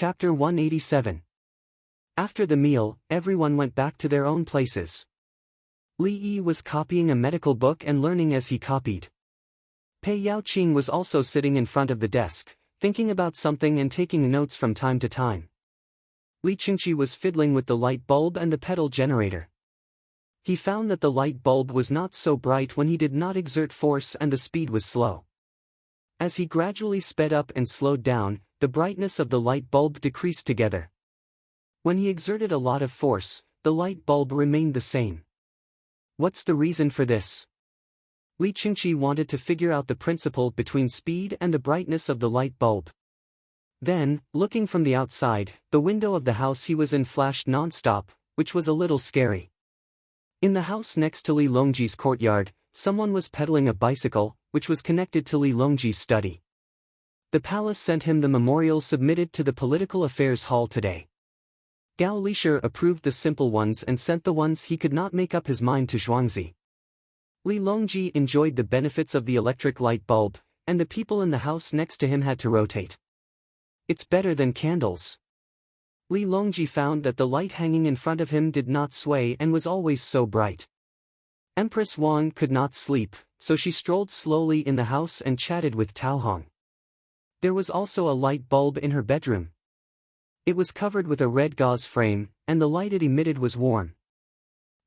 Chapter 187. After the meal, everyone went back to their own places. Li Yi was copying a medical book and learning as he copied. Pei Yaoqing was also sitting in front of the desk, thinking about something and taking notes from time to time. Li Qingqi was fiddling with the light bulb and the pedal generator. He found that the light bulb was not so bright when he did not exert force and the speed was slow. As he gradually sped up and slowed down, the brightness of the light bulb decreased together. When he exerted a lot of force, the light bulb remained the same. What's the reason for this? Li Qingqi wanted to figure out the principle between speed and the brightness of the light bulb. Then, looking from the outside, the window of the house he was in flashed non-stop, which was a little scary. In the house next to Li Longji's courtyard, someone was pedaling a bicycle, which was connected to Li Longji's study. The palace sent him the memorial submitted to the Political Affairs Hall today. Gao Lisher approved the simple ones and sent the ones he could not make up his mind to Zhuangzi. Li Longji enjoyed the benefits of the electric light bulb, and the people in the house next to him had to rotate. It's better than candles. Li Longji found that the light hanging in front of him did not sway and was always so bright. Empress Wang could not sleep, so she strolled slowly in the house and chatted with Tao Hong. There was also a light bulb in her bedroom. It was covered with a red gauze frame, and the light it emitted was warm.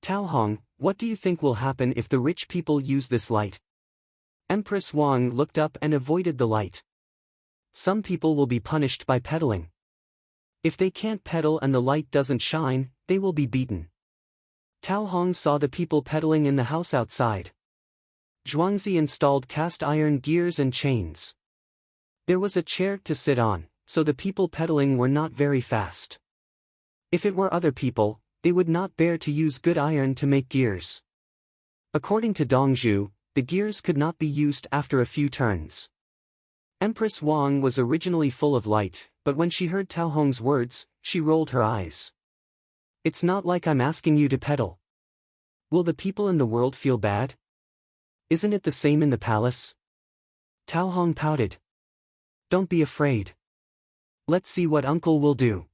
Tao Hong, what do you think will happen if the rich people use this light? Empress Wang looked up and avoided the light. Some people will be punished by pedaling. If they can't pedal and the light doesn't shine, they will be beaten. Tao Hong saw the people pedaling in the house outside. Zhuangzi installed cast iron gears and chains. There was a chair to sit on, so the people pedaling were not very fast. If it were other people, they would not bear to use good iron to make gears. According to Dongzhu, the gears could not be used after a few turns. Empress Wang was originally full of light, but when she heard Tao Hong's words, she rolled her eyes. It's not like I'm asking you to pedal. Will the people in the world feel bad? Isn't it the same in the palace? Tao Hong pouted. Don't be afraid. Let's see what uncle will do.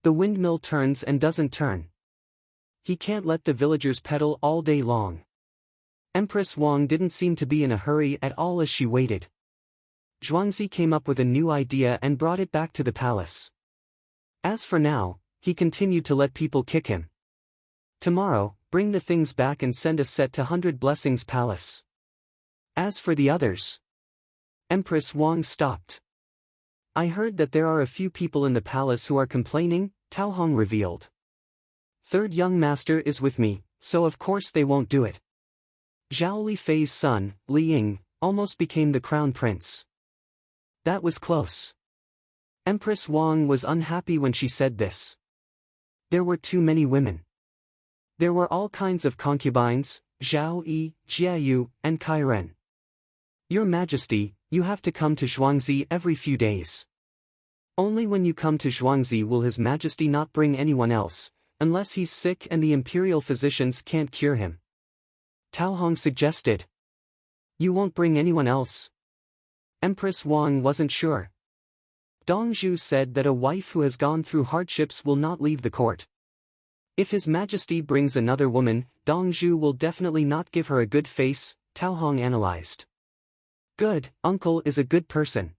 The windmill turns and doesn't turn. He can't let the villagers pedal all day long. Empress Wang didn't seem to be in a hurry at all as she waited. Zhuangzi came up with a new idea and brought it back to the palace. As for now, he continued to let people kick him. Tomorrow, bring the things back and send a set to 100 Blessings Palace. As for the others, Empress Wang stopped. I heard that there are a few people in the palace who are complaining, Tao Hong revealed. Third young master is with me, so of course they won't do it. Zhao Li Fei's son, Li Ying, almost became the crown prince. That was close. Empress Wang was unhappy when she said this. There were too many women. There were all kinds of concubines, Zhao Yi, Jiayu, and Kairen. Your Majesty, you have to come to Zhuangzi every few days. Only when you come to Zhuangzi will His Majesty not bring anyone else, unless he's sick and the imperial physicians can't cure him. Tao Hong suggested. You won't bring anyone else? Empress Wang wasn't sure. Dongzhu said that a wife who has gone through hardships will not leave the court. If His Majesty brings another woman, Dongzhu will definitely not give her a good face, Tao Hong analyzed. Good, uncle is a good person.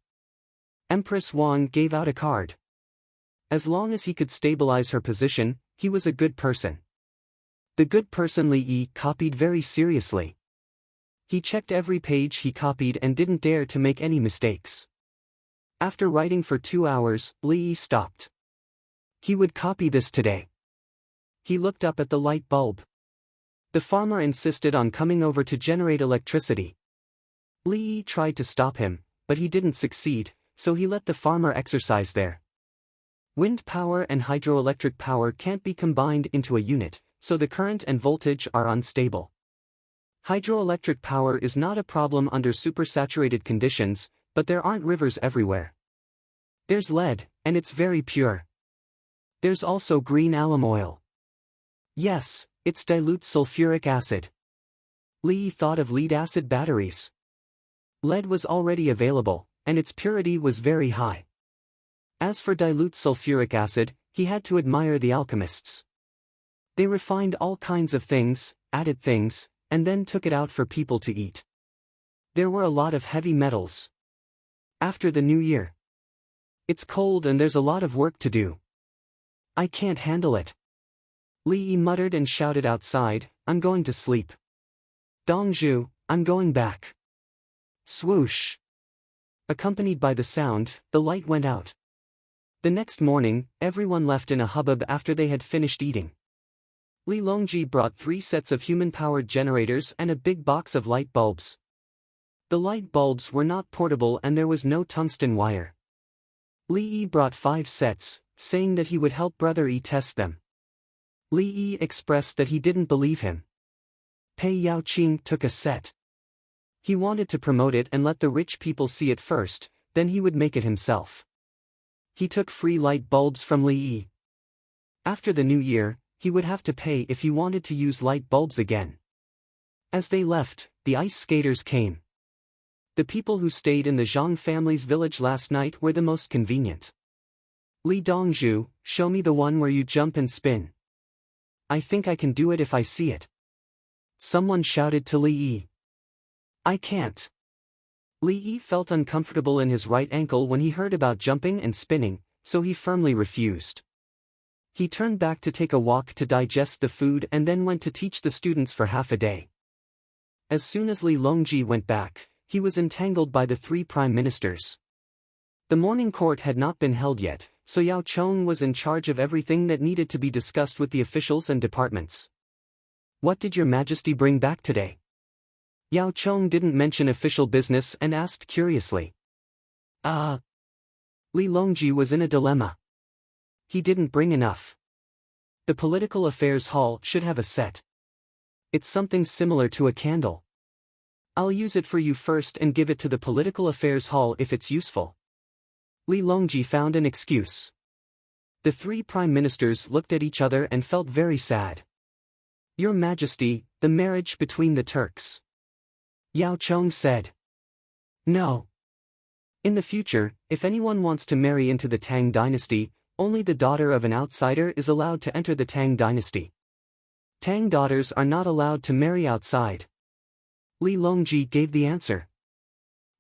Empress Wang gave out a card. As long as he could stabilize her position, he was a good person. The good person Li Yi copied very seriously. He checked every page he copied and didn't dare to make any mistakes. After writing for 2 hours, Li Yi stopped. He would copy this today. He looked up at the light bulb. The farmer insisted on coming over to generate electricity. Li Yi tried to stop him, but he didn't succeed, so he let the farmer exercise there. Wind power and hydroelectric power can't be combined into a unit, so the current and voltage are unstable. Hydroelectric power is not a problem under supersaturated conditions, but there aren't rivers everywhere. There's lead, and it's very pure. There's also green alum oil. Yes, it's dilute sulfuric acid. Li Yi thought of lead-acid batteries. Lead was already available, and its purity was very high. As for dilute sulfuric acid, he had to admire the alchemists. They refined all kinds of things, added things, and then took it out for people to eat. There were a lot of heavy metals. After the new year. It's cold and there's a lot of work to do. I can't handle it. Li Yi muttered and shouted outside, I'm going to sleep. Dongzhu, I'm going back. Swoosh. Accompanied by the sound, the light went out. The next morning, everyone left in a hubbub after they had finished eating. Li Longji brought 3 sets of human-powered generators and a big box of light bulbs. The light bulbs were not portable and there was no tungsten wire. Li Yi brought 5 sets, saying that he would help Brother Yi test them. Li Yi expressed that he didn't believe him. Pei Yaoqing took a set. He wanted to promote it and let the rich people see it first, then he would make it himself. He took free light bulbs from Li Yi. After the new year, he would have to pay if he wanted to use light bulbs again. As they left, the ice skaters came. The people who stayed in the Zhang family's village last night were the most convenient. Li Dongzhu, show me the one where you jump and spin. I think I can do it if I see it. Someone shouted to Li Yi. I can't. Li Yi felt uncomfortable in his right ankle when he heard about jumping and spinning, so he firmly refused. He turned back to take a walk to digest the food and then went to teach the students for half a day. As soon as Li Longji went back, he was entangled by the 3 prime ministers. The morning court had not been held yet, so Yao Chong was in charge of everything that needed to be discussed with the officials and departments. What did your majesty bring back today? Yao Chong didn't mention official business and asked curiously. Li Longji was in a dilemma. He didn't bring enough. The political affairs hall should have a set. It's something similar to a candle. I'll use it for you first and give it to the political affairs hall if it's useful. Li Longji found an excuse. The 3 prime ministers looked at each other and felt very sad. Your Majesty, the marriage between the Turks. Yao Chong said. No. In the future, if anyone wants to marry into the Tang dynasty, only the daughter of an outsider is allowed to enter the Tang dynasty. Tang daughters are not allowed to marry outside. Li Longji gave the answer.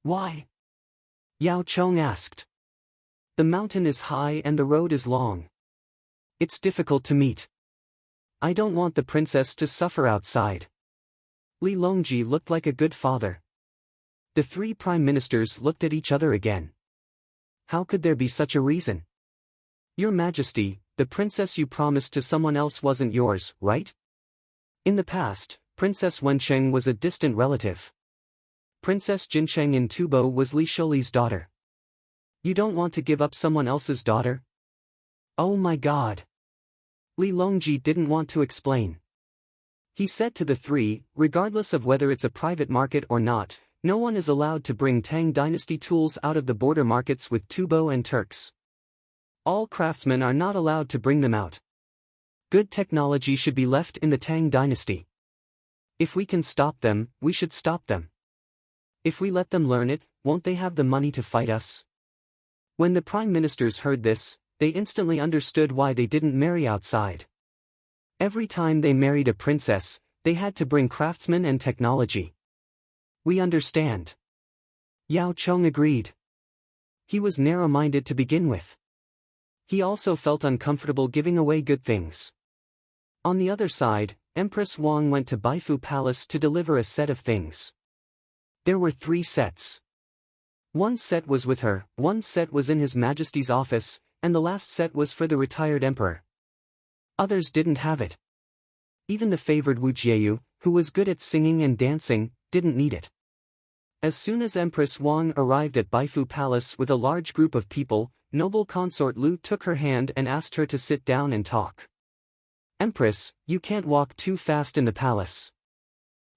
Why? Yao Chong asked. The mountain is high and the road is long. It's difficult to meet. I don't want the princess to suffer outside. Li Longji looked like a good father. The 3 prime ministers looked at each other again. How could there be such a reason? Your Majesty, the princess you promised to someone else wasn't yours, right? In the past, Princess Wencheng was a distant relative. Princess Jincheng in Tubo was Li Shouli's daughter. You don't want to give up someone else's daughter? Oh my God! Li Longji didn't want to explain. He said to the 3, regardless of whether it's a private market or not, no one is allowed to bring Tang dynasty tools out of the border markets with Tubo and Turks. All craftsmen are not allowed to bring them out. Good technology should be left in the Tang dynasty. If we can stop them, we should stop them. If we let them learn it, won't they have the money to fight us? When the prime ministers heard this, they instantly understood why they didn't marry outside. Every time they married a princess, they had to bring craftsmen and technology. We understand. Yao Chong agreed. He was narrow-minded to begin with. He also felt uncomfortable giving away good things. On the other side, Empress Wang went to Baifu Palace to deliver a set of things. There were 3 sets. 1 set was with her, 1 set was in His Majesty's office, and the last set was for the retired emperor. Others didn't have it. Even the favored Wu Jieyu, who was good at singing and dancing, didn't need it. As soon as Empress Wang arrived at Baifu Palace with a large group of people, noble consort Lu took her hand and asked her to sit down and talk. Empress, you can't walk too fast in the palace.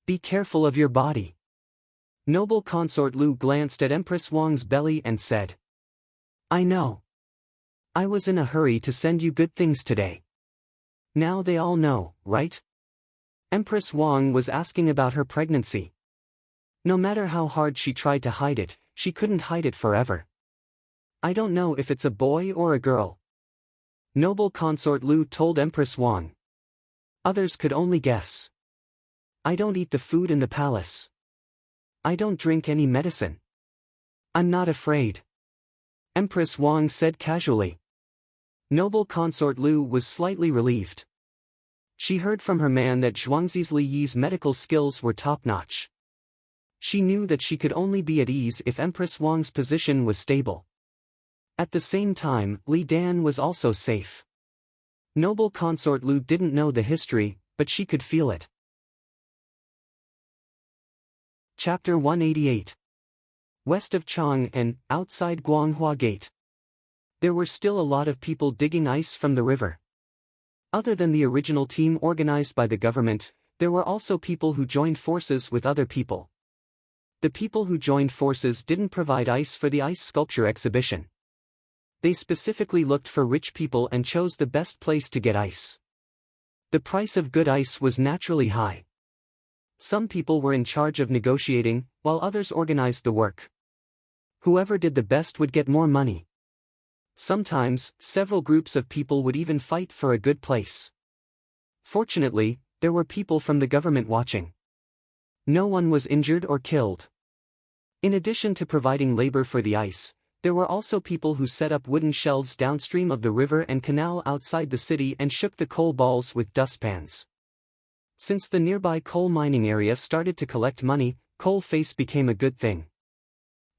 Be careful of your body. Noble consort Lu glanced at Empress Wang's belly and said. I know. I was in a hurry to send you good things today. Now they all know, right? Empress Wang was asking about her pregnancy. No matter how hard she tried to hide it, she couldn't hide it forever. I don't know if it's a boy or a girl. Noble consort Lu told Empress Wang. Others could only guess. I don't eat the food in the palace. I don't drink any medicine. I'm not afraid. Empress Wang said casually. Noble consort Lu was slightly relieved. She heard from her man that Zhuangzi's Li Yi's medical skills were top-notch. She knew that she could only be at ease if Empress Wang's position was stable. At the same time, Li Dan was also safe. Noble consort Lu didn't know the history, but she could feel it. Chapter 188. West of Chang'an, outside Guanghua Gate. There were still a lot of people digging ice from the river. Other than the original team organized by the government, there were also people who joined forces with other people. The people who joined forces didn't provide ice for the ice sculpture exhibition. They specifically looked for rich people and chose the best place to get ice. The price of good ice was naturally high. Some people were in charge of negotiating, while others organized the work. Whoever did the best would get more money. Sometimes, several groups of people would even fight for a good place. Fortunately, there were people from the government watching. No one was injured or killed. In addition to providing labor for the ice, there were also people who set up wooden shelves downstream of the river and canal outside the city and shook the coal balls with dustpans. Since the nearby coal mining area started to collect money, coal face became a good thing.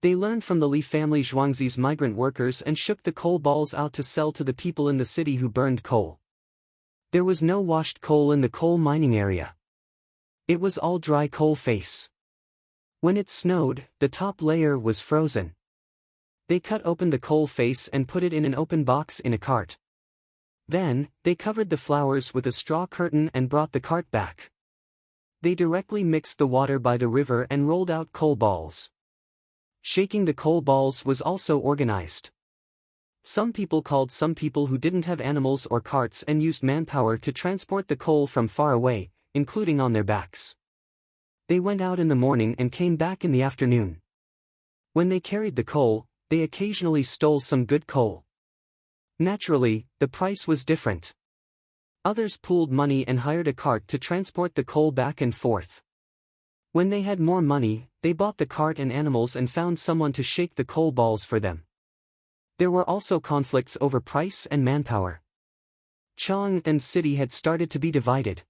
They learned from the Li family Zhuangzi's migrant workers and shook the coal balls out to sell to the people in the city who burned coal. There was no washed coal in the coal mining area. It was all dry coal face. When it snowed, the top layer was frozen. They cut open the coal face and put it in an open box in a cart. Then, they covered the flowers with a straw curtain and brought the cart back. They directly mixed the water by the river and rolled out coal balls. Shaking the coal balls was also organized. Some people called some people who didn't have animals or carts and used manpower to transport the coal from far away, including on their backs. They went out in the morning and came back in the afternoon. When they carried the coal, they occasionally stole some good coal. Naturally, the price was different. Others pooled money and hired a cart to transport the coal back and forth. When they had more money, they bought the cart and animals and found someone to shake the coal balls for them. There were also conflicts over price and manpower. Chang'an City had started to be divided.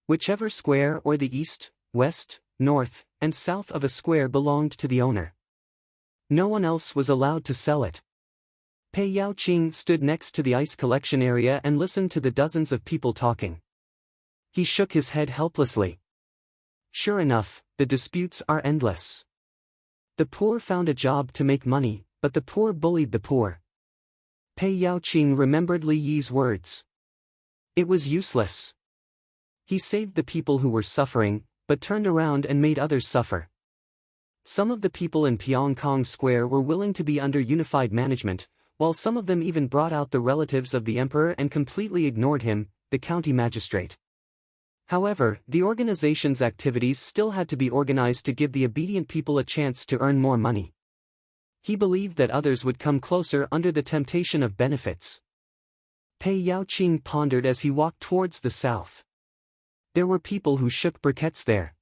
Whichever square or the east, west, north, and south of a square belonged to the owner. No one else was allowed to sell it. Pei Yaoqing stood next to the ice collection area and listened to the dozens of people talking. He shook his head helplessly. Sure enough, the disputes are endless. The poor found a job to make money, but the poor bullied the poor. Pei Yaoqing remembered Li Yi's words. It was useless. He saved the people who were suffering, but turned around and made others suffer. Some of the people in Pyongkong Square were willing to be under unified management, while some of them even brought out the relatives of the emperor and completely ignored him, the county magistrate. However, the organization's activities still had to be organized to give the obedient people a chance to earn more money. He believed that others would come closer under the temptation of benefits. Pei Yaoqing pondered as he walked towards the south. There were people who shook briquettes there.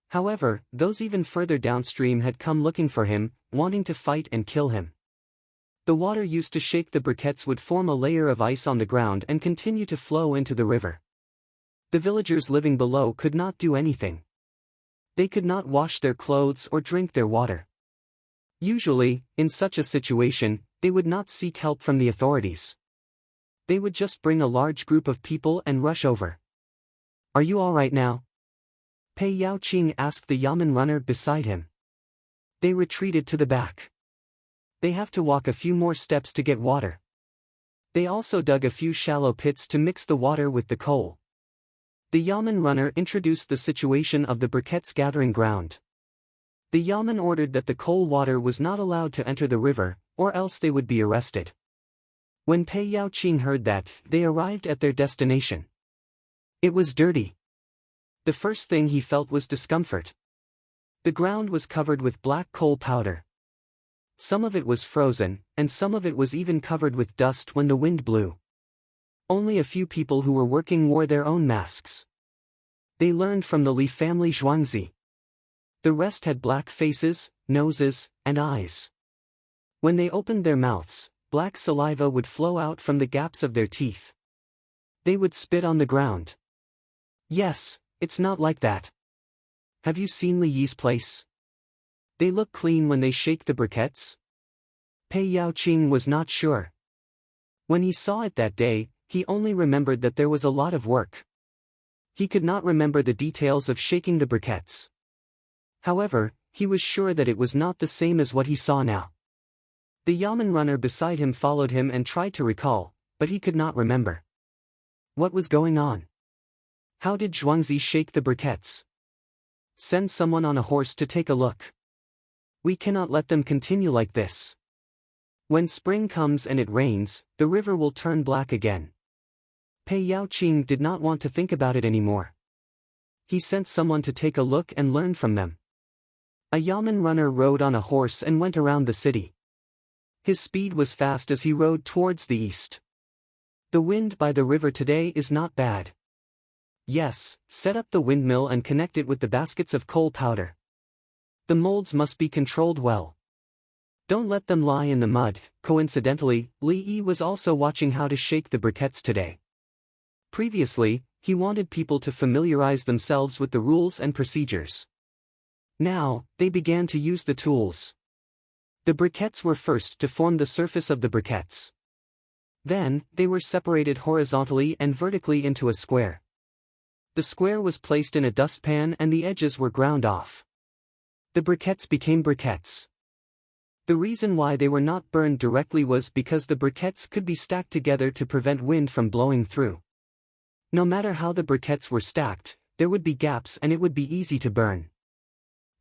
However, those even further downstream had come looking for him, wanting to fight and kill him. The water used to shake the briquettes would form a layer of ice on the ground and continue to flow into the river. The villagers living below could not do anything. They could not wash their clothes or drink their water. Usually, in such a situation, they would not seek help from the authorities. They would just bring a large group of people and rush over. Are you all right now? Pei Yaoqing asked the yamen runner beside him. They retreated to the back. They have to walk a few more steps to get water. They also dug a few shallow pits to mix the water with the coal. The yamen runner introduced the situation of the briquettes gathering ground. The yamen ordered that the coal water was not allowed to enter the river, or else they would be arrested. When Pei Yaoqing heard that, they arrived at their destination. It was dirty. The first thing he felt was discomfort. The ground was covered with black coal powder. Some of it was frozen, and some of it was even covered with dust when the wind blew. Only a few people who were working wore their own masks. They learned from the Li family Zhuangzi. The rest had black faces, noses, and eyes. When they opened their mouths, black saliva would flow out from the gaps of their teeth. They would spit on the ground. Yes, it's not like that. Have you seen Li Yi's place? They look clean when they shake the briquettes? Pei Yaoqing was not sure. When he saw it that day, he only remembered that there was a lot of work. He could not remember the details of shaking the briquettes. However, he was sure that it was not the same as what he saw now. The yamen runner beside him followed him and tried to recall, but he could not remember. What was going on? How did Zhuangzi shake the briquettes? Send someone on a horse to take a look. We cannot let them continue like this. When spring comes and it rains, the river will turn black again. Pei Yaoqing did not want to think about it anymore. He sent someone to take a look and learn from them. A yamen runner rode on a horse and went around the city. His speed was fast as he rode towards the east. The wind by the river today is not bad. Yes, set up the windmill and connect it with the baskets of coal powder. The molds must be controlled well. Don't let them lie in the mud. Coincidentally, Li Yi was also watching how to shake the briquettes today. Previously, he wanted people to familiarize themselves with the rules and procedures. Now, they began to use the tools. The briquettes were first to form the surface of the briquettes. Then, they were separated horizontally and vertically into a square. The square was placed in a dustpan and the edges were ground off. The briquettes became briquettes. The reason why they were not burned directly was because the briquettes could be stacked together to prevent wind from blowing through. No matter how the briquettes were stacked, there would be gaps and it would be easy to burn.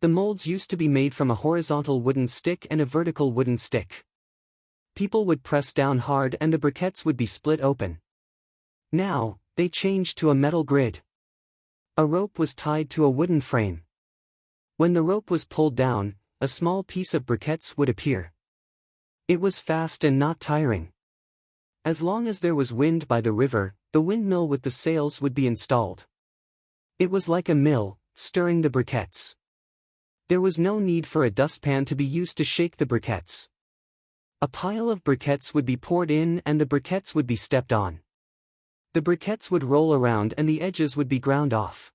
The molds used to be made from a horizontal wooden stick and a vertical wooden stick. People would press down hard and the briquettes would be split open. Now, they changed to a metal grid. A rope was tied to a wooden frame. When the rope was pulled down, a small piece of briquettes would appear. It was fast and not tiring. As long as there was wind by the river, the windmill with the sails would be installed. It was like a mill, stirring the briquettes. There was no need for a dustpan to be used to shake the briquettes. A pile of briquettes would be poured in and the briquettes would be stepped on. The briquettes would roll around and the edges would be ground off.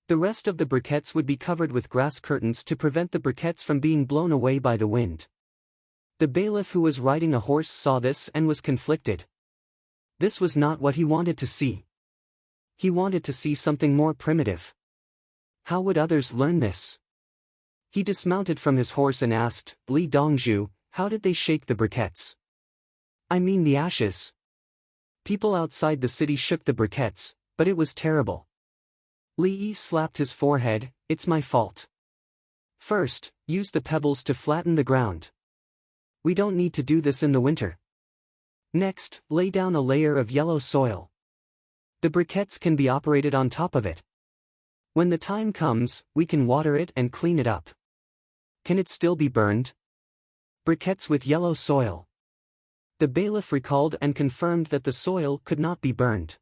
The rest of the briquettes would be covered with grass curtains to prevent the briquettes from being blown away by the wind. The bailiff who was riding a horse saw this and was conflicted. This was not what he wanted to see. He wanted to see something more primitive. How would others learn this? He dismounted from his horse and asked, Li Dongzhu, how did they shake the briquettes? I mean the ashes. People outside the city shook the briquettes, but it was terrible. Li Yi slapped his forehead, it's my fault. First, use the pebbles to flatten the ground. We don't need to do this in the winter. Next, lay down a layer of yellow soil. The briquettes can be operated on top of it. When the time comes, we can water it and clean it up. Can it still be burned? Briquettes with yellow soil. The bailiff recalled and confirmed that the soil could not be burned.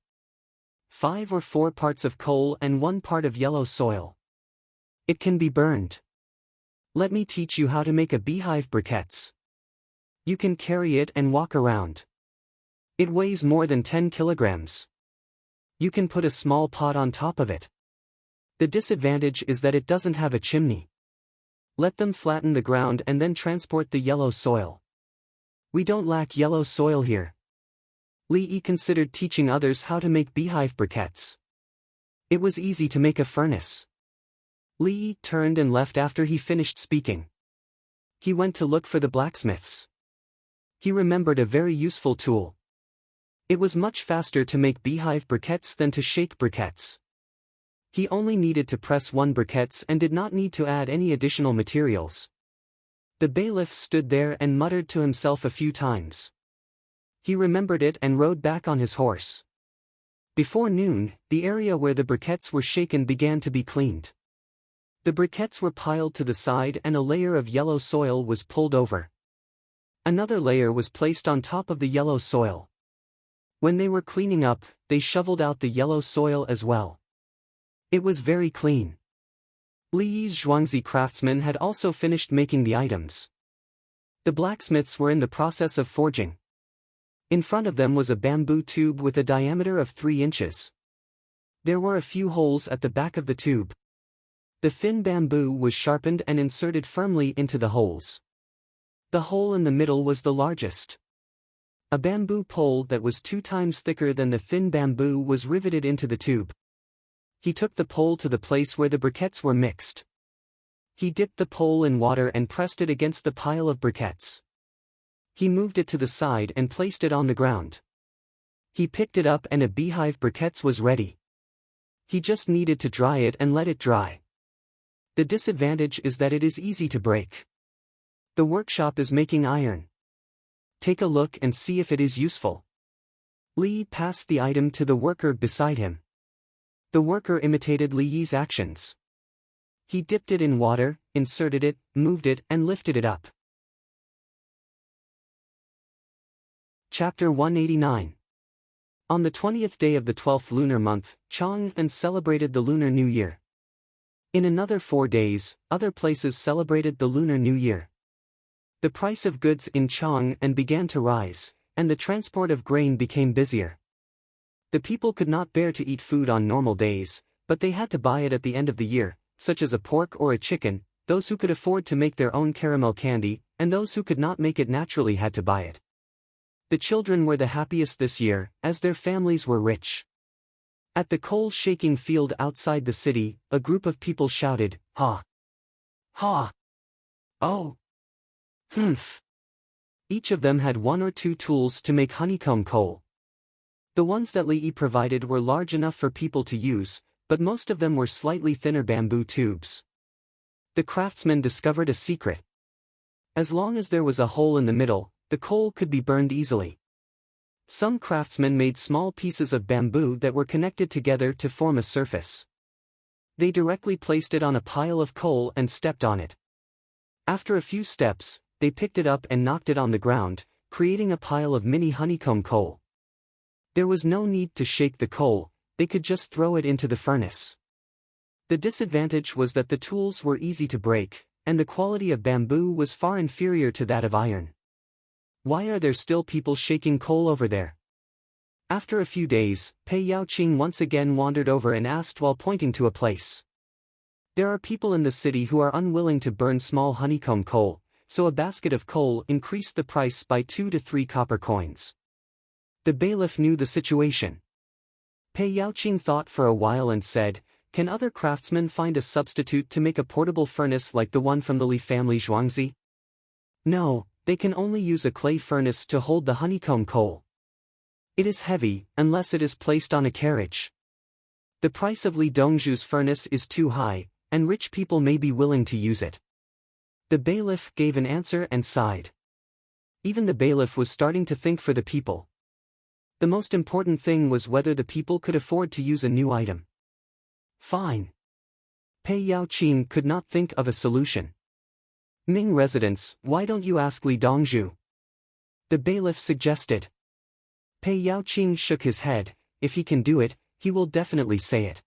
5 or 4 parts of coal and 1 part of yellow soil. It can be burned. Let me teach you how to make a beehive briquettes. You can carry it and walk around. It weighs more than 10 kilograms. You can put a small pot on top of it. The disadvantage is that it doesn't have a chimney. Let them flatten the ground and then transport the yellow soil. We don't lack yellow soil here. Li Yi considered teaching others how to make beehive briquettes. It was easy to make a furnace. Li Yi turned and left after he finished speaking. He went to look for the blacksmiths. He remembered a very useful tool. It was much faster to make beehive briquettes than to shake briquettes. He only needed to press 1 briquettes and did not need to add any additional materials. The bailiff stood there and muttered to himself a few times. He remembered it and rode back on his horse. Before noon, the area where the briquettes were shaken began to be cleaned. The briquettes were piled to the side and a layer of yellow soil was pulled over. Another layer was placed on top of the yellow soil. When they were cleaning up, they shoveled out the yellow soil as well. It was very clean. Li Yi's Zhuangzi craftsmen had also finished making the items. The blacksmiths were in the process of forging. In front of them was a bamboo tube with a diameter of 3 inches. There were a few holes at the back of the tube. The thin bamboo was sharpened and inserted firmly into the holes. The hole in the middle was the largest. A bamboo pole that was 2 times thicker than the thin bamboo was riveted into the tube. He took the pole to the place where the briquettes were mixed. He dipped the pole in water and pressed it against the pile of briquettes. He moved it to the side and placed it on the ground. He picked it up and a beehive briquettes was ready. He just needed to dry it and let it dry. The disadvantage is that it is easy to break. The workshop is making iron. Take a look and see if it is useful. Li passed the item to the worker beside him. The worker imitated Li Yi's actions. He dipped it in water, inserted it, moved it, and lifted it up. Chapter 189. On the 20th day of the 12th lunar month, Chang'an celebrated the Lunar New Year. In another 4 days, other places celebrated the Lunar New Year. The price of goods in Chang'an began to rise, and the transport of grain became busier. The people could not bear to eat food on normal days, but they had to buy it at the end of the year, such as a pork or a chicken. Those who could afford to make their own caramel candy, and those who could not make it naturally had to buy it. The children were the happiest this year, as their families were rich. At the coal-shaking field outside the city, a group of people shouted, "Ha! Ha! Oh! Humph!" Each of them had 1 or 2 tools to make honeycomb coal. The ones that Li Yi provided were large enough for people to use, but most of them were slightly thinner bamboo tubes. The craftsmen discovered a secret. As long as there was a hole in the middle, the coal could be burned easily. Some craftsmen made small pieces of bamboo that were connected together to form a surface. They directly placed it on a pile of coal and stepped on it. After a few steps, they picked it up and knocked it on the ground, creating a pile of mini honeycomb coal. There was no need to shake the coal, they could just throw it into the furnace. The disadvantage was that the tools were easy to break, and the quality of bamboo was far inferior to that of iron. Why are there still people shaking coal over there? After a few days, Pei Yaoqing once again wandered over and asked while pointing to a place. There are people in the city who are unwilling to burn small honeycomb coal, so a basket of coal increased the price by 2 to 3 copper coins. The bailiff knew the situation. Pei Yaoqing thought for a while and said, "Can other craftsmen find a substitute to make a portable furnace like the one from the Li family Zhuangzi?" "No, they can only use a clay furnace to hold the honeycomb coal. It is heavy, unless it is placed on a carriage. The price of Li Dongzhu's furnace is too high, and rich people may be willing to use it." The bailiff gave an answer and sighed. Even the bailiff was starting to think for the people. The most important thing was whether the people could afford to use a new item. Fine. Pei Yaoqing could not think of a solution. "Ming residents, why don't you ask Li Dongzhu?" the bailiff suggested. Pei Yaoqing shook his head. If he can do it, he will definitely say it.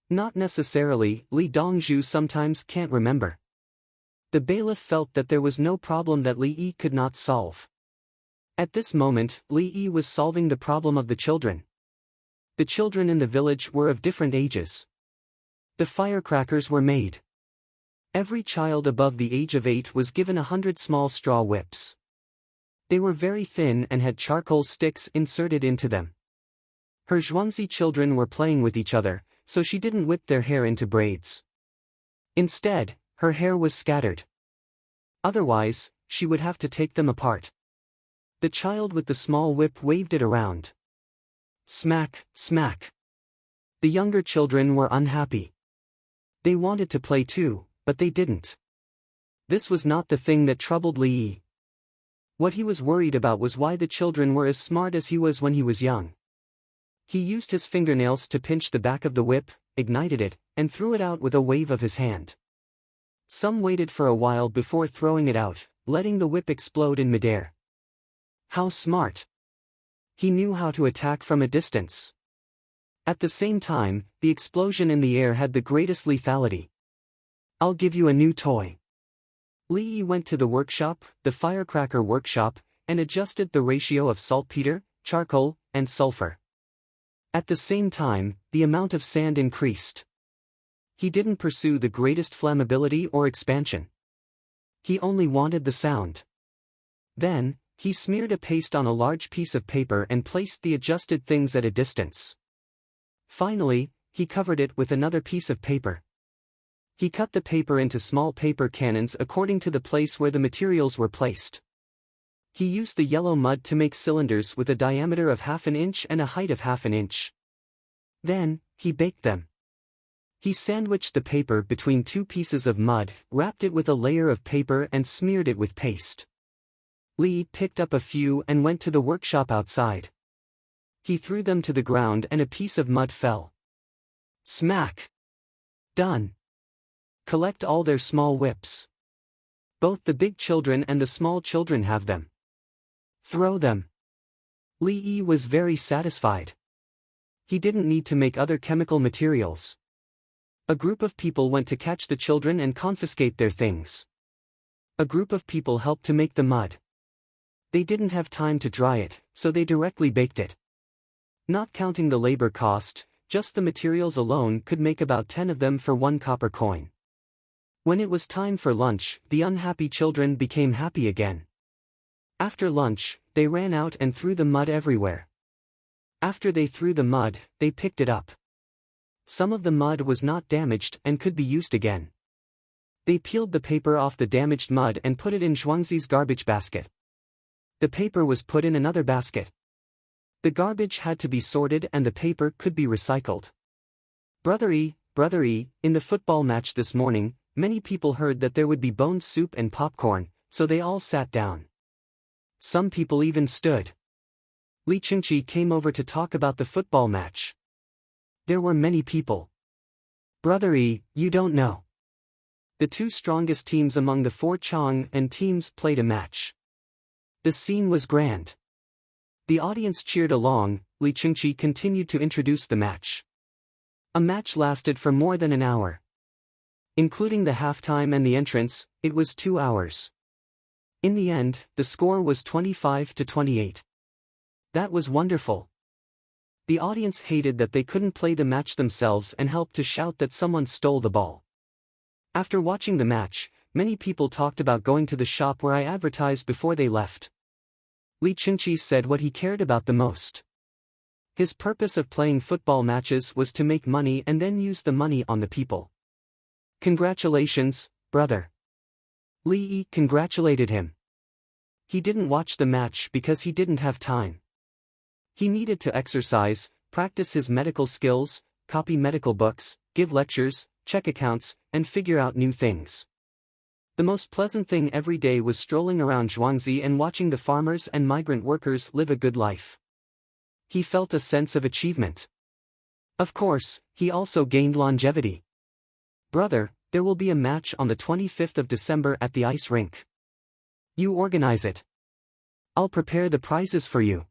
Not necessarily, Li Dongzhu sometimes can't remember. The bailiff felt that there was no problem that Li Yi could not solve. At this moment, Li Yi was solving the problem of the children. The children in the village were of different ages. The firecrackers were made. Every child above the age of 8 was given 100 small straw whips. They were very thin and had charcoal sticks inserted into them. Her Zhuangzi children were playing with each other, so she didn't whip their hair into braids. Instead, her hair was scattered. Otherwise, she would have to take them apart. The child with the small whip waved it around. Smack, smack. The younger children were unhappy. They wanted to play too, but they didn't. This was not the thing that troubled Li Yi. What he was worried about was why the children were as smart as he was when he was young. He used his fingernails to pinch the back of the whip, ignited it, and threw it out with a wave of his hand. Some waited for a while before throwing it out, letting the whip explode in midair. How smart! He knew how to attack from a distance. At the same time, the explosion in the air had the greatest lethality. I'll give you a new toy. Li Yi went to the workshop, the firecracker workshop, and adjusted the ratio of saltpeter, charcoal, and sulfur. At the same time, the amount of sand increased. He didn't pursue the greatest flammability or expansion. He only wanted the sound. Then, he smeared a paste on a large piece of paper and placed the adjusted things at a distance. Finally, he covered it with another piece of paper. He cut the paper into small paper cannons according to the place where the materials were placed. He used the yellow mud to make cylinders with a diameter of 1/2 inch and a height of 1/2 inch. Then, he baked them. He sandwiched the paper between two pieces of mud, wrapped it with a layer of paper and smeared it with paste. Li picked up a few and went to the workshop outside. He threw them to the ground and a piece of mud fell. Smack! Done. Collect all their small whips. Both the big children and the small children have them. Throw them. Li Yi was very satisfied. He didn't need to make other chemical materials. A group of people went to catch the children and confiscate their things. A group of people helped to make the mud. They didn't have time to dry it, so they directly baked it. Not counting the labor cost, just the materials alone could make about 10 of them for 1 copper coin. When it was time for lunch, the unhappy children became happy again. After lunch, they ran out and threw the mud everywhere. After they threw the mud, they picked it up. Some of the mud was not damaged and could be used again. They peeled the paper off the damaged mud and put it in Zhuangzi's garbage basket. The paper was put in another basket. The garbage had to be sorted and the paper could be recycled. Brother E, in the football match this morning, many people heard that there would be bone soup and popcorn, so they all sat down. Some people even stood. Li Qingqi came over to talk about the football match. There were many people. Brother E, you don't know. The 2 strongest teams among the 4 Chang'an teams played a match. The scene was grand. The audience cheered along. Li Qingqi continued to introduce the match. A match lasted for more than an hour. Including the halftime and the entrance, it was 2 hours. In the end, the score was 25-28. That was wonderful. The audience hated that they couldn't play the match themselves and helped to shout that someone stole the ball. After watching the match, many people talked about going to the shop where I advertised before they left. Li Qingqi said what he cared about the most. His purpose of playing football matches was to make money and then use the money on the people. Congratulations, brother. Li Yi congratulated him. He didn't watch the match because he didn't have time. He needed to exercise, practice his medical skills, copy medical books, give lectures, check accounts, and figure out new things. The most pleasant thing every day was strolling around Zhuangzi and watching the farmers and migrant workers live a good life. He felt a sense of achievement. Of course, he also gained longevity. Brother, there will be a match on the 25th of December at the ice rink. You organize it. I'll prepare the prizes for you.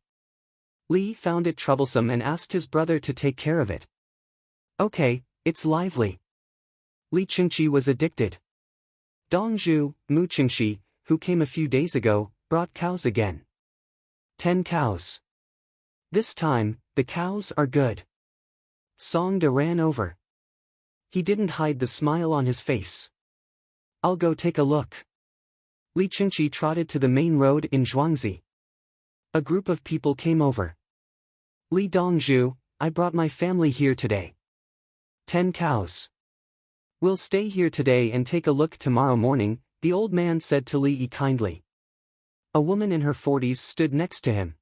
Li found it troublesome and asked his brother to take care of it. Okay, it's lively. Li Qingqi was addicted. Dongzhu, Mu Qingxi, who came a few days ago, brought cows again. 10 cows. This time, the cows are good. Song De ran over. He didn't hide the smile on his face. I'll go take a look. Li Qingqi trotted to the main road in Zhuangzi. A group of people came over. Li Dongzhu, I brought my family here today. 10 cows. We'll stay here today and take a look tomorrow morning, the old man said to Li Yi kindly. A woman in her 40s stood next to him.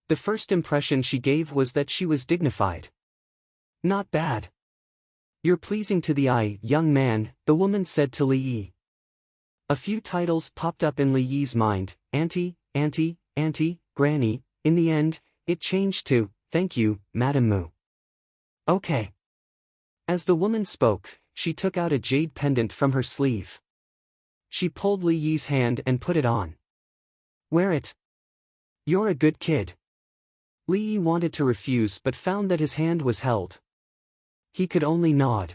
The first impression she gave was that she was dignified. Not bad. You're pleasing to the eye, young man, the woman said to Li Yi. A few titles popped up in Li Yi's mind, auntie, granny. In the end, it changed to, thank you, Madame Mu. Okay. As the woman spoke, she took out a jade pendant from her sleeve. She pulled Li Yi's hand and put it on. Wear it. You're a good kid. Li Yi wanted to refuse but found that his hand was held. He could only nod.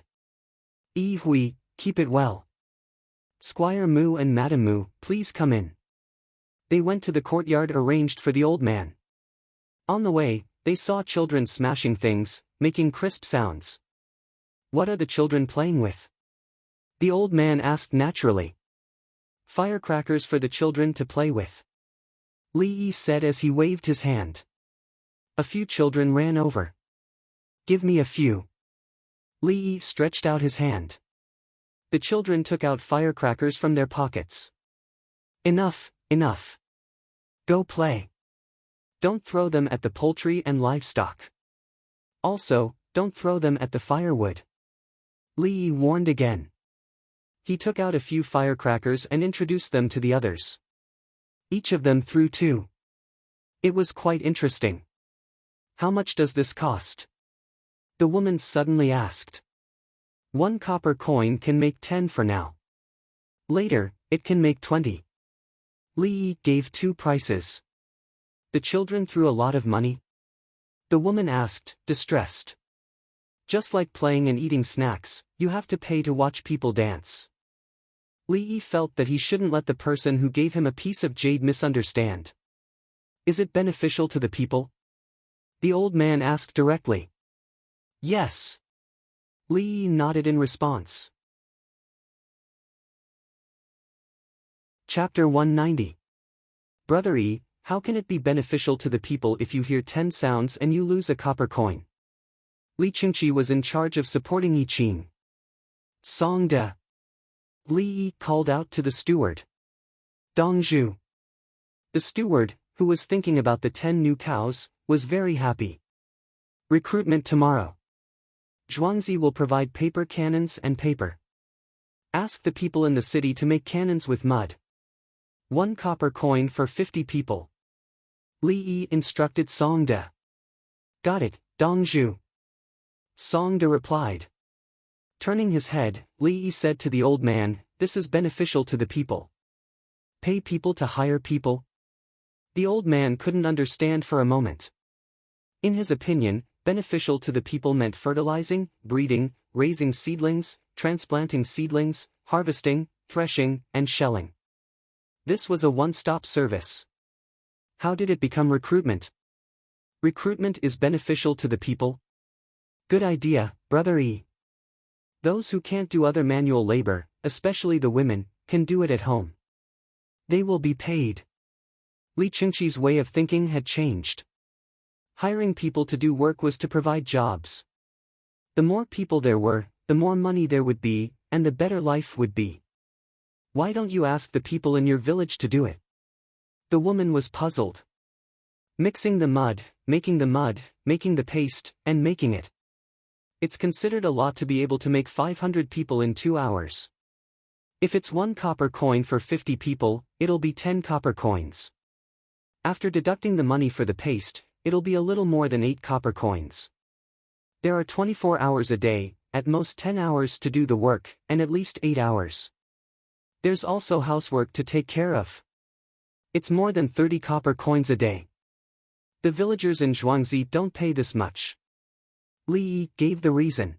Yi Hui, keep it well. Squire Mu and Madam Mu, please come in. They went to the courtyard arranged for the old man. On the way, they saw children smashing things, making crisp sounds. What are the children playing with? The old man asked naturally. Firecrackers for the children to play with. Li Yi said as he waved his hand. A few children ran over. Give me a few. Li Yi stretched out his hand. The children took out firecrackers from their pockets. Enough, enough. Go play. Don't throw them at the poultry and livestock. Also, don't throw them at the firewood. Li Yi warned again. He took out a few firecrackers and introduced them to the others. Each of them threw two. It was quite interesting. How much does this cost? The woman suddenly asked. 1 copper coin can make 10 for now. Later, it can make 20. Li Yi gave 2 prices. The children threw a lot of money? The woman asked, distressed. Just like playing and eating snacks, you have to pay to watch people dance. Li Yi felt that he shouldn't let the person who gave him a piece of jade misunderstand. Is it beneficial to the people? The old man asked directly. Yes. Li Yi nodded in response. Chapter 190. Brother Yi, how can it be beneficial to the people if you hear 10 sounds and you lose a copper coin? Li Qingqi was in charge of supporting Yi Qing. Song de. Li Yi called out to the steward. Dongzhu. The steward, who was thinking about the 10 new cows, was very happy. Recruitment tomorrow. Zhuangzi will provide paper cannons and paper. Ask the people in the city to make cannons with mud. 1 copper coin for 50 people. Li Yi instructed Song de. Got it, Dongzhu. Song de replied. Turning his head, Li Yi said to the old man, this is beneficial to the people. Pay people to hire people? The old man couldn't understand for a moment. In his opinion, beneficial to the people meant fertilizing, breeding, raising seedlings, transplanting seedlings, harvesting, threshing, and shelling. This was a one-stop service. How did it become recruitment? Recruitment is beneficial to the people? Good idea, Brother Yi. Those who can't do other manual labor, especially the women, can do it at home. They will be paid. Li Qingqi's way of thinking had changed. Hiring people to do work was to provide jobs. The more people there were, the more money there would be, and the better life would be. Why don't you ask the people in your village to do it? The woman was puzzled. Mixing the mud, making the paste, and making it. It's considered a lot to be able to make 500 people in 2 hours. If it's 1 copper coin for 50 people, it'll be 10 copper coins. After deducting the money for the paste, it'll be a little more than 8 copper coins. There are 24 hours a day, at most 10 hours to do the work, and at least 8 hours. There's also housework to take care of. It's more than 30 copper coins a day. The villagers in Zhuangzi don't pay this much. Li Yi gave the reason.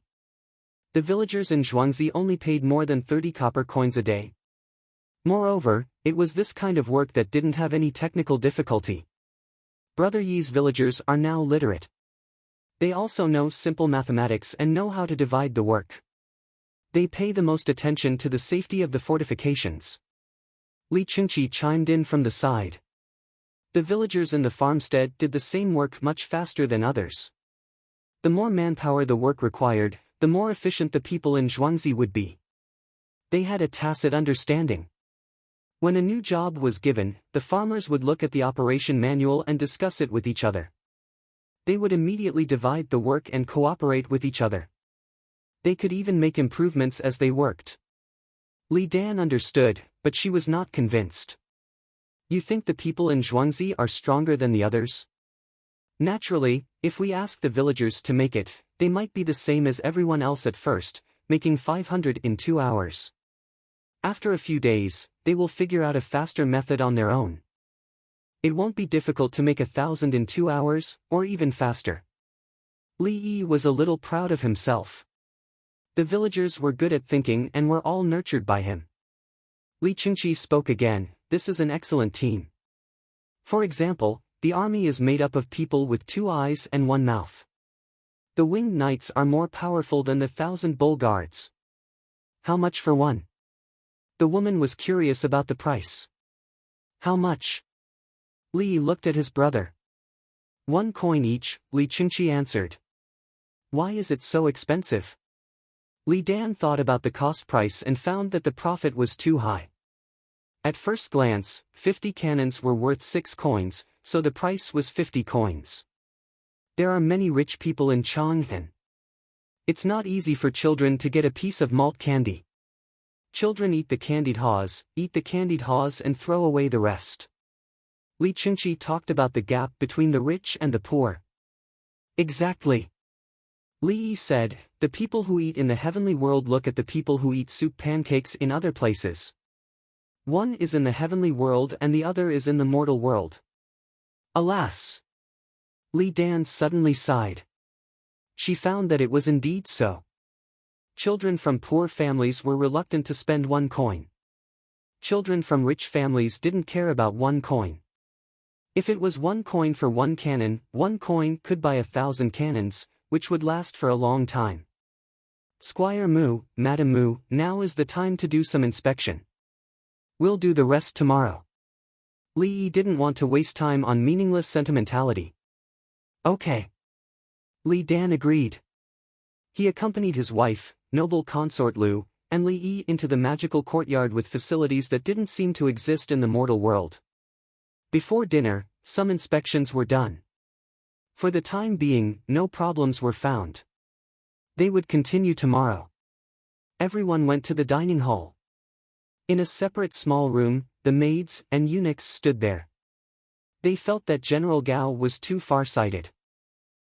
The villagers in Zhuangzi only paid more than 30 copper coins a day. Moreover, it was this kind of work that didn't have any technical difficulty. Brother Yi's villagers are now literate. They also know simple mathematics and know how to divide the work. They pay the most attention to the safety of the fortifications. Li Qingqi chimed in from the side. The villagers in the farmstead did the same work much faster than others. The more manpower the work required, the more efficient the people in Zhuangzi would be. They had a tacit understanding. When a new job was given, the farmers would look at the operation manual and discuss it with each other. They would immediately divide the work and cooperate with each other. They could even make improvements as they worked. Li Dan understood, but she was not convinced. You think the people in Zhuangzi are stronger than the others? Naturally, if we ask the villagers to make it, they might be the same as everyone else at first, making 500 in 2 hours. After a few days, they will figure out a faster method on their own. It won't be difficult to make 1,000 in 2 hours, or even faster. Li Yi was a little proud of himself. The villagers were good at thinking and were all nurtured by him. Li Qingqi spoke again, "This is an excellent team. For example, the army is made up of people with 2 eyes and 1 mouth. The winged knights are more powerful than the 1,000 bull guards. How much for one?" The woman was curious about the price. "How much?" Li looked at his brother. 1 coin each, Li Qingqi answered. "Why is it so expensive?" Li Dan thought about the cost price and found that the profit was too high. At first glance, 50 cannons were worth 6 coins, so the price was 50 coins. There are many rich people in Chang'an. It's not easy for children to get a piece of malt candy. Children eat the candied haws and throw away the rest. Li Qingqi talked about the gap between the rich and the poor. "Exactly." Li Yi said, "The people who eat in the heavenly world look at the people who eat soup pancakes in other places. One is in the heavenly world and the other is in the mortal world." Alas! Li Dan suddenly sighed. She found that it was indeed so. Children from poor families were reluctant to spend 1 coin. Children from rich families didn't care about 1 coin. If it was 1 coin for 1 cannon, 1 coin could buy 1,000 cannons, which would last for a long time. "Squire Mu, Madam Mu, now is the time to do some inspection. We'll do the rest tomorrow." Li Yi didn't want to waste time on meaningless sentimentality. "Okay." Li Dan agreed. He accompanied his wife, noble consort Lu, and Li Yi into the magical courtyard with facilities that didn't seem to exist in the mortal world. Before dinner, some inspections were done. For the time being, no problems were found. They would continue tomorrow. Everyone went to the dining hall. In a separate small room, the maids and eunuchs stood there. They felt that General Gao was too far-sighted.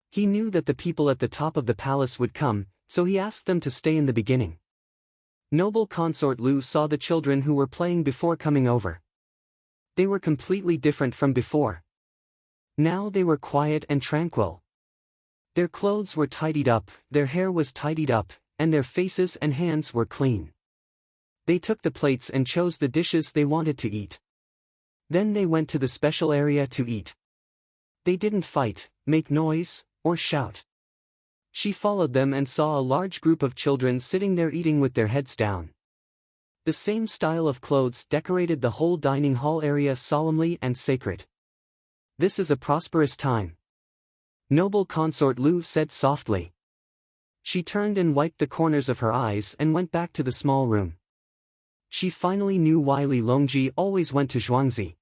He knew that the people at the top of the palace would come, so he asked them to stay in the beginning. Noble consort Lu saw the children who were playing before coming over. They were completely different from before. Now they were quiet and tranquil. Their clothes were tidied up, their hair was tidied up, and their faces and hands were clean. They took the plates and chose the dishes they wanted to eat. Then they went to the special area to eat. They didn't fight, make noise, or shout. She followed them and saw a large group of children sitting there eating with their heads down. The same style of clothes decorated the whole dining hall area solemnly and sacred. "This is a prosperous time," noble consort Lu said softly. She turned and wiped the corners of her eyes and went back to the small room. She finally knew why Li Longji always went to Zhuangzi.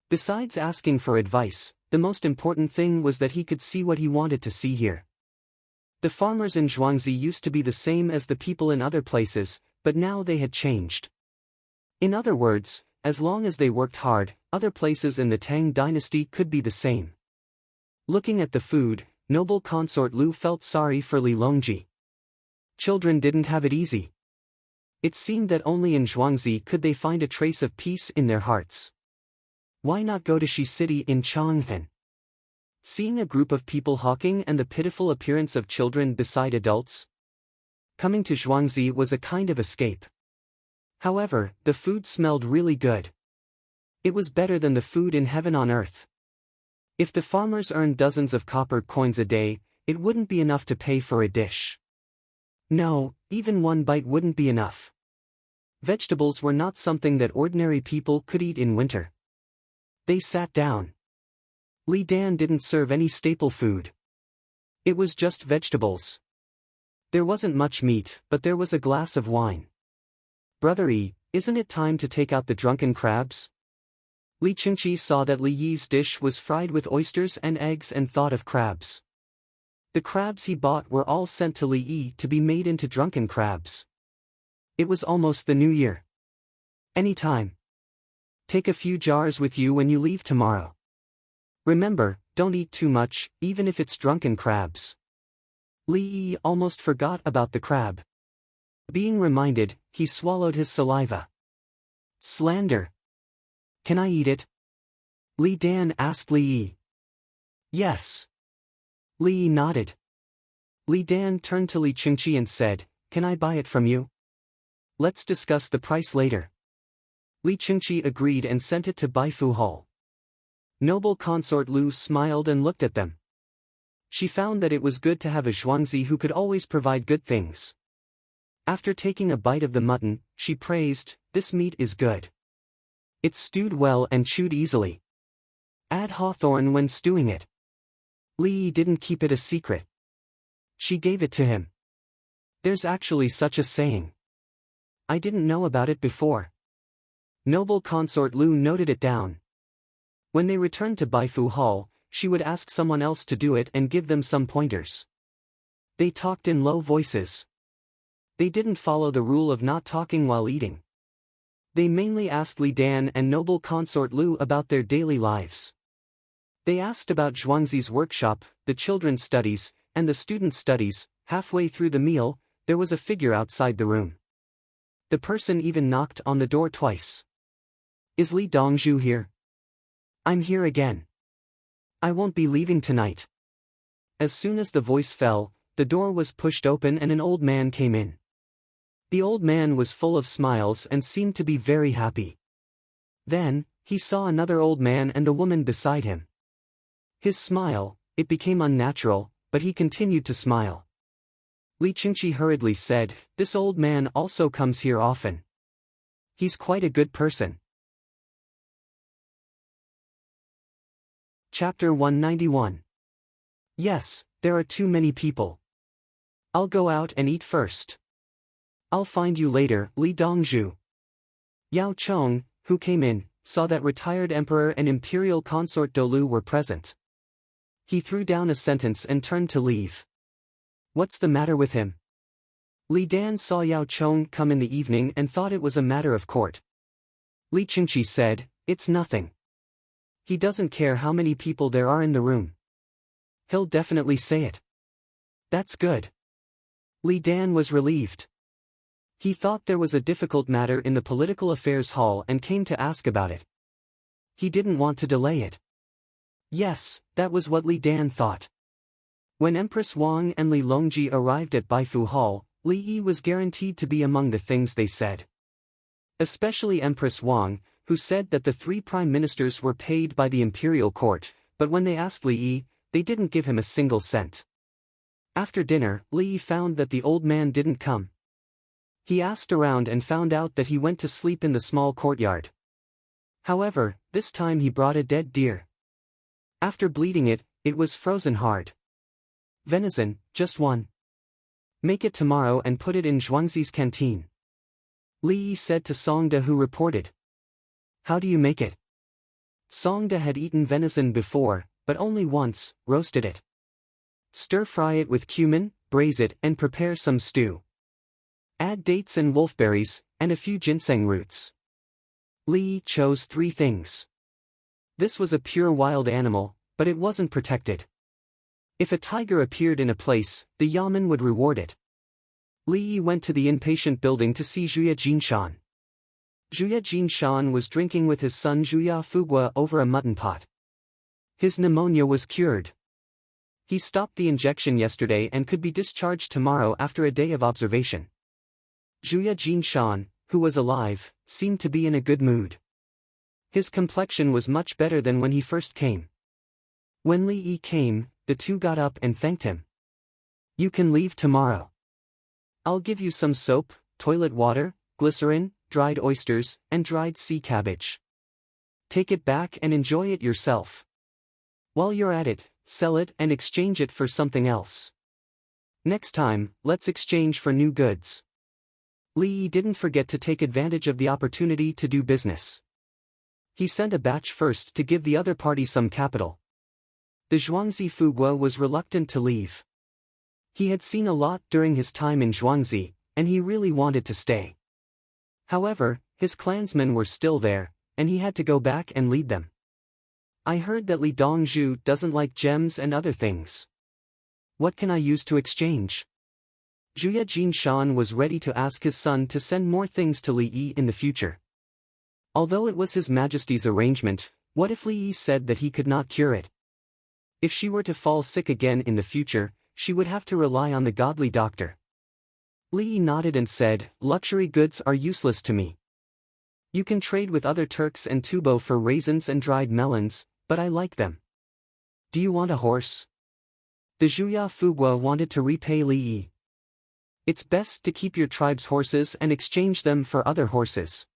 Besides asking for advice, the most important thing was that he could see what he wanted to see here. The farmers in Zhuangzi used to be the same as the people in other places, but now they had changed. In other words, as long as they worked hard, other places in the Tang dynasty could be the same. Looking at the food, noble consort Lu felt sorry for Li Longji. Children didn't have it easy. It seemed that only in Zhuangzi could they find a trace of peace in their hearts. Why not go to Shi City in Chang'an? Seeing a group of people hawking and the pitiful appearance of children beside adults, coming to Zhuangzi was a kind of escape. However, the food smelled really good. It was better than the food in heaven on earth. If the farmers earned dozens of copper coins a day, it wouldn't be enough to pay for a dish. No, even 1 bite wouldn't be enough. Vegetables were not something that ordinary people could eat in winter. They sat down. Li Dan didn't serve any staple food. It was just vegetables. There wasn't much meat, but there was a glass of wine. "Brother Yi, isn't it time to take out the drunken crabs?" Li Qingqi saw that Li Yi's dish was fried with oysters and eggs and thought of crabs. The crabs he bought were all sent to Li Yi to be made into drunken crabs. It was almost the new year. "Any time. Take a few jars with you when you leave tomorrow. Remember, don't eat too much, even if it's drunken crabs." Li Yi almost forgot about the crab. Being reminded, he swallowed his saliva. Slander. Can I eat it? Li Dan asked Li Yi. Yes. Li Yi nodded. Li Dan turned to Li Qingqi and said, can I buy it from you? Let's discuss the price later. Li Qingqi agreed and sent it to Baifu Hall. Noble consort Lu smiled and looked at them. She found that it was good to have a Zhuangzi who could always provide good things. After taking a bite of the mutton, she praised, this meat is good. It's stewed well and chewed easily. Add hawthorn when stewing it. Li Yi didn't keep it a secret. She gave it to him. There's actually such a saying. I didn't know about it before. Noble consort Lu noted it down. When they returned to Baifu Hall, she would ask someone else to do it and give them some pointers. They talked in low voices. They didn't follow the rule of not talking while eating. They mainly asked Li Dan and noble consort Lu about their daily lives. They asked about Zhuangzi's workshop, the children's studies, and the students' studies. Halfway through the meal, there was a figure outside the room. The person even knocked on the door twice. Is Li Dongzhu here? I'm here again. I won't be leaving tonight. As soon as the voice fell, the door was pushed open and an old man came in. The old man was full of smiles and seemed to be very happy. Then, he saw another old man and the woman beside him. His smile, it became unnatural, but he continued to smile. Li Qingqi hurriedly said, this old man also comes here often. He's quite a good person. Chapter 191. Yes, there are too many people. I'll go out and eat first. I'll find you later, Li Dongzhu. Yao Chong, who came in, saw that retired emperor and imperial consort Dolu were present. He threw down a sentence and turned to leave. What's the matter with him? Li Dan saw Yao Chong come in the evening and thought it was a matter of court. Li Qingqi said, it's nothing. He doesn't care how many people there are in the room. He'll definitely say it. That's good. Li Dan was relieved. He thought there was a difficult matter in the political affairs hall and came to ask about it. He didn't want to delay it. Yes, that was what Li Dan thought. When Empress Wang and Li Longji arrived at Baifu Hall, Li Yi was guaranteed to be among the things they said. Especially Empress Wang, who said that the 3 prime ministers were paid by the imperial court, but when they asked Li Yi, they didn't give him a single cent. After dinner, Li Yi found that the old man didn't come. He asked around and found out that he went to sleep in the small courtyard. However, this time he brought a dead deer. After bleeding it, it was frozen hard. Venison, just one. Make it tomorrow and put it in Zhuangzi's canteen. Li Yi said to Songda, who reported. How do you make it? Songda had eaten venison before, but only once, roasted it. Stir-fry it with cumin, braise it and prepare some stew. Add dates and wolfberries, and a few ginseng roots. Li Yi chose 3 things. This was a pure wild animal, but it wasn't protected. If a tiger appeared in a place, the yamen would reward it. Li Yi went to the inpatient building to see Zhuya Jinshan. Zhuya Jinshan was drinking with his son Zhuya Fugua over a mutton pot. His pneumonia was cured. He stopped the injection yesterday and could be discharged tomorrow after a day of observation. Zhuya Jinshan, who was alive, seemed to be in a good mood. His complexion was much better than when he first came. When Li Yi came, the two got up and thanked him. You can leave tomorrow. I'll give you some soap, toilet water, glycerin, dried oysters, and dried sea cabbage. Take it back and enjoy it yourself. While you're at it, sell it and exchange it for something else. Next time, let's exchange for new goods. Li Yi didn't forget to take advantage of the opportunity to do business. He sent a batch first to give the other party some capital. The Zhuangzi Fugua was reluctant to leave. He had seen a lot during his time in Zhuangzi, and he really wanted to stay. However, his clansmen were still there, and he had to go back and lead them. I heard that Li Dongzhu doesn't like gems and other things. What can I use to exchange? Zhuya Jinshan was ready to ask his son to send more things to Li Yi in the future. Although it was His Majesty's arrangement, what if Li Yi said that he could not cure it? If she were to fall sick again in the future, she would have to rely on the godly doctor. Li Yi nodded and said, "Luxury goods are useless to me. You can trade with other Turks and Tubo for raisins and dried melons, but I like them. Do you want a horse?" The Zhuya Fugua wanted to repay Li Yi. "It's best to keep your tribe's horses and exchange them for other horses.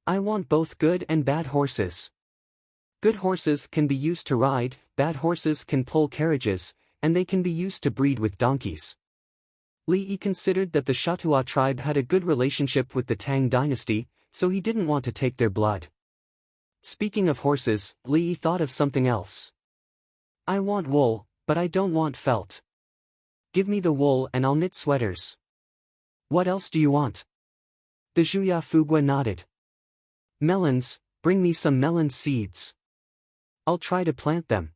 I want both good and bad horses. Good horses can be used to ride, bad horses can pull carriages, and they can be used to breed with donkeys." Li Yi considered that the Shatua tribe had a good relationship with the Tang dynasty, so he didn't want to take their blood. Speaking of horses, Li Yi thought of something else. "I want wool, but I don't want felt. Give me the wool and I'll knit sweaters. What else do you want?" The Zhuya Fugua nodded. "Melons, bring me some melon seeds. I'll try to plant them.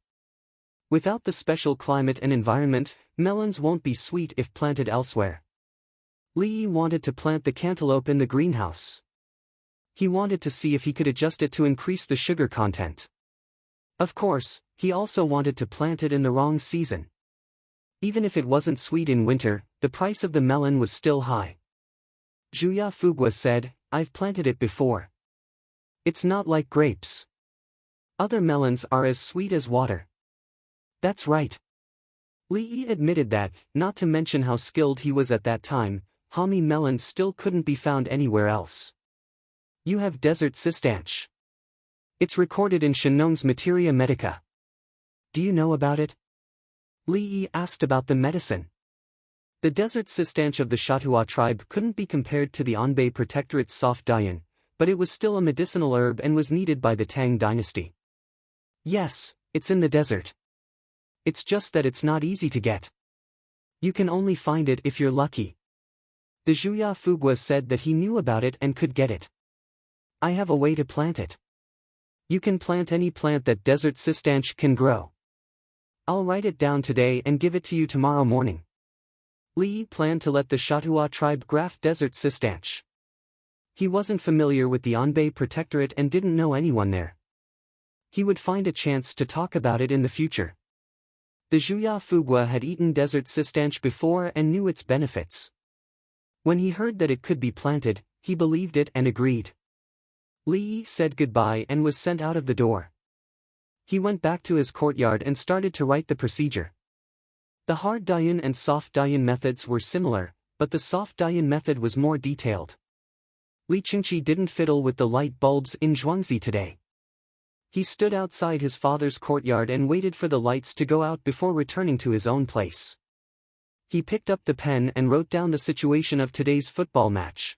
Without the special climate and environment, melons won't be sweet if planted elsewhere." Li Yi wanted to plant the cantaloupe in the greenhouse. He wanted to see if he could adjust it to increase the sugar content. Of course, he also wanted to plant it in the wrong season. Even if it wasn't sweet in winter, the price of the melon was still high. Zhuya Fugua said, "I've planted it before. It's not like grapes. Other melons are as sweet as water." "That's right." Li Yi admitted that, not to mention how skilled he was at that time, Hami melons still couldn't be found anywhere else. "You have desert cistanche. It's recorded in Shennong's Materia Medica. Do you know about it?" Li Yi asked about the medicine. The desert cistanche of the Shatua tribe couldn't be compared to the Anbei Protectorate's soft dayan, but it was still a medicinal herb and was needed by the Tang dynasty. "Yes, it's in the desert. It's just that it's not easy to get. You can only find it if you're lucky." The Zhuya Fugua said that he knew about it and could get it. "I have a way to plant it. You can plant any plant that desert cistanche can grow. I'll write it down today and give it to you tomorrow morning." Li Yi planned to let the Shatua tribe graft desert cistanche. He wasn't familiar with the Anbei Protectorate and didn't know anyone there. He would find a chance to talk about it in the future. The Zhuya Fugua had eaten desert cistanche before and knew its benefits. When he heard that it could be planted, he believed it and agreed. Li Yi said goodbye and was sent out of the door. He went back to his courtyard and started to write the procedure. The hard dayan and soft dayan methods were similar, but the soft dayan method was more detailed. Li Qingqi didn't fiddle with the light bulbs in Zhuangzi today. He stood outside his father's courtyard and waited for the lights to go out before returning to his own place. He picked up the pen and wrote down the situation of today's football match.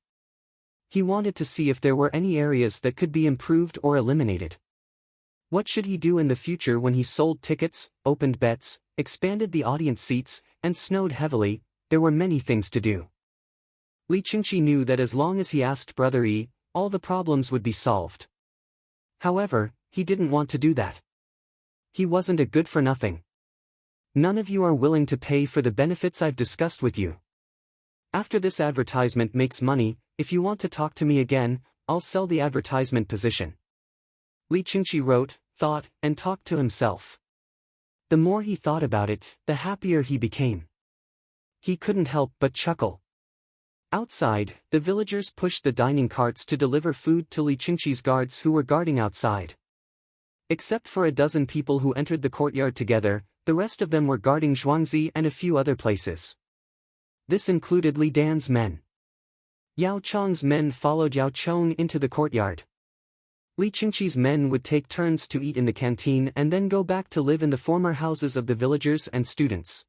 He wanted to see if there were any areas that could be improved or eliminated. What should he do in the future when he sold tickets, opened bets, expanded the audience seats, and snowed heavily? There were many things to do. Li Qingqi knew that as long as he asked Brother Yi, all the problems would be solved. However, he didn't want to do that. He wasn't a good-for-nothing. "None of you are willing to pay for the benefits I've discussed with you. After this advertisement makes money, if you want to talk to me again, I'll sell the advertisement position." Li Qingqi wrote, thought, and talked to himself. The more he thought about it, the happier he became. He couldn't help but chuckle. Outside, the villagers pushed the dining carts to deliver food to Li Qingqi's guards who were guarding outside. Except for a dozen people who entered the courtyard together, the rest of them were guarding Zhuangzi and a few other places. This included Li Dan's men. Yao Chong's men followed Yao Chong into the courtyard. Li Qingqi's men would take turns to eat in the canteen and then go back to live in the former houses of the villagers and students.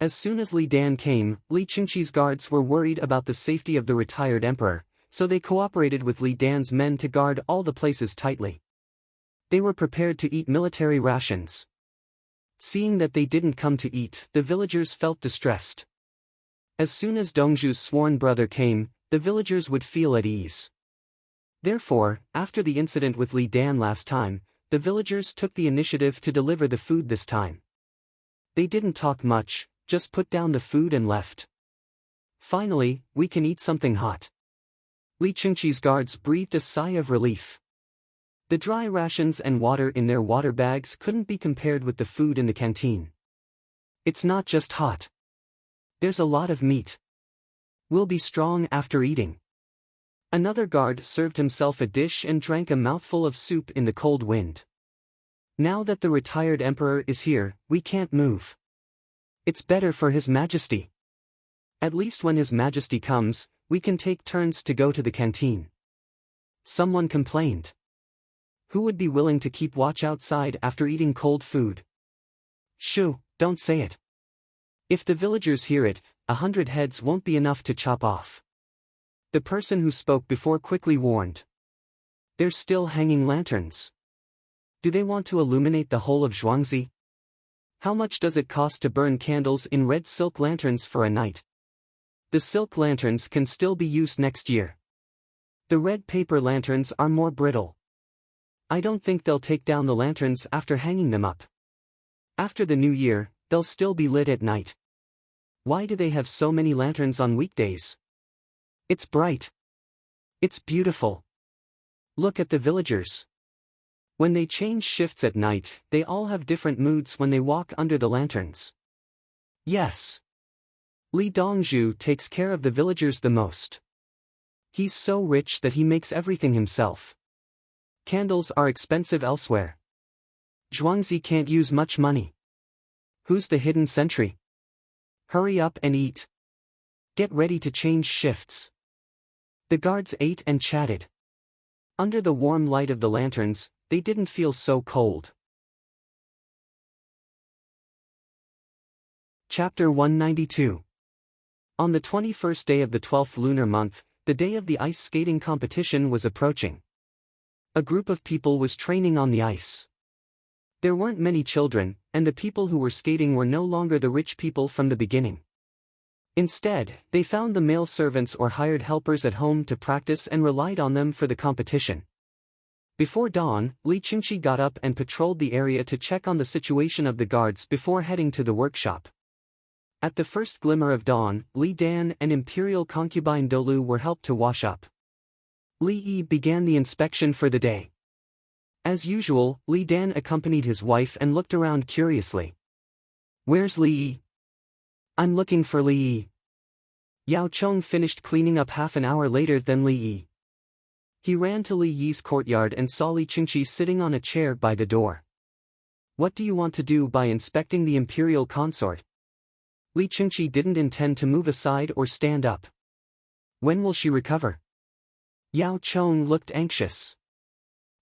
As soon as Li Dan came, Li Qingqi's guards were worried about the safety of the retired emperor, so they cooperated with Li Dan's men to guard all the places tightly. They were prepared to eat military rations. Seeing that they didn't come to eat, the villagers felt distressed. As soon as Dongzhu's sworn brother came, the villagers would feel at ease. Therefore, after the incident with Li Dan last time, the villagers took the initiative to deliver the food this time. They didn't talk much, just put down the food and left. Finally, we can eat something hot. Li Chengqi's guards breathed a sigh of relief. The dry rations and water in their water bags couldn't be compared with the food in the canteen. It's not just hot. There's a lot of meat. We'll be strong after eating. Another guard served himself a dish and drank a mouthful of soup in the cold wind. Now that the retired emperor is here, we can't move. It's better for His Majesty. At least when His Majesty comes, we can take turns to go to the canteen. Someone complained. Who would be willing to keep watch outside after eating cold food? Shoo, don't say it. If the villagers hear it, 100 heads won't be enough to chop off. The person who spoke before quickly warned. There's still hanging lanterns. Do they want to illuminate the whole of Zhuangzi? How much does it cost to burn candles in red silk lanterns for a night? The silk lanterns can still be used next year. The red paper lanterns are more brittle. I don't think they'll take down the lanterns after hanging them up. After the new year, they'll still be lit at night. Why do they have so many lanterns on weekdays? It's bright. It's beautiful. Look at the villagers. When they change shifts at night, they all have different moods when they walk under the lanterns. Yes. Li Dongzhu takes care of the villagers the most. He's so rich that he makes everything himself. Candles are expensive elsewhere. Zhuangzi can't use much money. Who's the hidden sentry? Hurry up and eat. Get ready to change shifts. The guards ate and chatted. Under the warm light of the lanterns, they didn't feel so cold. Chapter 192. On the 21st day of the 12th lunar month, the day of the ice skating competition was approaching. A group of people was training on the ice. There weren't many children, and the people who were skating were no longer the rich people from the beginning. Instead, they found the male servants or hired helpers at home to practice and relied on them for the competition. Before dawn, Li Qingqi got up and patrolled the area to check on the situation of the guards before heading to the workshop. At the first glimmer of dawn, Li Dan and Imperial concubine Dolu were helped to wash up. Li Yi began the inspection for the day. As usual, Li Dan accompanied his wife and looked around curiously. Where's Li Yi? I'm looking for Li Yi. Yao Chong finished cleaning up half an hour later than Li Yi. He ran to Li Yi's courtyard and saw Li Qingqi sitting on a chair by the door. What do you want to do by inspecting the imperial consort? Li Qingqi didn't intend to move aside or stand up. When will she recover? Yao Chong looked anxious.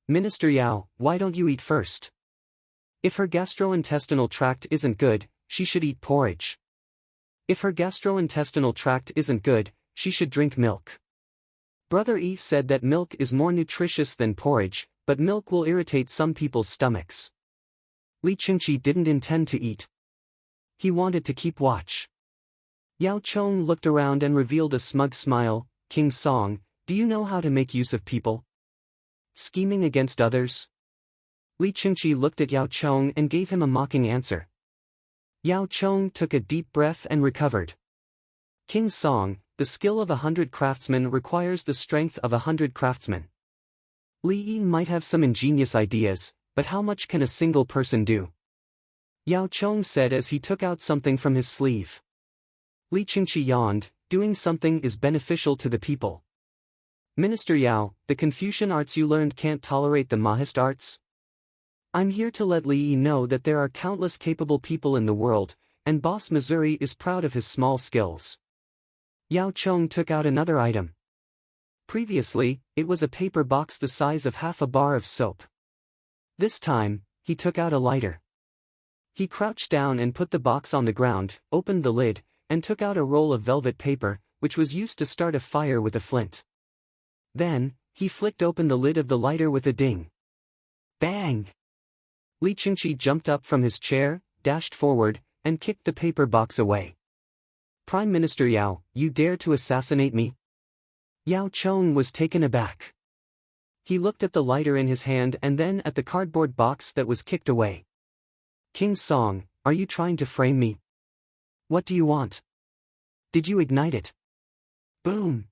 Minister Yao, why don't you eat first? If her gastrointestinal tract isn't good, she should eat porridge. If her gastrointestinal tract isn't good, she should drink milk. Brother Yi said that milk is more nutritious than porridge, but milk will irritate some people's stomachs. Li Qingqi didn't intend to eat. He wanted to keep watch. Yao Chong looked around and revealed a smug smile. King Song, do you know how to make use of people? Scheming against others? Li Qingqi looked at Yao Chong and gave him a mocking answer. Yao Chong took a deep breath and recovered. King Song, the skill of 100 craftsmen requires the strength of 100 craftsmen. Li Yi might have some ingenious ideas, but how much can a single person do? Yao Chong said as he took out something from his sleeve. Li Qingqi yawned. Doing something is beneficial to the people. Minister Yao, the Confucian arts you learned can't tolerate the Mahist arts? I'm here to let Li Yi know that there are countless capable people in the world, and Boss Missouri is proud of his small skills. Yao Chong took out another item. Previously, it was a paper box the size of half a bar of soap. This time, he took out a lighter. He crouched down and put the box on the ground, opened the lid, and took out a roll of velvet paper, which was used to start a fire with a flint. Then, he flicked open the lid of the lighter with a ding. Bang! Li Qingqi jumped up from his chair, dashed forward, and kicked the paper box away. Prime Minister Yao, you dare to assassinate me? Yao Chong was taken aback. He looked at the lighter in his hand and then at the cardboard box that was kicked away. King Song, are you trying to frame me? What do you want? Did you ignite it? Boom!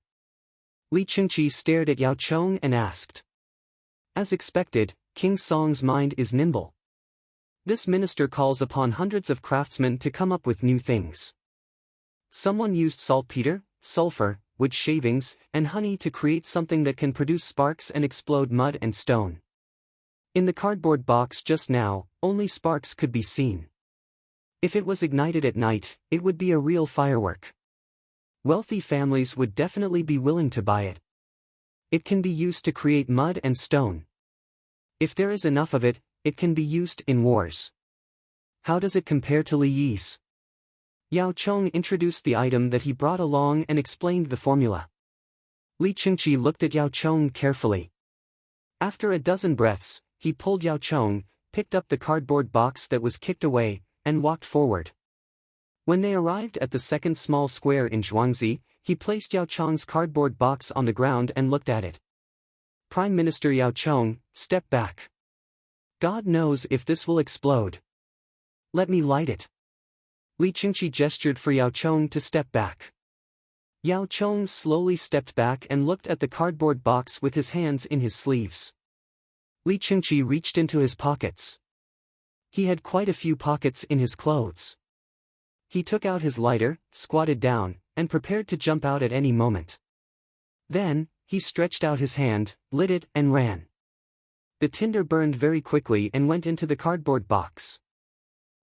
Li Qingqi stared at Yao Chong and asked. As expected, King Song's mind is nimble. This minister calls upon hundreds of craftsmen to come up with new things. Someone used saltpeter, sulfur, wood shavings, and honey to create something that can produce sparks and explode mud and stone. In the cardboard box just now, only sparks could be seen. If it was ignited at night, it would be a real firework. Wealthy families would definitely be willing to buy it. It can be used to create mud and stone. If there is enough of it, it can be used in wars. How does it compare to Li Yi's? Yao Chong introduced the item that he brought along and explained the formula. Li Qingqi looked at Yao Chong carefully. After a dozen breaths, he pulled Yao Chong, picked up the cardboard box that was kicked away, and walked forward. When they arrived at the second small square in Zhuangzi, he placed Yao Chong's cardboard box on the ground and looked at it. Prime Minister Yao Chong, step back. God knows if this will explode. Let me light it. Li Qingqi gestured for Yao Chong to step back. Yao Chong slowly stepped back and looked at the cardboard box with his hands in his sleeves. Li Qingqi reached into his pockets. He had quite a few pockets in his clothes. He took out his lighter, squatted down, and prepared to jump out at any moment. Then, he stretched out his hand, lit it, and ran. The tinder burned very quickly and went into the cardboard box.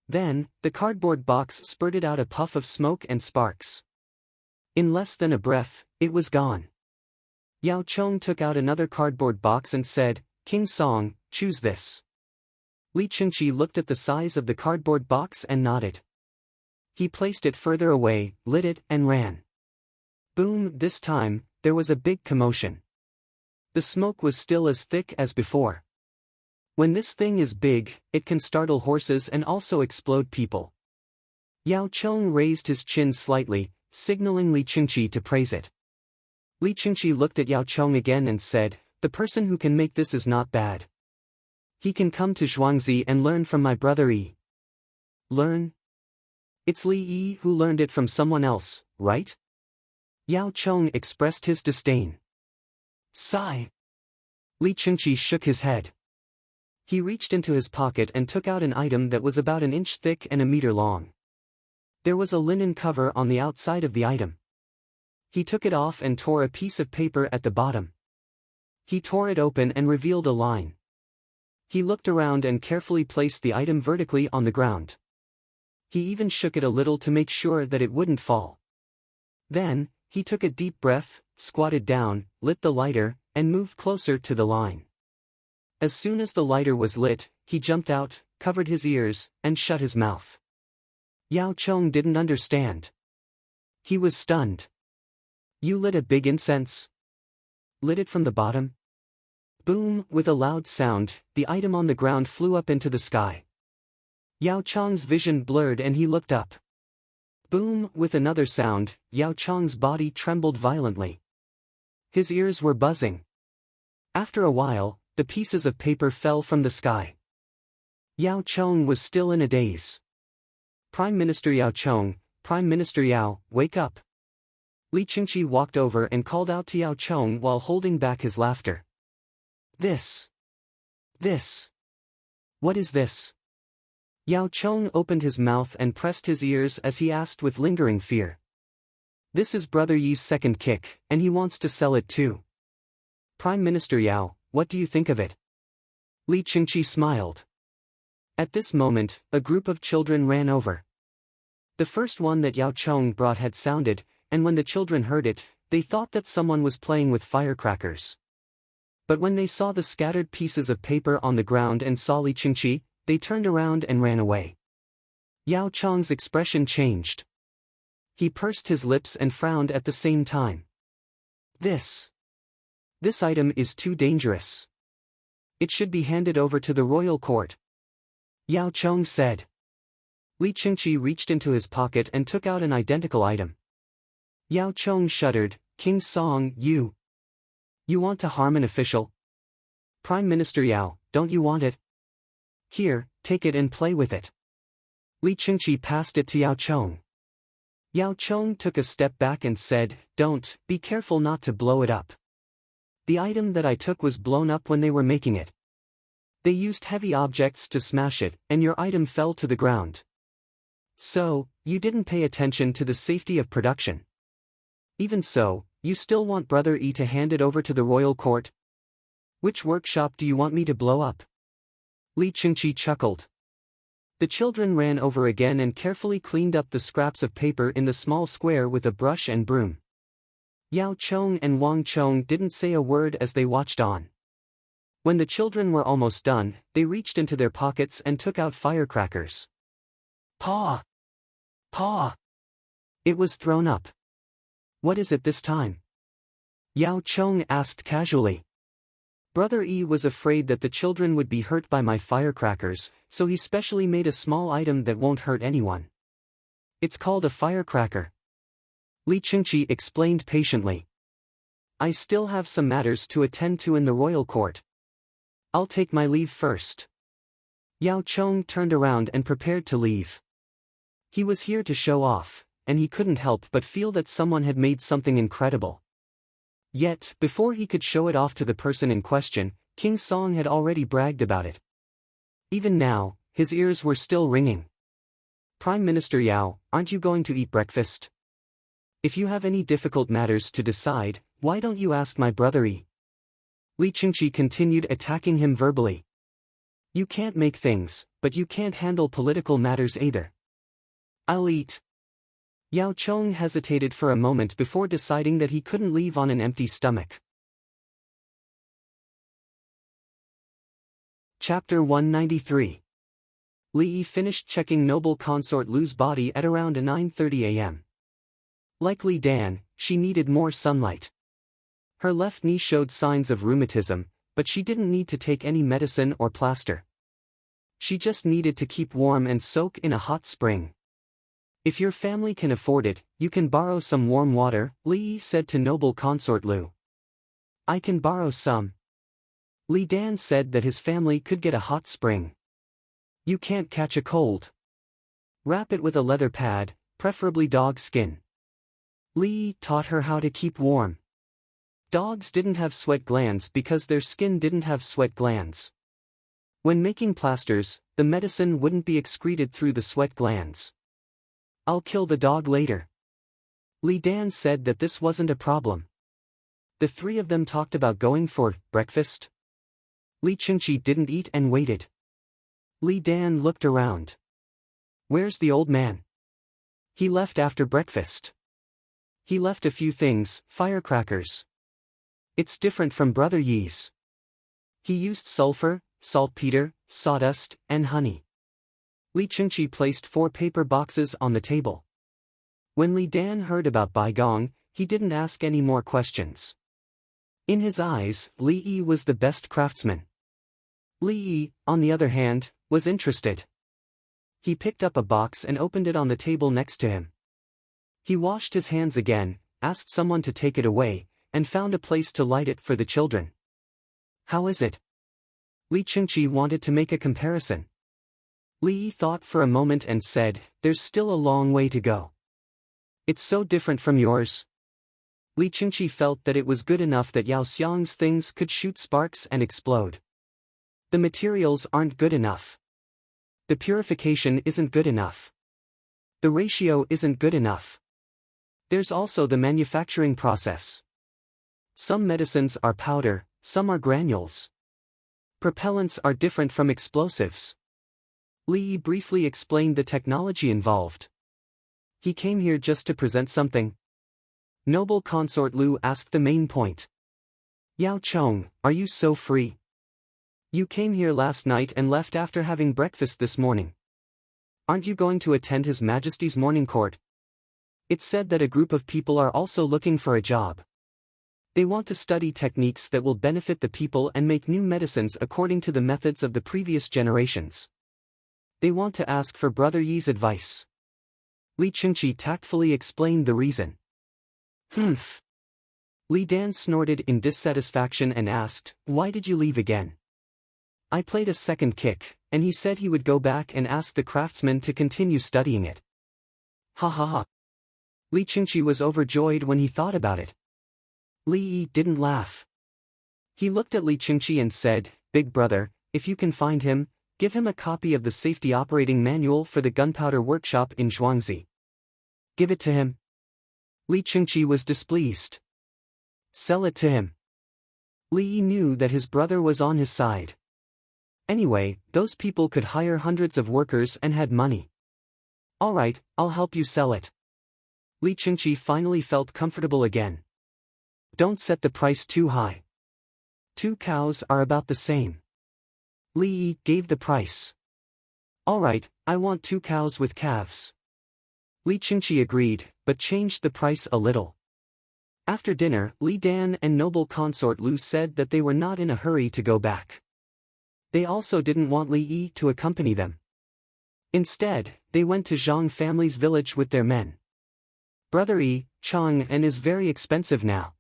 Then, the cardboard box spurted out a puff of smoke and sparks. In less than a breath, it was gone. Yao Chong took out another cardboard box and said, King Song, choose this. Li Qingqi looked at the size of the cardboard box and nodded. He placed it further away, lit it, and ran. Boom! This time, there was a big commotion. The smoke was still as thick as before. When this thing is big, it can startle horses and also explode people. Yao Chong raised his chin slightly, signaling Li Qingqi to praise it. Li Qingqi looked at Yao Chong again and said, the person who can make this is not bad. He can come to Zhuangzi and learn from my brother Yi. Learn? It's Li Yi who learned it from someone else, right? Yao Chong expressed his disdain. Sigh. Li Qingqi shook his head. He reached into his pocket and took out an item that was about an inch thick and a meter long. There was a linen cover on the outside of the item. He took it off and tore a piece of paper at the bottom. He tore it open and revealed a line. He looked around and carefully placed the item vertically on the ground. He even shook it a little to make sure that it wouldn't fall. Then, he took a deep breath, squatted down, lit the lighter, and moved closer to the line. As soon as the lighter was lit, he jumped out, covered his ears, and shut his mouth. Yao Chong didn't understand. He was stunned. You lit a big incense? Lit it from the bottom? Boom! With a loud sound, the item on the ground flew up into the sky. Yao Chong's vision blurred and he looked up. Boom! With another sound, Yao Chong's body trembled violently. His ears were buzzing. After a while, the pieces of paper fell from the sky. Yao Chong was still in a daze. Prime Minister Yao Chong, Prime Minister Yao, wake up. Li Qingqi walked over and called out to Yao Chong while holding back his laughter. This. What is this? Yao Chong opened his mouth and pressed his ears as he asked with lingering fear. This is Brother Yi's second kick, and he wants to sell it too. Prime Minister Yao, what do you think of it? Li Qingqi smiled. At this moment, a group of children ran over. The first one that Yao Chong brought had sounded, and when the children heard it, they thought that someone was playing with firecrackers. But when they saw the scattered pieces of paper on the ground and saw Li Qingqi, they turned around and ran away. Yao Chong's expression changed. He pursed his lips and frowned at the same time. This item is too dangerous. It should be handed over to the royal court. Yao Chong said. Li Qingqi reached into his pocket and took out an identical item. Yao Chong shuddered. King Song, you want to harm an official? Prime Minister Yao, don't you want it? Here, take it and play with it. Li Qingqi passed it to Yao Chong. Yao Chong took a step back and said, "Don't, be careful not to blow it up. The item that I took was blown up when they were making it. They used heavy objects to smash it, and your item fell to the ground. So, you didn't pay attention to the safety of production. Even so, you still want Brother E to hand it over to the royal court? Which workshop do you want me to blow up?" Li Chengqi chuckled. The children ran over again and carefully cleaned up the scraps of paper in the small square with a brush and broom. Yao Chong and Wang Chong didn't say a word as they watched on. When the children were almost done, they reached into their pockets and took out firecrackers. "Paw! Paw!" It was thrown up. "What is it this time?" Yao Chong asked casually. Brother E was afraid that the children would be hurt by my firecrackers, so he specially made a small item that won't hurt anyone. It's called a firecracker. Li Chengqi explained patiently. "I still have some matters to attend to in the royal court. I'll take my leave first." Yao Chong turned around and prepared to leave. He was here to show off, and he couldn't help but feel that someone had made something incredible. Yet, before he could show it off to the person in question, King Song had already bragged about it. Even now, his ears were still ringing. "Prime Minister Yao, aren't you going to eat breakfast? If you have any difficult matters to decide, why don't you ask my brother E?" Li Chengqi continued attacking him verbally. "You can't make things, but you can't handle political matters either." "I'll eat." Yao Chong hesitated for a moment before deciding that he couldn't leave on an empty stomach. Chapter 193. Li Yi finished checking noble consort Lu's body at around 9:30 a.m. Like Li Dan, she needed more sunlight. Her left knee showed signs of rheumatism, but she didn't need to take any medicine or plaster. She just needed to keep warm and soak in a hot spring. "If your family can afford it, you can borrow some warm water," Li Yi said to noble consort Lu. "I can borrow some." Li Dan said that his family could get a hot spring. "You can't catch a cold. Wrap it with a leather pad, preferably dog skin." Li Yi taught her how to keep warm. Dogs didn't have sweat glands because their skin didn't have sweat glands. When making plasters, the medicine wouldn't be excreted through the sweat glands. "I'll kill the dog later." Li Dan said that this wasn't a problem. The three of them talked about going for breakfast. Li Chengqi didn't eat and waited. Li Dan looked around. "Where's the old man?" "He left after breakfast. He left a few things, firecrackers. It's different from Brother Yi's. He used sulfur, saltpeter, sawdust, and honey." Li Chengqi placed 4 paper boxes on the table. When Li Dan heard about Bai Gong, he didn't ask any more questions. In his eyes, Li Yi was the best craftsman. Li Yi, on the other hand, was interested. He picked up a box and opened it on the table next to him. He washed his hands again, asked someone to take it away, and found a place to light it for the children. "How is it?" Li Chengqi wanted to make a comparison. Li Yi thought for a moment and said, "There's still a long way to go. It's so different from yours." Li Chengqi felt that it was good enough that Yao Xiang's things could shoot sparks and explode. The materials aren't good enough. The purification isn't good enough. The ratio isn't good enough. There's also the manufacturing process. Some medicines are powder, some are granules. Propellants are different from explosives. Li Yi briefly explained the technology involved. "He came here just to present something?" Noble consort Lu asked the main point. "Yao Chong, are you so free? You came here last night and left after having breakfast this morning. Aren't you going to attend His Majesty's morning court? It's said that a group of people are also looking for a job. They want to study techniques that will benefit the people and make new medicines according to the methods of the previous generations. They want to ask for Brother Yi's advice." Li Chengqi tactfully explained the reason. "Humph." Li Dan snorted in dissatisfaction and asked, "Why did you leave again?" "I played a second kick, and he said he would go back and ask the craftsman to continue studying it." "Ha ha ha." Li Qingqi was overjoyed when he thought about it. Li Yi didn't laugh. He looked at Li Qingqi and said, "Big brother, if you can find him, give him a copy of the safety operating manual for the gunpowder workshop in Zhuangzi. Give it to him." Li Qingqi was displeased. "Sell it to him." Li Yi knew that his brother was on his side. Anyway, those people could hire hundreds of workers and had money. "All right, I'll help you sell it." Li Qingqi finally felt comfortable again. "Don't set the price too high. 2 cows are about the same." Li Yi gave the price. "All right, I want 2 cows with calves." Li Qingqi agreed, but changed the price a little. After dinner, Li Dan and noble consort Lu said that they were not in a hurry to go back. They also didn't want Li Yi to accompany them. Instead, they went to Zhang family's village with their men. "Brother Yi, Chang and is very expensive now.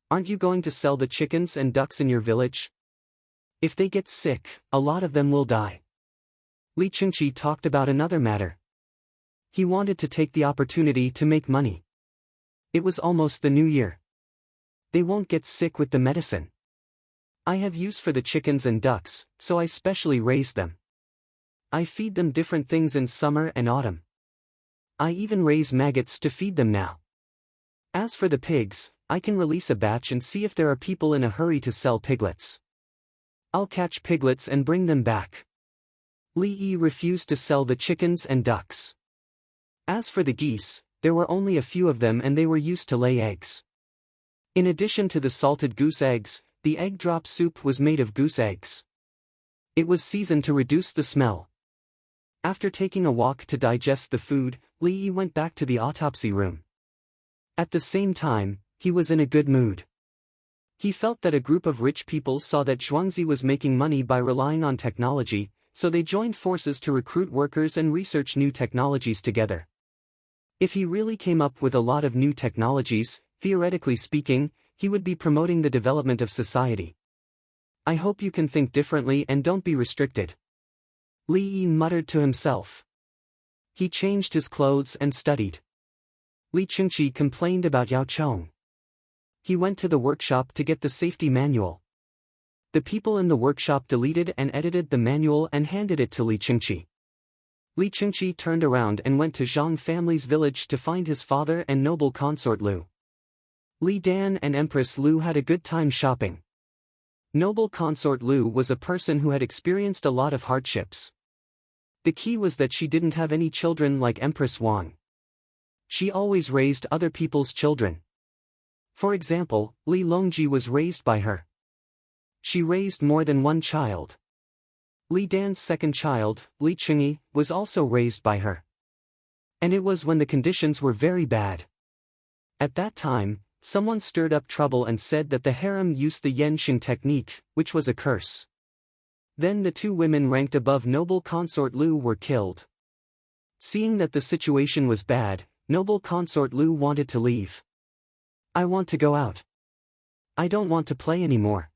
Aren't you going to sell the chickens and ducks in your village? If they get sick, a lot of them will die." Li Qingqi talked about another matter. He wanted to take the opportunity to make money. It was almost the new year. They won't get sick with the medicine. "I have use for the chickens and ducks, so I specially raise them. I feed them different things in summer and autumn. I even raise maggots to feed them now. As for the pigs, I can release a batch and see if there are people in a hurry to sell piglets. I'll catch piglets and bring them back." Li Yi refused to sell the chickens and ducks. As for the geese, there were only a few of them and they were used to lay eggs. In addition to the salted goose eggs, the egg drop soup was made of goose eggs. It was seasoned to reduce the smell. After taking a walk to digest the food, Li Yi went back to the autopsy room. At the same time, he was in a good mood. He felt that a group of rich people saw that Zhuangzi was making money by relying on technology, so they joined forces to recruit workers and research new technologies together. If he really came up with a lot of new technologies, theoretically speaking, he would be promoting the development of society. "I hope you can think differently and don't be restricted," Li Yi muttered to himself. He changed his clothes and studied. Li Qingqi complained about Yao Chong. He went to the workshop to get the safety manual. The people in the workshop deleted and edited the manual and handed it to Li Qingqi. Li Qingqi turned around and went to Zhang family's village to find his father and noble consort Lu. Li Dan and Empress Lu had a good time shopping. Noble consort Lu was a person who had experienced a lot of hardships. The key was that she didn't have any children like Empress Wang. She always raised other people's children. For example, Li Longji was raised by her. She raised more than one child. Li Dan's second child, Li Qingyi, was also raised by her. And it was when the conditions were very bad. At that time, someone stirred up trouble and said that the harem used the Yenxing technique, which was a curse. Then the 2 women ranked above noble consort Lu were killed. Seeing that the situation was bad, noble consort Lu wanted to leave. "I want to go out. I don't want to play anymore."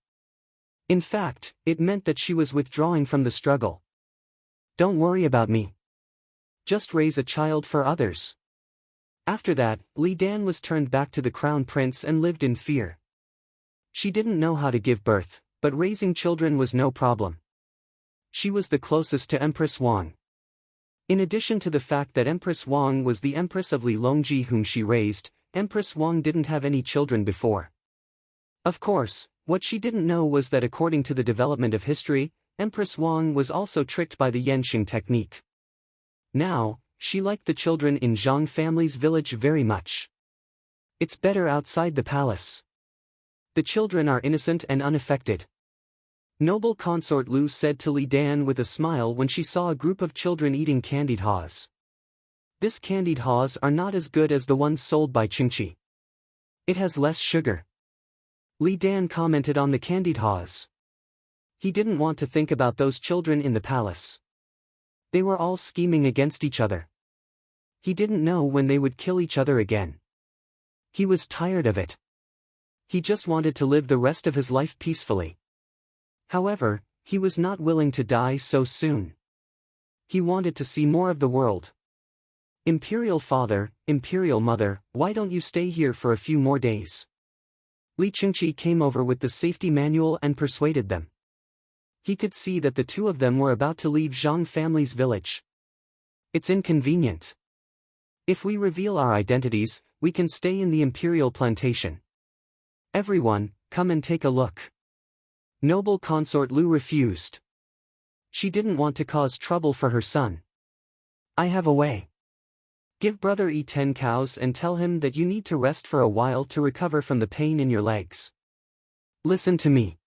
In fact, it meant that she was withdrawing from the struggle. "Don't worry about me. Just raise a child for others." After that, Li Dan was turned back to the crown prince and lived in fear. She didn't know how to give birth, but raising children was no problem. She was the closest to Empress Wang. In addition to the fact that Empress Wang was the empress of Li Longji whom she raised, Empress Wang didn't have any children before. Of course, what she didn't know was that according to the development of history, Empress Wang was also tricked by the Yenxing technique. Now, she liked the children in Zhang family's village very much. "It's better outside the palace. The children are innocent and unaffected," noble consort Lu said to Li Dan with a smile when she saw a group of children eating candied haws. "This candied haws are not as good as the ones sold by Qingqi. It has less sugar." Li Dan commented on the candied haws. He didn't want to think about those children in the palace. They were all scheming against each other. He didn't know when they would kill each other again. He was tired of it. He just wanted to live the rest of his life peacefully. However, he was not willing to die so soon. He wanted to see more of the world. Imperial father, imperial mother, why don't you stay here for a few more days? Li Chengqi came over with the safety manual and persuaded them. He could see that the two of them were about to leave Zhang family's village. It's inconvenient. If we reveal our identities, we can stay in the imperial plantation. Everyone, come and take a look. Noble consort Lu refused. She didn't want to cause trouble for her son. I have a way. Give brother E 10 cows and tell him that you need to rest for a while to recover from the pain in your legs. Listen to me.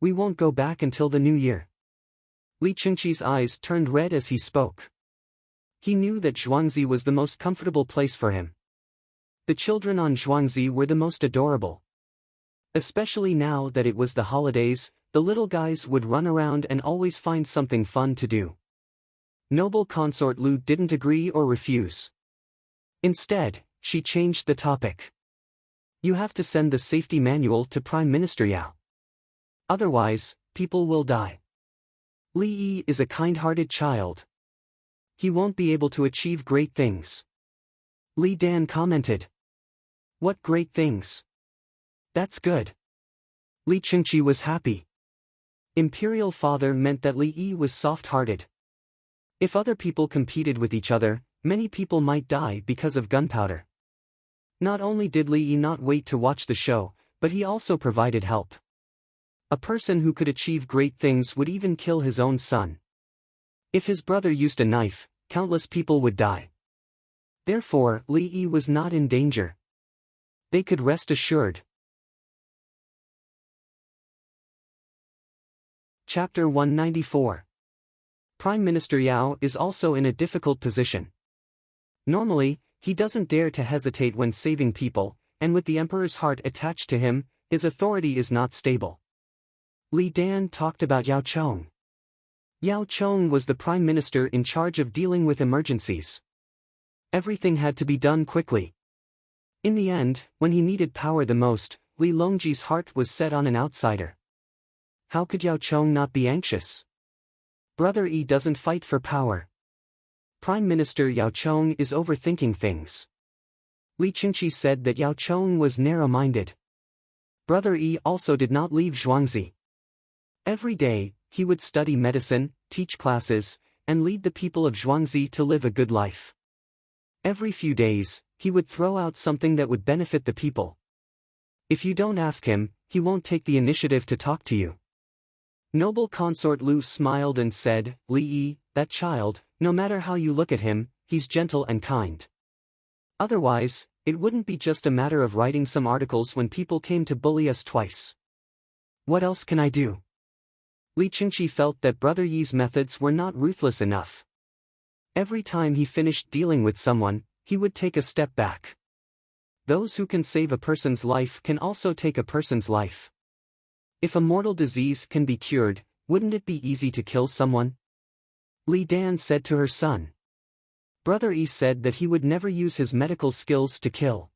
We won't go back until the new year. Li Chengqi's eyes turned red as he spoke. He knew that Zhuangzi was the most comfortable place for him. The children on Zhuangzi were the most adorable. Especially now that it was the holidays, the little guys would run around and always find something fun to do. Noble consort Lu didn't agree or refuse. Instead, she changed the topic. You have to send the safety manual to Prime Minister Yao. Otherwise, people will die. Li Yi is a kind-hearted child. He won't be able to achieve great things. Li Dan commented. What great things? That's good. Li Chengqi was happy. Imperial father meant that Li Yi was soft-hearted. If other people competed with each other, many people might die because of gunpowder. Not only did Li Yi not wait to watch the show, but he also provided help. A person who could achieve great things would even kill his own son. If his brother used a knife, countless people would die. Therefore, Li Yi was not in danger. They could rest assured. Chapter 194. Prime Minister Yao is also in a difficult position. Normally, he doesn't dare to hesitate when saving people, and with the emperor's heart attached to him, his authority is not stable. Li Dan talked about Yao Chong. Yao Chong was the prime minister in charge of dealing with emergencies. Everything had to be done quickly. In the end, when he needed power the most, Li Longji's heart was set on an outsider. How could Yao Chong not be anxious? Brother E doesn't fight for power. Prime Minister Yao Chong is overthinking things. Li Chengqi said that Yao Chong was narrow-minded. Brother E also did not leave Zhuangzi. Every day, he would study medicine, teach classes, and lead the people of Zhuangzi to live a good life. Every few days, he would throw out something that would benefit the people. If you don't ask him, he won't take the initiative to talk to you. Noble consort Lu smiled and said, Li Yi, that child, no matter how you look at him, he's gentle and kind. Otherwise, it wouldn't be just a matter of writing some articles when people came to bully us twice. What else can I do? Li Chengqi felt that Brother Yi's methods were not ruthless enough. Every time he finished dealing with someone, he would take a step back. Those who can save a person's life can also take a person's life. If a mortal disease can be cured, wouldn't it be easy to kill someone? Li Dan said to her son. Brother E said that he would never use his medical skills to kill.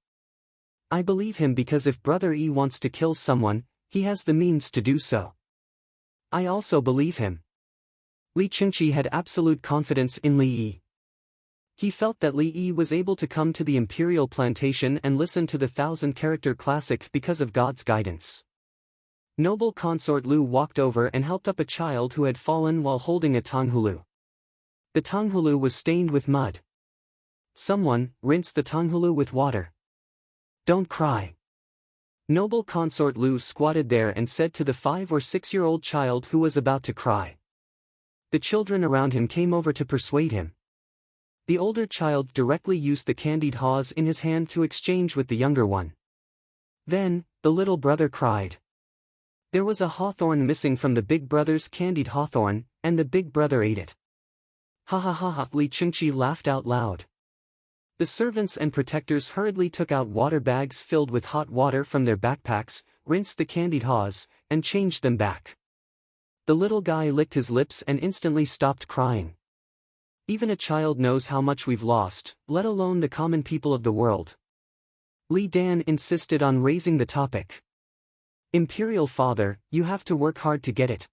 I believe him because if Brother E wants to kill someone, he has the means to do so. I also believe him. Li Chengqi had absolute confidence in Li Yi. He felt that Li Yi was able to come to the imperial plantation and listen to the 1,000-character classic because of God's guidance. Noble consort Lu walked over and helped up a child who had fallen while holding a tanghulu. The tanghulu was stained with mud. Someone rinsed the tanghulu with water. Don't cry. Noble consort Lu squatted there and said to the 5 or 6-year-old child who was about to cry. The children around him came over to persuade him. The older child directly used the candied haws in his hand to exchange with the younger one. Then, the little brother cried. There was a hawthorn missing from the big brother's candied hawthorn, and the big brother ate it. Ha ha ha ha! Li Chengqi laughed out loud. The servants and protectors hurriedly took out water bags filled with hot water from their backpacks, rinsed the candied haws, and changed them back. The little guy licked his lips and instantly stopped crying. Even a child knows how much we've lost, let alone the common people of the world. Li Dan insisted on raising the topic. Imperial father, you have to work hard to get it.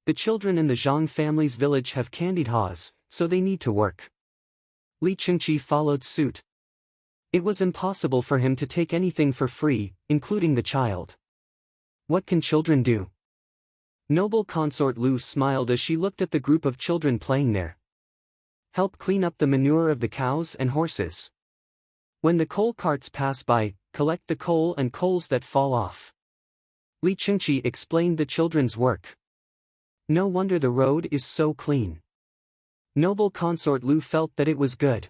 The children in the Zhang family's village have candied haws, so they need to work. Li Chengqi followed suit. It was impossible for him to take anything for free, including the child. What can children do? Noble consort Lu smiled as she looked at the group of children playing there. Help clean up the manure of the cows and horses. When the coal carts pass by, collect the coal and coals that fall off. Li Chengqi explained the children's work. No wonder the road is so clean. Noble consort Lu felt that it was good.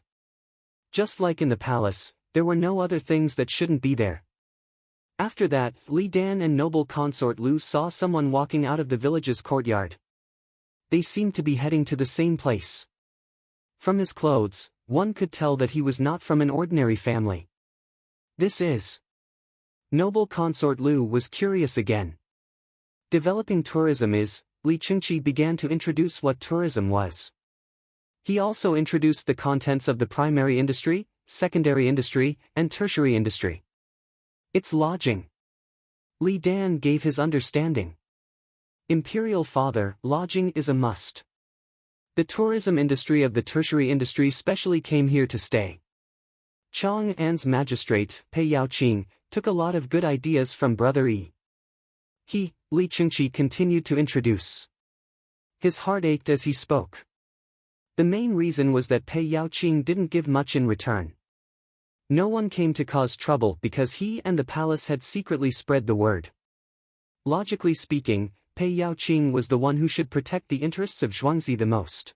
Just like in the palace, there were no other things that shouldn't be there. After that, Li Dan and noble consort Lu saw someone walking out of the village's courtyard. They seemed to be heading to the same place. From his clothes, one could tell that he was not from an ordinary family. This is... Noble consort Lu was curious again. Developing tourism is, Li Chengqi began to introduce what tourism was. He also introduced the contents of the primary industry, secondary industry, and tertiary industry. It's lodging. Li Dan gave his understanding. Imperial father, lodging is a must. The tourism industry of the tertiary industry specially came here to stay. Chang'an's magistrate, Pei Yaoqing, took a lot of good ideas from Brother Yi. He, Li Chengqi continued to introduce. His heart ached as he spoke. The main reason was that Pei Yaoqing didn't give much in return. No one came to cause trouble because he and the palace had secretly spread the word. Logically speaking, Pei Yaoqing was the one who should protect the interests of Zhuangzi the most.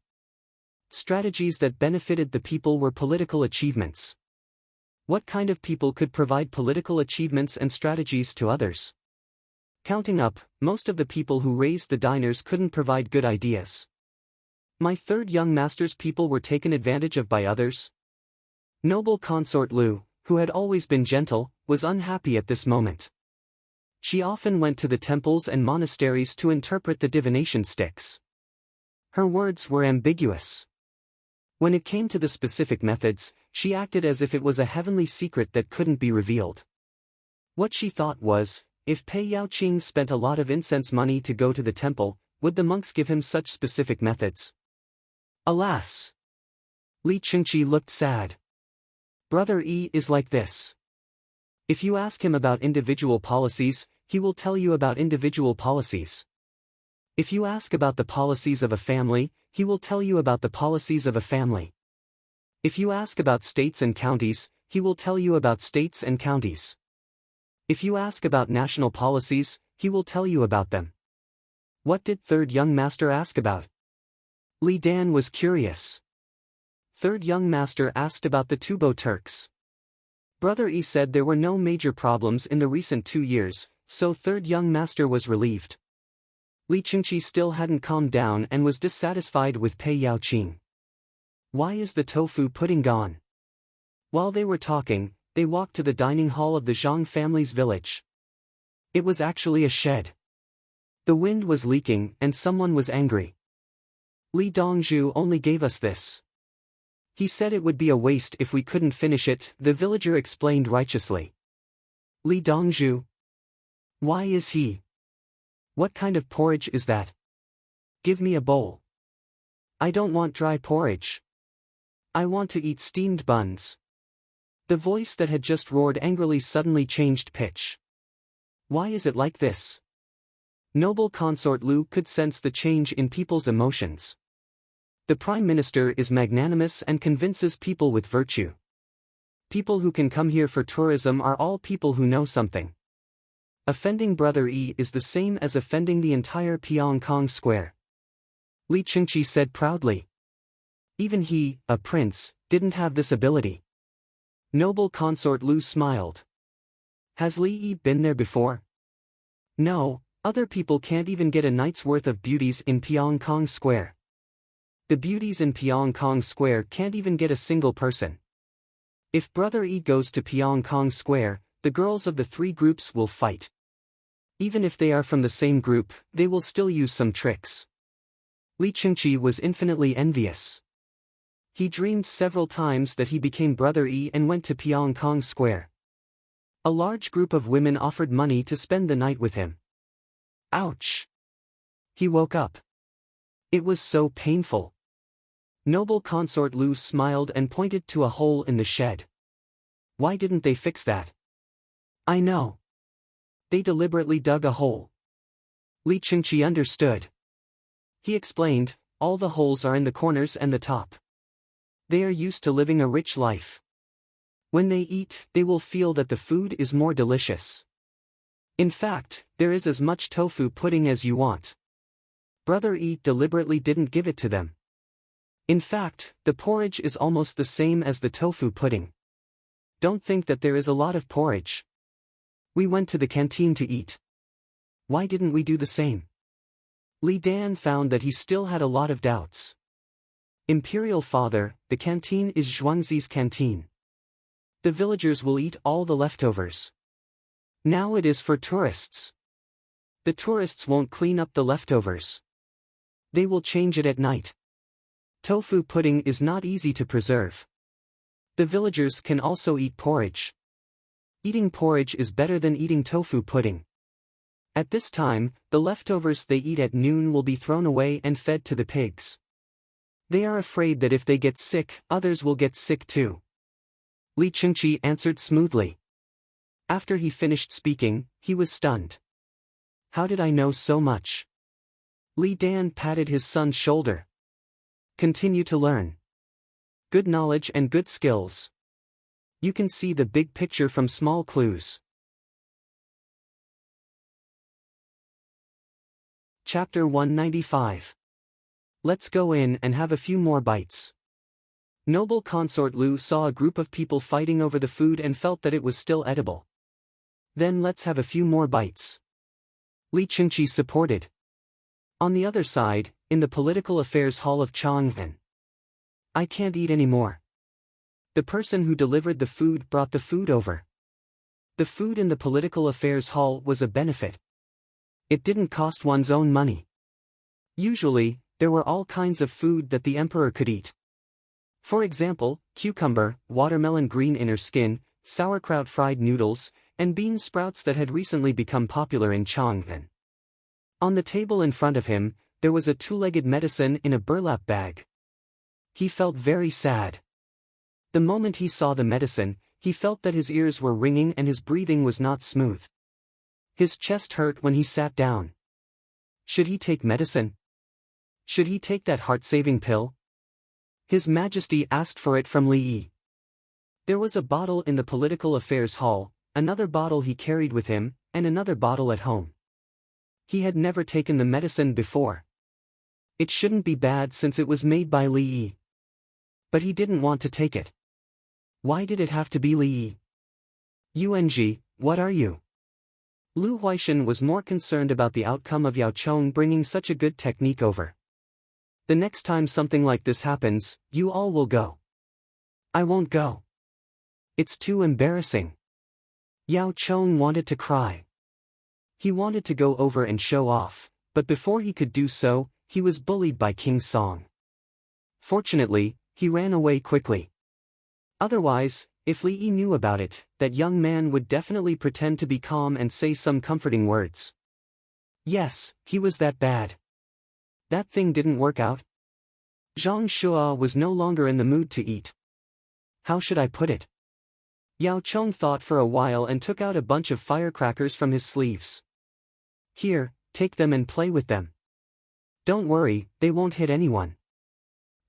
Strategies that benefited the people were political achievements. What kind of people could provide political achievements and strategies to others? Counting up, most of the people who raised the diners couldn't provide good ideas. My third young master's people were taken advantage of by others. Noble consort Lu, who had always been gentle, was unhappy at this moment. She often went to the temples and monasteries to interpret the divination sticks. Her words were ambiguous. When it came to the specific methods, she acted as if it was a heavenly secret that couldn't be revealed. What she thought was, if Pei Yaoqing spent a lot of incense money to go to the temple, would the monks give him such specific methods? Alas! Li Chengqi looked sad. Brother Yi is like this. If you ask him about individual policies, he will tell you about individual policies. If you ask about the policies of a family, he will tell you about the policies of a family. If you ask about states and counties, he will tell you about states and counties. If you ask about national policies, he will tell you about them. What did third young master ask about? Li Dan was curious. Third young master asked about the Tubo Turks. Brother Yi said there were no major problems in the recent 2 years, so third young master was relieved. Li Chengqi still hadn't calmed down and was dissatisfied with Pei Yaoqing. Why is the tofu pudding gone? While they were talking, they walked to the dining hall of the Zhang family's village. It was actually a shed. The wind was leaking and someone was angry. Li Dongzhu only gave us this. He said it would be a waste if we couldn't finish it, the villager explained righteously. Li Dongzhu? Why is he? What kind of porridge is that? Give me a bowl. I don't want dry porridge. I want to eat steamed buns. The voice that had just roared angrily suddenly changed pitch. Why is it like this? Noble consort Lu could sense the change in people's emotions. The Prime Minister is magnanimous and convinces people with virtue. People who can come here for tourism are all people who know something. Offending Brother Yi is the same as offending the entire Pyongkong Square. Li Chengqi said proudly. Even he, a prince, didn't have this ability. Noble consort Lu smiled. Has Li Yi been there before? No, other people can't even get a night's worth of beauties in Pyongkong Square. The beauties in Pyongkong Square can't even get a single person. If Brother Yi goes to Pyongkong Square, the girls of the 3 groups will fight. Even if they are from the same group, they will still use some tricks. Li Chengqi was infinitely envious. He dreamed several times that he became Brother Yi and went to Pyongkong Square. A large group of women offered money to spend the night with him. Ouch! He woke up. It was so painful. Noble consort Lu smiled and pointed to a hole in the shed. Why didn't they fix that? I know. They deliberately dug a hole. Li Chengqi understood. He explained, all the holes are in the corners and the top. They are used to living a rich life. When they eat, they will feel that the food is more delicious. In fact, there is as much tofu pudding as you want. Brother Yi deliberately didn't give it to them. In fact, the porridge is almost the same as the tofu pudding. Don't think that there is a lot of porridge. We went to the canteen to eat. Why didn't we do the same? Li Dan found that he still had a lot of doubts. Imperial Father, the canteen is Zhuangzi's canteen. The villagers will eat all the leftovers. Now it is for tourists. The tourists won't clean up the leftovers. They will change it at night. Tofu pudding is not easy to preserve. The villagers can also eat porridge. Eating porridge is better than eating tofu pudding. At this time, the leftovers they eat at noon will be thrown away and fed to the pigs. They are afraid that if they get sick, others will get sick too. Li Chengqi answered smoothly. After he finished speaking, he was stunned. How did I know so much? Li Dan patted his son's shoulder. Continue to learn. Good knowledge and good skills. You can see the big picture from small clues. Chapter 195. Let's go in and have a few more bites. Noble consort Lu saw a group of people fighting over the food and felt that it was still edible. Then let's have a few more bites. Li Chengqi supported. On the other side, in the Political Affairs Hall of Chang'an. I can't eat anymore. The person who delivered the food brought the food over. The food in the Political Affairs Hall was a benefit. It didn't cost one's own money. Usually, there were all kinds of food that the emperor could eat. For example, cucumber, watermelon green inner skin, sauerkraut fried noodles, and bean sprouts that had recently become popular in Chang'an. On the table in front of him, there was a two-legged medicine in a burlap bag. He felt very sad. The moment he saw the medicine, he felt that his ears were ringing and his breathing was not smooth. His chest hurt when he sat down. Should he take medicine? Should he take that heart-saving pill? His Majesty asked for it from Li Yi. There was a bottle in the Political Affairs Hall, another bottle he carried with him, and another bottle at home. He had never taken the medicine before. It shouldn't be bad since it was made by Li Yi. But he didn't want to take it. Why did it have to be Li Yi? Yuanji, what are you? Lu Huaishan was more concerned about the outcome of Yao Chong bringing such a good technique over. The next time something like this happens, you all will go. I won't go. It's too embarrassing. Yao Chong wanted to cry. He wanted to go over and show off, but before he could do so, he was bullied by King Song. Fortunately, he ran away quickly. Otherwise, if Li Yi knew about it, that young man would definitely pretend to be calm and say some comforting words. Yes, he was that bad. That thing didn't work out. Zhang Shua was no longer in the mood to eat. How should I put it? Yao Chong thought for a while and took out a bunch of firecrackers from his sleeves. Here, take them and play with them. Don't worry, they won't hit anyone.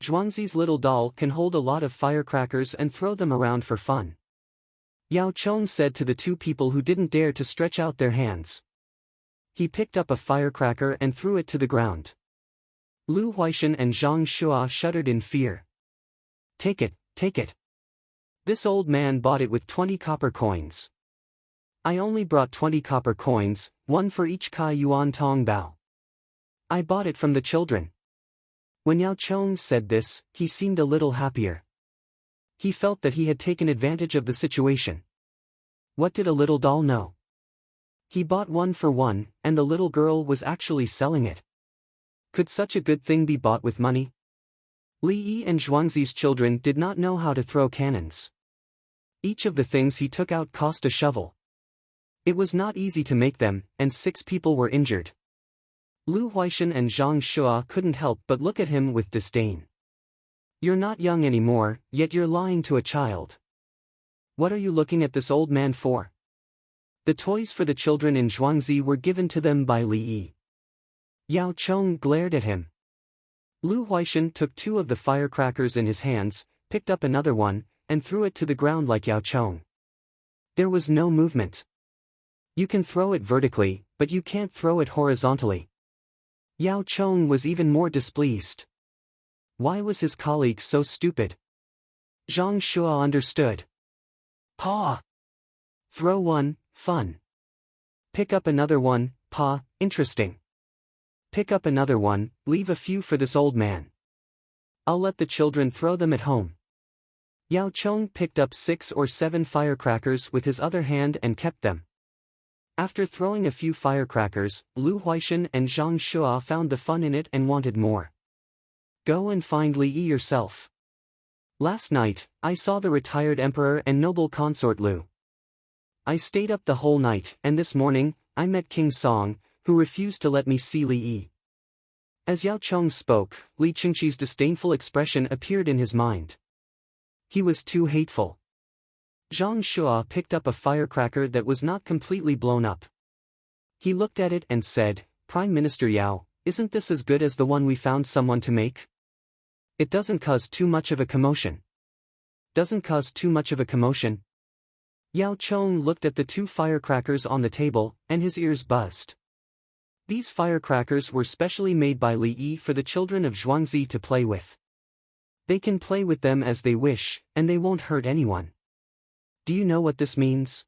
Zhuangzi's little doll can hold a lot of firecrackers and throw them around for fun. Yao Chong said to the two people who didn't dare to stretch out their hands. He picked up a firecracker and threw it to the ground. Lu Huaishan and Zhang Shua shuddered in fear. Take it, take it. This old man bought it with 20 copper coins. I only brought 20 copper coins, one for each Kai Yuan Tong Bao. I bought it from the children. When Yao Chong said this, he seemed a little happier. He felt that he had taken advantage of the situation. What did a little doll know? He bought one for one, and the little girl was actually selling it. Could such a good thing be bought with money? Li Yi and Zhuangzi's children did not know how to throw cannons. Each of the things he took out cost a shovel. It was not easy to make them, and 6 people were injured. Lu Huaishan and Zhang Shua couldn't help but look at him with disdain. You're not young anymore, yet you're lying to a child. What are you looking at this old man for? The toys for the children in Zhuangzi were given to them by Li Yi. Yao Chong glared at him. Lu Huaishan took 2 of the firecrackers in his hands, picked up another one, and threw it to the ground like Yao Chong. There was no movement. You can throw it vertically, but you can't throw it horizontally. Yao Chong was even more displeased. Why was his colleague so stupid? Zhang Shua understood. Pa! Throw one, fun. Pick up another one, Pa, interesting. Pick up another one, leave a few for this old man. I'll let the children throw them at home. Yao Chong picked up 6 or 7 firecrackers with his other hand and kept them. After throwing a few firecrackers, Lu Huaishan and Zhang Shua found the fun in it and wanted more. Go and find Li Yi yourself. Last night, I saw the retired emperor and noble consort Lu. I stayed up the whole night, and this morning, I met King Song, who refused to let me see Li Yi. As Yao Chong spoke, Li Qingqi's disdainful expression appeared in his mind. He was too hateful. Zhang Shua picked up a firecracker that was not completely blown up. He looked at it and said, Prime Minister Yao, isn't this as good as the one we found someone to make? It doesn't cause too much of a commotion. Doesn't cause too much of a commotion? Yao Chong looked at the 2 firecrackers on the table, and his ears buzzed. These firecrackers were specially made by Li Yi for the children of Zhuangzi to play with. They can play with them as they wish, and they won't hurt anyone. Do you know what this means?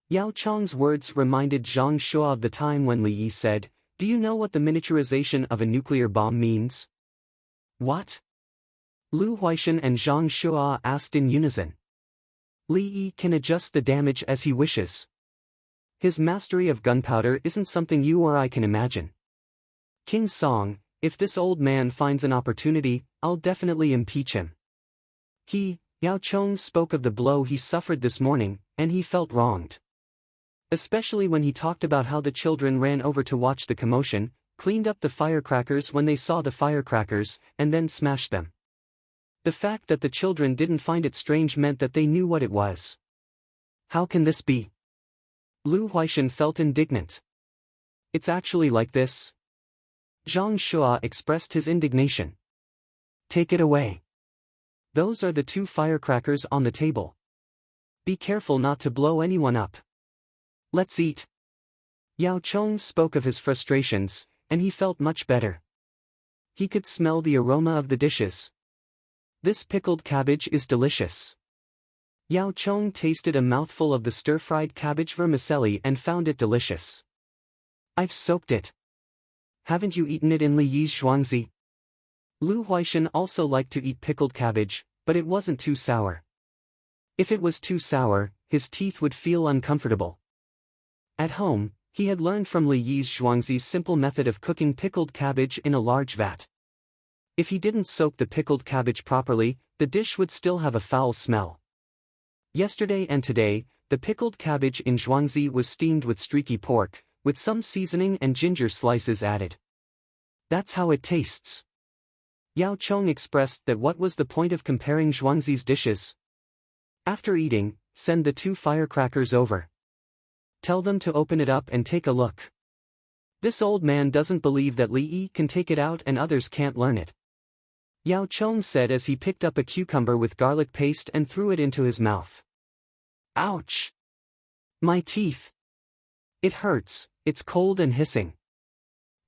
Yao Chong's words reminded Zhang Shua of the time when Li Yi said, Do you know what the miniaturization of a nuclear bomb means? What? Lu Huaishan and Zhang Shua asked in unison. Li Yi can adjust the damage as he wishes. His mastery of gunpowder isn't something you or I can imagine. King Song, if this old man finds an opportunity, I'll definitely impeach him. Yao Chong spoke of the blow he suffered this morning, and he felt wronged. Especially when he talked about how the children ran over to watch the commotion, cleaned up the firecrackers when they saw the firecrackers, and then smashed them. The fact that the children didn't find it strange meant that they knew what it was. How can this be? Lu Huaishan felt indignant. It's actually like this. Zhang Shua expressed his indignation. Take it away. Those are the 2 firecrackers on the table. Be careful not to blow anyone up. Let's eat. Yao Chong spoke of his frustrations, and he felt much better. He could smell the aroma of the dishes. This pickled cabbage is delicious. Yao Chong tasted a mouthful of the stir-fried cabbage vermicelli and found it delicious. I've soaked it. Haven't you eaten it in Li Yi's Zhuangzi? Lu Huaishan also liked to eat pickled cabbage, but it wasn't too sour. If it was too sour, his teeth would feel uncomfortable. At home, he had learned from Li Yi's Zhuangzi's simple method of cooking pickled cabbage in a large vat. If he didn't soak the pickled cabbage properly, the dish would still have a foul smell. Yesterday and today, the pickled cabbage in Zhuangzi was steamed with streaky pork, with some seasoning and ginger slices added. That's how it tastes. Yao Chong expressed that what was the point of comparing Zhuangzi's dishes? After eating, send the 2 firecrackers over. Tell them to open it up and take a look. This old man doesn't believe that Li Yi can take it out and others can't learn it. Yao Chong said as he picked up a cucumber with garlic paste and threw it into his mouth. Ouch! My teeth! It hurts, it's cold and hissing.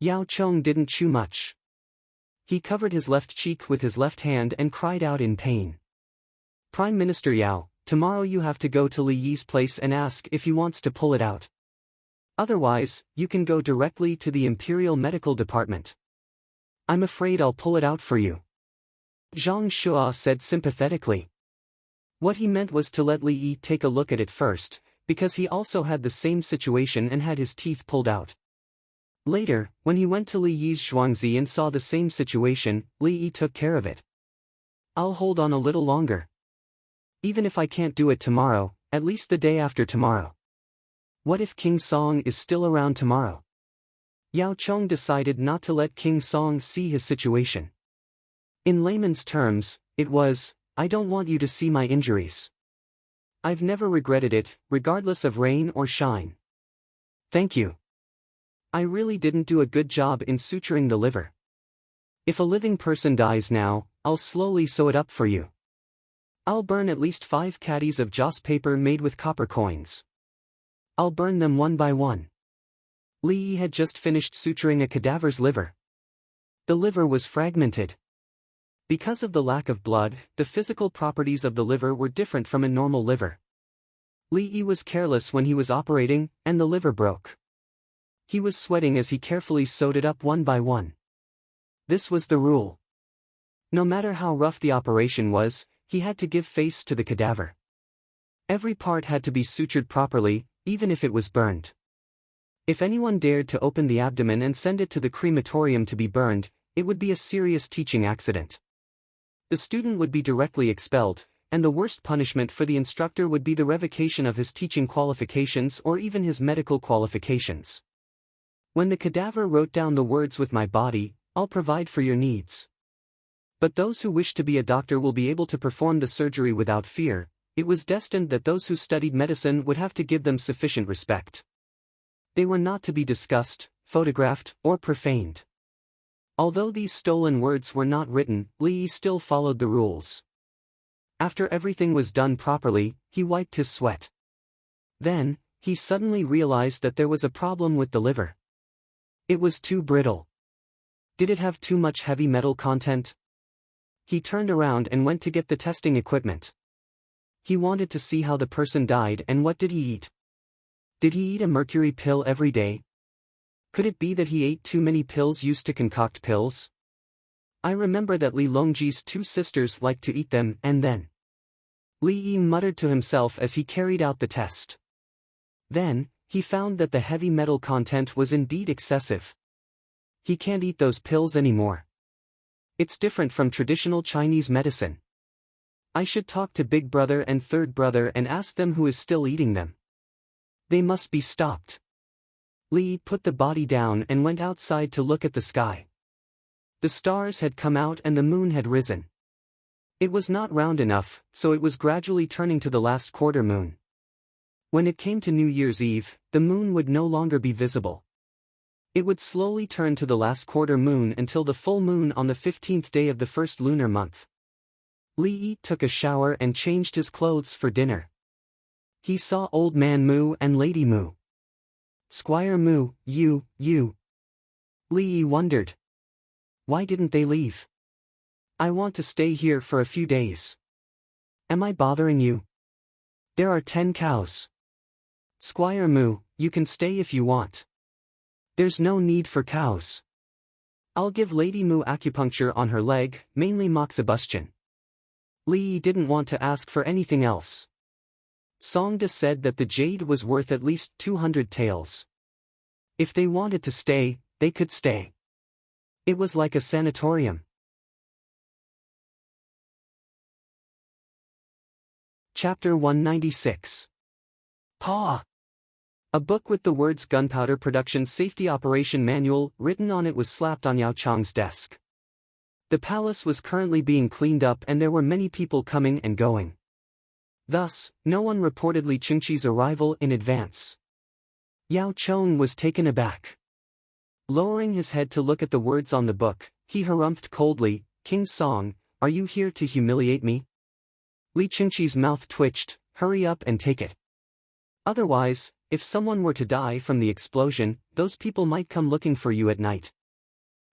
Yao Chong didn't chew much. He covered his left cheek with his left hand and cried out in pain. Prime Minister Yao, tomorrow you have to go to Li Yi's place and ask if he wants to pull it out. Otherwise, you can go directly to the Imperial Medical Department. I'm afraid I'll pull it out for you. Zhang Shua said sympathetically. What he meant was to let Li Yi take a look at it first, because he also had the same situation and had his teeth pulled out. Later, when he went to Li Yi's Zhuangzi and saw the same situation, Li Yi took care of it. I'll hold on a little longer. Even if I can't do it tomorrow, at least the day after tomorrow. What if King Song is still around tomorrow? Yao Chong decided not to let King Song see his situation. In layman's terms, it was, I don't want you to see my injuries. I've never regretted it, regardless of rain or shine. Thank you. I really didn't do a good job in suturing the liver. If a living person dies now, I'll slowly sew it up for you. I'll burn at least 5 caddies of joss paper made with copper coins. I'll burn them one by one. Li Yi had just finished suturing a cadaver's liver. The liver was fragmented. Because of the lack of blood, the physical properties of the liver were different from a normal liver. Li Yi was careless when he was operating, and the liver broke. He was sweating as he carefully sewed it up one by one. This was the rule. No matter how rough the operation was, he had to give face to the cadaver. Every part had to be sutured properly, even if it was burned. If anyone dared to open the abdomen and send it to the crematorium to be burned, it would be a serious teaching accident. The student would be directly expelled, and the worst punishment for the instructor would be the revocation of his teaching qualifications or even his medical qualifications. When the cadaver wrote down the words "with my body, I'll provide for your needs. But those who wish to be a doctor will be able to perform the surgery without fear," it was destined that those who studied medicine would have to give them sufficient respect. They were not to be discussed, photographed, or profaned. Although these stolen words were not written, Li Yi still followed the rules. After everything was done properly, he wiped his sweat. Then, he suddenly realized that there was a problem with the liver. It was too brittle. Did it have too much heavy metal content? He turned around and went to get the testing equipment. He wanted to see how the person died and what did he eat. Did he eat a mercury pill every day? Could it be that he ate too many pills used to concoct pills? I remember that Li Longji's 2 sisters liked to eat them, and then. Li Yi muttered to himself as he carried out the test. Then, he found that the heavy metal content was indeed excessive. He can't eat those pills anymore. It's different from traditional Chinese medicine. I should talk to big brother and third brother and ask them who is still eating them. They must be stopped. Li put the body down and went outside to look at the sky. The stars had come out and the moon had risen. It was not round enough, so it was gradually turning to the last quarter moon. When it came to New Year's Eve, the moon would no longer be visible. It would slowly turn to the last quarter moon until the full moon on the 15th day of the first lunar month. Li Yi took a shower and changed his clothes for dinner. He saw Old Man Moo and Lady Moo. "Squire Moo, you. Li Yi wondered. Why didn't they leave? I want to stay here for a few days. Am I bothering you? There are 10 cows. Squire Moo, you can stay if you want. There's no need for cows. I'll give Lady Moo acupuncture on her leg, mainly moxibustion." Li Yi didn't want to ask for anything else. Songda said that the jade was worth at least 200 taels. If they wanted to stay, they could stay. It was like a sanatorium. Chapter 196. Paw! A book with the words Gunpowder Production Safety Operation Manual written on it was slapped on Yao Chang's desk. The palace was currently being cleaned up and there were many people coming and going. Thus, no one reported Li Qingqi's arrival in advance. Yao Chong was taken aback. Lowering his head to look at the words on the book, he harumphed coldly, "King Song, are you here to humiliate me?" Li Qingqi's mouth twitched, "Hurry up and take it. Otherwise, if someone were to die from the explosion, those people might come looking for you at night."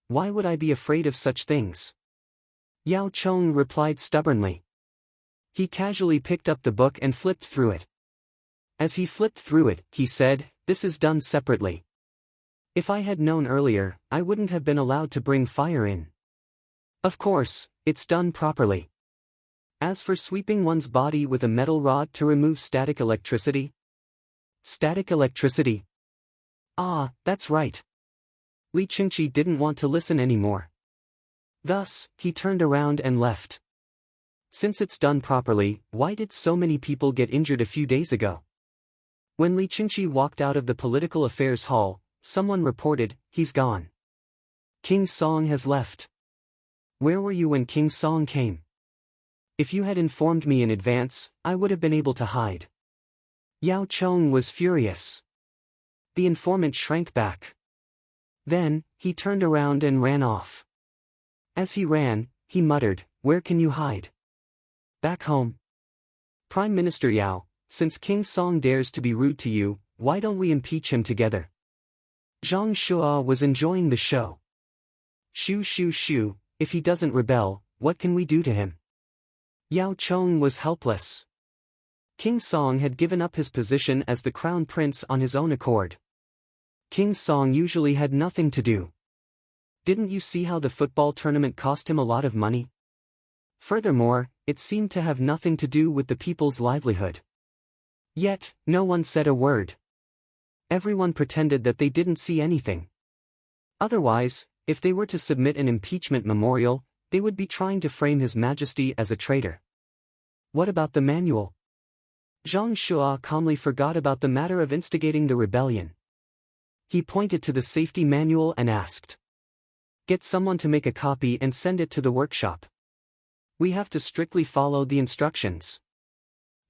"Why would I be afraid of such things?" Yao Chong replied stubbornly. He casually picked up the book and flipped through it. As he flipped through it, he said, "This is done separately. If I had known earlier, I wouldn't have been allowed to bring fire in. Of course, it's done properly. As for sweeping one's body with a metal rod to remove static electricity." Static electricity? Ah, that's right. Li Qingqi didn't want to listen anymore. Thus, he turned around and left. Since it's done properly, why did so many people get injured a few days ago? When Li Qingqi walked out of the political affairs hall, someone reported, "He's gone. King Song has left." Where were you when King Song came? If you had informed me in advance, I would have been able to hide. Yao Cheng was furious. The informant shrank back. Then, he turned around and ran off. As he ran, he muttered, "Where can you hide?" "Back home." "Prime Minister Yao, since King Song dares to be rude to you, why don't we impeach him together?" Zhang Shua was enjoying the show. "Shoo shoo shoo, if he doesn't rebel, what can we do to him?" Yao Cheng was helpless. King Song had given up his position as the crown prince on his own accord. King Song usually had nothing to do. Didn't you see how the football tournament cost him a lot of money? Furthermore, it seemed to have nothing to do with the people's livelihood. Yet, no one said a word. Everyone pretended that they didn't see anything. Otherwise, if they were to submit an impeachment memorial, they would be trying to frame His Majesty as a traitor. What about the manual? Zhang Shua calmly forgot about the matter of instigating the rebellion. He pointed to the safety manual and asked, "Get someone to make a copy and send it to the workshop. We have to strictly follow the instructions."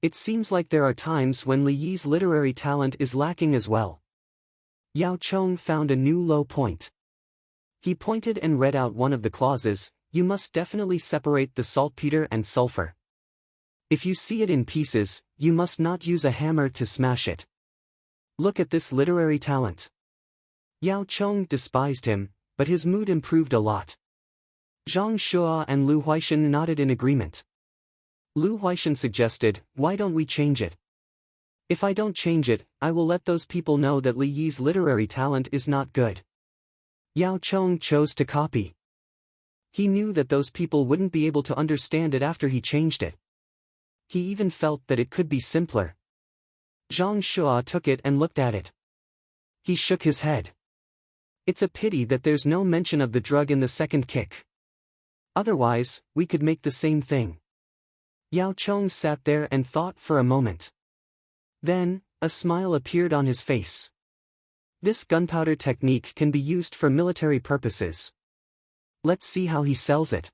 It seems like there are times when Li Yi's literary talent is lacking as well. Yao Cheng found a new low point. He pointed and read out one of the clauses: "You must definitely separate the saltpeter and sulfur. If you see it in pieces, you must not use a hammer to smash it." Look at this literary talent. Yao Cheng despised him, but his mood improved a lot. Zhang Shua and Lu Huaishan nodded in agreement. Lu Huaishan suggested, "Why don't we change it? If I don't change it, I will let those people know that Li Yi's literary talent is not good." Yao Cheng chose to copy. He knew that those people wouldn't be able to understand it after he changed it. He even felt that it could be simpler. Zhang Shua took it and looked at it. He shook his head. "It's a pity that there's no mention of the drug in the second kick. Otherwise, we could make the same thing." Yao Cheng sat there and thought for a moment. Then, a smile appeared on his face. This gunpowder technique can be used for military purposes. Let's see how he sells it.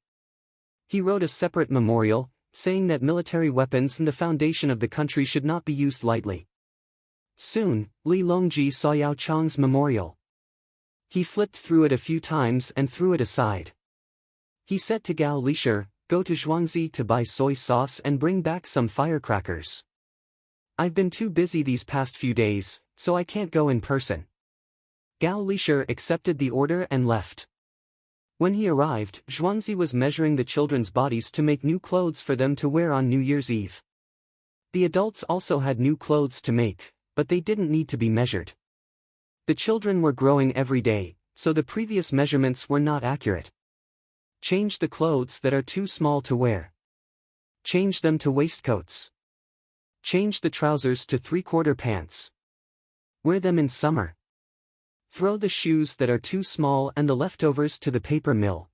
He wrote a separate memorial, saying that military weapons and the foundation of the country should not be used lightly. Soon, Li Longji saw Yao Cheng's memorial. He flipped through it a few times and threw it aside. He said to Gao Lisher, "Go to Zhuangzi to buy soy sauce and bring back some firecrackers. I've been too busy these past few days, so I can't go in person." Gao Lisher accepted the order and left. When he arrived, Zhuangzi was measuring the children's bodies to make new clothes for them to wear on New Year's Eve. The adults also had new clothes to make, but they didn't need to be measured. The children were growing every day, so the previous measurements were not accurate. Change the clothes that are too small to wear. Change them to waistcoats. Change the trousers to three-quarter pants. Wear them in summer. Throw the shoes that are too small and the leftovers to the paper mill.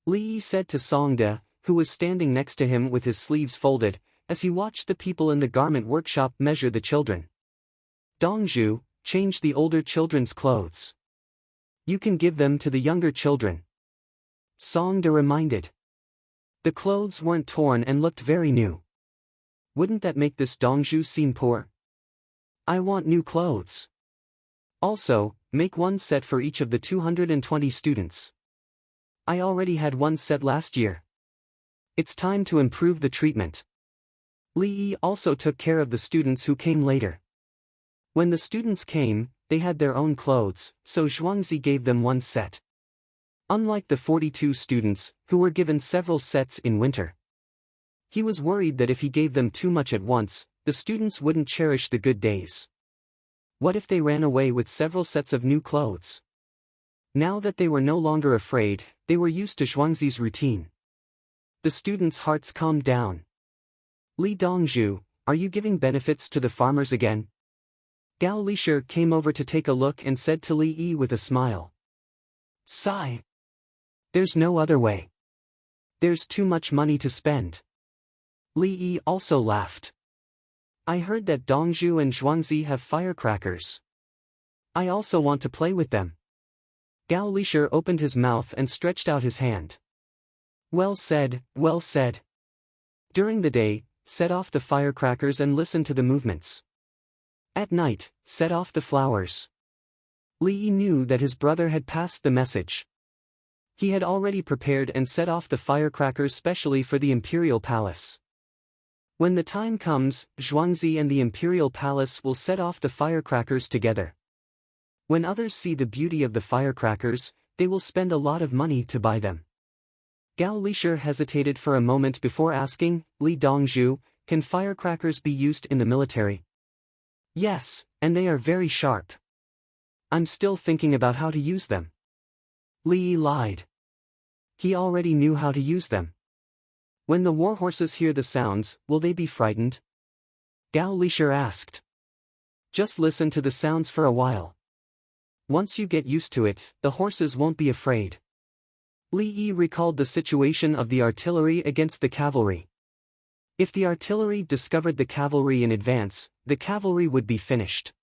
Li Yi said to Songde, who was standing next to him with his sleeves folded, as he watched the people in the garment workshop measure the children. "Dongzhu, change the older children's clothes. You can give them to the younger children." Songde reminded. The clothes weren't torn and looked very new. Wouldn't that make this Dongzhu seem poor? I want new clothes. Also, make one set for each of the 220 students. I already had one set last year. It's time to improve the treatment. Li Yi also took care of the students who came later. When the students came, they had their own clothes, so Zhuangzi gave them one set. Unlike the 42 students, who were given several sets in winter. He was worried that if he gave them too much at once, the students wouldn't cherish the good days. What if they ran away with several sets of new clothes? Now that they were no longer afraid, they were used to Zhuangzi's routine. The students' hearts calmed down. "Li Dongzhu, are you giving benefits to the farmers again?" Gao Lisher came over to take a look and said to Li Yi with a smile. "Sigh. There's no other way. There's too much money to spend." Li Yi also laughed. "I heard that Dongzhu and Zhuangzi have firecrackers. I also want to play with them." Gao Lisher opened his mouth and stretched out his hand. Well said, well said. During the day, set off the firecrackers and listen to the movements. At night, set off the flowers. Li knew that his brother had passed the message. He had already prepared and set off the firecrackers specially for the imperial palace. When the time comes, Zhuangzi and the imperial palace will set off the firecrackers together. When others see the beauty of the firecrackers, they will spend a lot of money to buy them. Gao Lisher hesitated for a moment before asking, Li Dongzhu, can firecrackers be used in the military? Yes, and they are very sharp. I'm still thinking about how to use them. Li lied. He already knew how to use them. When the warhorses hear the sounds, will they be frightened? Gao Lisher asked. Just listen to the sounds for a while. Once you get used to it, the horses won't be afraid. Li Yi recalled the situation of the artillery against the cavalry. If the artillery discovered the cavalry in advance, the cavalry would be finished.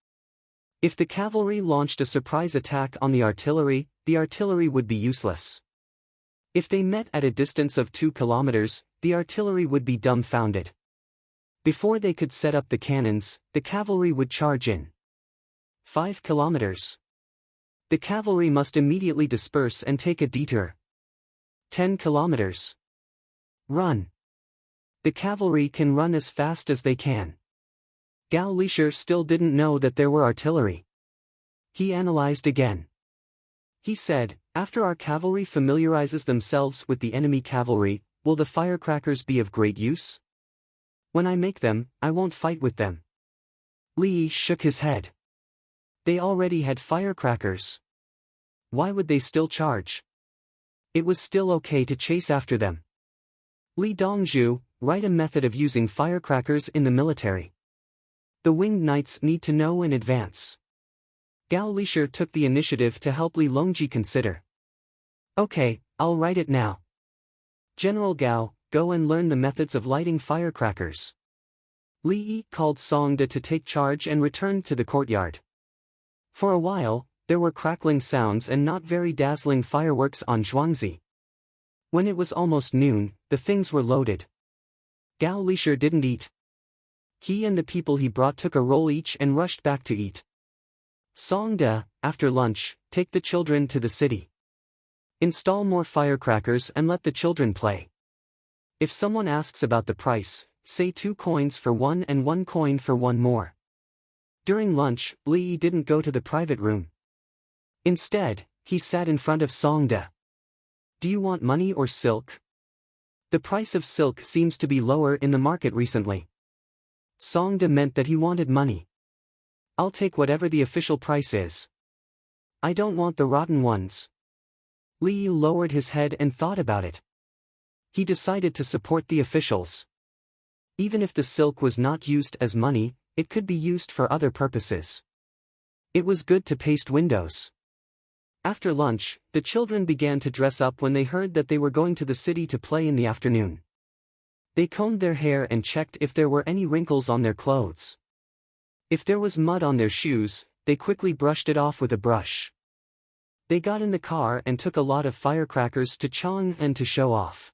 If the cavalry launched a surprise attack on the artillery would be useless. If they met at a distance of 2 kilometers, the artillery would be dumbfounded. Before they could set up the cannons, the cavalry would charge in. 5 kilometers. The cavalry must immediately disperse and take a detour. 10 kilometers. Run. The cavalry can run as fast as they can. Gao Lisher still didn't know that there were artillery. He analyzed again. He said, after our cavalry familiarizes themselves with the enemy cavalry, will the firecrackers be of great use? When I make them, I won't fight with them. Li shook his head. They already had firecrackers. Why would they still charge? It was still okay to chase after them. Li Dongzhu, write a method of using firecrackers in the military. The winged knights need to know in advance. Gao Lisher took the initiative to help Li Longji consider. Okay, I'll write it now. General Gao, go and learn the methods of lighting firecrackers. Li Yi called Songde to take charge and returned to the courtyard. For a while, there were crackling sounds and not very dazzling fireworks on Zhuangzi. When it was almost noon, the things were loaded. Gao Lisher didn't eat. He and the people he brought took a roll each and rushed back to eat. Songde, after lunch, take the children to the city. Install more firecrackers and let the children play. If someone asks about the price, say 2 coins for one and 1 coin for one more. During lunch, Li didn't go to the private room. Instead, he sat in front of Songde. Do you want money or silk? The price of silk seems to be lower in the market recently. Songde meant that he wanted money. I'll take whatever the official price is. I don't want the rotten ones. Li lowered his head and thought about it. He decided to support the officials. Even if the silk was not used as money, it could be used for other purposes. It was good to paste windows. After lunch, the children began to dress up when they heard that they were going to the city to play in the afternoon. They combed their hair and checked if there were any wrinkles on their clothes. If there was mud on their shoes, they quickly brushed it off with a brush. They got in the car and took a lot of firecrackers to Chang'an to show off.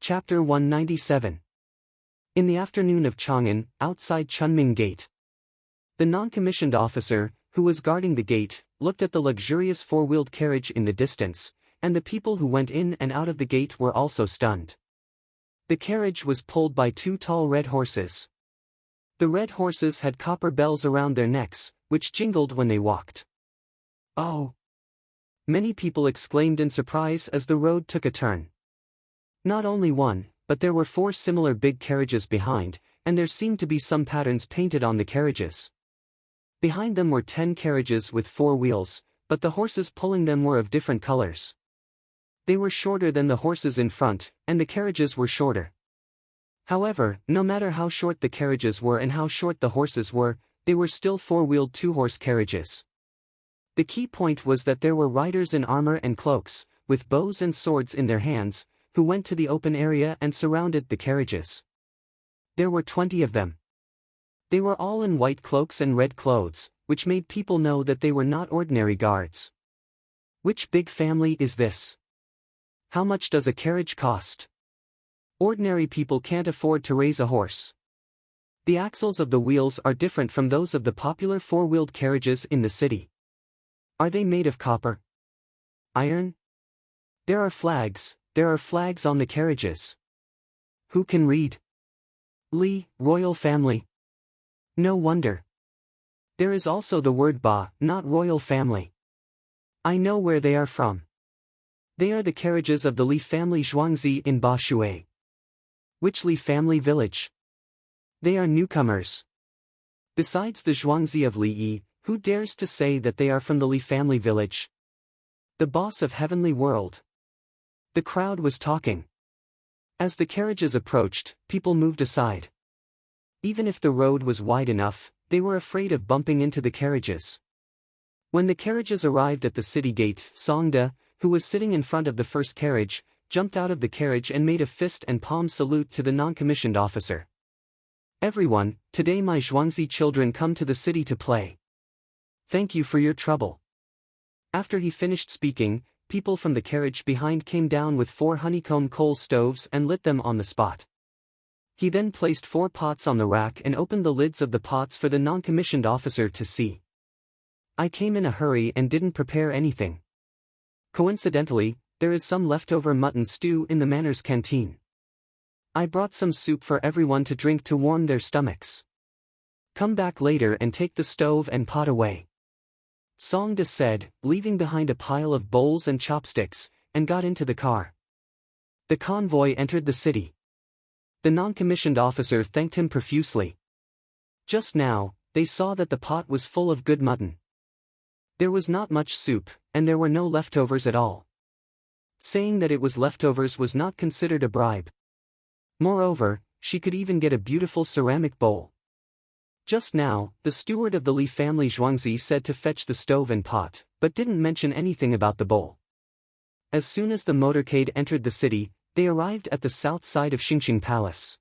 Chapter 197. In the afternoon of Chang'an, outside Chunming Gate. The non-commissioned officer, who was guarding the gate, looked at the luxurious four-wheeled carriage in the distance, and the people who went in and out of the gate were also stunned. The carriage was pulled by 2 tall red horses. The red horses had copper bells around their necks, which jingled when they walked. Oh! Many people exclaimed in surprise as the road took a turn. Not only one, but there were 4 similar big carriages behind, and there seemed to be some patterns painted on the carriages. Behind them were 10 carriages with 4 wheels, but the horses pulling them were of different colors. They were shorter than the horses in front, and the carriages were shorter. However, no matter how short the carriages were and how short the horses were, they were still 4-wheeled 2-horse carriages. The key point was that there were riders in armor and cloaks, with bows and swords in their hands, who went to the open area and surrounded the carriages. There were 20 of them. They were all in white cloaks and red clothes, which made people know that they were not ordinary guards. Which big family is this? How much does a carriage cost? Ordinary people can't afford to raise a horse. The axles of the wheels are different from those of the popular four-wheeled carriages in the city. Are they made of copper? Iron? There are flags on the carriages. Who can read? Li, royal family. No wonder. There is also the word ba, not royal family. I know where they are from. They are the carriages of the Li family Zhuangzi in Ba Shui. Which Li family village? They are newcomers. Besides the Zhuangzi of Li Yi, who dares to say that they are from the Li family village? The boss of Heavenly World. The crowd was talking. As the carriages approached, people moved aside. Even if the road was wide enough, they were afraid of bumping into the carriages. When the carriages arrived at the city gate, Songda, who was sitting in front of the first carriage, jumped out of the carriage and made a fist and palm salute to the non-commissioned officer. Everyone, today my Zhuangzi children come to the city to play. Thank you for your trouble. After he finished speaking, people from the carriage behind came down with 4 honeycomb coal stoves and lit them on the spot. He then placed 4 pots on the rack and opened the lids of the pots for the non-commissioned officer to see. I came in a hurry and didn't prepare anything. Coincidentally, there is some leftover mutton stew in the manor's canteen. I brought some soup for everyone to drink to warm their stomachs. Come back later and take the stove and pot away. Songda said, leaving behind a pile of bowls and chopsticks, and got into the car. The convoy entered the city. The non-commissioned officer thanked him profusely. Just now, they saw that the pot was full of good mutton. There was not much soup, and there were no leftovers at all. Saying that it was leftovers was not considered a bribe. Moreover, she could even get a beautiful ceramic bowl. Just now, the steward of the Li family Zhuangzi said to fetch the stove and pot, but didn't mention anything about the bowl. As soon as the motorcade entered the city, they arrived at the south side of Xingqing Palace.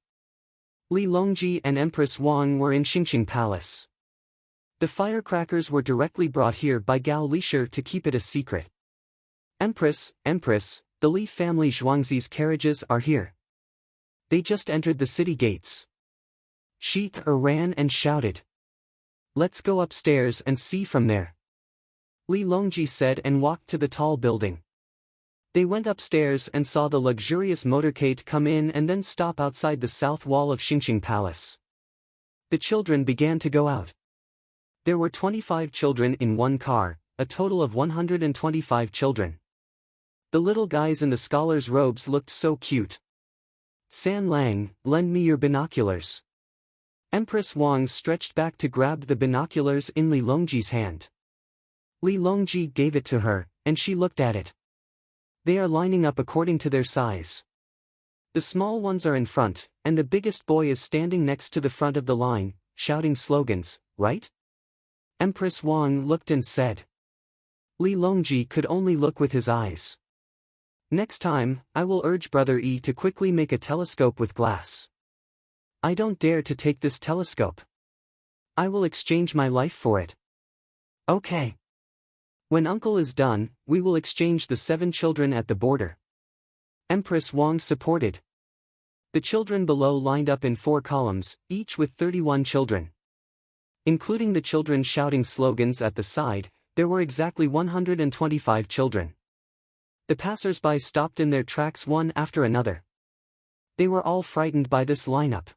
Li Longji and Empress Wang were in Xingqing Palace. The firecrackers were directly brought here by Gao Lisher to keep it a secret. Empress, the Li family Zhuangzi's carriages are here. They just entered the city gates. Shi Te ran and shouted. Let's go upstairs and see from there. Li Longji said and walked to the tall building. They went upstairs and saw the luxurious motorcade come in and then stop outside the south wall of Xingqing Palace. The children began to go out. There were 25 children in one car, a total of 125 children. The little guys in the scholars' robes looked so cute. San Lang, lend me your binoculars. Empress Wang stretched back to grab the binoculars in Li Longji's hand. Li Longji gave it to her, and she looked at it. They are lining up according to their size. The small ones are in front, and the biggest boy is standing next to the front of the line, shouting slogans, right? Empress Wang looked and said. Li Longji could only look with his eyes. Next time, I will urge Brother Yi to quickly make a telescope with glass. I don't dare to take this telescope. I will exchange my life for it. Okay. When Uncle is done, we will exchange the 7 children at the border. Empress Wang supported. The children below lined up in 4 columns, each with 31 children. Including the children shouting slogans at the side, there were exactly 125 children. The passers-by stopped in their tracks one after another. They were all frightened by this lineup.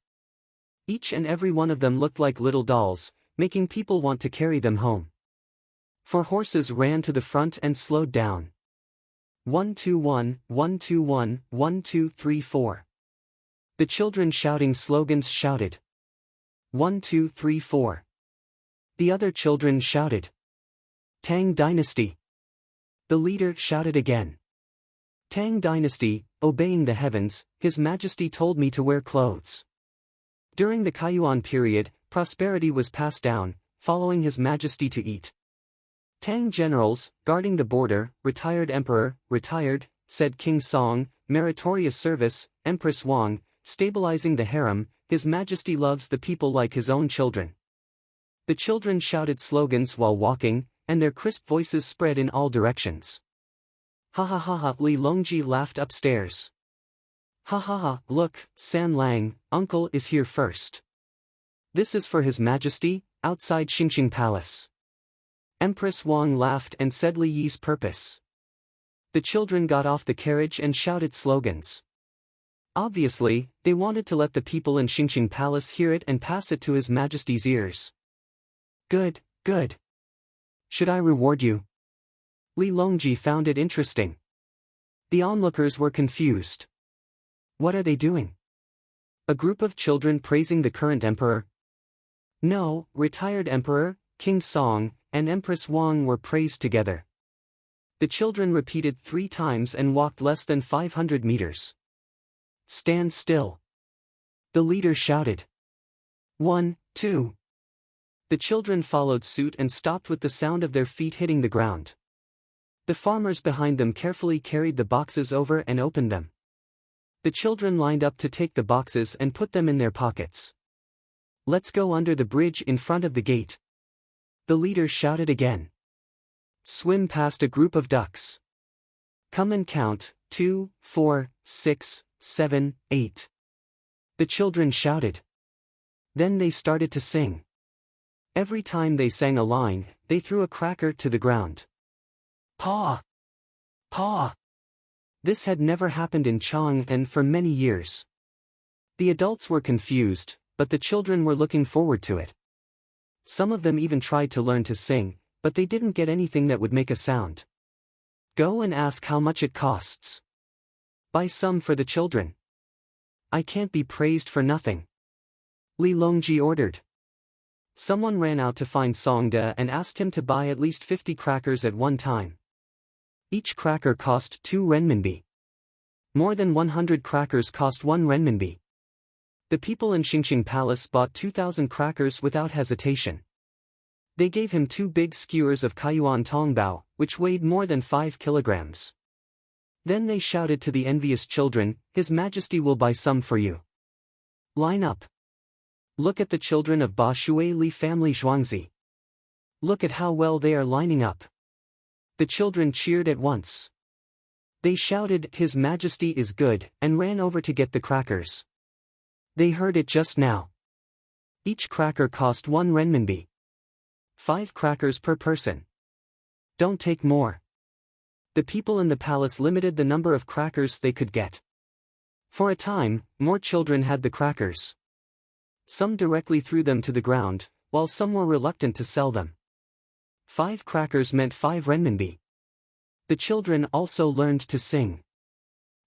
Each and every one of them looked like little dolls, making people want to carry them home. 4 horses ran to the front and slowed down. 121, 121, 1234. The children shouting slogans shouted. 1234. The other children shouted. Tang Dynasty. The leader shouted again. Tang Dynasty, obeying the heavens, His Majesty told me to wear clothes. During the Kaiyuan period, prosperity was passed down, following His Majesty to eat. Tang generals, guarding the border, retired emperor, retired, said King Song, meritorious service, Empress Wang, stabilizing the harem, His Majesty loves the people like his own children. The children shouted slogans while walking, and their crisp voices spread in all directions. Ha ha ha ha, Li Longji laughed upstairs. Ha ha ha, look, San Lang, uncle is here first. This is for His Majesty, outside Xingqing Palace. Empress Wang laughed and said Li Yi's purpose. The children got off the carriage and shouted slogans. Obviously, they wanted to let the people in Xingqing Palace hear it and pass it to His Majesty's ears. Good, good. Should I reward you? Li Longji found it interesting. The onlookers were confused. What are they doing? A group of children praising the current emperor? No, retired emperor, King Song, and Empress Wang were praised together. The children repeated 3 times and walked less than 500 meters. Stand still. The leader shouted. 1, 2. The children followed suit and stopped with the sound of their feet hitting the ground. The farmers behind them carefully carried the boxes over and opened them. The children lined up to take the boxes and put them in their pockets. Let's go under the bridge in front of the gate. The leader shouted again. Swim past a group of ducks. Come and count, 2, 4, 6, 7, 8. The children shouted. Then they started to sing. Every time they sang a line, they threw a cracker to the ground. Paw! Paw! This had never happened in Chang'an for many years. The adults were confused, but the children were looking forward to it. Some of them even tried to learn to sing, but they didn't get anything that would make a sound. Go and ask how much it costs. Buy some for the children. I can't be praised for nothing. Li Longji ordered. Someone ran out to find Songde and asked him to buy at least 50 crackers at one time. Each cracker cost 2 renminbi. More than 100 crackers cost 1 renminbi. The people in Xingqing Palace bought 2,000 crackers without hesitation. They gave him 2 big skewers of Kaiyuan Tongbao, which weighed more than 5 kilograms. Then they shouted to the envious children, His Majesty will buy some for you. Line up. Look at the children of Ba Shui Li family Zhuangzi. Look at how well they are lining up. The children cheered at once. They shouted, His Majesty is good, and ran over to get the crackers. They heard it just now. Each cracker cost 1 renminbi. 5 crackers per person. Don't take more. The people in the palace limited the number of crackers they could get. For a time, more children had the crackers. Some directly threw them to the ground, while some were reluctant to sell them. 5 crackers meant 5 renminbi. The children also learned to sing.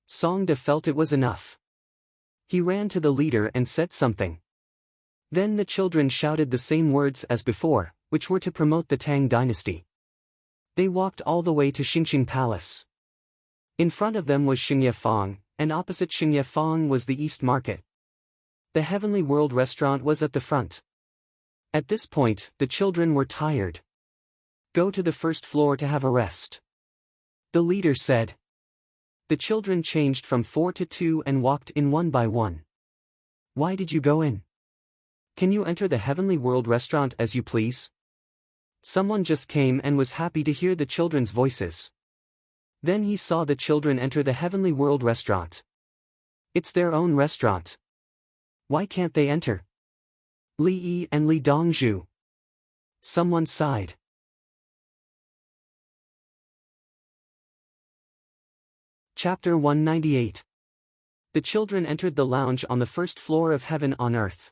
Songde felt it was enough. He ran to the leader and said something. Then the children shouted the same words as before, which were to promote the Tang dynasty. They walked all the way to Xingqing Palace. In front of them was Xingye Fang, and opposite Xingye Fang was the East Market. The Heavenly World restaurant was at the front. At this point, the children were tired. Go to the first floor to have a rest. The leader said. The children changed from 4 to 2 and walked in one by one. Why did you go in? Can you enter the Heavenly World restaurant as you please? Someone just came and was happy to hear the children's voices. Then he saw the children enter the Heavenly World restaurant. It's their own restaurant. Why can't they enter? Li Yi and Li Dongzhu. Someone sighed. Chapter 198. The children entered the lounge on the first floor of Heaven on Earth.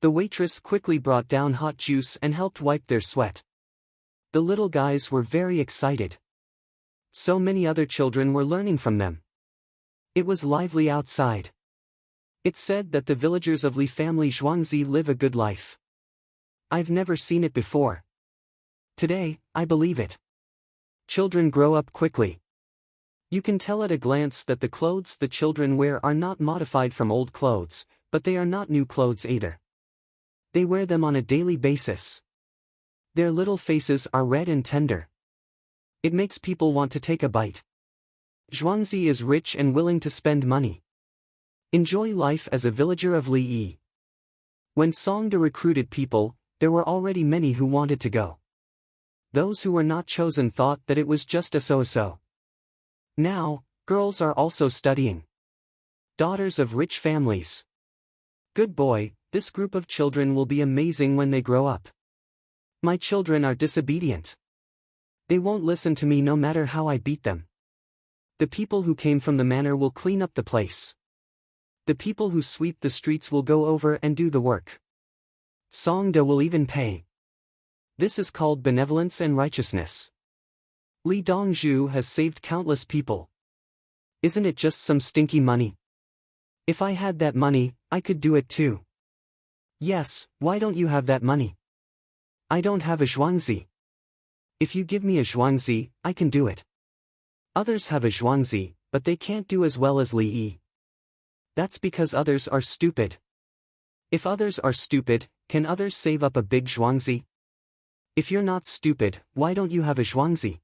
The waitress quickly brought down hot juice and helped wipe their sweat. The little guys were very excited. So many other children were learning from them. It was lively outside. It's said that the villagers of Li family Zhuangzi live a good life. I've never seen it before. Today, I believe it. Children grow up quickly. You can tell at a glance that the clothes the children wear are not modified from old clothes, but they are not new clothes either. They wear them on a daily basis. Their little faces are red and tender. It makes people want to take a bite. Zhuangzi is rich and willing to spend money. Enjoy life as a villager of Li Yi. When Songde recruited people, there were already many who wanted to go. Those who were not chosen thought that it was just a so-so. Now, girls are also studying. Daughters of rich families. Good boy, this group of children will be amazing when they grow up. My children are disobedient. They won't listen to me no matter how I beat them. The people who came from the manor will clean up the place. The people who sweep the streets will go over and do the work. Songda will even pay. This is called benevolence and righteousness. Li Dongzhu has saved countless people. Isn't it just some stinky money? If I had that money, I could do it too. Yes, why don't you have that money? I don't have a zhuangzi. If you give me a zhuangzi, I can do it. Others have a zhuangzi, but they can't do as well as Li Yi. That's because others are stupid. If others are stupid, can others save up a big zhuangzi? If you're not stupid, why don't you have a zhuangzi?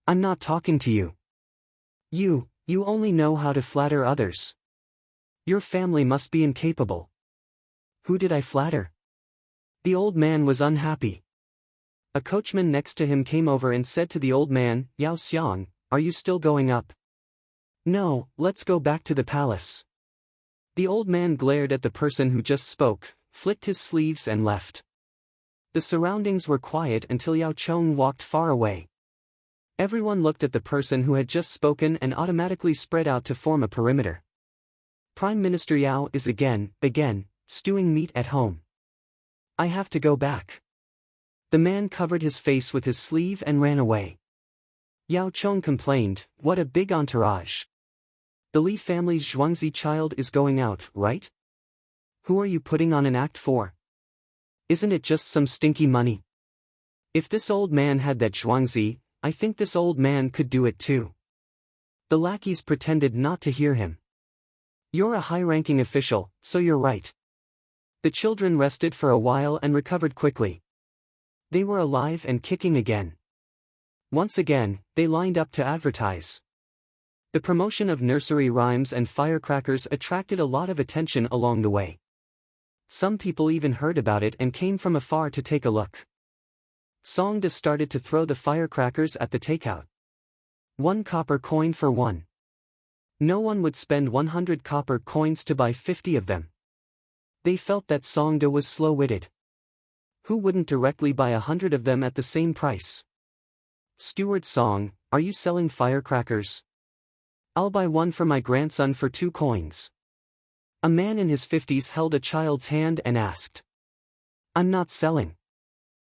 I'm not talking to you. You only know how to flatter others. Your family must be incapable. Who did I flatter? The old man was unhappy. A coachman next to him came over and said to the old man, Yao Xiang, are you still going up? No, let's go back to the palace. The old man glared at the person who just spoke, flicked his sleeves and left. The surroundings were quiet until Yao Chong walked far away. Everyone looked at the person who had just spoken and automatically spread out to form a perimeter. Prime Minister Yao is again, stewing meat at home. I have to go back. The man covered his face with his sleeve and ran away. Yao Chong complained, what a big entourage. The Li family's zhuangzi child is going out, right? Who are you putting on an act for? Isn't it just some stinky money? If this old man had that zhuangzi, I think this old man could do it too. The lackeys pretended not to hear him. You're a high-ranking official, so you're right. The children rested for a while and recovered quickly. They were alive and kicking again. Once again, they lined up to advertise. The promotion of nursery rhymes and firecrackers attracted a lot of attention along the way. Some people even heard about it and came from afar to take a look. Songda started to throw the firecrackers at the takeout. 1 copper coin for one. No one would spend 100 copper coins to buy 50 of them. They felt that Songda was slow-witted. Who wouldn't directly buy 100 of them at the same price? Steward Song, are you selling firecrackers? I'll buy one for my grandson for 2 coins. A man in his 50s held a child's hand and asked. I'm not selling.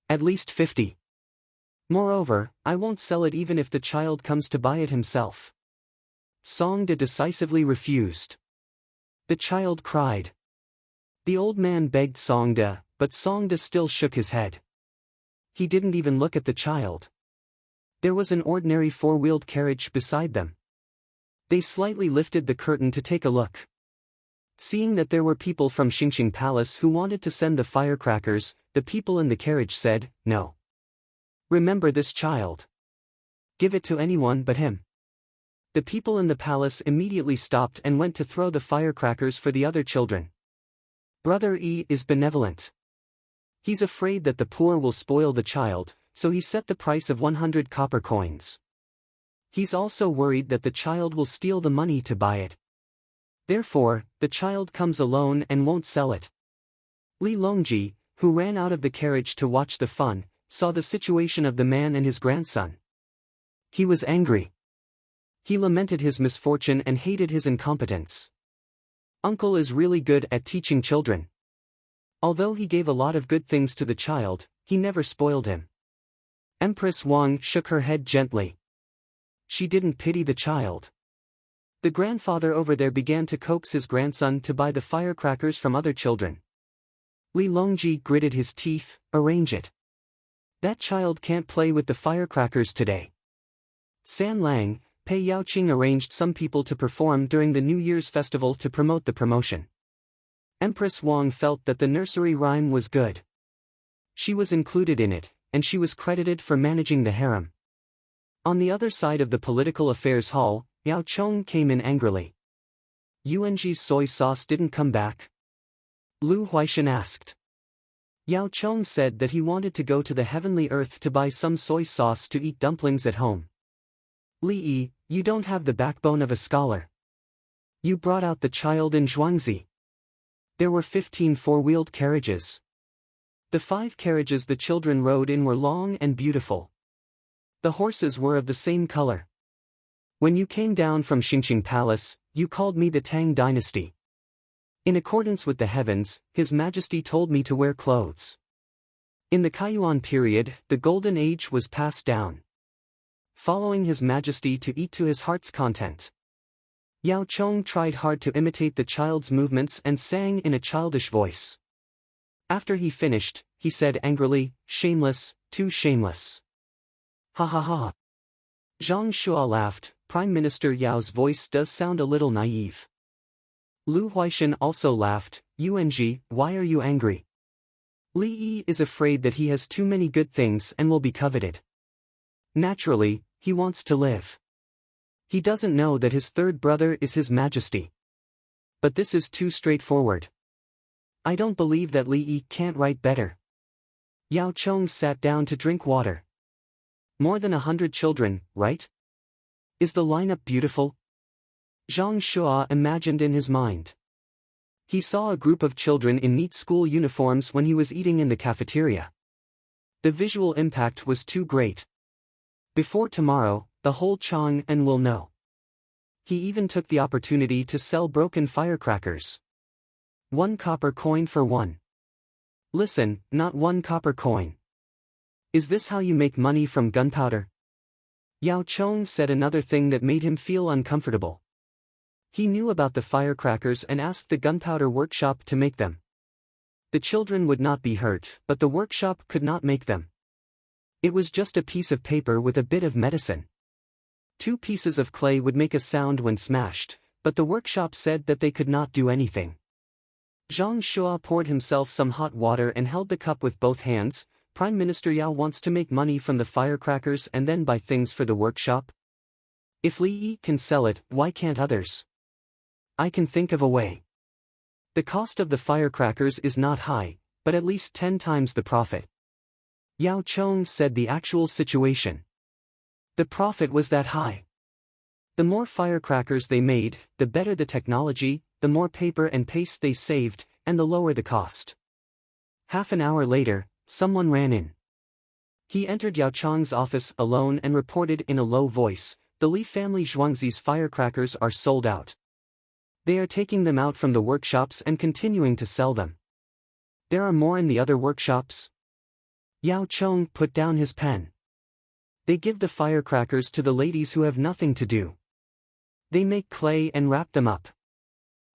At least 50. Moreover, I won't sell it even if the child comes to buy it himself. Songda decisively refused. The child cried. The old man begged Songda, but Songda still shook his head. He didn't even look at the child. There was an ordinary 4-wheeled carriage beside them. They slightly lifted the curtain to take a look. Seeing that there were people from Xingqing Palace who wanted to send the firecrackers, the people in the carriage said, no. Remember this child. Give it to anyone but him. The people in the palace immediately stopped and went to throw the firecrackers for the other children. Brother Yi is benevolent. He's afraid that the poor will spoil the child, so he set the price of 100 copper coins. He's also worried that the child will steal the money to buy it. Therefore, the child comes alone and won't sell it. Li Longji, who ran out of the carriage to watch the fun, saw the situation of the man and his grandson. He was angry. He lamented his misfortune and hated his incompetence. Uncle is really good at teaching children. Although he gave a lot of good things to the child, he never spoiled him. Empress Wang shook her head gently. She didn't pity the child. The grandfather over there began to coax his grandson to buy the firecrackers from other children. Li Longji gritted his teeth, arrange it. That child can't play with the firecrackers today. San Lang, Pei Yaoqing arranged some people to perform during the New Year's festival to promote the promotion. Empress Wang felt that the nursery rhyme was good. She was included in it, and she was credited for managing the harem. On the other side of the political affairs hall, Yao Chong came in angrily. Yuanji's soy sauce didn't come back. Lu Huaishan asked. Yao Chong said that he wanted to go to the heavenly earth to buy some soy sauce to eat dumplings at home. Li Yi, you don't have the backbone of a scholar. You brought out the child in Zhuangzi. There were 15 four-wheeled carriages. The 5 carriages the children rode in were long and beautiful. The horses were of the same color. When you came down from Xingqing Palace, you called me the Tang dynasty. In accordance with the heavens, His Majesty told me to wear clothes. In the Kaiyuan period, the Golden Age was passed down, following His Majesty to eat to his heart's content. Yao Chong tried hard to imitate the child's movements and sang in a childish voice. After he finished, he said angrily, "Shameless, too shameless." Ha ha ha. Zhang Shua laughed. Prime Minister Yao's voice does sound a little naive. Lu Huaishan also laughed. Yuanji, why are you angry? Li Yi is afraid that he has too many good things and will be coveted. Naturally, he wants to live. He doesn't know that his third brother is His Majesty. But this is too straightforward. I don't believe that Li Yi can't write better. Yao Chong sat down to drink water. More than 100 children, right? Is the lineup beautiful? Zhang Shua imagined in his mind. He saw a group of children in neat school uniforms when he was eating in the cafeteria. The visual impact was too great. Before tomorrow, the whole Chang'an will know. He even took the opportunity to sell broken firecrackers. 1 copper coin for 1. Listen, not 1 copper coin. Is this how you make money from gunpowder? Yao Chong said another thing that made him feel uncomfortable. He knew about the firecrackers and asked the gunpowder workshop to make them. The children would not be hurt, but the workshop could not make them. It was just a piece of paper with a bit of medicine. 2 pieces of clay would make a sound when smashed, but the workshop said that they could not do anything. Zhang Shua poured himself some hot water and held the cup with both hands. Prime Minister Yao wants to make money from the firecrackers and then buy things for the workshop? If Li Yi can sell it, why can't others? I can think of a way. The cost of the firecrackers is not high, but at least 10 times the profit. Yao Chong said the actual situation. The profit was that high. The more firecrackers they made, the better the technology, the more paper and paste they saved, and the lower the cost. Half an hour later, someone ran in. He entered Yao Chong's office alone and reported in a low voice, "The Li family Zhuangzi's firecrackers are sold out. They are taking them out from the workshops and continuing to sell them. There are more in the other workshops?" Yao Chong put down his pen. They give the firecrackers to the ladies who have nothing to do. They make clay and wrap them up.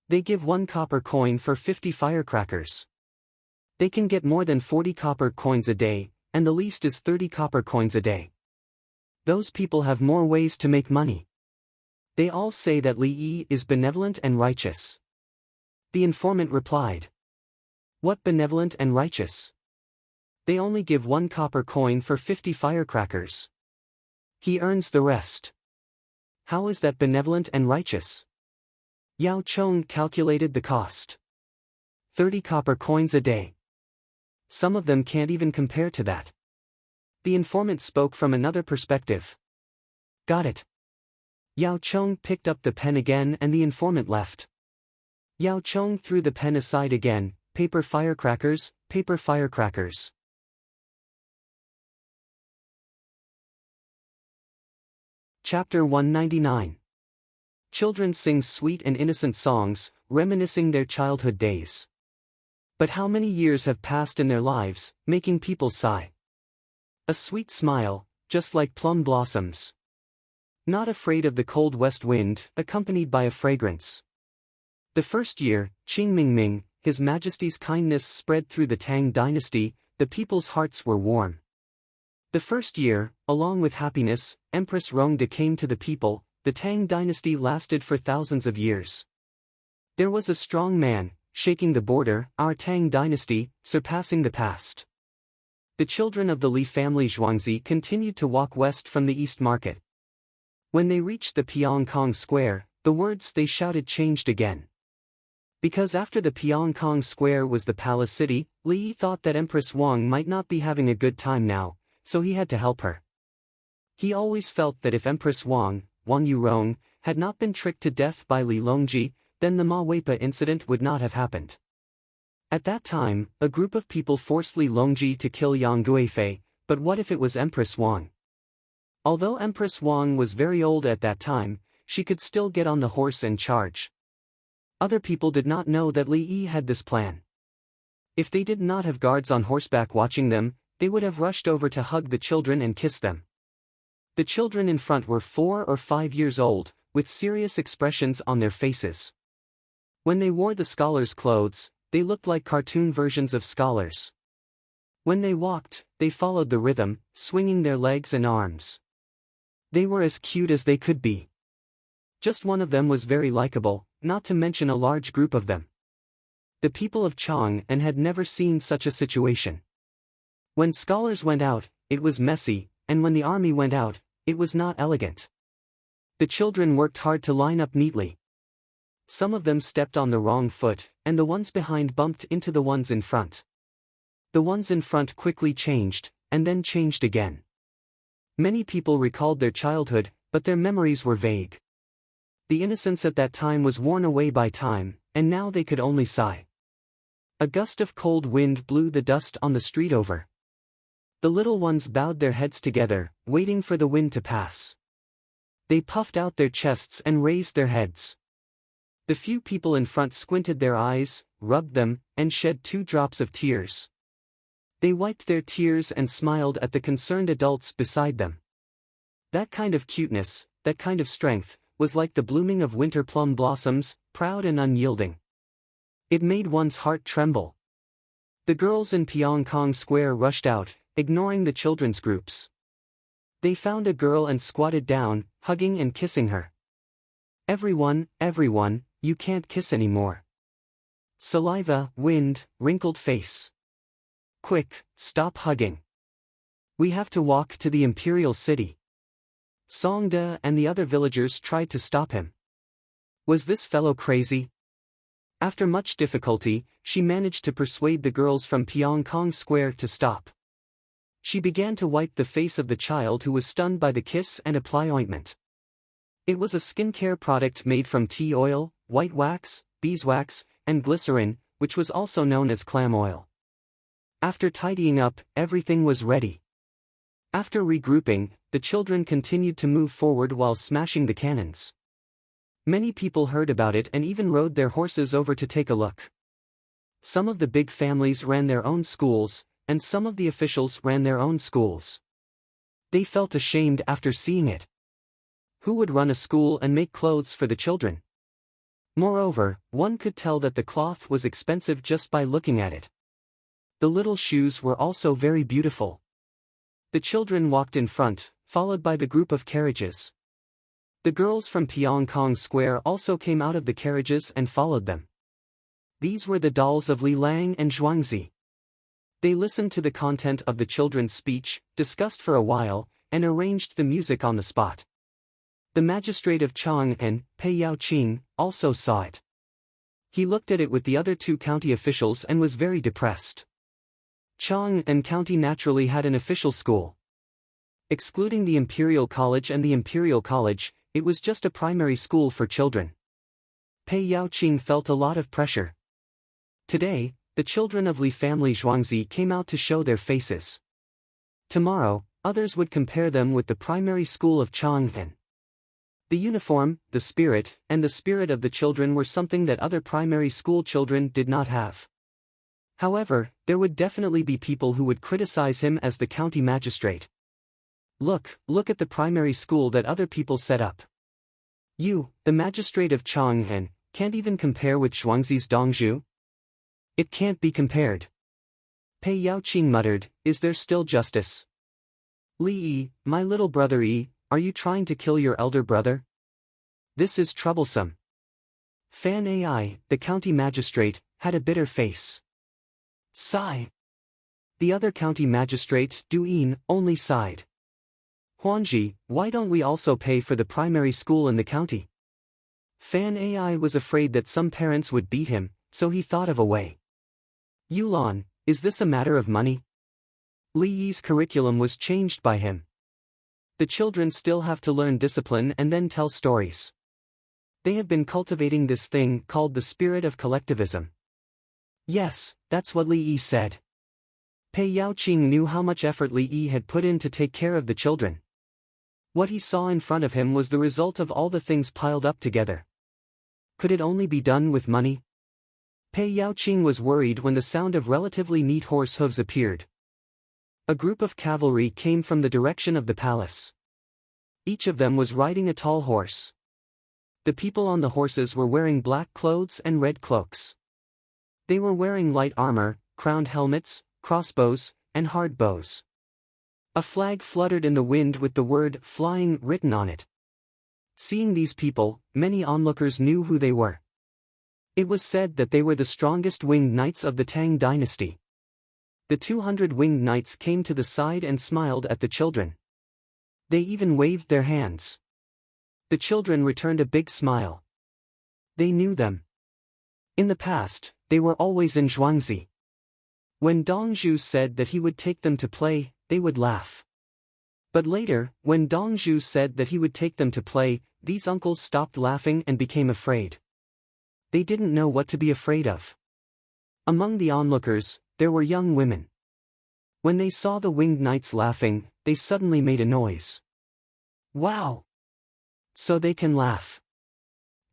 They give 1 copper coin for 50 firecrackers. They can get more than 40 copper coins a day, and the least is 30 copper coins a day. Those people have more ways to make money. They all say that Li Yi is benevolent and righteous. The informant replied. What benevolent and righteous? They only give 1 copper coin for 50 firecrackers. He earns the rest. How is that benevolent and righteous? Yao Chong calculated the cost. 30 copper coins a day. Some of them can't even compare to that. The informant spoke from another perspective. Got it. Yao Chong picked up the pen again and the informant left. Yao Chong threw the pen aside again. Paper firecrackers, paper firecrackers. Chapter 199. Children sing sweet and innocent songs, reminiscing their childhood days. But how many years have passed in their lives, making people sigh? A sweet smile, just like plum blossoms. Not afraid of the cold west wind, accompanied by a fragrance. The first year, Qing Mingming, His Majesty's kindness spread through the Tang dynasty, the people's hearts were warm. The first year, along with happiness, Empress Rongde came to the people. The Tang dynasty lasted for thousands of years. There was a strong man, shaking the border, our Tang dynasty, surpassing the past. The children of the Li family Zhuangzi continued to walk west from the East Market. When they reached the Pyongkong Square, the words they shouted changed again. Because after the Pyongkong Square was the palace city, Li Yi thought that Empress Wang might not be having a good time now, so he had to help her. He always felt that if Empress Wang, Wang Yurong, had not been tricked to death by Li Longji, then the Ma Weipa incident would not have happened. At that time, a group of people forced Li Longji to kill Yang Guifei, but what if it was Empress Wang? Although Empress Wang was very old at that time, she could still get on the horse and charge. Other people did not know that Li Yi had this plan. If they did not have guards on horseback watching them, they would have rushed over to hug the children and kiss them. The children in front were 4 or 5 years old, with serious expressions on their faces. When they wore the scholars' clothes, they looked like cartoon versions of scholars. When they walked, they followed the rhythm, swinging their legs and arms. They were as cute as they could be. Just one of them was very likable, not to mention a large group of them. The people of Chang'an had never seen such a situation. When scholars went out, it was messy, and when the army went out, it was not elegant. The children worked hard to line up neatly. Some of them stepped on the wrong foot, and the ones behind bumped into the ones in front. The ones in front quickly changed, and then changed again. Many people recalled their childhood, but their memories were vague. The innocence at that time was worn away by time, and now they could only sigh. A gust of cold wind blew the dust on the street over. The little ones bowed their heads together, waiting for the wind to pass. They puffed out their chests and raised their heads. The few people in front squinted their eyes, rubbed them, and shed 2 drops of tears. They wiped their tears and smiled at the concerned adults beside them. That kind of cuteness, that kind of strength, was like the blooming of winter plum blossoms, proud and unyielding. It made one's heart tremble. The girls in Pyongkong Square rushed out, ignoring the children's groups. They found a girl and squatted down, hugging and kissing her. Everyone, you can't kiss anymore. Saliva, wind, wrinkled face. Quick, stop hugging. We have to walk to the imperial city. Songda and the other villagers tried to stop him. Was this fellow crazy? After much difficulty, she managed to persuade the girls from Pyongkong Square to stop. She began to wipe the face of the child who was stunned by the kiss and apply ointment. It was a skincare product made from tea oil, white wax, beeswax, and glycerin, which was also known as clam oil. After tidying up, everything was ready. After regrouping, the children continued to move forward while smashing the cannons. Many people heard about it and even rode their horses over to take a look. Some of the big families ran their own schools, and some of the officials ran their own schools. They felt ashamed after seeing it. Who would run a school and make clothes for the children? Moreover, one could tell that the cloth was expensive just by looking at it. The little shoes were also very beautiful. The children walked in front, followed by the group of carriages. The girls from Pyongkong Square also came out of the carriages and followed them. These were the dolls of Li Lang and Zhuangzi. They listened to the content of the children's speech, discussed for a while, and arranged the music on the spot. The magistrate of Chang'an, Pei Yaoqing, also saw it. He looked at it with the other 2 county officials and was very depressed. Chang'an County naturally had an official school. Excluding the Imperial College and the Imperial College, it was just a primary school for children. Pei Yaoqing felt a lot of pressure. Today, the children of Li family Zhuangzi came out to show their faces. Tomorrow, others would compare them with the primary school of Chang'an. The uniform, the spirit, and the spirit of the children were something that other primary school children did not have. However, there would definitely be people who would criticize him as the county magistrate. Look at the primary school that other people set up. You, the magistrate of Chang'an, can't even compare with Zhuangzi's Dongzhu? It can't be compared. Pei Yaoqing muttered, is there still justice? Li Yi, my little brother Yi, are you trying to kill your elder brother? This is troublesome. Fan Ai, the county magistrate, had a bitter face. Sigh. The other county magistrate, Du Yin, only sighed. Huanji, why don't we also pay for the primary school in the county? Fan Ai was afraid that some parents would beat him, so he thought of a way. Yulan, is this a matter of money? Li Yi's curriculum was changed by him. The children still have to learn discipline and then tell stories. They have been cultivating this thing called the spirit of collectivism. Yes, that's what Li Yi said. Pei Yaoqing knew how much effort Li Yi had put in to take care of the children. What he saw in front of him was the result of all the things piled up together. Could it only be done with money? Pei Yaoqing was worried when the sound of relatively neat horse hooves appeared. A group of cavalry came from the direction of the palace. Each of them was riding a tall horse. The people on the horses were wearing black clothes and red cloaks. They were wearing light armor, crowned helmets, crossbows, and hard bows. A flag fluttered in the wind with the word "flying" written on it. Seeing these people, many onlookers knew who they were. It was said that they were the strongest winged knights of the Tang dynasty. The 200 winged knights came to the side and smiled at the children. They even waved their hands. The children returned a big smile. They knew them. In the past, they were always in Zhuangzi. When Dong Zhu said that he would take them to play, they would laugh. But later, when Dong Zhu said that he would take them to play, these uncles stopped laughing and became afraid. They didn't know what to be afraid of. Among the onlookers, there were young women. When they saw the winged knights laughing, they suddenly made a noise. Wow! So they can laugh.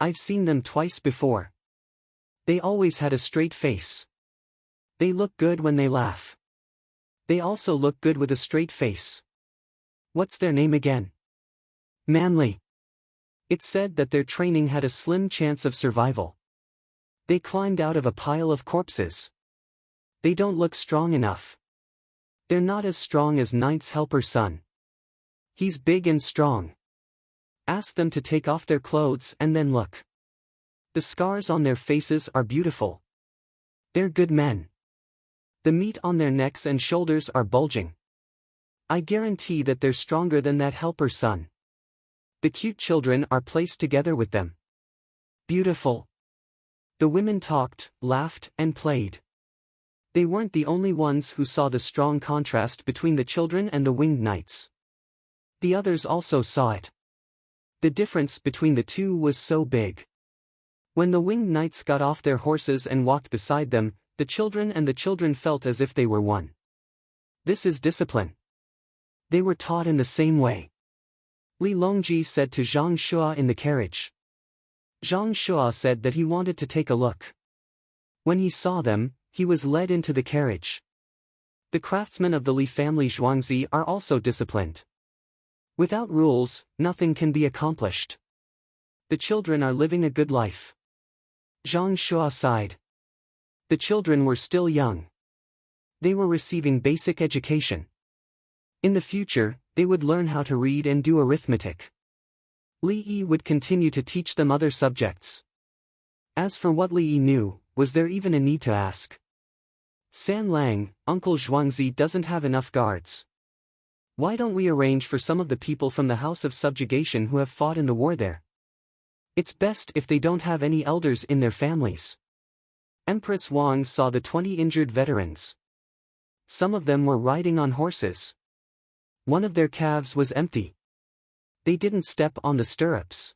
I've seen them twice before. They always had a straight face. They look good when they laugh. They also look good with a straight face. What's their name again? Manly. It's said that their training had a slim chance of survival. They climbed out of a pile of corpses. They don't look strong enough. They're not as strong as Knight's helper son. He's big and strong. Ask them to take off their clothes and then look. The scars on their faces are beautiful. They're good men. The meat on their necks and shoulders are bulging. I guarantee that they're stronger than that helper son. The cute children are placed together with them. Beautiful. The women talked, laughed, and played. They weren't the only ones who saw the strong contrast between the children and the winged knights. The others also saw it. The difference between the two was so big. When the winged knights got off their horses and walked beside them, the children felt as if they were one. This is discipline. They were taught in the same way. Li Longji said to Zhang Shua in the carriage. Zhang Shua said that he wanted to take a look. When he saw them, he was led into the carriage. The craftsmen of the Li family Zhuangzi are also disciplined. Without rules, nothing can be accomplished. The children are living a good life. Zhang Shua sighed. The children were still young. They were receiving basic education. In the future, they would learn how to read and do arithmetic. Li Yi would continue to teach them other subjects. As for what Li Yi knew, was there even a need to ask? San Lang, Uncle Zhuangzi doesn't have enough guards. Why don't we arrange for some of the people from the House of Subjugation who have fought in the war there? It's best if they don't have any elders in their families. Empress Wang saw the 20 injured veterans. Some of them were riding on horses. One of their calves was empty. They didn't step on the stirrups.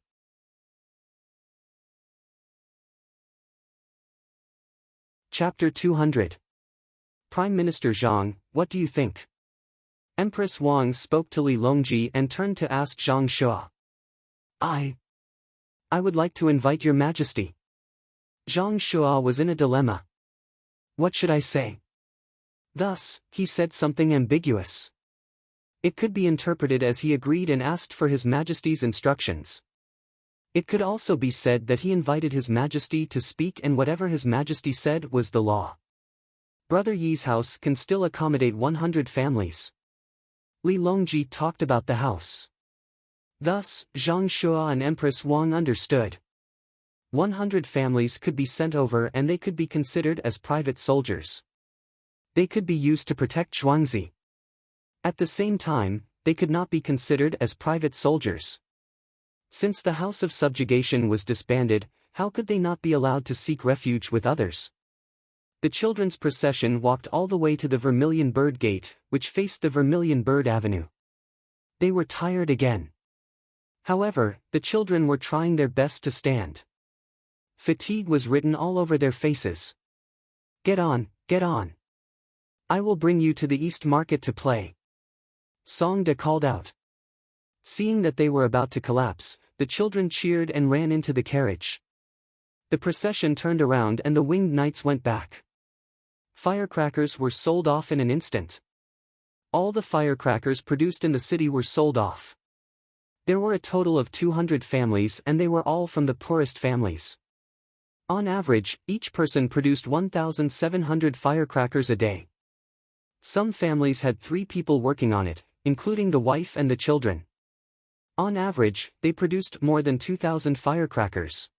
Chapter 200. Prime Minister Zhang, what do you think? Empress Wang spoke to Li Longji and turned to ask Zhang Shua. I would like to invite your majesty. Zhang Shua was in a dilemma. What should I say? Thus, he said something ambiguous. It could be interpreted as he agreed and asked for His Majesty's instructions. It could also be said that he invited His Majesty to speak and whatever His Majesty said was the law. Brother Yi's house can still accommodate 100 families. Li Longji talked about the house. Thus, Zhang Shua and Empress Wang understood. 100 families could be sent over and they could be considered as private soldiers. They could be used to protect Zhuangzi. At the same time, they could not be considered as private soldiers. Since the House of Subjugation was disbanded, how could they not be allowed to seek refuge with others? The children's procession walked all the way to the Vermilion Bird Gate, which faced the Vermilion Bird Avenue. They were tired again. However, the children were trying their best to stand. Fatigue was written all over their faces. Get on, get on. I will bring you to the East Market to play. Songda called out. Seeing that they were about to collapse, the children cheered and ran into the carriage. The procession turned around and the winged knights went back. Firecrackers were sold off in an instant. All the firecrackers produced in the city were sold off. There were a total of 200 families and they were all from the poorest families. On average, each person produced 1,700 firecrackers a day. Some families had 3 people working on it, including the wife and the children. On average, they produced more than 2,000 firecrackers.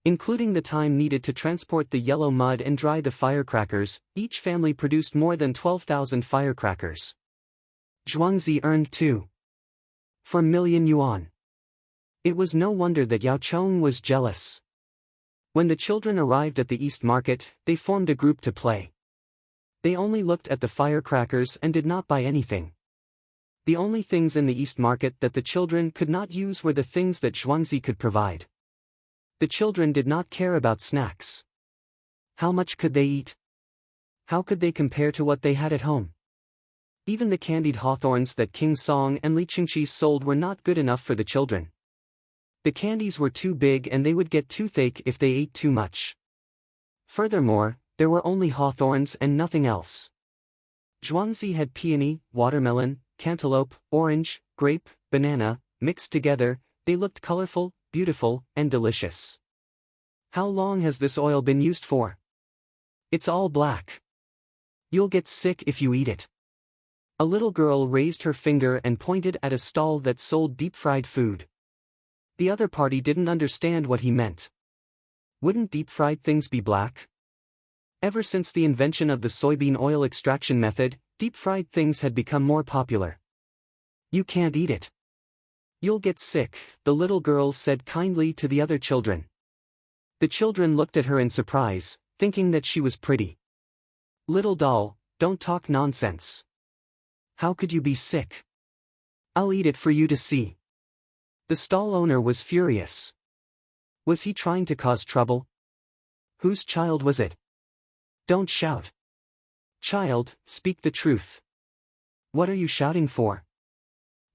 Including the time needed to transport the yellow mud and dry the firecrackers, each family produced more than 12,000 firecrackers. Zhuangzi earned 2.4 million yuan. It was no wonder that Yao Chong was jealous. When the children arrived at the East Market, they formed a group to play. They only looked at the firecrackers and did not buy anything. The only things in the East Market that the children could not use were the things that Zhuangzi could provide. The children did not care about snacks. How much could they eat? How could they compare to what they had at home? Even the candied hawthorns that King Song and Li Qingqi sold were not good enough for the children. The candies were too big and they would get toothache if they ate too much. Furthermore, there were only hawthorns and nothing else. Zhuangzi had peony, watermelon, cantaloupe, orange, grape, banana, mixed together. They looked colorful, beautiful, and delicious. How long has this oil been used for? It's all black. You'll get sick if you eat it. A little girl raised her finger and pointed at a stall that sold deep-fried food. The other party didn't understand what he meant. Wouldn't deep-fried things be black? Ever since the invention of the soybean oil extraction method, deep-fried things had become more popular. You can't eat it. You'll get sick, the little girl said kindly to the other children. The children looked at her in surprise, thinking that she was pretty. Little doll, don't talk nonsense. How could you be sick? I'll eat it for you to see. The stall owner was furious. Was he trying to cause trouble? Whose child was it? Don't shout. Child, speak the truth. What are you shouting for?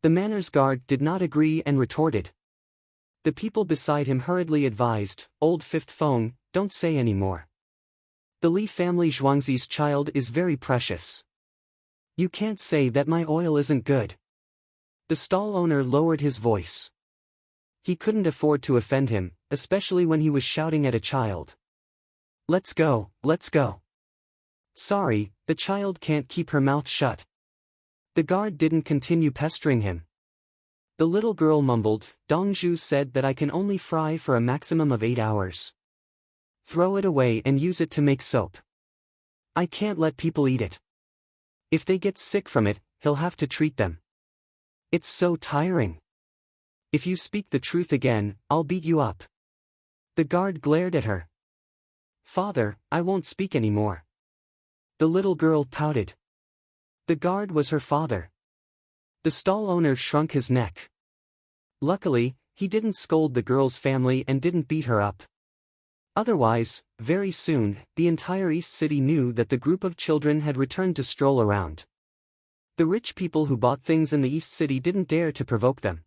The manners guard did not agree and retorted. The people beside him hurriedly advised, Old Fifth Feng, don't say any more. The Li family Zhuangzi's child is very precious. You can't say that my oil isn't good. The stall owner lowered his voice. He couldn't afford to offend him, especially when he was shouting at a child. Let's go, let's go. Sorry, the child can't keep her mouth shut. The guard didn't continue pestering him. The little girl mumbled, Dongzhu said that I can only fry for a maximum of 8 hours. Throw it away and use it to make soap. I can't let people eat it. If they get sick from it, he'll have to treat them. It's so tiring. If you speak the truth again, I'll beat you up. The guard glared at her. Father, I won't speak anymore. The little girl pouted. The guard was her father. The stall owner shrunk his neck. Luckily, he didn't scold the girl's family and didn't beat her up. Otherwise, very soon, the entire East City knew that the group of children had returned to stroll around. The rich people who bought things in the East City didn't dare to provoke them.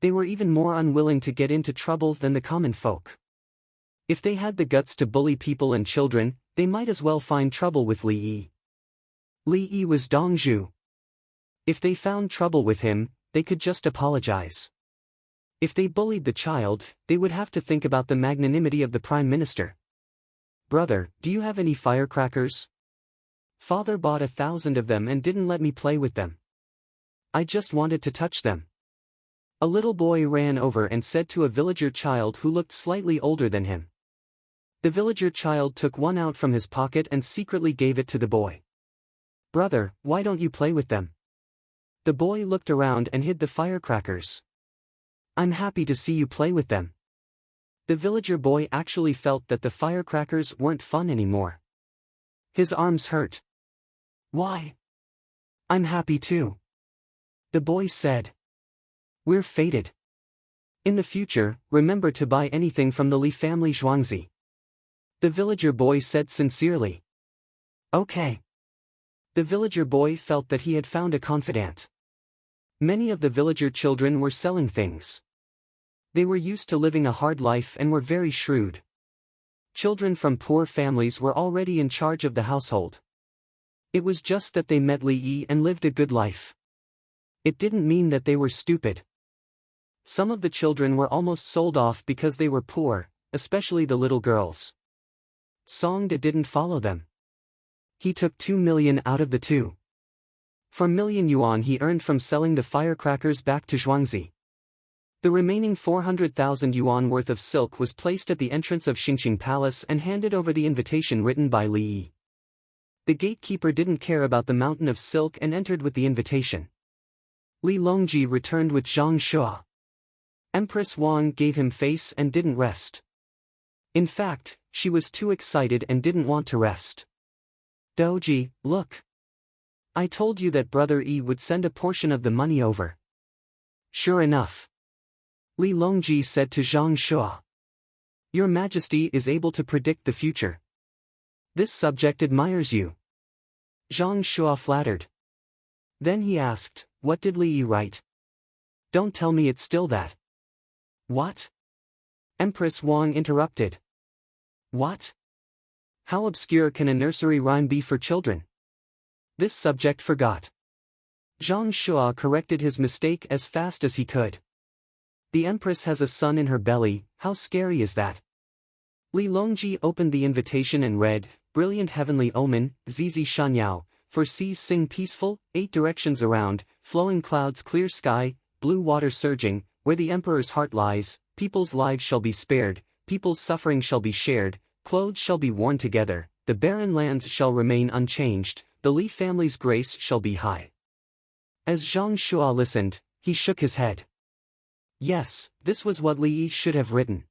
They were even more unwilling to get into trouble than the common folk. If they had the guts to bully people and children, they might as well find trouble with Li Yi. Li Yi was Dongzhu. If they found trouble with him, they could just apologize. If they bullied the child, they would have to think about the magnanimity of the Prime Minister. Brother, do you have any firecrackers? Father bought 1,000 of them and didn't let me play with them. I just wanted to touch them. A little boy ran over and said to a villager child who looked slightly older than him. The villager child took one out from his pocket and secretly gave it to the boy. Brother, why don't you play with them? The boy looked around and hid the firecrackers. I'm happy to see you play with them. The villager boy actually felt that the firecrackers weren't fun anymore. His arms hurt. Why? I'm happy too. The boy said. We're fated. In the future, remember to buy anything from the Li family Zhuangzi. The villager boy said sincerely. Okay. The villager boy felt that he had found a confidant. Many of the villager children were selling things. They were used to living a hard life and were very shrewd. Children from poor families were already in charge of the household. It was just that they met Li Yi and lived a good life. It didn't mean that they were stupid. Some of the children were almost sold off because they were poor, especially the little girls. Songda didn't follow them. He took 2 million out of the 2.4 million yuan he earned from selling the firecrackers back to Zhuangzi. The remaining 400,000 yuan worth of silk was placed at the entrance of Xingqing Palace and handed over the invitation written by Li Yi. The gatekeeper didn't care about the mountain of silk and entered with the invitation. Li Longji returned with Zhang Shua. Empress Wang gave him face and didn't rest. In fact, she was too excited and didn't want to rest. Doji, look. I told you that Brother Yi would send a portion of the money over. Sure enough. Li Longji said to Zhang Shua. Your Majesty is able to predict the future. This subject admires you. Zhang Shua flattered. Then he asked, what did Li Yi write? Don't tell me it's still that. What? Empress Wang interrupted. What? How obscure can a nursery rhyme be for children? This subject forgot. Zhang Shua corrected his mistake as fast as he could. The Empress has a son in her belly, how scary is that? Li Longji opened the invitation and read, Brilliant heavenly omen, Zizi Shanyao, for seas sing peaceful, 8 directions around, flowing clouds clear sky, blue water surging, where the emperor's heart lies, people's lives shall be spared, people's suffering shall be shared, clothes shall be worn together, the barren lands shall remain unchanged, the Li family's grace shall be high. As Zhang Shua listened, he shook his head. Yes, this was what Li Yi should have written.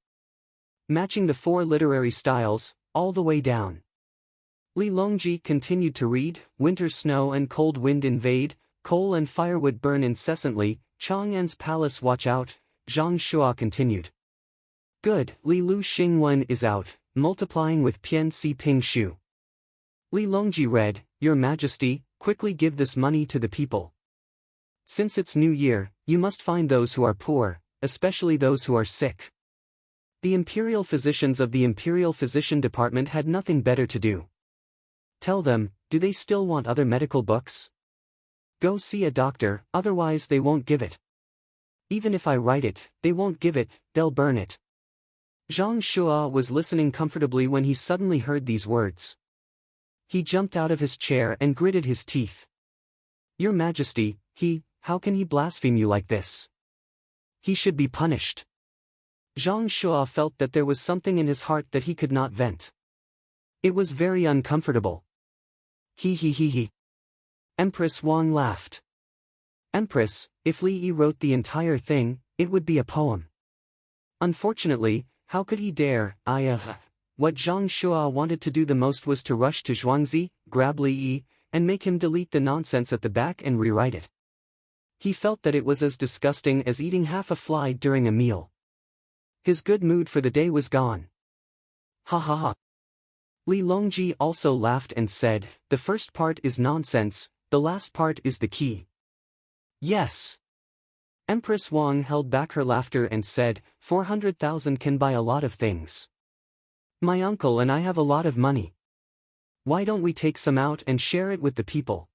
Matching the 4 literary styles, all the way down. Li Longji continued to read, winter snow and cold wind invade, coal and firewood burn incessantly, Chang'an's palace watch out, Zhang Shua continued. Good, Li Lu Xingwen is out, multiplying with Pian Si Ping Shu. Li Longji read, Your Majesty, quickly give this money to the people. Since it's New Year, you must find those who are poor, especially those who are sick. The imperial physicians of the Imperial Physician Department had nothing better to do. Tell them, do they still want other medical books? Go see a doctor, otherwise they won't give it. Even if I write it, they won't give it, they'll burn it. Zhang Shua was listening comfortably when he suddenly heard these words. He jumped out of his chair and gritted his teeth. Your Majesty, how can he blaspheme you like this? He should be punished. Zhang Shua felt that there was something in his heart that he could not vent. It was very uncomfortable. He. Empress Wang laughed. Empress, if Li Yi wrote the entire thing, it would be a poem. Unfortunately, how could he dare? What Zhang Shua wanted to do the most was to rush to Zhuangzi, grab Li Yi, and make him delete the nonsense at the back and rewrite it. He felt that it was as disgusting as eating half a fly during a meal. His good mood for the day was gone. Ha ha ha. Li Longji also laughed and said, the first part is nonsense, the last part is the key. Yes. Empress Wang held back her laughter and said, 400,000 can buy a lot of things. My uncle and I have a lot of money. Why don't we take some out and share it with the people?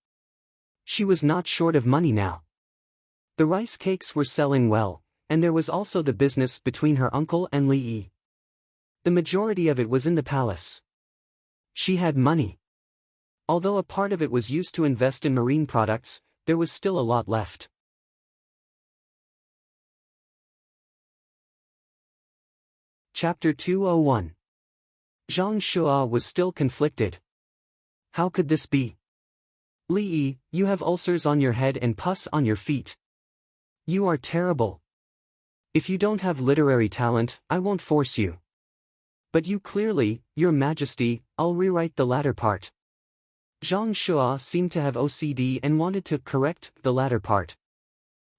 She was not short of money now. The rice cakes were selling well, and there was also the business between her uncle and Li Yi. The majority of it was in the palace. She had money. Although a part of it was used to invest in marine products, there was still a lot left. Chapter 201. Zhang Shua was still conflicted. How could this be? Li Yi, you have ulcers on your head and pus on your feet. You are terrible. If you don't have literary talent, I won't force you. But you clearly, Your Majesty, I'll rewrite the latter part. Zhang Shua seemed to have OCD and wanted to correct the latter part.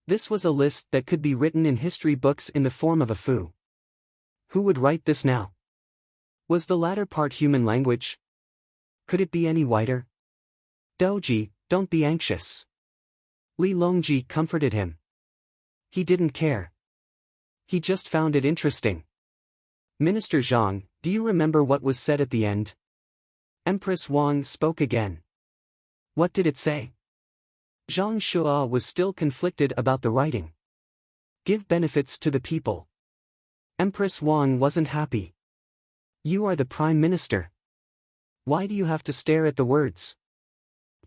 This was a list that could be written in history books in the form of a foo. Who would write this now? Was the latter part human language? Could it be any whiter? Doji, don't be anxious. Li Longji comforted him. He didn't care. He just found it interesting. Minister Zhang, do you remember what was said at the end? Empress Wang spoke again. What did it say? Zhang Shua was still conflicted about the writing. Give benefits to the people. Empress Wang wasn't happy. You are the Prime Minister. Why do you have to stare at the words?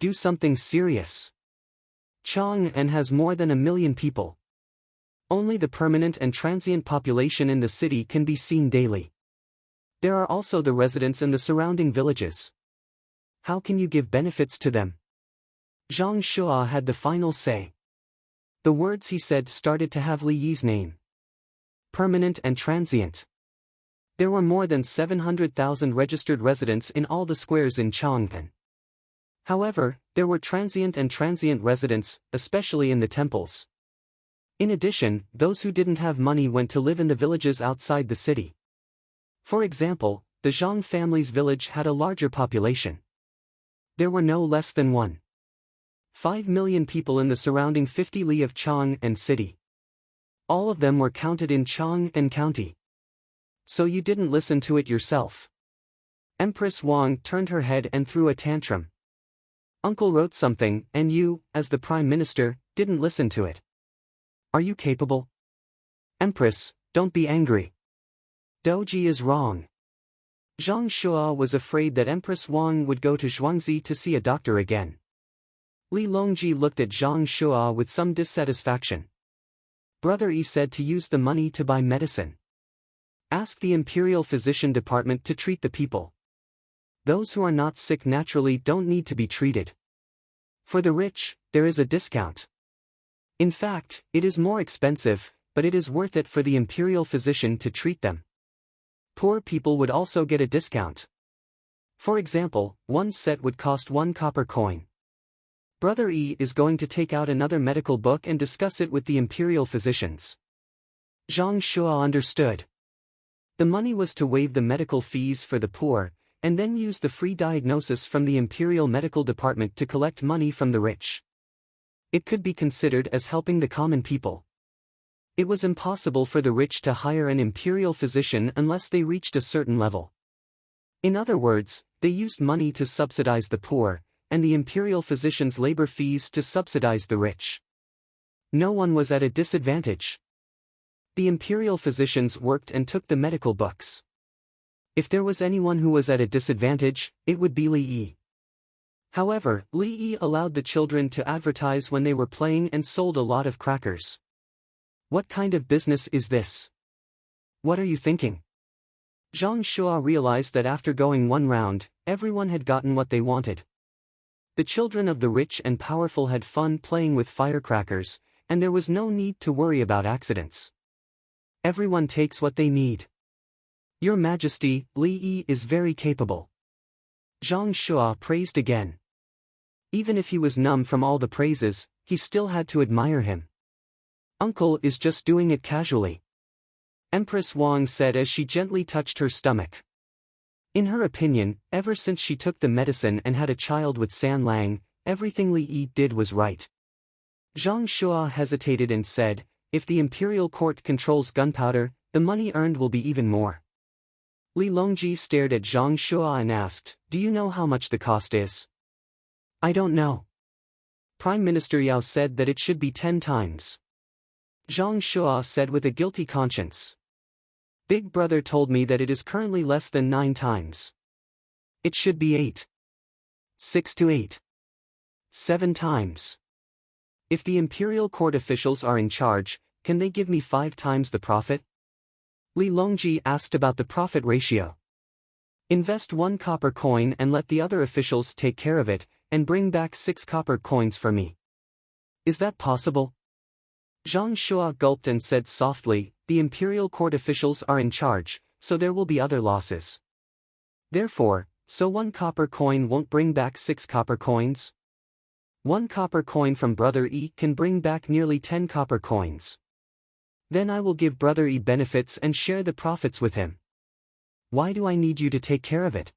Do something serious. Chang'an has more than 1 million people. Only the permanent and transient population in the city can be seen daily. There are also the residents in the surrounding villages. How can you give benefits to them? Zhang Shua had the final say. The words he said started to have Li Yi's name. Permanent and transient. There were more than 700,000 registered residents in all the squares in Chang'an. However, there were transient and transient residents, especially in the temples. In addition, those who didn't have money went to live in the villages outside the city. For example, the Zhang family's village had a larger population. There were no less than 1.5 million people in the surrounding 50 li of Chang'an city. All of them were counted in Chang'an County. So you didn't listen to it yourself. Empress Wang turned her head and threw a tantrum. Uncle wrote something, and you, as the Prime Minister, didn't listen to it. Are you capable? Empress, don't be angry. Doji is wrong. Zhang Shua was afraid that Empress Wang would go to Zhuangzi to see a doctor again. Li Longji looked at Zhang Shua with some dissatisfaction. Brother Yi said to use the money to buy medicine. Ask the Imperial Physician Department to treat the people. Those who are not sick naturally don't need to be treated. For the rich, there is a discount. In fact, it is more expensive, but it is worth it for the imperial physician to treat them. Poor people would also get a discount. For example, one set would cost 1 copper coin. Brother Yi is going to take out another medical book and discuss it with the imperial physicians. Zhang Shua understood. The money was to waive the medical fees for the poor, and then use the free diagnosis from the Imperial Medical Department to collect money from the rich. It could be considered as helping the common people. It was impossible for the rich to hire an imperial physician unless they reached a certain level. In other words, they used money to subsidize the poor, and the imperial physician's labor fees to subsidize the rich. No one was at a disadvantage. The imperial physicians worked and took the medical books. If there was anyone who was at a disadvantage, it would be Li Yi. However, Li Yi allowed the children to advertise when they were playing and sold a lot of crackers. What kind of business is this? What are you thinking? Zhang Shua realized that after going one round, everyone had gotten what they wanted. The children of the rich and powerful had fun playing with firecrackers, and there was no need to worry about accidents. Everyone takes what they need. Your Majesty, Li Yi is very capable. Zhang Shua praised again. Even if he was numb from all the praises, he still had to admire him. Uncle is just doing it casually. Empress Wang said as she gently touched her stomach. In her opinion, ever since she took the medicine and had a child with San Lang, everything Li Yi did was right. Zhang Shua hesitated and said, if the imperial court controls gunpowder, the money earned will be even more. Li Longji stared at Zhang Shua and asked, do you know how much the cost is? I don't know. Prime Minister Yao said that it should be 10 times. Zhang Shua said with a guilty conscience. Big brother told me that it is currently less than 9 times. It should be 8. 6 to 8. 7 times. If the imperial court officials are in charge, can they give me 5 times the profit? Li Longji asked about the profit ratio. Invest 1 copper coin and let the other officials take care of it, and bring back 6 copper coins for me. Is that possible? Zhang Shua gulped and said softly, the imperial court officials are in charge, so there will be other losses. Therefore, so 1 copper coin won't bring back 6 copper coins? 1 copper coin from Brother E can bring back nearly 10 copper coins. Then I will give Brother E benefits and share the profits with him. Why do I need you to take care of it?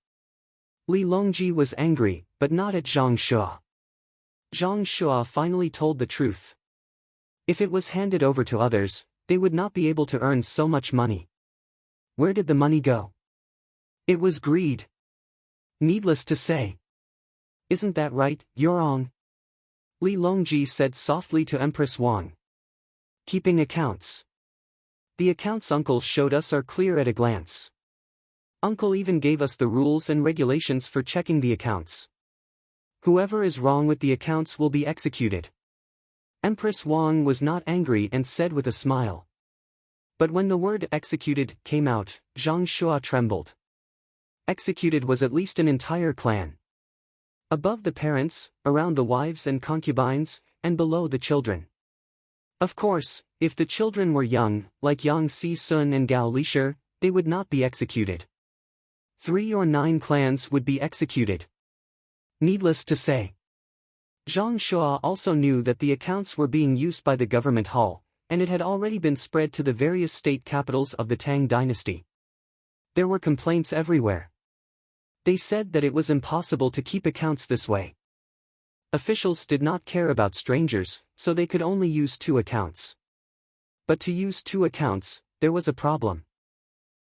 Li Longji was angry, but not at Zhang Shua. Zhang Shua finally told the truth. If it was handed over to others, they would not be able to earn so much money. Where did the money go? It was greed. Needless to say. Isn't that right, Yurong? Li Longji said softly to Empress Wang. Keeping accounts. The accounts Uncle showed us are clear at a glance. Uncle even gave us the rules and regulations for checking the accounts. Whoever is wrong with the accounts will be executed. Empress Wang was not angry and said with a smile. But when the word executed came out, Zhang Shua trembled. Executed was at least an entire clan. Above the parents, around the wives and concubines, and below the children. Of course, if the children were young, like Yang Si Sun and Gao Lisher, they would not be executed. 3 or 9 clans would be executed. Needless to say. Zhang Shua also knew that the accounts were being used by the government hall, and it had already been spread to the various state capitals of the Tang dynasty. There were complaints everywhere. They said that it was impossible to keep accounts this way. Officials did not care about strangers, so they could only use 2 accounts. But to use 2 accounts, there was a problem.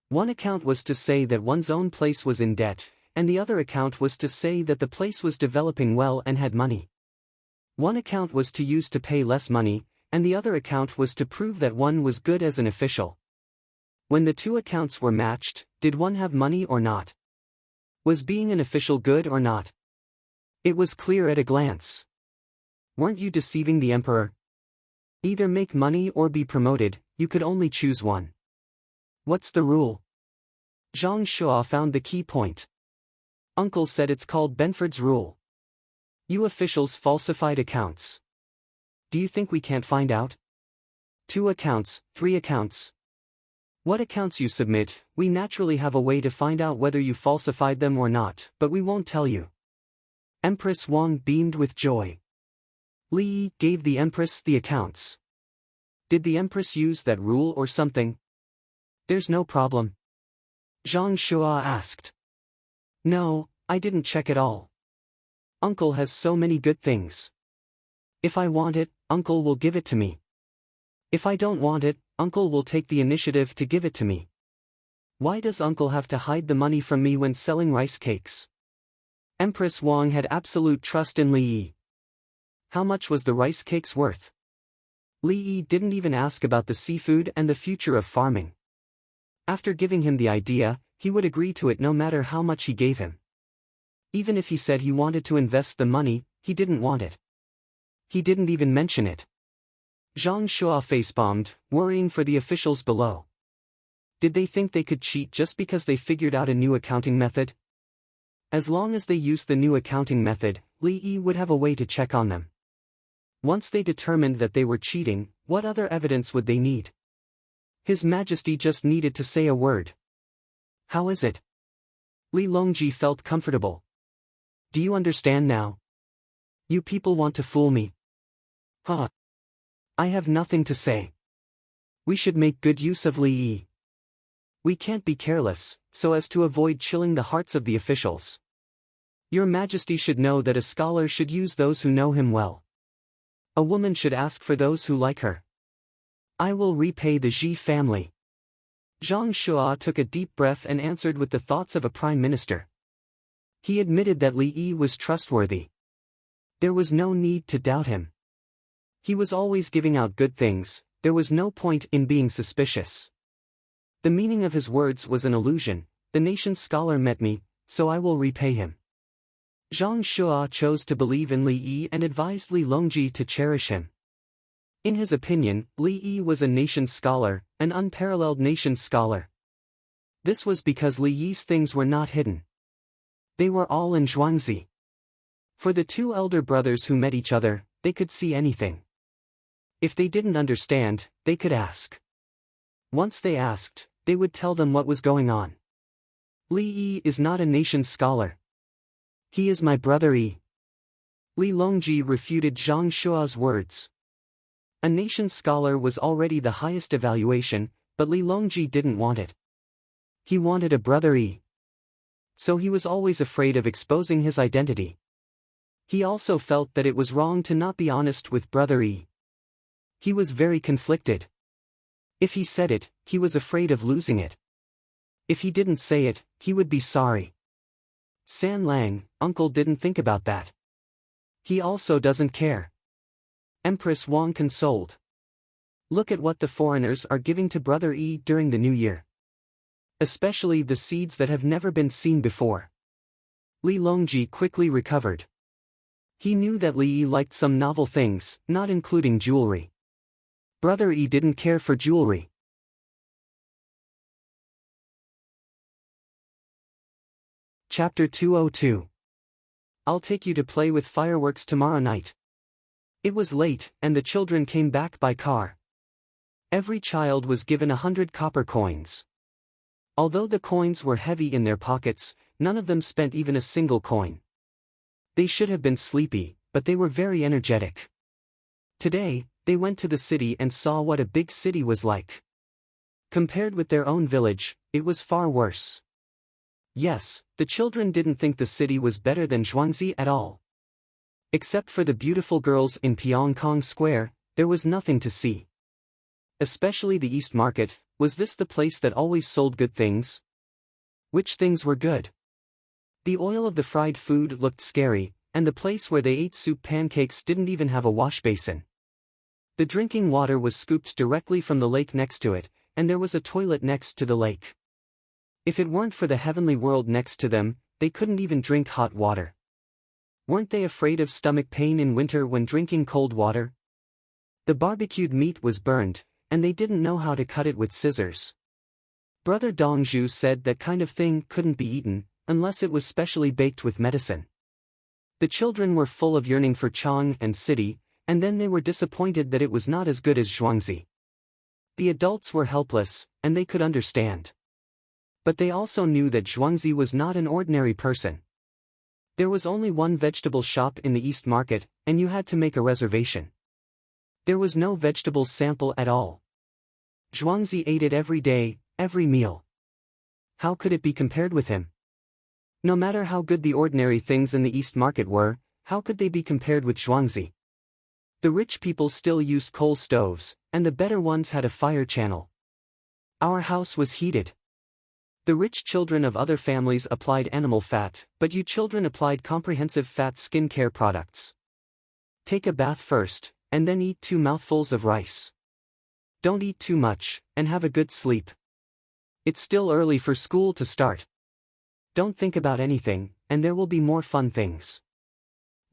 One account was to say that one's own place was in debt, and the other account was to say that the place was developing well and had money. One account was to use to pay less money, and the other account was to prove that one was good as an official. When the 2 accounts were matched, did one have money or not? Was being an official good or not? It was clear at a glance. Weren't you deceiving the emperor? Either make money or be promoted, you could only choose one. What's the rule? Zhang Shua found the key point. Uncle said it's called Benford's rule. You officials falsified accounts. Do you think we can't find out? 2 accounts, 3 accounts. What accounts you submit, we naturally have a way to find out whether you falsified them or not, but we won't tell you. Empress Wang beamed with joy. Li Yi gave the Empress the accounts. Did the Empress use that rule or something? There's no problem. Zhang Shua asked. No, I didn't check at all. Uncle has so many good things. If I want it, Uncle will give it to me. If I don't want it, Uncle will take the initiative to give it to me. Why does Uncle have to hide the money from me when selling rice cakes? Empress Wang had absolute trust in Li Yi. How much was the rice cakes worth? Li Yi didn't even ask about the seafood and the future of farming. After giving him the idea, he would agree to it no matter how much he gave him. Even if he said he wanted to invest the money, he didn't want it. He didn't even mention it. Zhang Shua facepalmed, worrying for the officials below. Did they think they could cheat just because they figured out a new accounting method? As long as they used the new accounting method, Li Yi would have a way to check on them. Once they determined that they were cheating, what other evidence would they need? His Majesty just needed to say a word. How is it? Li Longji felt comfortable. Do you understand now? You people want to fool me. Huh. I have nothing to say. We should make good use of Li Yi. We can't be careless, so as to avoid chilling the hearts of the officials. Your Majesty should know that a scholar should use those who know him well. A woman should ask for those who like her. I will repay the Ji family. Zhang Shua took a deep breath and answered with the thoughts of a prime minister. He admitted that Li Yi was trustworthy. There was no need to doubt him. He was always giving out good things, there was no point in being suspicious. The meaning of his words was an illusion. The nation's scholar met me, so I will repay him. Zhang Shua chose to believe in Li Yi and advised Li Longji to cherish him. In his opinion, Li Yi was a nation's scholar, an unparalleled nation's scholar. This was because Li Yi's things were not hidden. They were all in Zhuangzi. For the 2 elder brothers who met each other, they could see anything. If they didn't understand, they could ask. Once they asked, they would tell them what was going on. Li Yi is not a nation's scholar. He is my brother Yi. Li Longji refuted Zhang Shua's words. A nation scholar was already the highest evaluation, but Li Longji didn't want it. He wanted a brother Yi. So he was always afraid of exposing his identity. He also felt that it was wrong to not be honest with brother Yi. He was very conflicted. If he said it, he was afraid of losing it. If he didn't say it, he would be sorry. San Lang, uncle didn't think about that. He also doesn't care. Empress Wang consoled. Look at what the foreigners are giving to brother Yi during the new year. Especially the seeds that have never been seen before. Li Longji quickly recovered. He knew that Li Yi liked some novel things, not including jewelry. Brother Yi didn't care for jewelry. Chapter 202. I'll take you to play with fireworks tomorrow night. It was late, and the children came back by car. Every child was given 100 copper coins. Although the coins were heavy in their pockets, none of them spent even a single coin. They should have been sleepy, but they were very energetic. Today, they went to the city and saw what a big city was like. Compared with their own village, it was far worse. Yes, the children didn't think the city was better than Zhuangzi at all. Except for the beautiful girls in Pyongkong Square, there was nothing to see. Especially the East Market. Was this the place that always sold good things? Which things were good? The oil of the fried food looked scary, and the place where they ate soup pancakes didn't even have a wash basin. The drinking water was scooped directly from the lake next to it, and there was a toilet next to the lake. If it weren't for the heavenly world next to them, they couldn't even drink hot water. Weren't they afraid of stomach pain in winter when drinking cold water? The barbecued meat was burned, and they didn't know how to cut it with scissors. Brother Dongzhu said that kind of thing couldn't be eaten, unless it was specially baked with medicine. The children were full of yearning for Chang and city, and then they were disappointed that it was not as good as Zhuangzi. The adults were helpless, and they could understand. But they also knew that Zhuangzi was not an ordinary person. There was only one vegetable shop in the East Market, and you had to make a reservation. There was no vegetable sample at all. Zhuangzi ate it every day, every meal. How could it be compared with him? No matter how good the ordinary things in the East Market were, how could they be compared with Zhuangzi? The rich people still used coal stoves, and the better ones had a fire channel. Our house was heated. The rich children of other families applied animal fat, but you children applied comprehensive fat skincare products. Take a bath first, and then eat 2 mouthfuls of rice. Don't eat too much, and have a good sleep. It's still early for school to start. Don't think about anything, and there will be more fun things.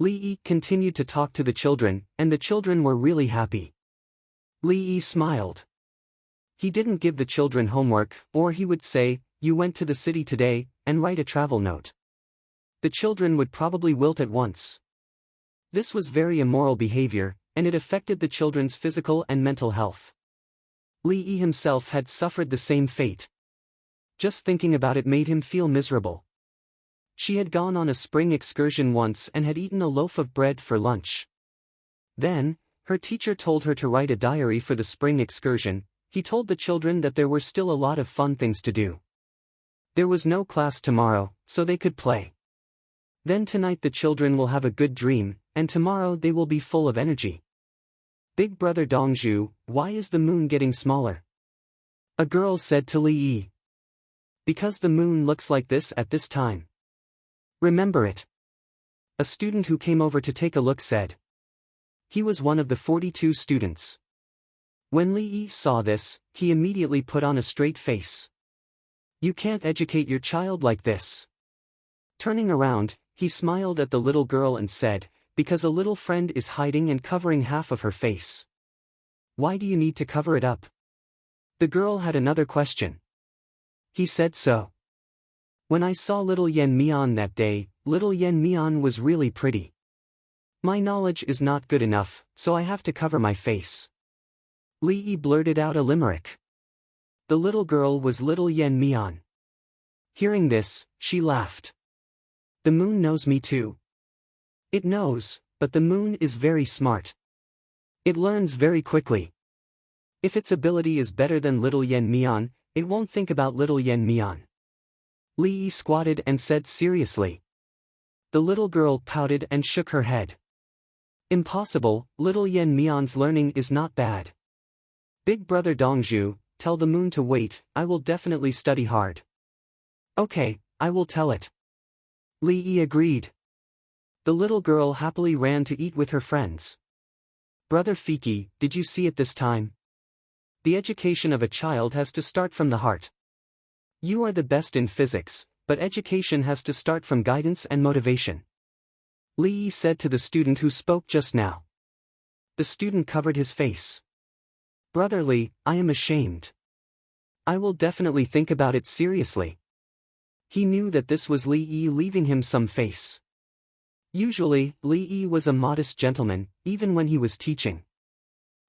Li Yi continued to talk to the children, and the children were really happy. Li Yi smiled. He didn't give the children homework, or he would say, "You went to the city today," and write a travel note. The children would probably wilt at once. This was very immoral behavior, and it affected the children's physical and mental health. Li Yi himself had suffered the same fate. Just thinking about it made him feel miserable. She had gone on a spring excursion once and had eaten a loaf of bread for lunch. Then, her teacher told her to write a diary for the spring excursion. He told the children that there were still a lot of fun things to do. There was no class tomorrow, so they could play. Then tonight the children will have a good dream, and tomorrow they will be full of energy. Big brother Dongzhu, why is the moon getting smaller? A girl said to Li Yi. Because the moon looks like this at this time. Remember it. A student who came over to take a look said. He was one of the 42 students. When Li Yi saw this, he immediately put on a straight face. You can't educate your child like this. Turning around, he smiled at the little girl and said, because a little friend is hiding and covering half of her face. Why do you need to cover it up? The girl had another question. He said so. When I saw little Yan Mian that day, little Yan Mian was really pretty. My knowledge is not good enough, so I have to cover my face. Li Yi blurted out a limerick. The little girl was little Yan Mian. Hearing this, she laughed. The moon knows me too. It knows, But the moon is very smart. It learns very quickly. If its ability is better than little Yen Mian, it won't think about little Yen Mian. Li Yi squatted and said seriously. The little girl pouted and shook her head. Impossible, little Yen Mian's learning is not bad. Big brother Dongzhu, tell the moon to wait, I will definitely study hard. Okay, I will tell it. Li Yi agreed. The little girl happily ran to eat with her friends. Brother Fiki, did you see it this time? The education of a child has to start from the heart. You are the best in physics, but education has to start from guidance and motivation. Li Yi said to the student who spoke just now. The student covered his face. Brother Li, I am ashamed. I will definitely think about it seriously. He knew that this was Li Yi leaving him some face. Usually, Li Yi was a modest gentleman, even when he was teaching.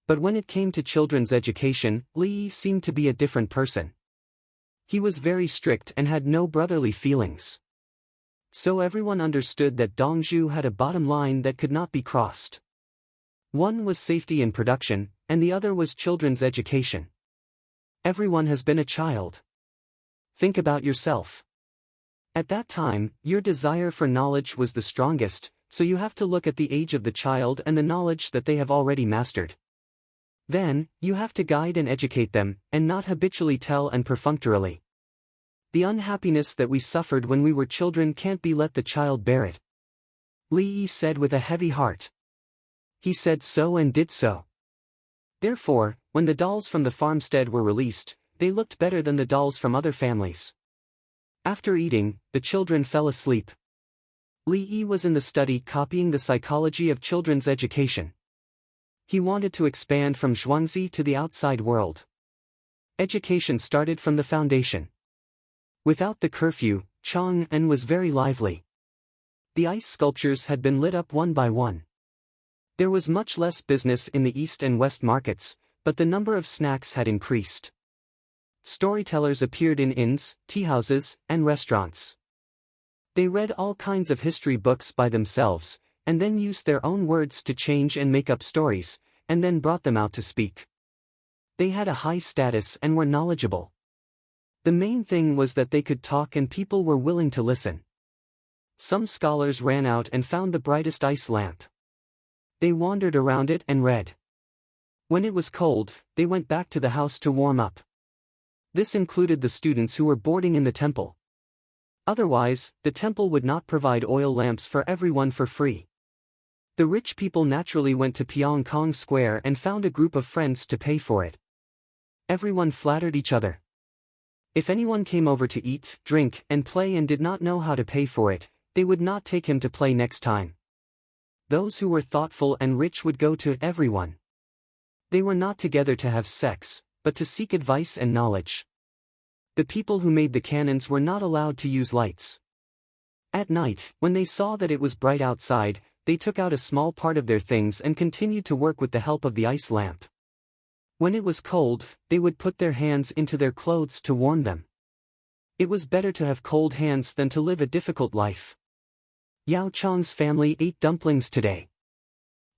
But when it came to children's education, Li Yi seemed to be a different person. He was very strict and had no brotherly feelings. So everyone understood that Dongzhu had a bottom line that could not be crossed. One was safety in production, and the other was children's education. Everyone has been a child. Think about yourself. At that time, your desire for knowledge was the strongest, so you have to look at the age of the child and the knowledge that they have already mastered. Then, you have to guide and educate them, and not habitually tell and perfunctorily. The unhappiness that we suffered when we were children can't be let the child bear it. Li Yi said with a heavy heart. He said so and did so. Therefore, when the dolls from the farmstead were released, they looked better than the dolls from other families. After eating, the children fell asleep. Li Yi was in the study copying the psychology of children's education. He wanted to expand from Zhuangzi to the outside world. Education started from the foundation. Without the curfew, Chang'an was very lively. The ice sculptures had been lit up one by one. There was much less business in the east and west markets, but the number of snacks had increased. Storytellers appeared in inns, teahouses, and restaurants. They read all kinds of history books by themselves, and then used their own words to change and make up stories, and then brought them out to speak. They had a high status and were knowledgeable. The main thing was that they could talk and people were willing to listen. Some scholars ran out and found the brightest ice lamp. They wandered around it and read. When it was cold, they went back to the house to warm up. This included the students who were boarding in the temple. Otherwise, the temple would not provide oil lamps for everyone for free. The rich people naturally went to Pyongkong Square and found a group of friends to pay for it. Everyone flattered each other. If anyone came over to eat, drink, and play and did not know how to pay for it, they would not take him to play next time. Those who were thoughtful and rich would go to everyone. They were not together to have sex, but to seek advice and knowledge. The people who made the cannons were not allowed to use lights. At night, when they saw that it was bright outside, they took out a small part of their things and continued to work with the help of the ice lamp. When it was cold, they would put their hands into their clothes to warm them. It was better to have cold hands than to live a difficult life. Yao Chang's family ate dumplings today.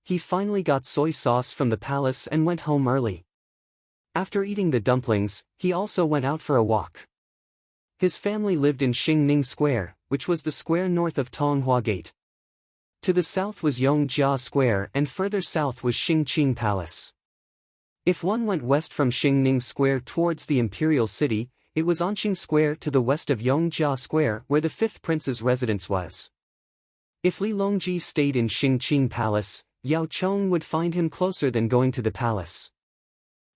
He finally got soy sauce from the palace and went home early. After eating the dumplings, he also went out for a walk. His family lived in Xingning Square, which was the square north of Tonghua Gate. To the south was Yongjia Square and further south was Xingqing Palace. If one went west from Xingning Square towards the imperial city, it was Anqing Square to the west of Yongjia Square where the fifth prince's residence was. If Li Longji stayed in Xingqing Palace, Yao Chong would find him closer than going to the palace.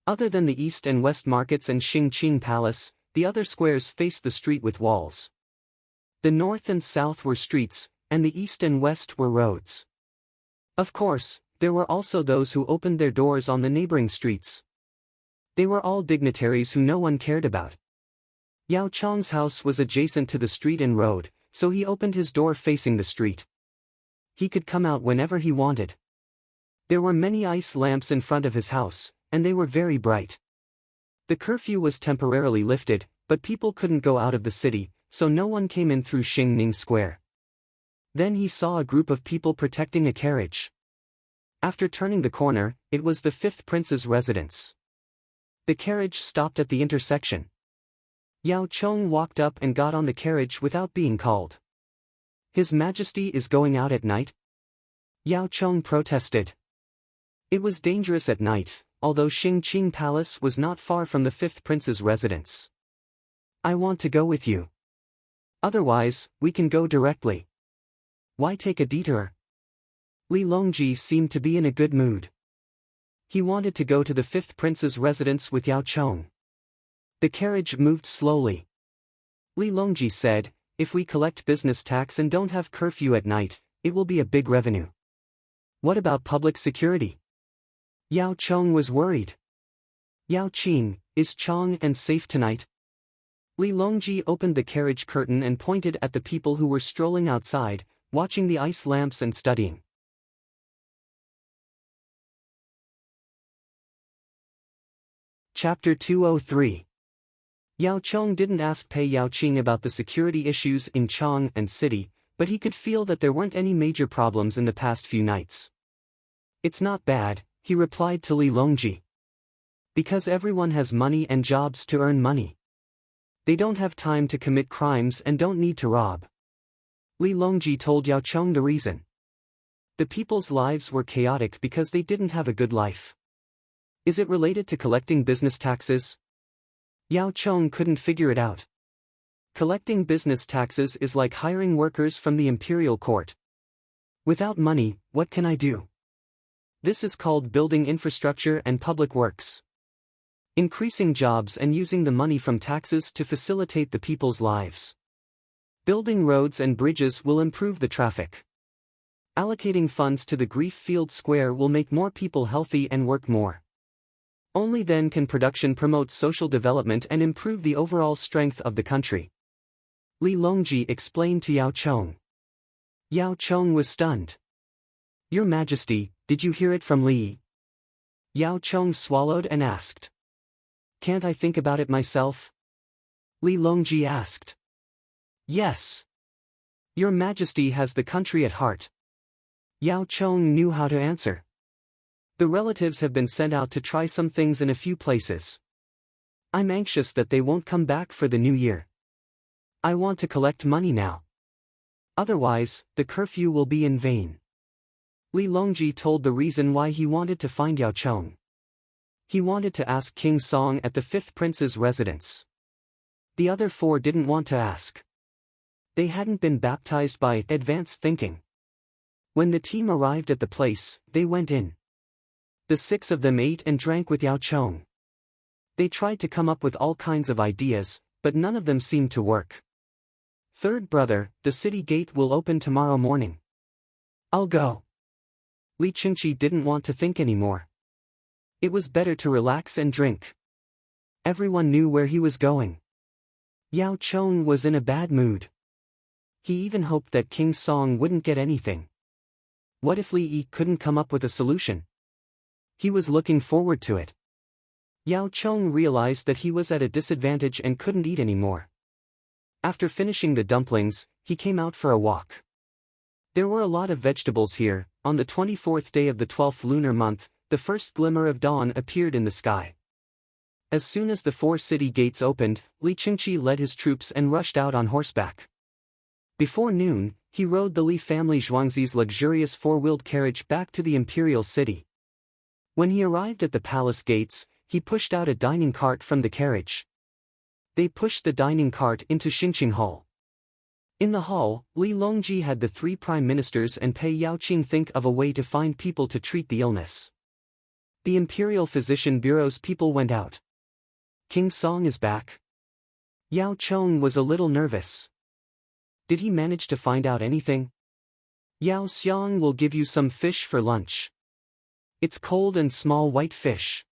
Other than the east and west markets and Xingqing Palace, the other squares faced the street with walls. The north and south were streets, and the east and west were roads. Of course, there were also those who opened their doors on the neighboring streets. They were all dignitaries who no one cared about. Yao Chong's house was adjacent to the street and road, so he opened his door facing the street. He could come out whenever he wanted. There were many ice lamps in front of his house, and they were very bright. The curfew was temporarily lifted, but people couldn't go out of the city, so no one came in through Xingning Square. Then he saw a group of people protecting a carriage. After turning the corner, it was the fifth prince's residence. The carriage stopped at the intersection. Yao Chong walked up and got on the carriage without being called. His Majesty is going out at night? Yao Chong protested. It was dangerous at night, although Xingqing Palace was not far from the fifth prince's residence. I want to go with you. Otherwise, we can go directly. Why take a detour? Li Longji seemed to be in a good mood. He wanted to go to the fifth prince's residence with Yao Chong. The carriage moved slowly. Li Longji said, if we collect business tax and don't have curfew at night, it will be a big revenue. What about public security? Yao Chong was worried. Yao Qing, is Chang'an safe tonight? Li Longji opened the carriage curtain and pointed at the people who were strolling outside, watching the ice lamps and studying. Chapter 203. Yao Chong didn't ask Pei Yaoqing about the security issues in Chang'an City, but he could feel that there weren't any major problems in the past few nights. It's not bad, he replied to Li Longji. Because everyone has money and jobs to earn money. They don't have time to commit crimes and don't need to rob. Li Longji told Yao Chong the reason. The people's lives were chaotic because they didn't have a good life. Is it related to collecting business taxes? Yao Chong couldn't figure it out. Collecting business taxes is like hiring workers from the imperial court. Without money, what can I do? This is called building infrastructure and public works. Increasing jobs and using the money from taxes to facilitate the people's lives. Building roads and bridges will improve the traffic. Allocating funds to the Grief Field Square will make more people healthy and work more. Only then can production promote social development and improve the overall strength of the country. Li Longji explained to Yao Chong. Yao Chong was stunned. Your Majesty, did you hear it from Li? Yao Chong swallowed and asked. Can't I think about it myself? Li Longji asked. Yes. Your Majesty has the country at heart. Yao Chong knew how to answer. The relatives have been sent out to try some things in a few places. I'm anxious that they won't come back for the new year. I want to collect money now. Otherwise, the curfew will be in vain. Li Longji told the reason why he wanted to find Yao Chong. He wanted to ask King Song at the fifth prince's residence. The other four didn't want to ask. They hadn't been baptized by advanced thinking. When the team arrived at the place, they went in. The six of them ate and drank with Yao Chong. They tried to come up with all kinds of ideas, but none of them seemed to work. Third brother, the city gate will open tomorrow morning. I'll go. Li Qingqi didn't want to think anymore. It was better to relax and drink. Everyone knew where he was going. Yao Chong was in a bad mood. He even hoped that King Song wouldn't get anything. What if Li Yi couldn't come up with a solution? He was looking forward to it. Yao Chong realized that he was at a disadvantage and couldn't eat anymore. After finishing the dumplings, he came out for a walk. There were a lot of vegetables here. On the 24th day of the 12th lunar month, the first glimmer of dawn appeared in the sky. As soon as the four city gates opened, Li Qingqi led his troops and rushed out on horseback. Before noon, he rode the Li family Zhuangzi's luxurious four-wheeled carriage back to the imperial city. When he arrived at the palace gates, he pushed out a dining cart from the carriage. They pushed the dining cart into Xingqing Hall. In the hall, Li Longji had the three prime ministers and Pei Yaoqing think of a way to find people to treat the illness. The Imperial Physician Bureau's people went out. King Song is back. Yao Chong was a little nervous. Did he manage to find out anything? Yao Xiang will give you some fish for lunch. It's cold and small white fish.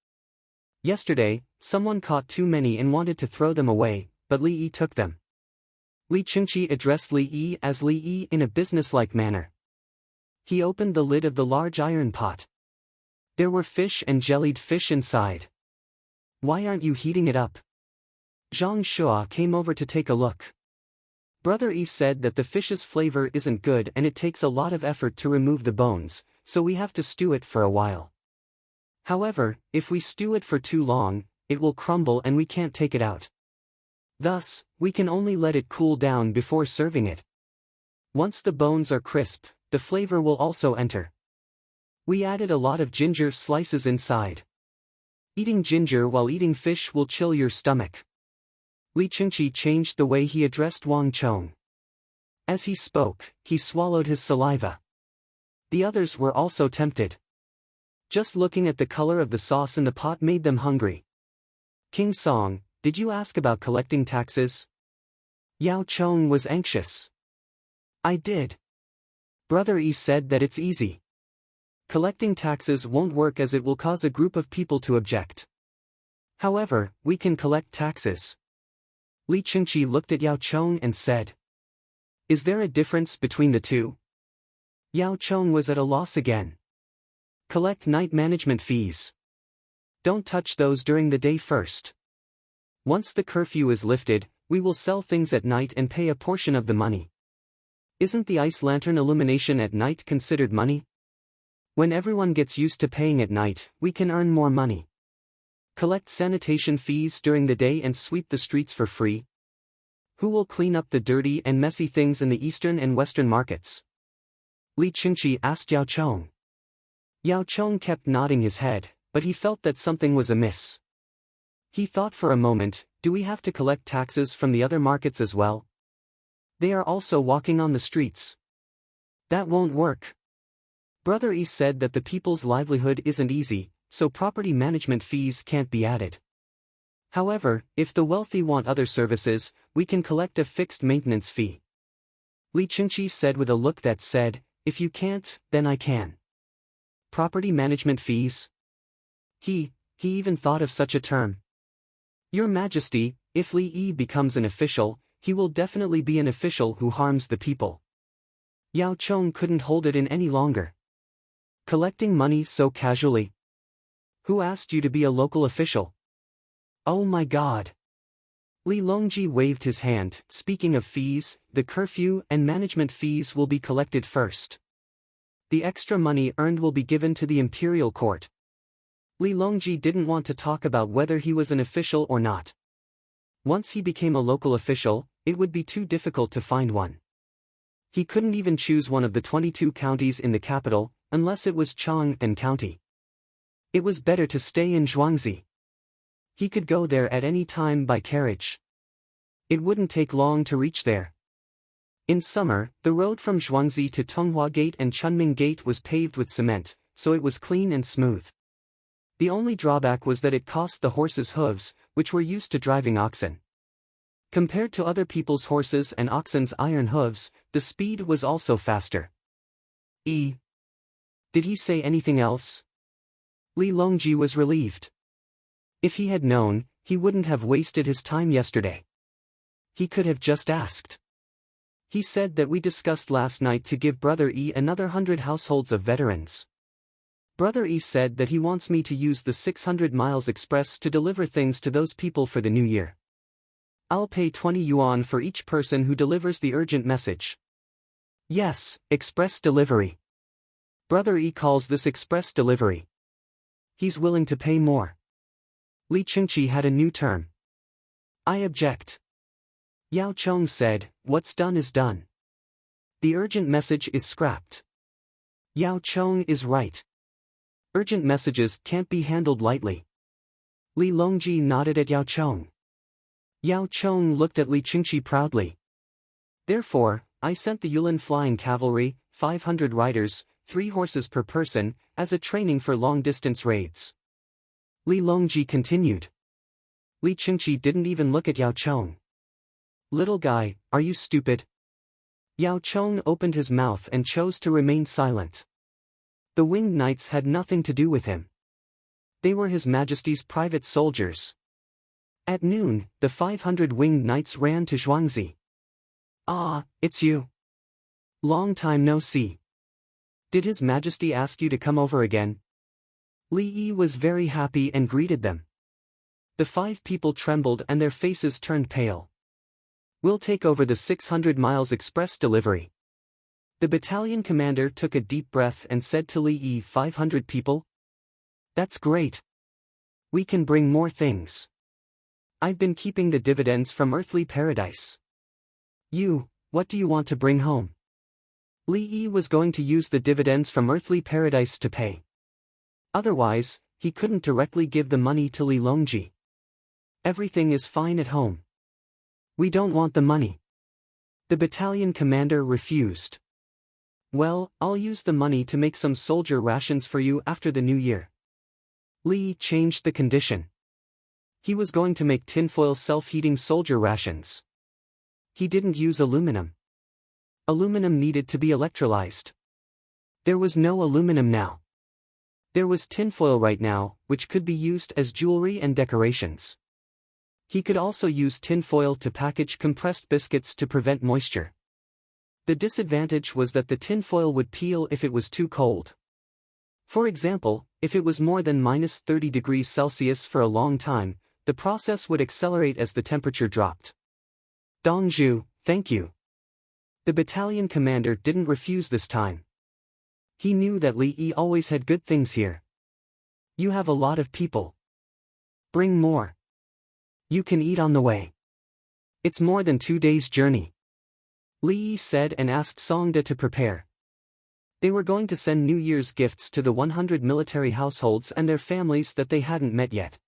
Yesterday, someone caught too many and wanted to throw them away, but Li Yi took them. Li Qingqi addressed Li Yi as Li Yi in a businesslike manner. He opened the lid of the large iron pot. There were fish and jellied fish inside. Why aren't you heating it up? Zhang Shua came over to take a look. Brother E said that the fish's flavor isn't good and it takes a lot of effort to remove the bones, so we have to stew it for a while. However, if we stew it for too long, it will crumble and we can't take it out. Thus, we can only let it cool down before serving it. Once the bones are crisp, the flavor will also enter. We added a lot of ginger slices inside. Eating ginger while eating fish will chill your stomach. Li Chengqi changed the way he addressed Wang Chong. As he spoke, he swallowed his saliva. The others were also tempted. Just looking at the color of the sauce in the pot made them hungry. King Song, did you ask about collecting taxes? Yao Chong was anxious. I did. Brother E said that it's easy. Collecting taxes won't work as it will cause a group of people to object. However, we can collect taxes. Li Chengqi looked at Yao Chong and said. Is there a difference between the two? Yao Chong was at a loss again. Collect night management fees. Don't touch those during the day first. Once the curfew is lifted, we will sell things at night and pay a portion of the money. Isn't the ice lantern illumination at night considered money? When everyone gets used to paying at night, we can earn more money. Collect sanitation fees during the day and sweep the streets for free. Who will clean up the dirty and messy things in the eastern and western markets? Li Chengqi asked Yao Chong. Yao Chong kept nodding his head, but he felt that something was amiss. He thought for a moment, do we have to collect taxes from the other markets as well? They are also walking on the streets. That won't work. Brother E said that the people's livelihood isn't easy, so property management fees can't be added. However, if the wealthy want other services, we can collect a fixed maintenance fee. Li Chengqi said with a look that said, if you can't, then I can. Property management fees? He even thought of such a term. Your Majesty, if Li Yi becomes an official, he will definitely be an official who harms the people. Yao Chong couldn't hold it in any longer. Collecting money so casually? Who asked you to be a local official? Oh my God. Li Longji waved his hand. Speaking of fees, the curfew and management fees will be collected first. The extra money earned will be given to the imperial court. Li Longji didn't want to talk about whether he was an official or not. Once he became a local official, it would be too difficult to find one. He couldn't even choose one of the 22 counties in the capital, unless it was Chang'an County. It was better to stay in Zhuangzi. He could go there at any time by carriage. It wouldn't take long to reach there. In summer, the road from Zhuangzi to Tonghua Gate and Chunming Gate was paved with cement, so it was clean and smooth. The only drawback was that it cost the horses' hooves, which were used to driving oxen. Compared to other people's horses and oxen's iron hooves, the speed was also faster. Did he say anything else? Li Longji was relieved. If he had known, he wouldn't have wasted his time yesterday. He could have just asked. He said that we discussed last night to give Brother E another 100 households of veterans. Brother E said that he wants me to use the 600 miles express to deliver things to those people for the new year. I'll pay 20 yuan for each person who delivers the urgent message. Yes, express delivery. Brother E calls this express delivery. He's willing to pay more. Li Chengqi had a new term. I object. Yao Chong said, what's done is done. The urgent message is scrapped. Yao Chong is right. Urgent messages can't be handled lightly. Li Longji nodded at Yao Chong. Yao Chong looked at Li Chengqi proudly. Therefore, I sent the Yulin Flying Cavalry, 500 riders, 3 horses per person, as a training for long-distance raids. Li Longji continued. Li Chengqi didn't even look at Yao Chong. Little guy, are you stupid? Yao Chong opened his mouth and chose to remain silent. The winged knights had nothing to do with him. They were His Majesty's private soldiers. At noon, the 500 winged knights ran to Zhuangzi. Ah, it's you. Long time no see. Did His Majesty ask you to come over again? Li Yi was very happy and greeted them. The 5 people trembled and their faces turned pale. We'll take over the 600 miles express delivery. The battalion commander took a deep breath and said to Li Yi, 500 people? That's great. We can bring more things. I've been keeping the dividends from earthly paradise. What do you want to bring home? Li Yi was going to use the dividends from earthly paradise to pay. Otherwise, he couldn't directly give the money to Li Longji. Everything is fine at home. We don't want the money. The battalion commander refused. Well, I'll use the money to make some soldier rations for you after the new year. Li changed the condition. He was going to make tinfoil self-heating soldier rations. He didn't use aluminum. Aluminum needed to be electrolyzed. There was no aluminum now. There was tinfoil right now, which could be used as jewelry and decorations. He could also use tinfoil to package compressed biscuits to prevent moisture. The disadvantage was that the tinfoil would peel if it was too cold. For example, if it was more than -30 degrees Celsius for a long time, the process would accelerate as the temperature dropped. Dongzhu, thank you. The battalion commander didn't refuse this time. He knew that Li Yi always had good things here. You have a lot of people. Bring more. You can eat on the way. It's more than 2 days' journey. Li Yi said and asked Songda to prepare. They were going to send New Year's gifts to the 100 military households and their families that they hadn't met yet.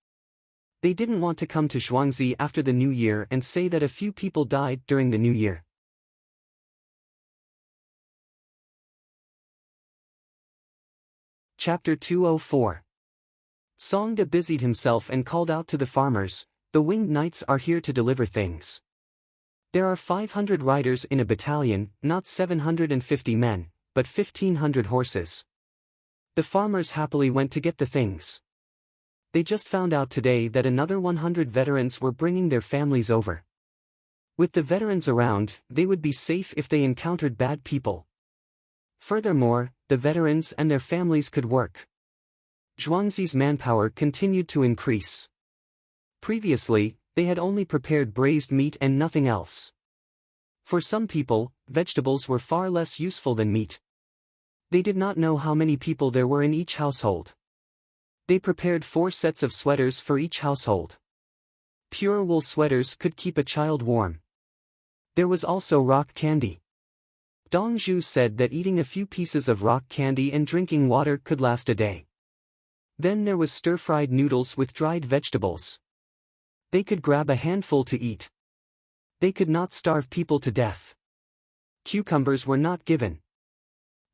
They didn't want to come to Zhuangzi after the New Year and say that a few people died during the New Year. Chapter 204. Songda busied himself and called out to the farmers, "The winged knights are here to deliver things. There are 500 riders in a battalion, not 750 men, but 1,500 horses." The farmers happily went to get the things. They just found out today that another 100 veterans were bringing their families over. With the veterans around, they would be safe if they encountered bad people. Furthermore, the veterans and their families could work. Zhuangzi's manpower continued to increase. Previously, they had only prepared braised meat and nothing else. For some people, vegetables were far less useful than meat. They did not know how many people there were in each household. They prepared 4 sets of sweaters for each household. Pure wool sweaters could keep a child warm. There was also rock candy. Dongzhu said that eating a few pieces of rock candy and drinking water could last a day. Then there was stir-fried noodles with dried vegetables. They could grab a handful to eat. They could not starve people to death. Cucumbers were not given.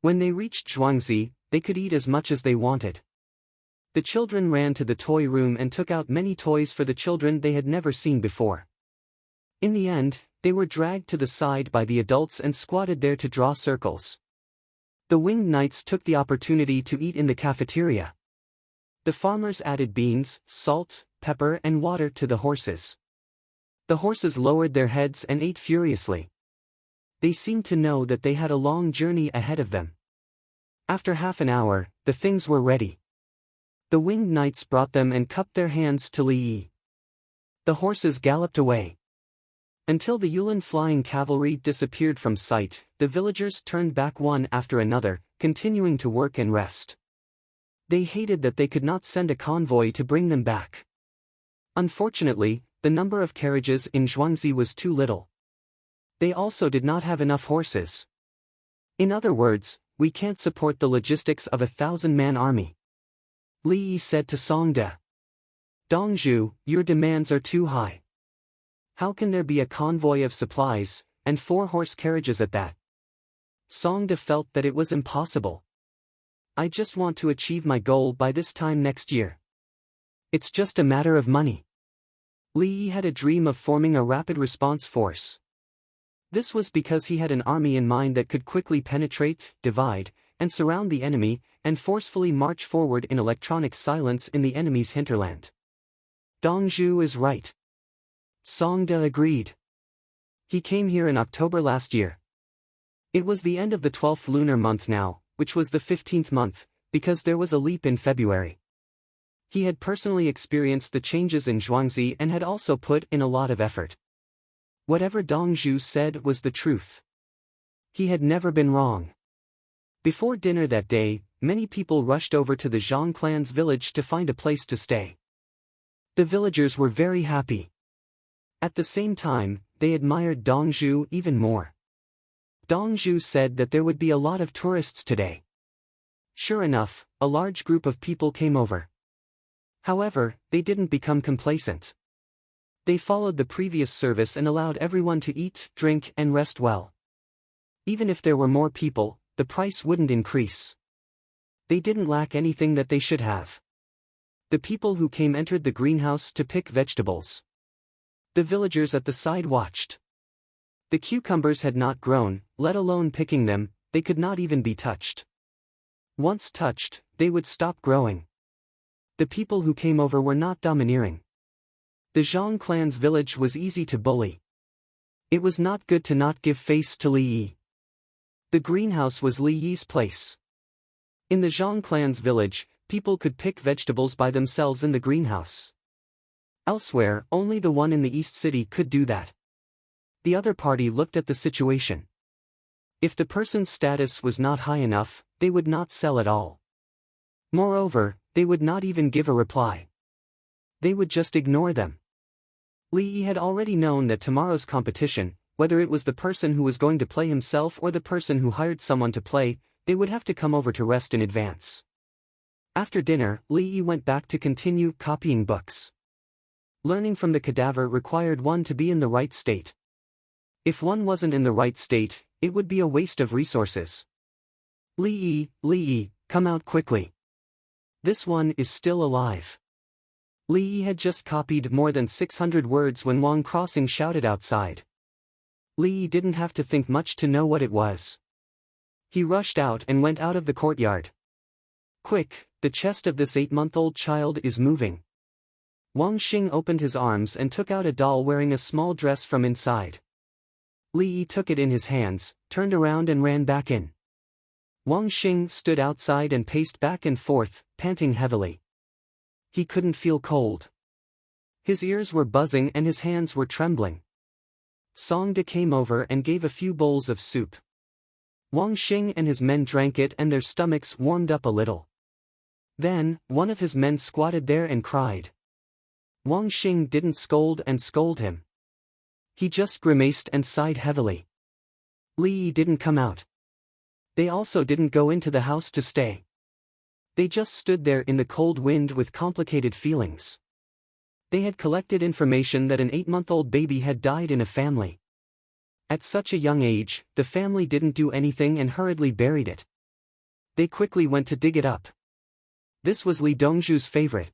When they reached Zhuangzi, they could eat as much as they wanted. The children ran to the toy room and took out many toys for the children they had never seen before. In the end, they were dragged to the side by the adults and squatted there to draw circles. The winged knights took the opportunity to eat in the cafeteria. The farmers added beans, salt, pepper and water to the horses. The horses lowered their heads and ate furiously. They seemed to know that they had a long journey ahead of them. After half an hour, the things were ready. The winged knights brought them and cupped their hands to Li Yi. The horses galloped away. Until the Yulin flying cavalry disappeared from sight, the villagers turned back one after another, continuing to work and rest. They hated that they could not send a convoy to bring them back. Unfortunately, the number of carriages in Zhuangzi was too little. They also did not have enough horses. In other words, we can't support the logistics of a 1,000-man army. Li Yi said to Songda. Dongzhu, your demands are too high. How can there be a convoy of supplies, and 4 horse carriages at that? Songda felt that it was impossible. I just want to achieve my goal by this time next year. It's just a matter of money. Li Yi had a dream of forming a rapid response force. This was because he had an army in mind that could quickly penetrate, divide, and surround the enemy, and forcefully march forward in electronic silence in the enemy's hinterland. Dongzhu is right. Songda agreed. He came here in October last year. It was the end of the 12th lunar month now, which was the 15th month, because there was a leap in February. He had personally experienced the changes in Zhuangzi and had also put in a lot of effort. Whatever Dongzhu said was the truth. He had never been wrong. Before dinner that day, many people rushed over to the Zhang clan's village to find a place to stay. The villagers were very happy. At the same time, they admired Dongzhu even more. Dongzhu said that there would be a lot of tourists today. Sure enough, a large group of people came over. However, they didn't become complacent. They followed the previous service and allowed everyone to eat, drink, and rest well. Even if there were more people, the price wouldn't increase. They didn't lack anything that they should have. The people who came entered the greenhouse to pick vegetables. The villagers at the side watched. The cucumbers had not grown, let alone picking them, they could not even be touched. Once touched, they would stop growing. The people who came over were not domineering. The Zhang clan's village was easy to bully. It was not good to not give face to Li Yi. The greenhouse was Li Yi's place. In the Zhang clan's village, people could pick vegetables by themselves in the greenhouse. Elsewhere, only the one in the East City could do that. The other party looked at the situation. If the person's status was not high enough, they would not sell at all. Moreover, they would not even give a reply. They would just ignore them. Li Yi had already known that tomorrow's competition, whether it was the person who was going to play himself or the person who hired someone to play, they would have to come over to rest in advance. After dinner, Li Yi went back to continue copying books. Learning from the cadaver required one to be in the right state. If one wasn't in the right state, it would be a waste of resources. Li Yi, come out quickly. This one is still alive. Li Yi had just copied more than 600 words when Wang Crossing shouted outside. Li Yi didn't have to think much to know what it was. He rushed out and went out of the courtyard. Quick, the chest of this 8-month-old child is moving. Wang Xing opened his arms and took out a doll wearing a small dress from inside. Li Yi took it in his hands, turned around and ran back in. Wang Xing stood outside and paced back and forth, panting heavily. He couldn't feel cold. His ears were buzzing and his hands were trembling. Song De came over and gave a few bowls of soup. Wang Xing and his men drank it and their stomachs warmed up a little. Then, one of his men squatted there and cried. Wang Xing didn't scold him. He just grimaced and sighed heavily. Li Yi didn't come out. They also didn't go into the house to stay. They just stood there in the cold wind with complicated feelings. They had collected information that an 8-month-old baby had died in a family. At such a young age, the family didn't do anything and hurriedly buried it. They quickly went to dig it up. This was Li Dongzhu's favorite.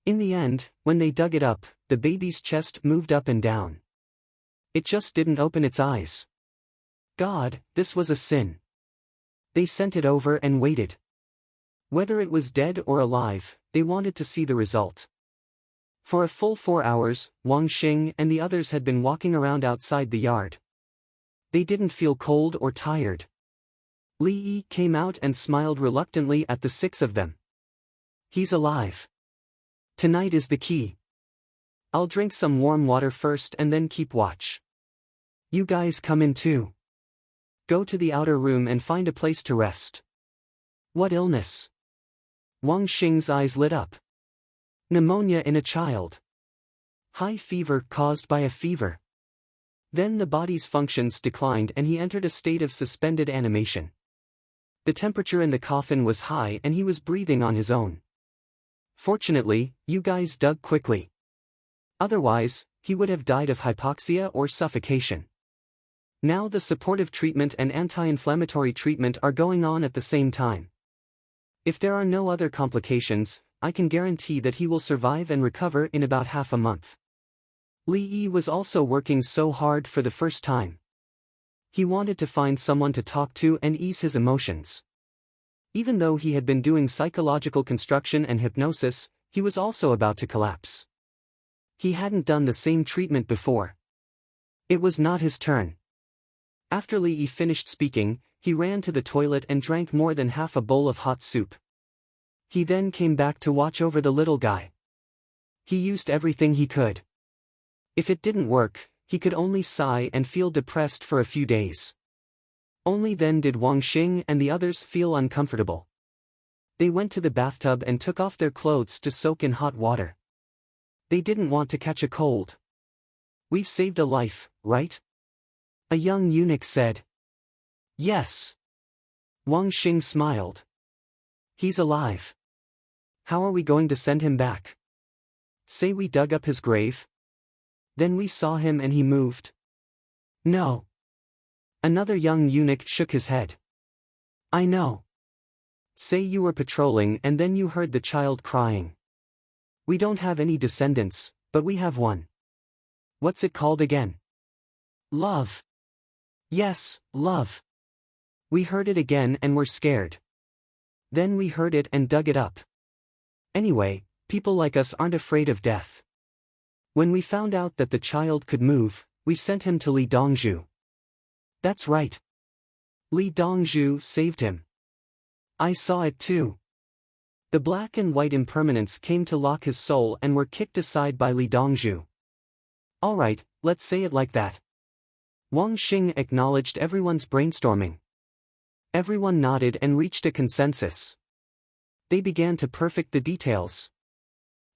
In the end, when they dug it up, the baby's chest moved up and down. It just didn't open its eyes. God, this was a sin. They sent it over and waited. Whether it was dead or alive, they wanted to see the result. For a full 4 hours, Wang Xing and the others had been walking around outside the yard. They didn't feel cold or tired. Li Yi came out and smiled reluctantly at the 6 of them. He's alive. Tonight is the key. I'll drink some warm water first and then keep watch. You guys come in too. Go to the outer room and find a place to rest. What illness? Wang Xing's eyes lit up. Pneumonia in a child. High fever caused by a fever. Then the body's functions declined and he entered a state of suspended animation. The temperature in the coffin was high and he was breathing on his own. Fortunately, you guys dug quickly. Otherwise, he would have died of hypoxia or suffocation. Now the supportive treatment and anti-inflammatory treatment are going on at the same time. If there are no other complications, I can guarantee that he will survive and recover in about half a month. Li Yi was also working so hard for the first time. He wanted to find someone to talk to and ease his emotions. Even though he had been doing psychological construction and hypnosis, he was also about to collapse. He hadn't done the same treatment before. It was not his turn. After Li Yi finished speaking, he ran to the toilet and drank more than half a bowl of hot soup. He then came back to watch over the little guy. He used everything he could. If it didn't work, He could only sigh and feel depressed for a few days. Only then did Wang Xing and the others feel uncomfortable. They went to the bathtub and took off their clothes to soak in hot water. They didn't want to catch a cold. "We've saved a life, right?" a young eunuch said. "Yes." Wang Xing smiled. "He's alive. How are we going to send him back? Say we dug up his grave? Then we saw him and he moved." "No." Another young eunuch shook his head. "I know. Say you were patrolling and then you heard the child crying. We don't have any descendants, but we have one. What's it called again?" "Love." "Yes, love. We heard it again and were scared. Then we heard it and dug it up. Anyway, people like us aren't afraid of death. When we found out that the child could move, we sent him to Li Dongzhu." "That's right. Li Dongzhu saved him. I saw it too." The black and white impermanents came to lock his soul and were kicked aside by Li Dongzhu. "All right, let's say it like that." Wang Xing acknowledged everyone's brainstorming. Everyone nodded and reached a consensus. They began to perfect the details.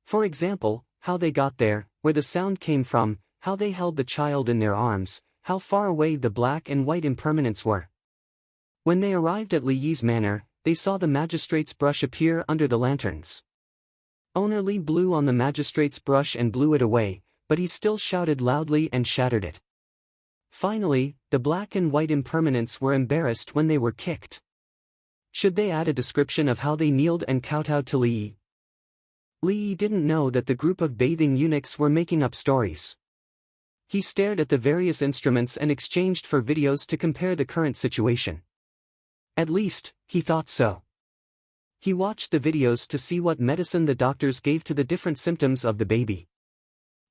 For example, how they got there, where the sound came from, how they held the child in their arms, how far away the black and white impermanents were. When they arrived at Li Yi's manor, they saw the magistrate's brush appear under the lanterns. Owner Li blew on the magistrate's brush and blew it away, but he still shouted loudly and shattered it. Finally, the black and white impermanents were embarrassed when they were kicked. Should they add a description of how they kneeled and kowtowed to Li Yi? Li Yi didn't know that the group of bathing eunuchs were making up stories. He stared at the various instruments and exchanged for videos to compare the current situation. At least, he thought so. He watched the videos to see what medicine the doctors gave to the different symptoms of the baby.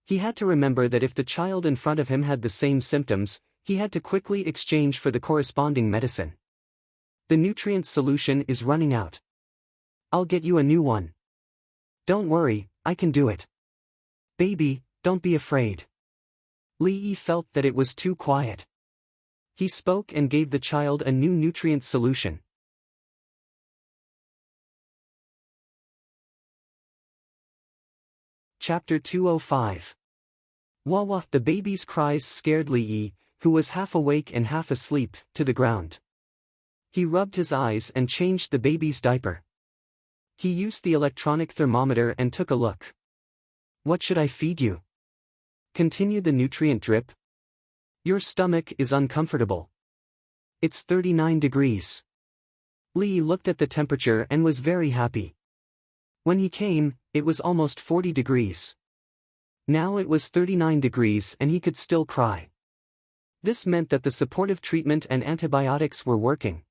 He had to remember that if the child in front of him had the same symptoms, he had to quickly exchange for the corresponding medicine. "The nutrient solution is running out. I'll get you a new one." "Don't worry, I can do it." "Baby, don't be afraid." Li Yi felt that it was too quiet. He spoke and gave the child a new nutrient solution. Chapter 205. Wawa. The baby's cries scared Li Yi, who was half awake and half asleep, to the ground. He rubbed his eyes and changed the baby's diaper. He used the electronic thermometer and took a look. "What should I feed you?" "Continue the nutrient drip. Your stomach is uncomfortable. It's 39 degrees. Li looked at the temperature and was very happy. When he came, it was almost 40 degrees. Now it was 39 degrees and he could still cry. This meant that the supportive treatment and antibiotics were working.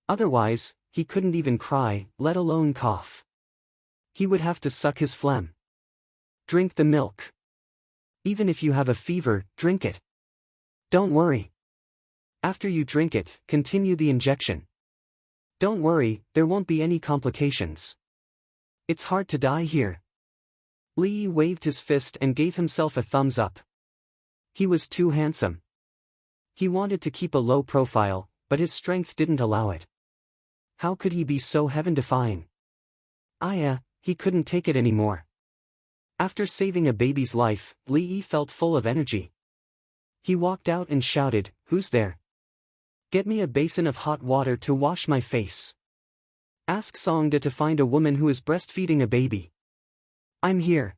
Otherwise, he couldn't even cry, let alone cough. He would have to suck his phlegm. "Drink the milk. Even if you have a fever, drink it. Don't worry. After you drink it, continue the injection. Don't worry, there won't be any complications. It's hard to die here." Li waved his fist and gave himself a thumbs up. He was too handsome. He wanted to keep a low profile, but his strength didn't allow it. How could he be so heaven-defying? He couldn't take it anymore. After saving a baby's life, Li felt full of energy. He walked out and shouted, "Who's there? Get me a basin of hot water to wash my face. Ask Songda to find a woman who is breastfeeding a baby." "I'm here."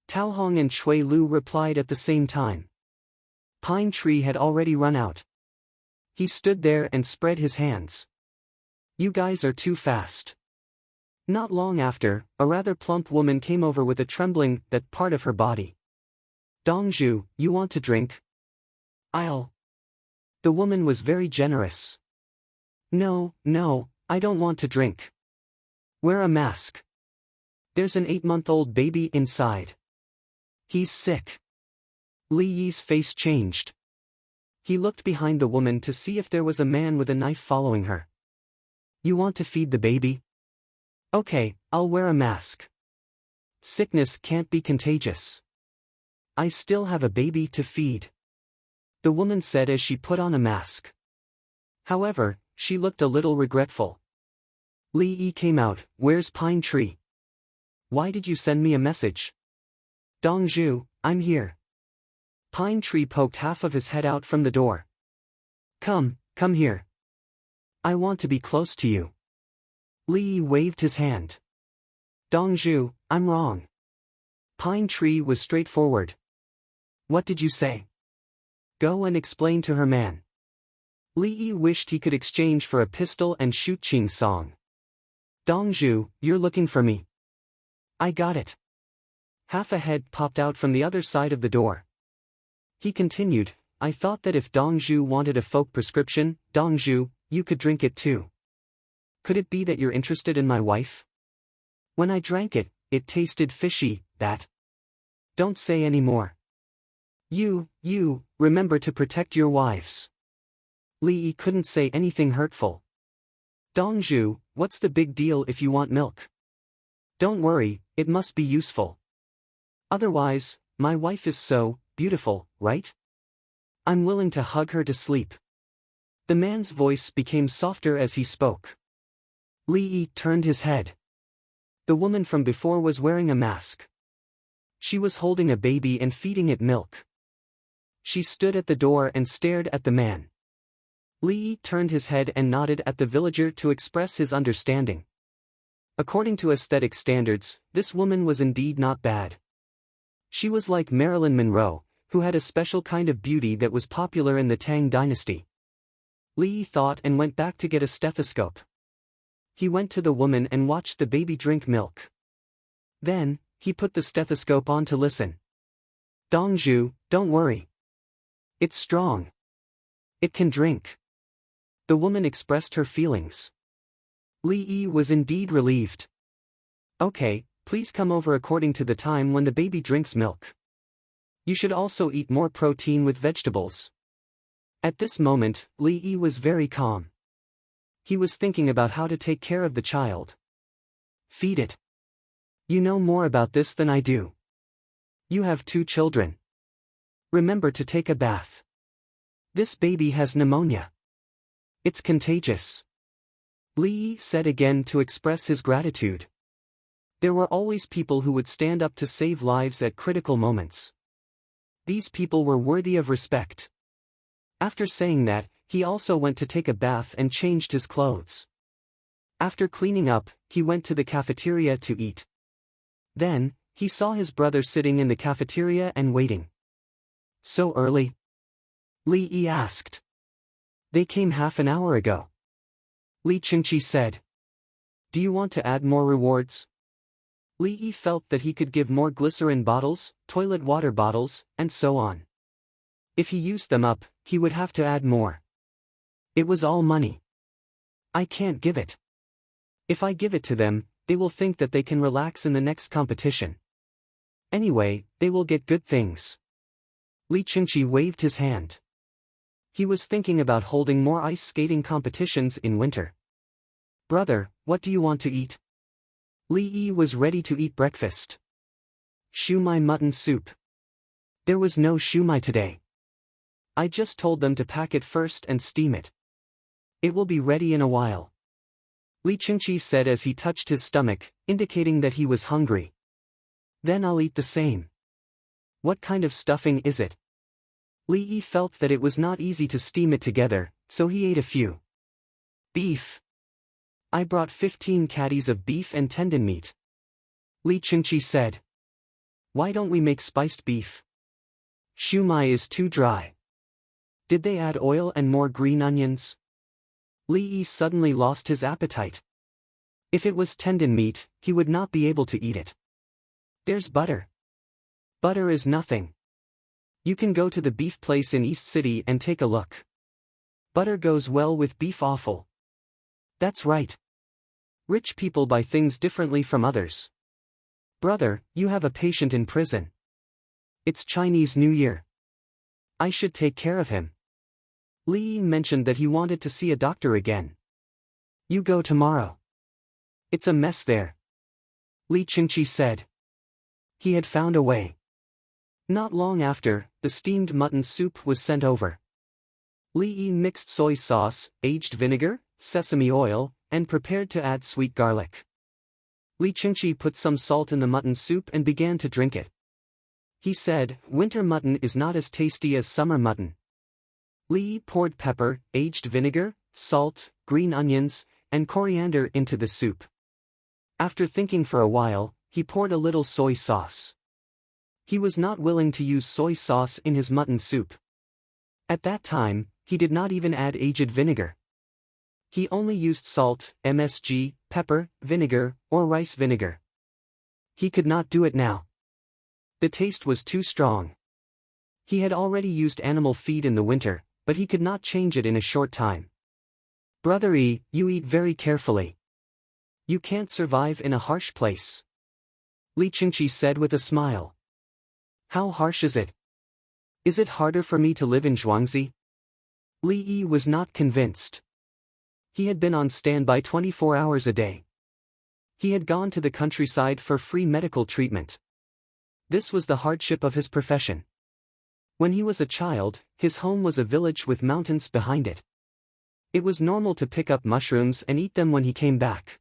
Tao Hong and Shui Lu replied at the same time. Pine Tree had already run out. He stood there and spread his hands. "You guys are too fast." Not long after, a rather plump woman came over with a trembling that part of her body. "Dongzhu, you want to drink?" "I'll." The woman was very generous. No, I don't want to drink." "Wear a mask. There's an 8-month-old baby inside. He's sick." Li Yi's face changed. He looked behind the woman to see if there was a man with a knife following her. "You want to feed the baby? Okay, I'll wear a mask. Sickness can't be contagious." I still have a baby to feed," the woman said as she put on a mask. However, she looked a little regretful. Li Yi came out. "Where's Pine Tree? Why did you send me a message?" "Dongzhu, I'm here." Pine Tree poked half of his head out from the door. Come here. I want to be close to you." Li Yi waved his hand. "Dongzhu, I'm wrong." Pine Tree was straightforward. "What did you say?" "Go and explain to her man." Li Yi wished he could exchange for a pistol and shoot Qing's song. "Dongzhu, you're looking for me." "I got it." Half a head popped out from the other side of the door. He continued, "I thought that if Dongzhu wanted a folk prescription, Dongzhu, you could drink it too. Could it be that you're interested in my wife? When I drank it, it tasted fishy, that. Don't say any more. You, remember to protect your wives." Li Yi couldn't say anything hurtful. "Dongzhu, what's the big deal if you want milk? Don't worry, it must be useful. Otherwise, my wife is so beautiful, right? I'm willing to hug her to sleep." The man's voice became softer as he spoke. Li Yi turned his head. The woman from before was wearing a mask. She was holding a baby and feeding it milk. She stood at the door and stared at the man. Li Yi turned his head and nodded at the villager to express his understanding. According to aesthetic standards, this woman was indeed not bad. She was like Marilyn Monroe, who had a special kind of beauty that was popular in the Tang dynasty. Li Yi thought and went back to get a stethoscope. He went to the woman and watched the baby drink milk. Then, he put the stethoscope on to listen. "Dongzhu, don't worry. It's strong. It can drink." The woman expressed her feelings. Li Yi was indeed relieved. "Okay, please come over according to the time when the baby drinks milk. You should also eat more protein with vegetables." At this moment, Li Yi was very calm. He was thinking about how to take care of the child. "Feed it. You know more about this than I do. You have 2 children. Remember to take a bath. This baby has pneumonia. It's contagious." Li Yi said again to express his gratitude. There were always people who would stand up to save lives at critical moments. These people were worthy of respect. After saying that, he also went to take a bath and changed his clothes. After cleaning up, he went to the cafeteria to eat. Then, he saw his brother sitting in the cafeteria and waiting. "So early?" Li Yi asked. "They came half an hour ago." Li Qingqi said. "Do you want to add more rewards?" Li Yi felt that he could give more glycerin bottles, toilet water bottles, and so on. If he used them up, he would have to add more. It was all money. "I can't give it. If I give it to them, they will think that they can relax in the next competition. Anyway, they will get good things." Li Qingqi waved his hand. He was thinking about holding more ice skating competitions in winter. "Brother, what do you want to eat?" Li Yi was ready to eat breakfast. "Shumai mutton soup." There was no shumai today. I just told them to pack it first and steam it. It will be ready in a while. Li Qingqi said as he touched his stomach, indicating that he was hungry. "Then I'll eat the same." "What kind of stuffing is it?" Li Yi felt that it was not easy to steam it together, so he ate a few. "Beef. I brought 15 caddies of beef and tendon meat." Li Qingqi said. "Why don't we make spiced beef? Shumai is too dry." Did they add oil and more green onions? Li Yi suddenly lost his appetite. If it was tendon meat, he would not be able to eat it. "There's butter." "Butter is nothing. You can go to the beef place in East City and take a look. Butter goes well with beef offal." "That's right. Rich people buy things differently from others." "Brother, you have a patient in prison. It's Chinese New Year. I should take care of him." Li Yi mentioned that he wanted to see a doctor again. "You go tomorrow. It's a mess there." Li Qingqi said. He had found a way. Not long after, the steamed mutton soup was sent over. Li Yi mixed soy sauce, aged vinegar, sesame oil, and prepared to add sweet garlic. Li Qingqi put some salt in the mutton soup and began to drink it. He said, "Winter mutton is not as tasty as summer mutton." Li Yi poured pepper, aged vinegar, salt, green onions, and coriander into the soup. After thinking for a while, he poured a little soy sauce. He was not willing to use soy sauce in his mutton soup. At that time, he did not even add aged vinegar. He only used salt, MSG, pepper, vinegar, or rice vinegar. He could not do it now. The taste was too strong. He had already used animal feed in the winter, but he could not change it in a short time. "Brother Yi, you eat very carefully. You can't survive in a harsh place," Li Qingqi said with a smile. "How harsh is it? Is it harder for me to live in Zhuangzi?" Li Yi was not convinced. He had been on standby 24 hours a day. He had gone to the countryside for free medical treatment. This was the hardship of his profession. When he was a child, his home was a village with mountains behind it. It was normal to pick up mushrooms and eat them when he came back.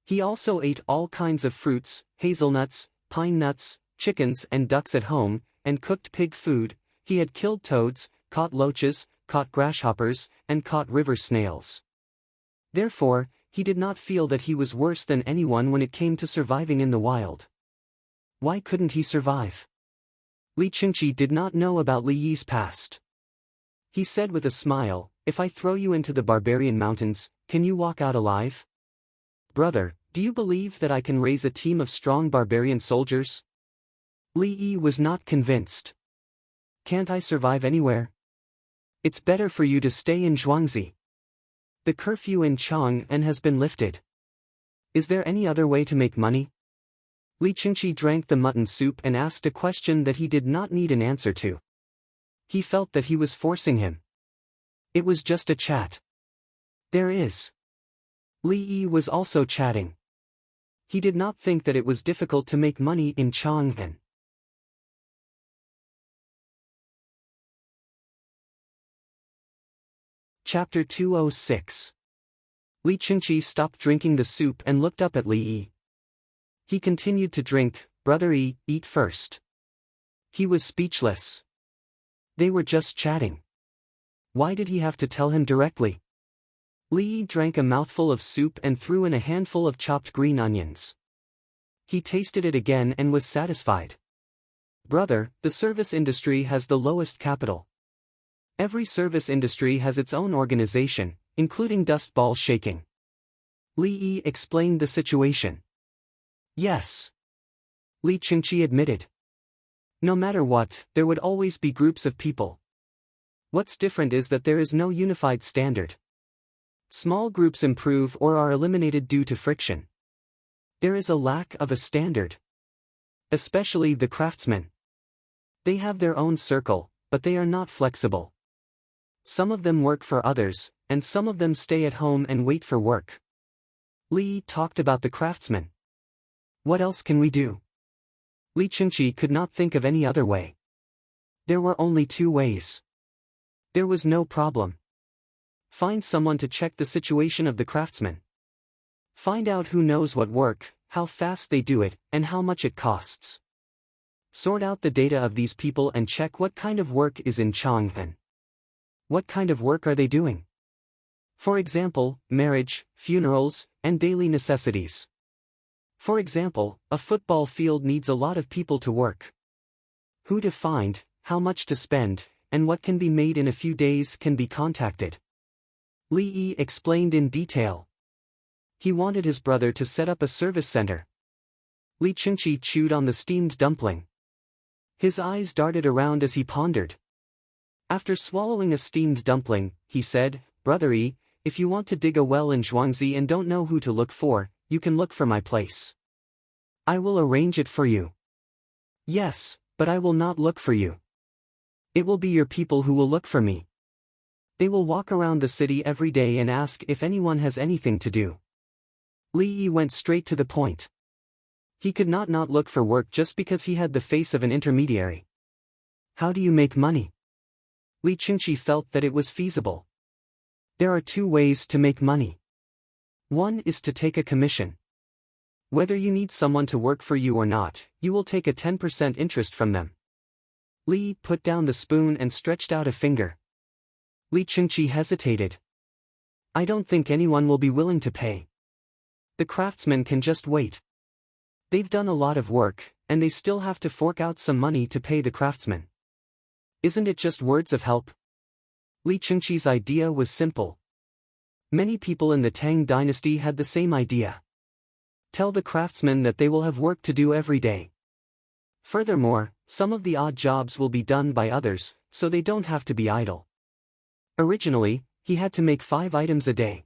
He also ate all kinds of fruits, hazelnuts, pine nuts, chickens and ducks at home, and cooked pig food. He had killed toads, caught loaches, caught grasshoppers, and caught river snails. Therefore, he did not feel that he was worse than anyone when it came to surviving in the wild. Why couldn't he survive? Li Qingqi did not know about Li Yi's past. He said with a smile, "If I throw you into the barbarian mountains, can you walk out alive? Brother, do you believe that I can raise a team of strong barbarian soldiers?" Li Yi was not convinced. "Can't I survive anywhere? It's better for you to stay in Zhuangzi. The curfew in Chang'an has been lifted. Is there any other way to make money?" Li Qingqi drank the mutton soup and asked a question that he did not need an answer to. He felt that he was forcing him. It was just a chat. "There is." Li Yi was also chatting. He did not think that it was difficult to make money in Chang'an. Chapter 206. Li Qingqi stopped drinking the soup and looked up at Li Yi. He continued to drink. "Brother Yi, eat first." He was speechless. They were just chatting. Why did he have to tell him directly? Li Yi drank a mouthful of soup and threw in a handful of chopped green onions. He tasted it again and was satisfied. "Brother, the service industry has the lowest capital. Every service industry has its own organization, including dust ball shaking." Li Yi explained the situation. "Yes," Li Qingqi admitted. "No matter what, there would always be groups of people. What's different is that there is no unified standard. Small groups improve or are eliminated due to friction. There is a lack of a standard. Especially the craftsmen. They have their own circle, but they are not flexible. Some of them work for others, and some of them stay at home and wait for work." Li talked about the craftsmen. "What else can we do?" Li Qingqi could not think of any other way. There were only two ways. There was no problem. Find someone to check the situation of the craftsmen. Find out who knows what work, how fast they do it, and how much it costs. Sort out the data of these people and check what kind of work is in Chang'an. What kind of work are they doing? For example, marriage, funerals, and daily necessities. For example, a football field needs a lot of people to work. Who to find, how much to spend, and what can be made in a few days can be contacted. Li Yi explained in detail. He wanted his brother to set up a service center. Li Qingqi chewed on the steamed dumpling. His eyes darted around as he pondered. After swallowing a steamed dumpling, he said, "Brother Yi, if you want to dig a well in Zhuangzi and don't know who to look for, you can look for my place. I will arrange it for you." "Yes, but I will not look for you. It will be your people who will look for me. They will walk around the city every day and ask if anyone has anything to do." Li Yi went straight to the point. He could not look for work just because he had the face of an intermediary. How do you make money? Li Qingqi felt that it was feasible. There are two ways to make money. One is to take a commission. Whether you need someone to work for you or not, you will take a 10% interest from them. Li put down the spoon and stretched out a finger. Li Qingqi hesitated. I don't think anyone will be willing to pay. The craftsmen can just wait. They've done a lot of work, and they still have to fork out some money to pay the craftsmen. Isn't it just words of help? Li Qingqi's idea was simple. Many people in the Tang dynasty had the same idea. Tell the craftsmen that they will have work to do every day. Furthermore, some of the odd jobs will be done by others, so they don't have to be idle. Originally, he had to make 5 items a day.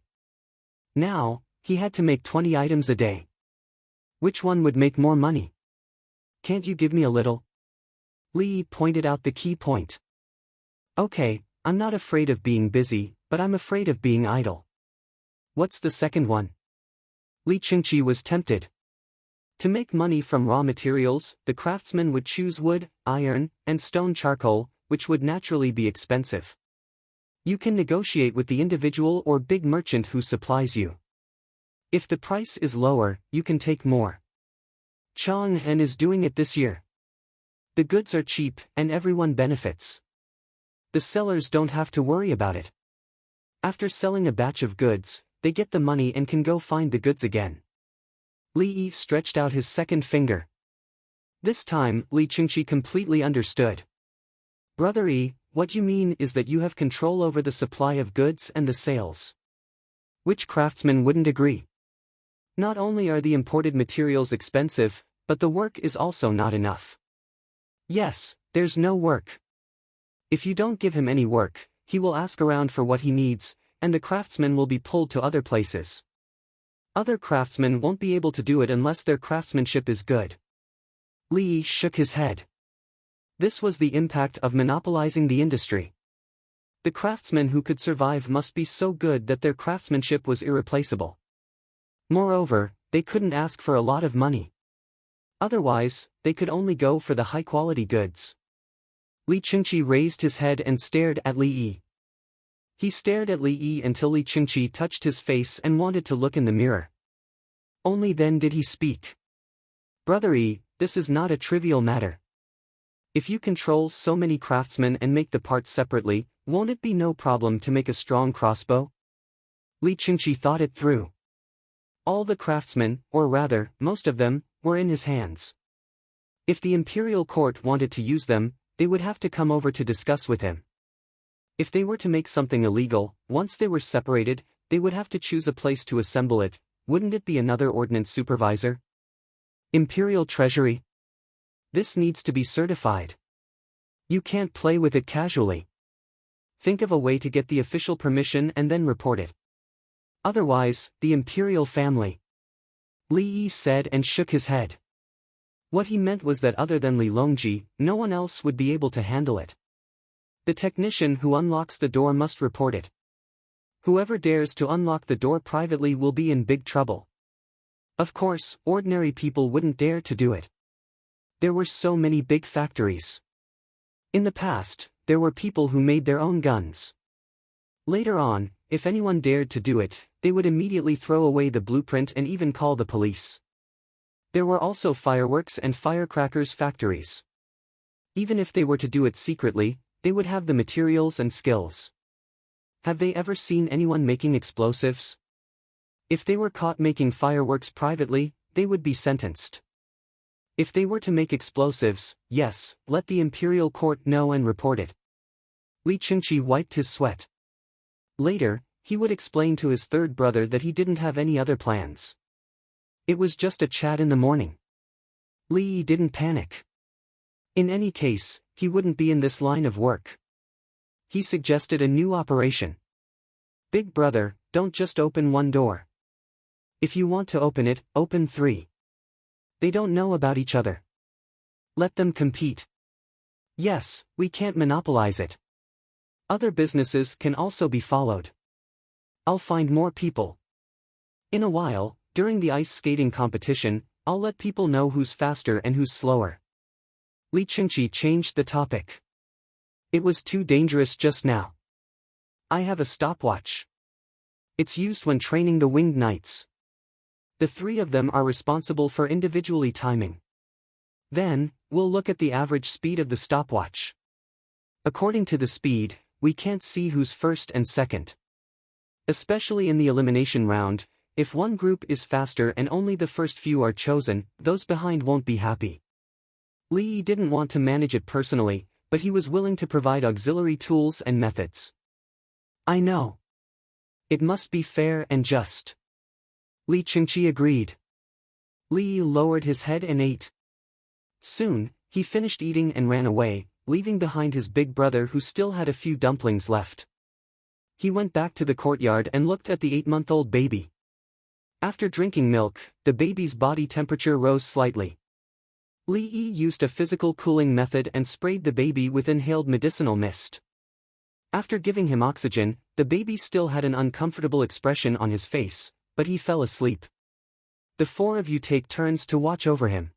Now, he had to make 20 items a day. Which one would make more money? Can't you give me a little? Li pointed out the key point. Okay, I'm not afraid of being busy, but I'm afraid of being idle. What's the second one? Li Qingqi was tempted. To make money from raw materials, the craftsmen would choose wood, iron, and stone charcoal, which would naturally be expensive. You can negotiate with the individual or big merchant who supplies you. If the price is lower, you can take more. Chang'an is doing it this year. The goods are cheap, and everyone benefits. The sellers don't have to worry about it. After selling a batch of goods, they get the money and can go find the goods again. Li Yi stretched out his second finger. This time, Li Qingqi completely understood. Brother Yi, what you mean is that you have control over the supply of goods and the sales. Which craftsman wouldn't agree? Not only are the imported materials expensive, but the work is also not enough. Yes, there's no work. If you don't give him any work, he will ask around for what he needs, and the craftsmen will be pulled to other places. Other craftsmen won't be able to do it unless their craftsmanship is good. Li shook his head. This was the impact of monopolizing the industry. The craftsmen who could survive must be so good that their craftsmanship was irreplaceable. Moreover, they couldn't ask for a lot of money. Otherwise, they could only go for the high-quality goods. Li Qingqi raised his head and stared at Li Yi. He stared at Li Yi until Li Qingqi touched his face and wanted to look in the mirror. Only then did he speak. Brother Yi, this is not a trivial matter. If you control so many craftsmen and make the parts separately, won't it be no problem to make a strong crossbow? Li Qingqi thought it through. All the craftsmen, or rather, most of them, were in his hands. If the imperial court wanted to use them, they would have to come over to discuss with him. If they were to make something illegal, once they were separated, they would have to choose a place to assemble it. Wouldn't it be another ordnance supervisor? Imperial Treasury? This needs to be certified. You can't play with it casually. Think of a way to get the official permission and then report it. Otherwise, the imperial family. Li Yi said and shook his head. What he meant was that other than Li Longji, no one else would be able to handle it. The technician who unlocks the door must report it. Whoever dares to unlock the door privately will be in big trouble. Of course, ordinary people wouldn't dare to do it. There were so many big factories. In the past, there were people who made their own guns. Later on, if anyone dared to do it, they would immediately throw away the blueprint and even call the police. There were also fireworks and firecrackers factories. Even if they were to do it secretly, they would have the materials and skills. Have they ever seen anyone making explosives? If they were caught making fireworks privately, they would be sentenced. If they were to make explosives, yes, let the imperial court know and report it. Li Qingqi wiped his sweat. Later, he would explain to his third brother that he didn't have any other plans. It was just a chat in the morning. Li Yi didn't panic. In any case, he wouldn't be in this line of work. He suggested a new operation. Big brother, don't just open one door. If you want to open it, open 3. They don't know about each other. Let them compete. Yes, we can't monopolize it. Other businesses can also be followed. I'll find more people. In a while, during the ice skating competition, I'll let people know who's faster and who's slower. Li Qingqi changed the topic. It was too dangerous just now. I have a stopwatch. It's used when training the winged knights. The three of them are responsible for individually timing. Then, we'll look at the average speed of the stopwatch. According to the speed, we can't see who's first and second. Especially in the elimination round, if one group is faster and only the first few are chosen, those behind won't be happy. Li didn't want to manage it personally, but he was willing to provide auxiliary tools and methods. I know. It must be fair and just. Li Qingqi agreed. Li lowered his head and ate. Soon, he finished eating and ran away, leaving behind his big brother who still had a few dumplings left. He went back to the courtyard and looked at the 8-month-old baby. After drinking milk, the baby's body temperature rose slightly. Li Yi used a physical cooling method and sprayed the baby with inhaled medicinal mist. After giving him oxygen, the baby still had an uncomfortable expression on his face, but he fell asleep. The four of you take turns to watch over him.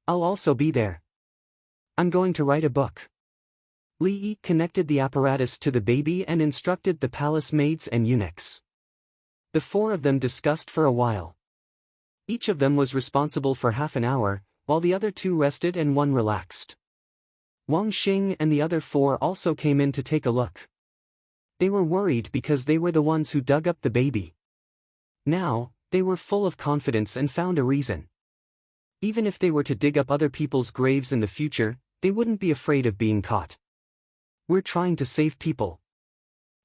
I'll also be there. I'm going to write a book. Li Yi connected the apparatus to the baby and instructed the palace maids and eunuchs. The four of them discussed for a while. Each of them was responsible for half an hour, while the other two rested and one relaxed. Wang Xing and the other four also came in to take a look. They were worried because they were the ones who dug up the baby. Now, they were full of confidence and found a reason. Even if they were to dig up other people's graves in the future, they wouldn't be afraid of being caught. We're trying to save people.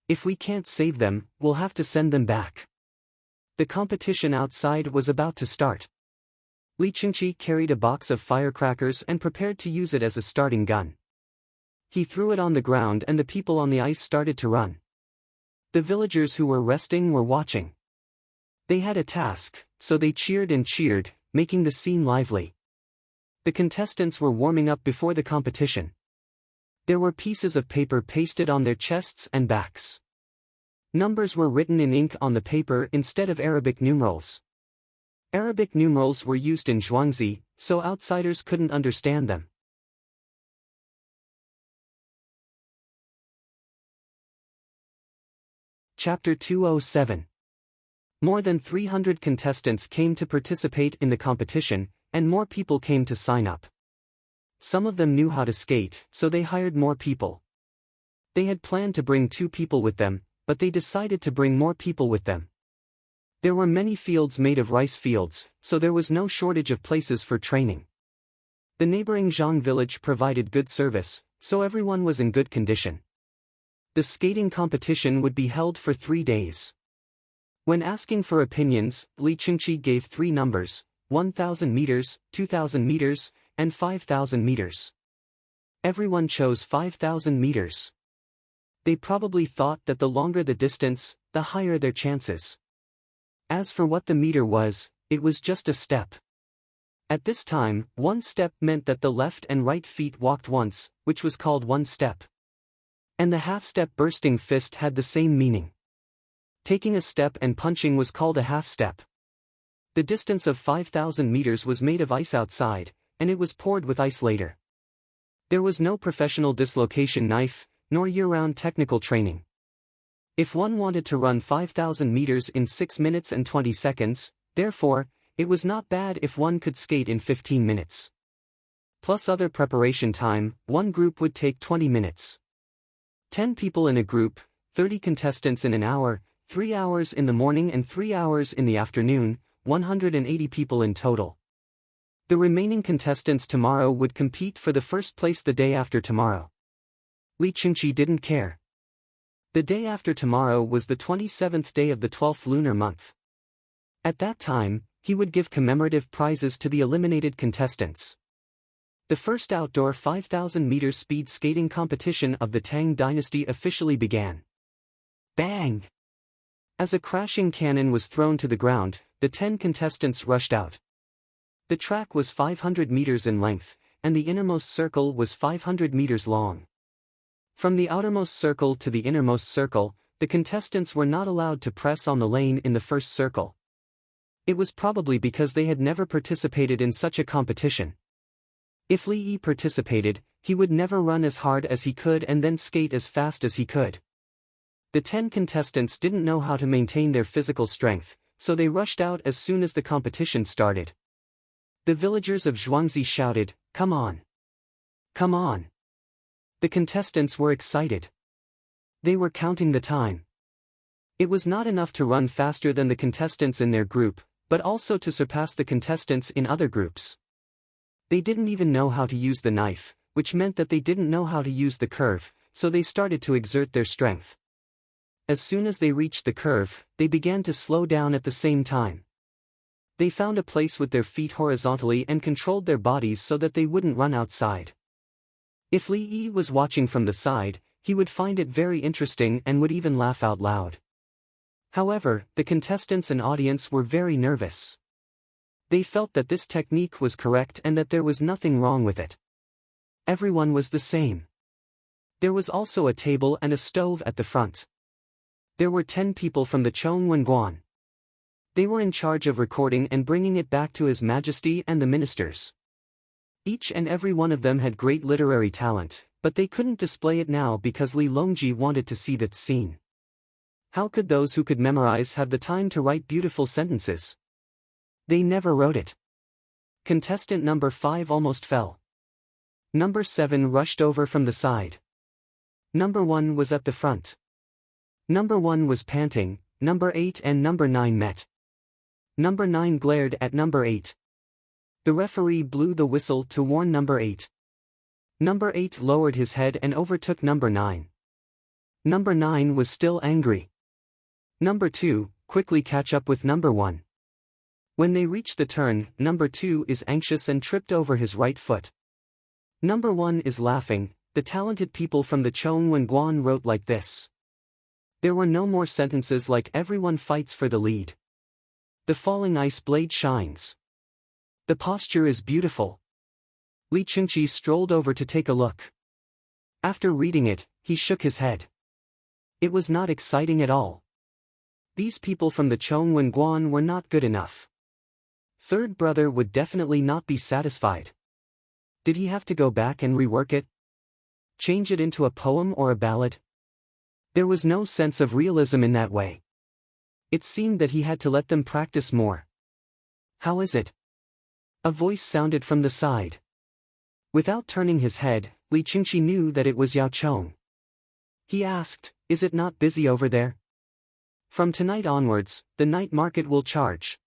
If we can't save them, we'll have to send them back. The competition outside was about to start. Li Qingqi carried a box of firecrackers and prepared to use it as a starting gun. He threw it on the ground and the people on the ice started to run. The villagers who were resting were watching. They had a task, so they cheered and cheered, making the scene lively. The contestants were warming up before the competition. There were pieces of paper pasted on their chests and backs. Numbers were written in ink on the paper instead of Arabic numerals. Arabic numerals were used in Zhuangzi, so outsiders couldn't understand them. Chapter 207. More than 300 contestants came to participate in the competition, and more people came to sign up. Some of them knew how to skate, so they hired more people. They had planned to bring 2 people with them, but they decided to bring more people with them. There were many fields made of rice fields, so there was no shortage of places for training. The neighboring Zhang village provided good service, so everyone was in good condition. The skating competition would be held for 3 days. When asking for opinions, Li Qingqi gave 3 numbers: 1,000 meters, 2,000 meters, and 5,000 meters. Everyone chose 5,000 meters. They probably thought that the longer the distance, the higher their chances. As for what the meter was, it was just a step. At this time, 1 step meant that the left and right feet walked once, which was called 1 step. And the half-step bursting fist had the same meaning. Taking a step and punching was called a half-step. The distance of 5,000 meters was made of ice outside, and it was poured with ice later. There was no professional dislocation knife, nor year-round technical training. If one wanted to run 5,000 meters in 6 minutes and 20 seconds, therefore, it was not bad if one could skate in 15 minutes. Plus other preparation time, one group would take 20 minutes. 10 people in a group, 30 contestants in an hour, 3 hours in the morning and 3 hours in the afternoon, 180 people in total. The remaining contestants tomorrow would compete for the first place the day after tomorrow. Li Qingqi didn't care. The day after tomorrow was the 27th day of the 12th lunar month. At that time, he would give commemorative prizes to the eliminated contestants. The first outdoor 5,000-meter speed skating competition of the Tang dynasty officially began. Bang! As a crashing cannon was thrown to the ground, the 10 contestants rushed out. The track was 500 meters in length, and the innermost circle was 500 meters long. From the outermost circle to the innermost circle, the contestants were not allowed to press on the lane in the first circle. It was probably because they had never participated in such a competition. If Li Yi participated, He would never run as hard as he could and then skate as fast as he could. The 10 contestants didn't know how to maintain their physical strength, so they rushed out as soon as the competition started. The villagers of Zhuangzi shouted, "Come on! Come on!" The contestants were excited. They were counting the time. It was not enough to run faster than the contestants in their group, but also to surpass the contestants in other groups. They didn't even know how to use the knife, which meant that they didn't know how to use the curve, so they started to exert their strength. As soon as they reached the curve, they began to slow down at the same time. They found a place with their feet horizontally and controlled their bodies so that they wouldn't run outside. If Li Yi was watching from the side, he would find it very interesting and would even laugh out loud. However, the contestants and audience were very nervous. They felt that this technique was correct and that there was nothing wrong with it. Everyone was the same. There was also a table and a stove at the front. There were 10 people from the Chongwenguan. They were in charge of recording and bringing it back to His Majesty and the ministers. Each and every one of them had great literary talent, but they couldn't display it now because Li Longji wanted to see that scene. How could those who could memorize have the time to write beautiful sentences? They never wrote it. Contestant number 5 almost fell. Number 7 rushed over from the side. Number 1 was at the front. Number 1 was panting. Number 8 and number 9 met. Number 9 glared at number 8. The referee blew the whistle to warn number 8. Number 8 lowered his head and overtook number 9. Number 9 was still angry. Number 2, quickly catch up with number 1. When they reached the turn, number 2 is anxious and tripped over his right foot. Number 1 is laughing. The talented people from the Chongwenguan wrote like this. There were no more sentences like everyone fights for the lead. The falling ice blade shines. The posture is beautiful. Li Qingqi strolled over to take a look. After reading it, he shook his head. It was not exciting at all. These people from the Chongwenguan were not good enough. Third brother would definitely not be satisfied. Did he have to go back and rework it? Change it into a poem or a ballad? There was no sense of realism in that way. It seemed that he had to let them practice more. How is it? A voice sounded from the side. Without turning his head, Li Qingqi knew that it was Yao Chong. He asked, "Is it not busy over there? From tonight onwards, the night market will charge.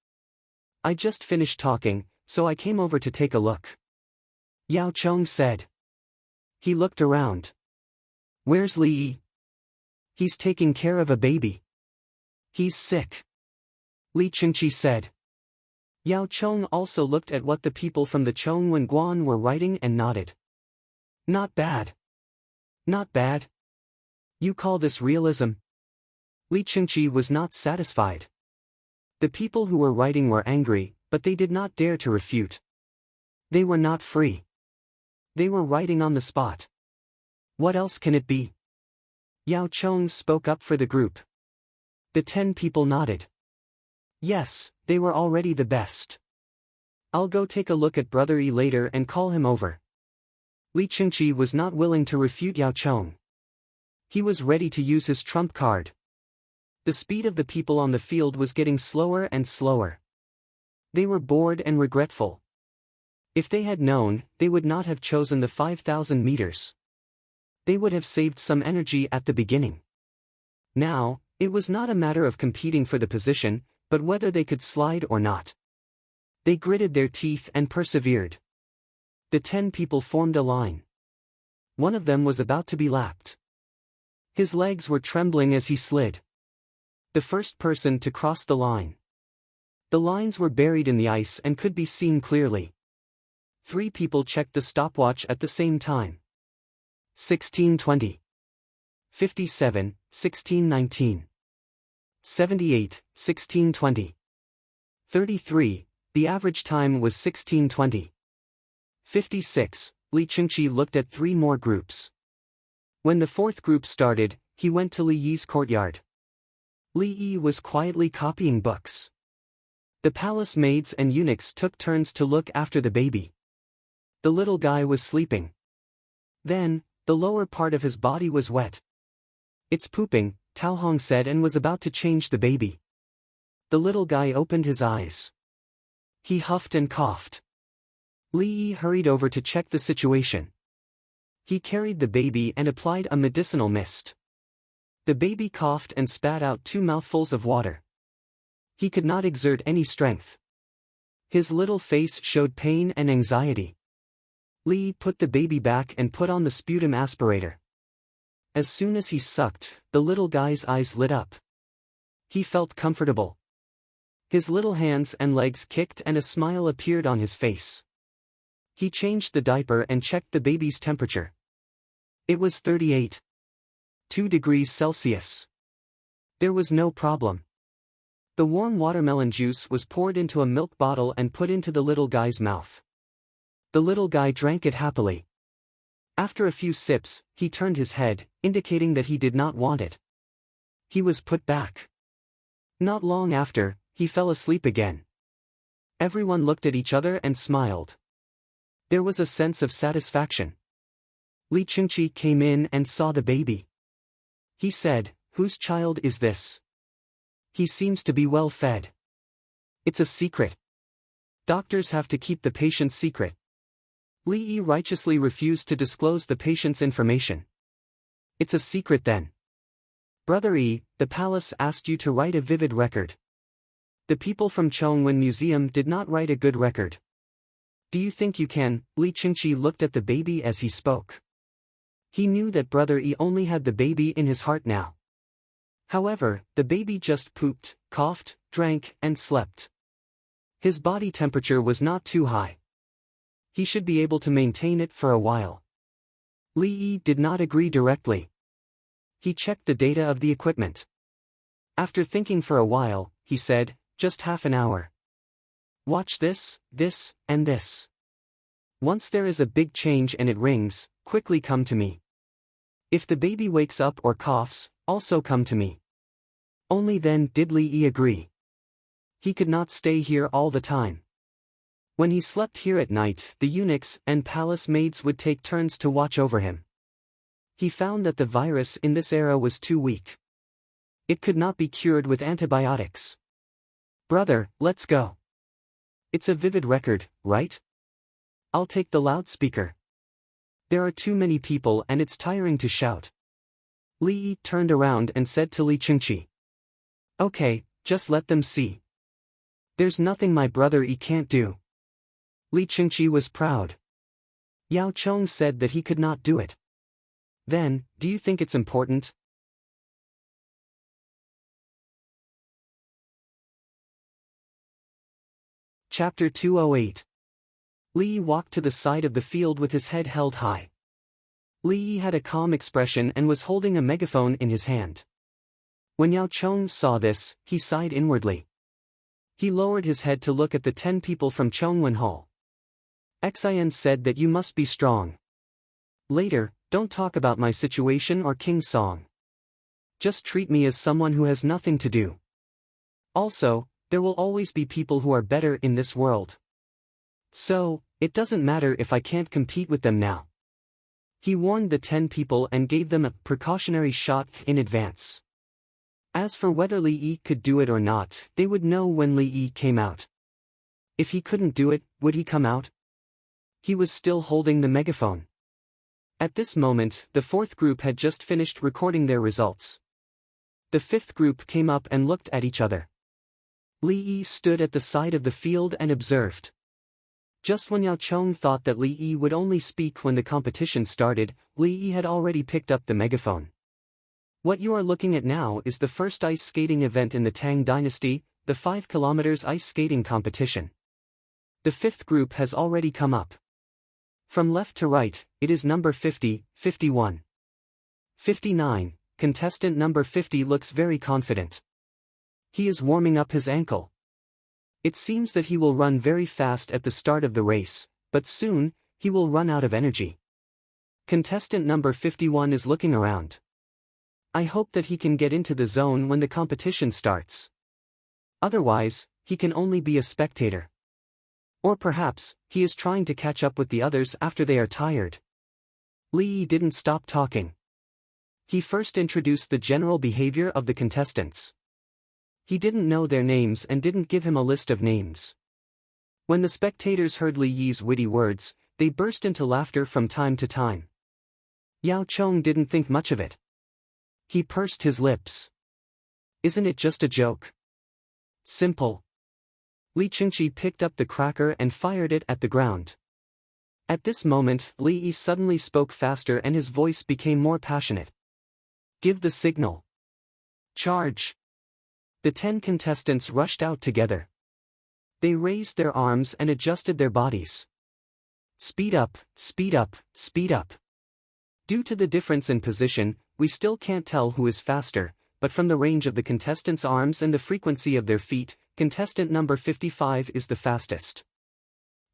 I just finished talking, so I came over to take a look." Yao Chong said. He looked around. Where's Li Yi? He's taking care of a baby. He's sick. Li Qingqi said. Yao Chong also looked at what the people from the Chongwenguan were writing and nodded. Not bad. Not bad. You call this realism? Li Qingqi was not satisfied. The people who were writing were angry, but they did not dare to refute. They were not free. They were writing on the spot. What else can it be? Yao Chong spoke up for the group. The 10 people nodded. Yes, they were already the best. I'll go take a look at Brother Yi later and call him over. Li Qingqi was not willing to refute Yao Chong. He was ready to use his trump card. The speed of the people on the field was getting slower and slower. They were bored and regretful. If they had known, they would not have chosen the 5,000 meters. They would have saved some energy at the beginning. Now, it was not a matter of competing for the position, but whether they could slide or not. They gritted their teeth and persevered. The 10 people formed a line. One of them was about to be lapped. His legs were trembling as he slid. The first person to cross the line. The lines were buried in the ice and could be seen clearly. 3 people checked the stopwatch at the same time. 16:20. 57, 16:19. 78, 16:20. 33, the average time was 16:20. 56, Li Qingqi looked at 3 more groups. When the 4th group started, he went to Li Yi's courtyard. Li Yi was quietly copying books. The palace maids and eunuchs took turns to look after the baby. The little guy was sleeping. Then, the lower part of his body was wet. "It's pooping," Tao Hong said and was about to change the baby. The little guy opened his eyes. He huffed and coughed. Li Yi hurried over to check the situation. He carried the baby and applied a medicinal mist. The baby coughed and spat out 2 mouthfuls of water. He could not exert any strength. His little face showed pain and anxiety. Li put the baby back and put on the sputum aspirator. As soon as he sucked, the little guy's eyes lit up. He felt comfortable. His little hands and legs kicked and a smile appeared on his face. He changed the diaper and checked the baby's temperature. It was 38.2 degrees Celsius. There was no problem. The warm watermelon juice was poured into a milk bottle and put into the little guy's mouth. The little guy drank it happily. After a few sips, he turned his head, indicating that he did not want it. He was put back. Not long after, he fell asleep again. Everyone looked at each other and smiled. There was a sense of satisfaction. Li Chingchi came in and saw the baby. He said, "Whose child is this? He seems to be well fed." "It's a secret. Doctors have to keep the patient's secret." Li Yi righteously refused to disclose the patient's information. "It's a secret then. Brother Yi, the palace asked you to write a vivid record. The people from Chongwen Museum did not write a good record. Do you think you can?" Li Qingqi looked at the baby as he spoke. He knew that Brother Yi only had the baby in his heart now. However, the baby just pooped, coughed, drank, and slept. His body temperature was not too high. He should be able to maintain it for a while. Li Yi did not agree directly. He checked the data of the equipment. After thinking for a while, he said, "Just half an hour. Watch this, this, and this. Once there is a big change and it rings, quickly come to me. If the baby wakes up or coughs, also come to me." Only then did Li Yi agree. He could not stay here all the time. When he slept here at night, the eunuchs and palace maids would take turns to watch over him. He found that the virus in this era was too weak. It could not be cured with antibiotics. "Brother, let's go. It's a vivid record, right? I'll take the loudspeaker. There are too many people and it's tiring to shout." Li Yi turned around and said to Li Qingqi, "Okay, just let them see. There's nothing my brother Yi can't do." Li Qingqi was proud. Yao Chong said that he could not do it. "Then, do you think it's important?" Chapter 208. Li Yi walked to the side of the field with his head held high. Li Yi had a calm expression and was holding a megaphone in his hand. When Yao Chong saw this, he sighed inwardly. He lowered his head to look at the 10 people from Chongwen Hall. Xian said that you must be strong. Later, don't talk about my situation or King's song. Just treat me as someone who has nothing to do. Also, there will always be people who are better in this world. So, it doesn't matter if I can't compete with them now. He warned the 10 people and gave them a precautionary shot in advance. As for whether Li Yi could do it or not, they would know when Li Yi came out. If he couldn't do it, would he come out? He was still holding the megaphone. At this moment, the 4th group had just finished recording their results. The 5th group came up and looked at each other. Li Yi stood at the side of the field and observed. Just when Yao Chong thought that Li Yi would only speak when the competition started, Li Yi had already picked up the megaphone. What you are looking at now is the first ice skating event in the Tang dynasty, the 5 kilometers ice skating competition. The 5th group has already come up. From left to right, it is number 50, 51. 59, contestant number 50 looks very confident. He is warming up his ankle. It seems that he will run very fast at the start of the race, but soon, he will run out of energy. Contestant number 51 is looking around. I hope that he can get into the zone when the competition starts. Otherwise, he can only be a spectator. Or perhaps, he is trying to catch up with the others after they are tired. Li Yi didn't stop talking. He first introduced the general behavior of the contestants. He didn't know their names and didn't give him a list of names. When the spectators heard Li Yi's witty words, they burst into laughter from time to time. Yao Chong didn't think much of it. He pursed his lips. Isn't it just a joke? Simple. Li Qingqi picked up the cracker and fired it at the ground. At this moment, Li Yi suddenly spoke faster and his voice became more passionate. Give the signal. Charge. The 10 contestants rushed out together. They raised their arms and adjusted their bodies. Speed up, speed up, speed up. Due to the difference in position, we still can't tell who is faster, but from the range of the contestants' arms and the frequency of their feet, contestant number 55 is the fastest.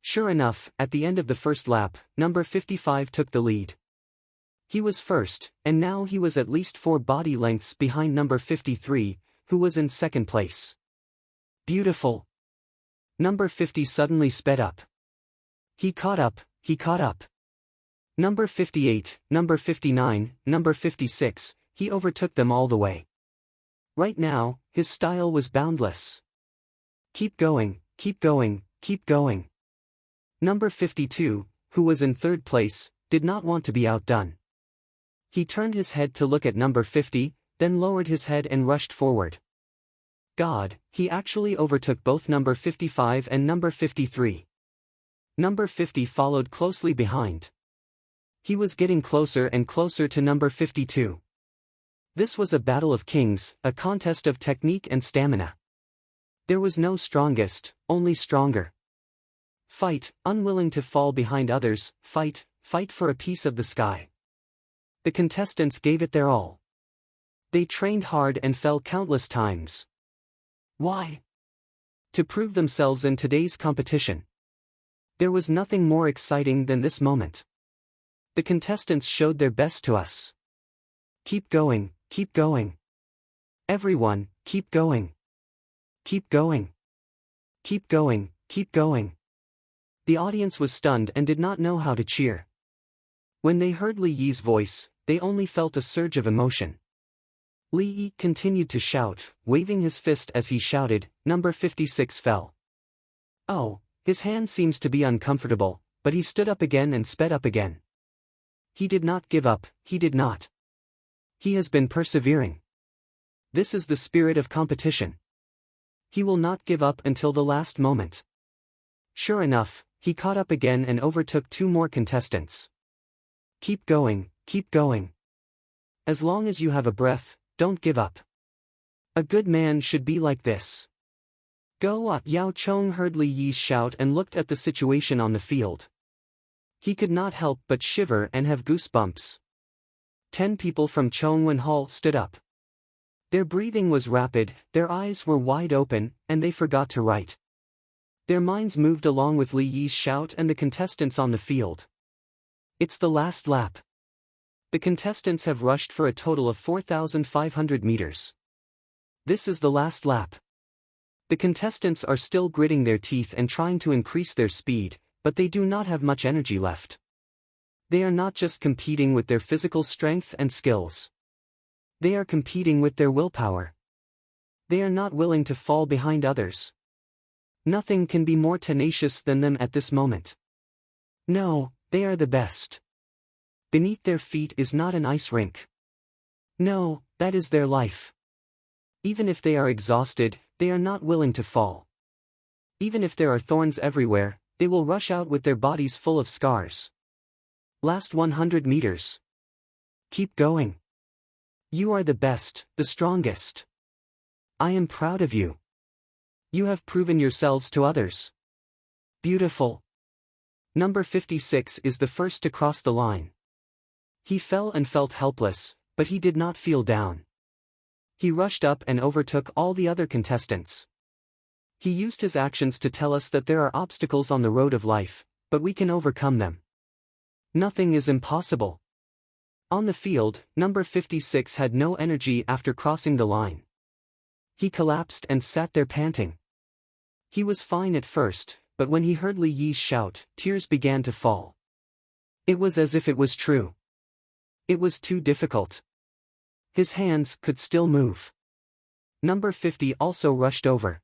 Sure enough, at the end of the first lap, number 55 took the lead. He was first, and now he was at least 4 body lengths behind number 53, who was in second place. Beautiful. Number 50 suddenly sped up. He caught up, he caught up. Number 58, number 59, number 56, he overtook them all the way. Right now, his style was boundless. Keep going, keep going, keep going. Number 52, who was in third place, did not want to be outdone. He turned his head to look at number 50, then lowered his head and rushed forward. God, he actually overtook both number 55 and number 53. Number 50 followed closely behind. He was getting closer and closer to number 52. This was a battle of kings, a contest of technique and stamina. There was no strongest, only stronger. Fight, unwilling to fall behind others, fight, fight for a piece of the sky. The contestants gave it their all. They trained hard and fell countless times. Why? To prove themselves in today's competition. There was nothing more exciting than this moment. The contestants showed their best to us. Keep going, keep going. Everyone, keep going. Keep going. Keep going, keep going. The audience was stunned and did not know how to cheer. When they heard Li Yi's voice, they only felt a surge of emotion. Li Yi continued to shout, waving his fist as he shouted, number 56 fell. Oh, his hand seems to be uncomfortable, but he stood up again and sped up again. He did not give up, he did not. He has been persevering. This is the spirit of competition. He will not give up until the last moment. Sure enough, he caught up again and overtook 2 more contestants. Keep going, keep going. As long as you have a breath, don't give up. A good man should be like this. Go up! Yao Chong heard Li Yi's shout and looked at the situation on the field. He could not help but shiver and have goosebumps. 10 people from Chongwen Hall stood up. Their breathing was rapid, their eyes were wide open, and they forgot to write. Their minds moved along with Li Yi's shout and the contestants on the field. It's the last lap. The contestants have rushed for a total of 4,500 meters. This is the last lap. The contestants are still gritting their teeth and trying to increase their speed, but they do not have much energy left. They are not just competing with their physical strength and skills. They are competing with their willpower. They are not willing to fall behind others. Nothing can be more tenacious than them at this moment. No, they are the best. Beneath their feet is not an ice rink. No, that is their life. Even if they are exhausted, they are not willing to fall. Even if there are thorns everywhere, they will rush out with their bodies full of scars. Last 100 meters. Keep going. You are the best, the strongest. I am proud of you. You have proven yourselves to others. Beautiful. Number 56 is the first to cross the line. He fell and felt helpless, but he did not feel down. He rushed up and overtook all the other contestants. He used his actions to tell us that there are obstacles on the road of life, but we can overcome them. Nothing is impossible. On the field, number 56 had no energy after crossing the line. He collapsed and sat there panting. He was fine at first, but when he heard Li Yi's shout, tears began to fall. It was as if it was true. It was too difficult. His hands could still move. Number 50 also rushed over.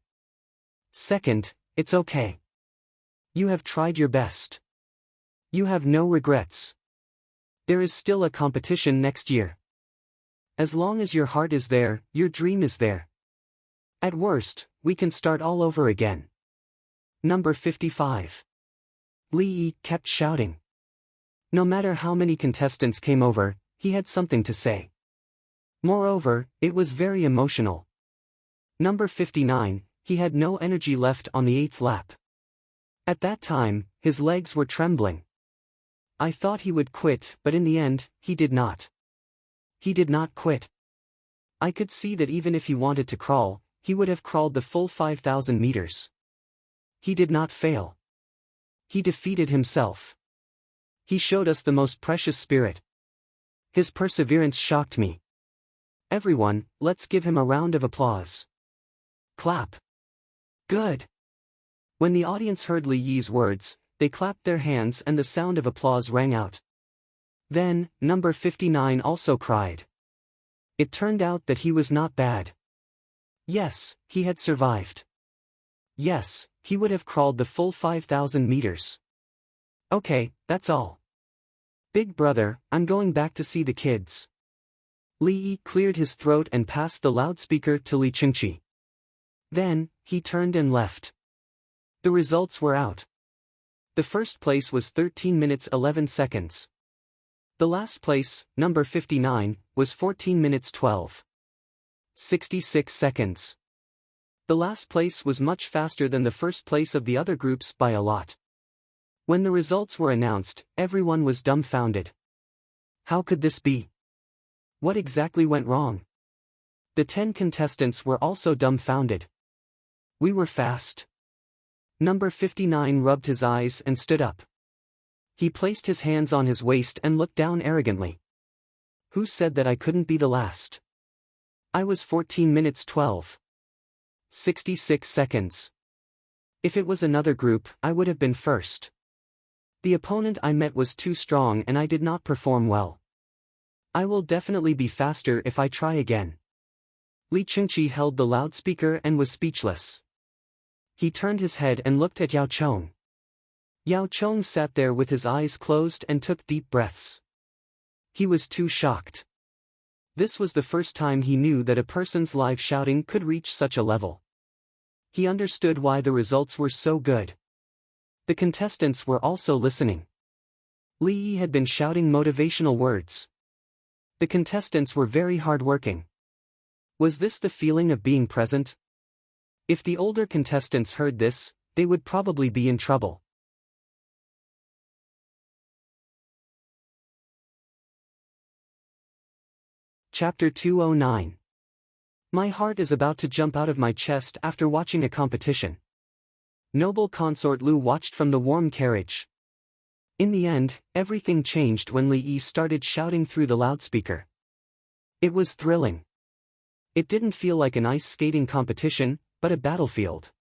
Second, it's okay. You have tried your best. You have no regrets. There is still a competition next year. As long as your heart is there, your dream is there. At worst, we can start all over again. Number 55. Li Yi kept shouting. No matter how many contestants came over, he had something to say. Moreover, it was very emotional. Number 59, he had no energy left on the 8th lap. At that time, his legs were trembling. I thought he would quit, but in the end, he did not. He did not quit. I could see that even if he wanted to crawl, he would have crawled the full 5,000 meters. He did not fail. He defeated himself. He showed us the most precious spirit. His perseverance shocked me. Everyone, let's give him a round of applause. Clap. Good. When the audience heard Li Yi's words, they clapped their hands and the sound of applause rang out. Then, number 59 also cried. It turned out that he was not bad. Yes, he had survived. Yes, he would have crawled the full 5,000 meters. Okay, that's all. Big brother, I'm going back to see the kids. Li Yi cleared his throat and passed the loudspeaker to Li Qingqi. Then, he turned and left. The results were out. The first place was 13 minutes 11 seconds. The last place, number 59, was 14 minutes 66 seconds. The last place was much faster than the first place of the other groups by a lot. When the results were announced, everyone was dumbfounded. How could this be? What exactly went wrong? The 10 contestants were also dumbfounded. We were fast. Number 59 rubbed his eyes and stood up. He placed his hands on his waist and looked down arrogantly. Who said that I couldn't be the last? I was 14 minutes 66 seconds. If it was another group, I would have been first. The opponent I met was too strong and I did not perform well. I will definitely be faster if I try again. Li Qingqi held the loudspeaker and was speechless. He turned his head and looked at Yao Chong. Yao Chong sat there with his eyes closed and took deep breaths. He was too shocked. This was the first time he knew that a person's live shouting could reach such a level. He understood why the results were so good. The contestants were also listening. Li Yi had been shouting motivational words. The contestants were very hardworking. Was this the feeling of being present? If the older contestants heard this, they would probably be in trouble. Chapter 209. My heart is about to jump out of my chest after watching a competition. Noble consort Lu watched from the warm carriage. In the end, everything changed when Li Yi started shouting through the loudspeaker. It was thrilling. It didn't feel like an ice skating competition, but a battlefield.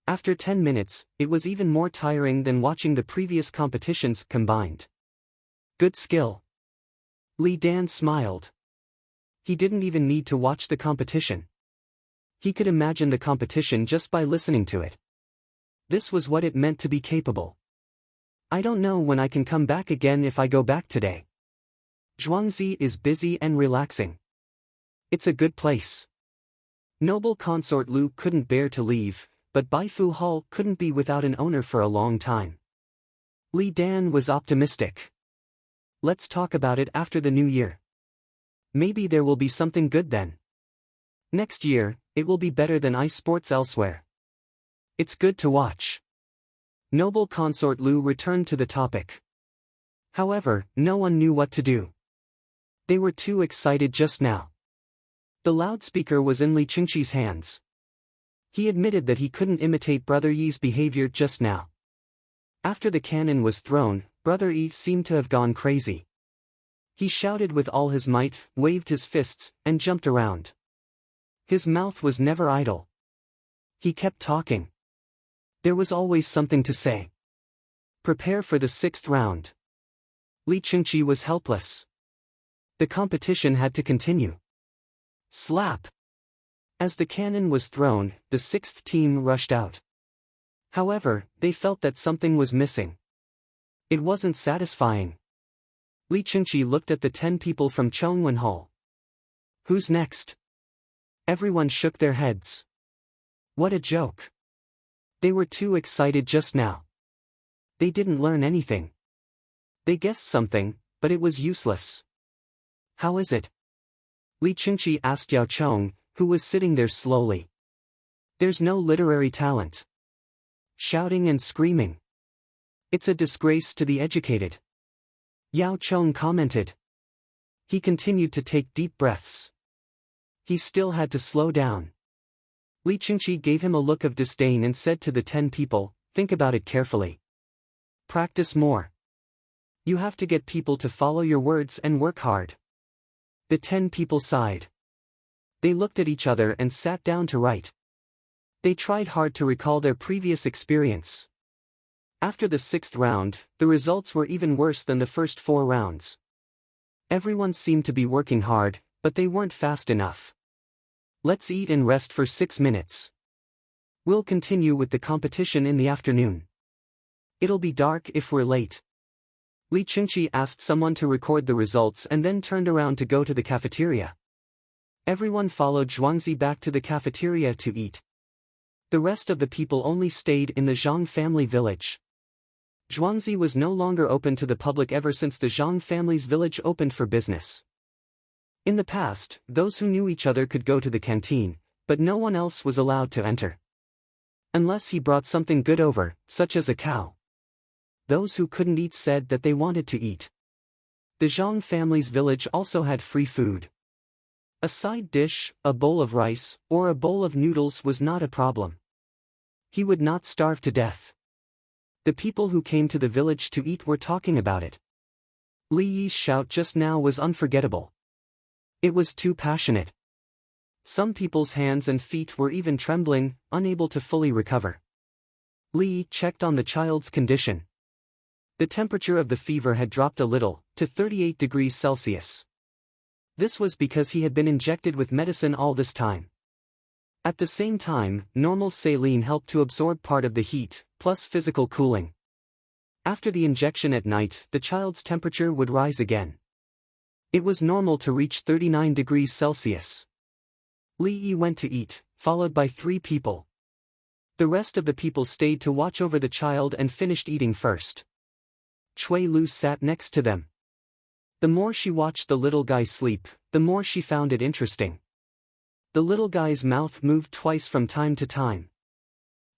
After 10 minutes, it was even more tiring than watching the previous competitions combined. Good skill. Li Dan smiled. He didn't even need to watch the competition. He could imagine the competition just by listening to it. This was what it meant to be capable. I don't know when I can come back again if I go back today. Zhuangzi is busy and relaxing. It's a good place. Noble consort Lu couldn't bear to leave, but Baifu Hall couldn't be without an owner for a long time. Li Dan was optimistic. Let's talk about it after the new year. Maybe there will be something good then. Next year, it will be better than ice sports elsewhere. It's good to watch. Noble consort Lu returned to the topic. However, no one knew what to do. They were too excited just now. The loudspeaker was in Li Qingqi's hands. He admitted that he couldn't imitate Brother Yi's behavior just now. After the cannon was thrown, Brother Yi seemed to have gone crazy. He shouted with all his might, waved his fists, and jumped around. His mouth was never idle. He kept talking. There was always something to say. Prepare for the 6th round. Li Qingqi was helpless. The competition had to continue. Slap! As the cannon was thrown, the sixth team rushed out. However, they felt that something was missing. It wasn't satisfying. Li Chengqi looked at the 10 people from Chongwen Hall. Who's next? Everyone shook their heads. What a joke. They were too excited just now. They didn't learn anything. They guessed something, but it was useless. How is it? Li Chengqi asked Yao Chong, who was sitting there slowly. There's no literary talent. Shouting and screaming. It's a disgrace to the educated. Yao Chong commented. He continued to take deep breaths. He still had to slow down. Li Chengqi gave him a look of disdain and said to the 10 people, think about it carefully. Practice more. You have to get people to follow your words and work hard. The 10 people sighed. They looked at each other and sat down to write. They tried hard to recall their previous experience. After the 6th round, the results were even worse than the first 4 rounds. Everyone seemed to be working hard, but they weren't fast enough. Let's eat and rest for 6 minutes. We'll continue with the competition in the afternoon. It'll be dark if we're late. Li Chengqi asked someone to record the results and then turned around to go to the cafeteria. Everyone followed Zhuangzi back to the cafeteria to eat. The rest of the people only stayed in the Zhang family village. Zhuangzi was no longer open to the public ever since the Zhang family's village opened for business. In the past, those who knew each other could go to the canteen, but no one else was allowed to enter. Unless he brought something good over, such as a cow. Those who couldn't eat said that they wanted to eat. The Zhang family's village also had free food. A side dish, a bowl of rice, or a bowl of noodles was not a problem. He would not starve to death. The people who came to the village to eat were talking about it. Li Yi's shout just now was unforgettable. It was too passionate. Some people's hands and feet were even trembling, unable to fully recover. Li Yi checked on the child's condition. The temperature of the fever had dropped a little, to 38 degrees Celsius. This was because he had been injected with medicine all this time. At the same time, normal saline helped to absorb part of the heat, plus physical cooling. After the injection at night, the child's temperature would rise again. It was normal to reach 39 degrees Celsius. Li Yi went to eat, followed by 3 people. The rest of the people stayed to watch over the child and finished eating first. Cui Lu sat next to them. The more she watched the little guy sleep, the more she found it interesting. The little guy's mouth moved twice from time to time.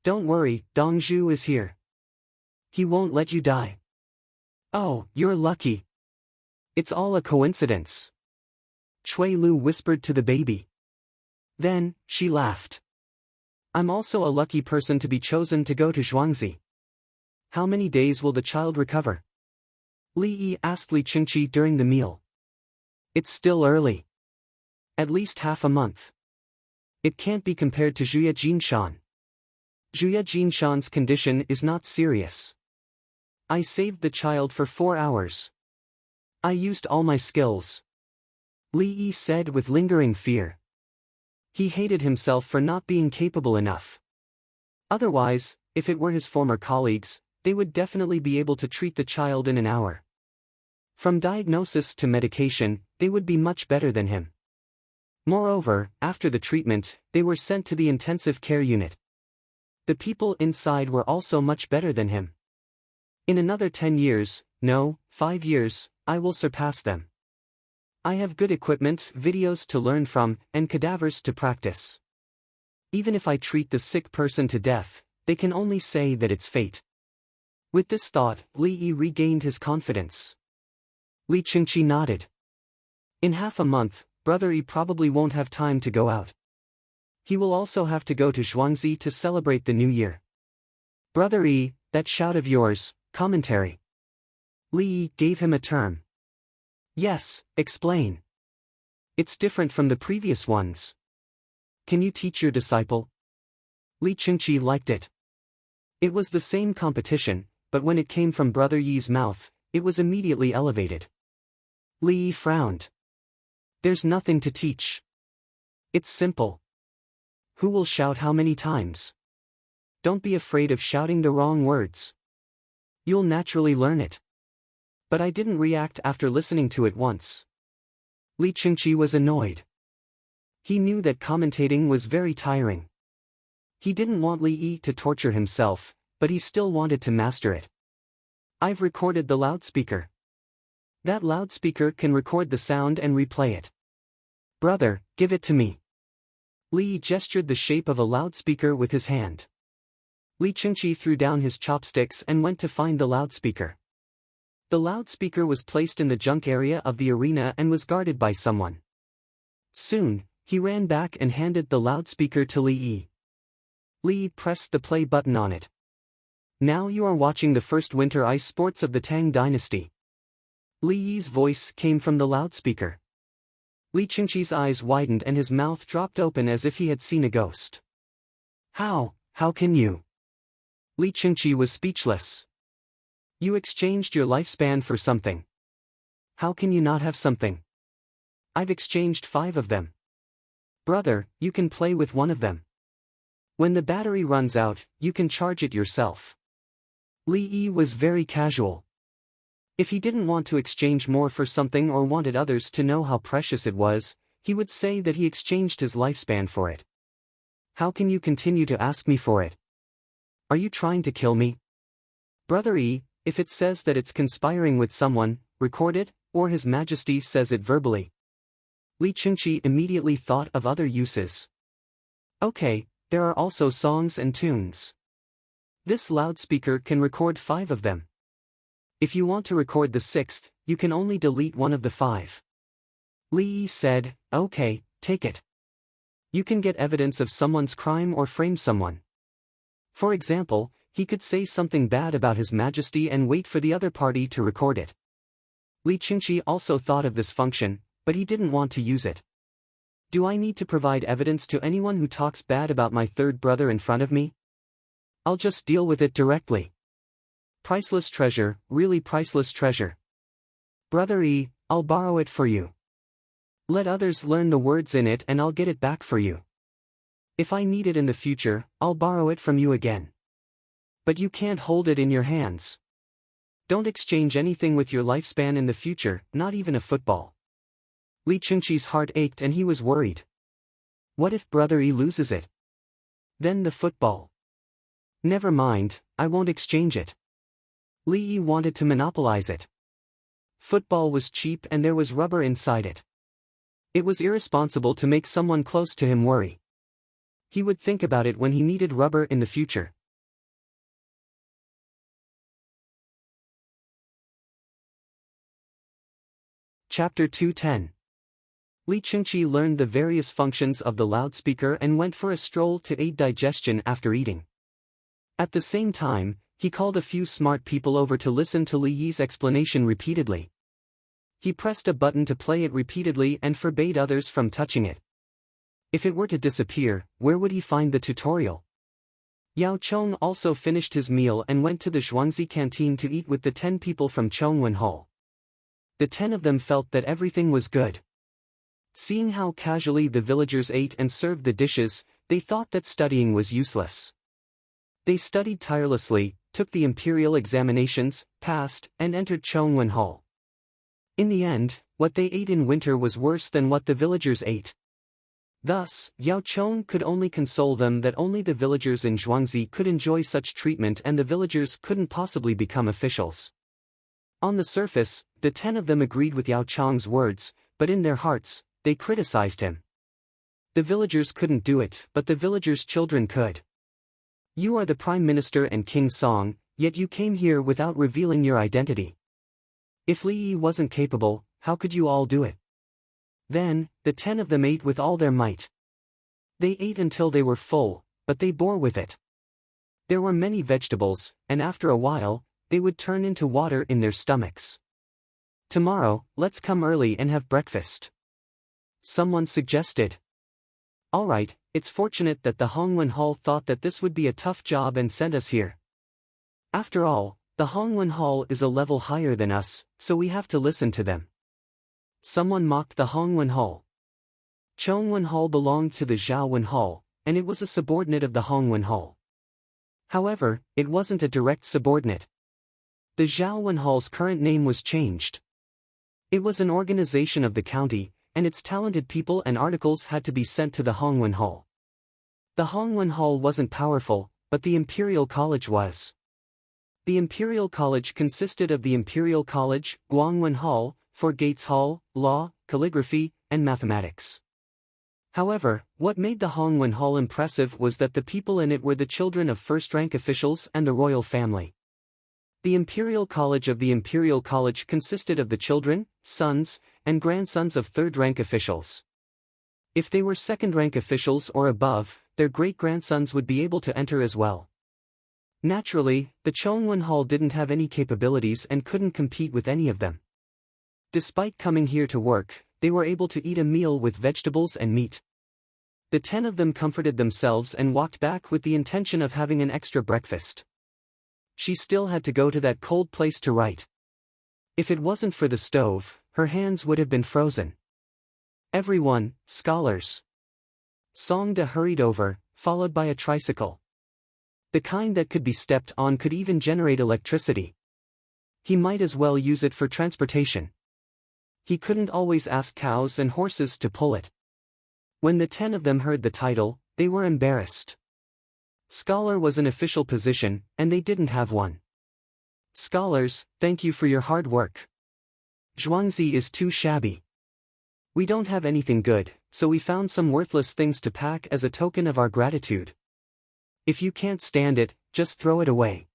Don't worry, Dongzhu is here. He won't let you die. Oh, you're lucky. It's all a coincidence. Cui Lu whispered to the baby. Then, she laughed. I'm also a lucky person to be chosen to go to Zhuangzi. How many days will the child recover? Li Yi asked Li Chengqi during the meal. It's still early. At least half a month. It can't be compared to Zhuya Jinshan. Zhuya Jinshan's condition is not serious. I saved the child for 4 hours. I used all my skills. Li Yi said with lingering fear. He hated himself for not being capable enough. Otherwise, if it were his former colleagues, they would definitely be able to treat the child in an hour. From diagnosis to medication, they would be much better than him. Moreover, after the treatment, they were sent to the intensive care unit. The people inside were also much better than him. In another 10 years, no, 5 years, I will surpass them. I have good equipment, videos to learn from, and cadavers to practice. Even if I treat the sick person to death, they can only say that it's fate. With this thought, Li Yi regained his confidence. Li Chengqi nodded. In half a month, Brother Yi probably won't have time to go out. He will also have to go to Zhuangzi to celebrate the new year. Brother Yi, that shout of yours, commentary. Li Yi gave him a term. Yes, explain. It's different from the previous ones. Can you teach your disciple? Li Chengqi liked it. It was the same competition, but when it came from Brother Yi's mouth, it was immediately elevated. Li Yi frowned. There's nothing to teach. It's simple. Who will shout how many times? Don't be afraid of shouting the wrong words. You'll naturally learn it. But I didn't react after listening to it once. Li Chingqi was annoyed. He knew that commentating was very tiring. He didn't want Li Yi to torture himself, but he still wanted to master it. I've recorded the loudspeaker. That loudspeaker can record the sound and replay it. Brother, give it to me. Li Yi gestured the shape of a loudspeaker with his hand. Li Chingqi threw down his chopsticks and went to find the loudspeaker. The loudspeaker was placed in the junk area of the arena and was guarded by someone. Soon, he ran back and handed the loudspeaker to Li Yi. Li Yi pressed the play button on it. Now you are watching the first winter ice sports of the Tang dynasty. Li Yi's voice came from the loudspeaker. Li Chingqi's eyes widened and his mouth dropped open as if he had seen a ghost. How can you? Li Chingqi was speechless. You exchanged your lifespan for something. How can you not have something? I've exchanged 5 of them. Brother, you can play with one of them. When the battery runs out, you can charge it yourself. Li Yi was very casual. If he didn't want to exchange more for something or wanted others to know how precious it was, he would say that he exchanged his lifespan for it. How can you continue to ask me for it? Are you trying to kill me? Brother Yi, if it says that it's conspiring with someone, record it, or His Majesty says it verbally. Li Chingqi immediately thought of other uses. Okay, there are also songs and tunes. This loudspeaker can record 5 of them. If you want to record the 6th, you can only delete one of the 5. Li Yi said, okay, take it. You can get evidence of someone's crime or frame someone. For example, he could say something bad about His Majesty and wait for the other party to record it. Li Chingqi also thought of this function, but he didn't want to use it. Do I need to provide evidence to anyone who talks bad about my third brother in front of me? I'll just deal with it directly. Priceless treasure, really priceless treasure. Brother Yi, I'll borrow it for you. Let others learn the words in it and I'll get it back for you. If I need it in the future, I'll borrow it from you again. But you can't hold it in your hands. Don't exchange anything with your lifespan in the future, not even a football. Li Chingqi's heart ached and he was worried. What if Brother Yi loses it? Then the football. Never mind, I won't exchange it. Li Yi wanted to monopolize it. Football was cheap and there was rubber inside it. It was irresponsible to make someone close to him worry. He would think about it when he needed rubber in the future. Chapter 210. Li Chingqi learned the various functions of the loudspeaker and went for a stroll to aid digestion after eating. At the same time, he called a few smart people over to listen to Li Yi's explanation repeatedly. He pressed a button to play it repeatedly and forbade others from touching it. If it were to disappear, where would he find the tutorial? Yao Chong also finished his meal and went to the Zhuangzi canteen to eat with the 10 people from Chongwen Hall. The 10 of them felt that everything was good. Seeing how casually the villagers ate and served the dishes, they thought that studying was useless. They studied tirelessly, took the imperial examinations, passed, and entered Chongwen Hall. In the end, what they ate in winter was worse than what the villagers ate. Thus, Yao Chong could only console them that only the villagers in Zhuangzi could enjoy such treatment and the villagers couldn't possibly become officials. On the surface, the 10 of them agreed with Yao Chong's words, but in their hearts, they criticized him. The villagers couldn't do it, but the villagers' children could. You are the Prime Minister and King Song, yet you came here without revealing your identity. If Li Yi wasn't capable, how could you all do it? Then, the 10 of them ate with all their might. They ate until they were full, but they bore with it. There were many vegetables, and after a while, they would turn into water in their stomachs. Tomorrow, let's come early and have breakfast. Someone suggested. Alright, it's fortunate that the Hongwen Hall thought that this would be a tough job and sent us here. After all, the Hongwen Hall is a level higher than us, so we have to listen to them. Someone mocked the Hongwen Hall. Chongwen Hall belonged to the Zhaowen Hall, and it was a subordinate of the Hongwen Hall. However, it wasn't a direct subordinate. The Zhaowen Hall's current name was changed. It was an organization of the county, and its talented people and articles had to be sent to the Hongwen Hall. The Hongwen Hall wasn't powerful, but the Imperial College was. The Imperial College consisted of the Imperial College, Guangwen Hall, Four Gates Hall, Law, Calligraphy, and Mathematics. However, what made the Hongwen Hall impressive was that the people in it were the children of first-rank officials and the royal family. The Imperial College of the Imperial College consisted of the children, sons, and grandsons of third-rank officials. If they were second-rank officials or above, their great-grandsons would be able to enter as well. Naturally, the Chongwen Hall didn't have any capabilities and couldn't compete with any of them. Despite coming here to work, they were able to eat a meal with vegetables and meat. The 10 of them comforted themselves and walked back with the intention of having an extra breakfast. She still had to go to that cold place to write. If it wasn't for the stove, her hands would have been frozen. Everyone, scholars. Songda hurried over, followed by a tricycle. The kind that could be stepped on could even generate electricity. He might as well use it for transportation. He couldn't always ask cows and horses to pull it. When the 10 of them heard the title, they were embarrassed. Scholar was an official position, and they didn't have one. Scholars, thank you for your hard work. Zhuangzi is too shabby. We don't have anything good, so we found some worthless things to pack as a token of our gratitude. If you can't stand it, just throw it away.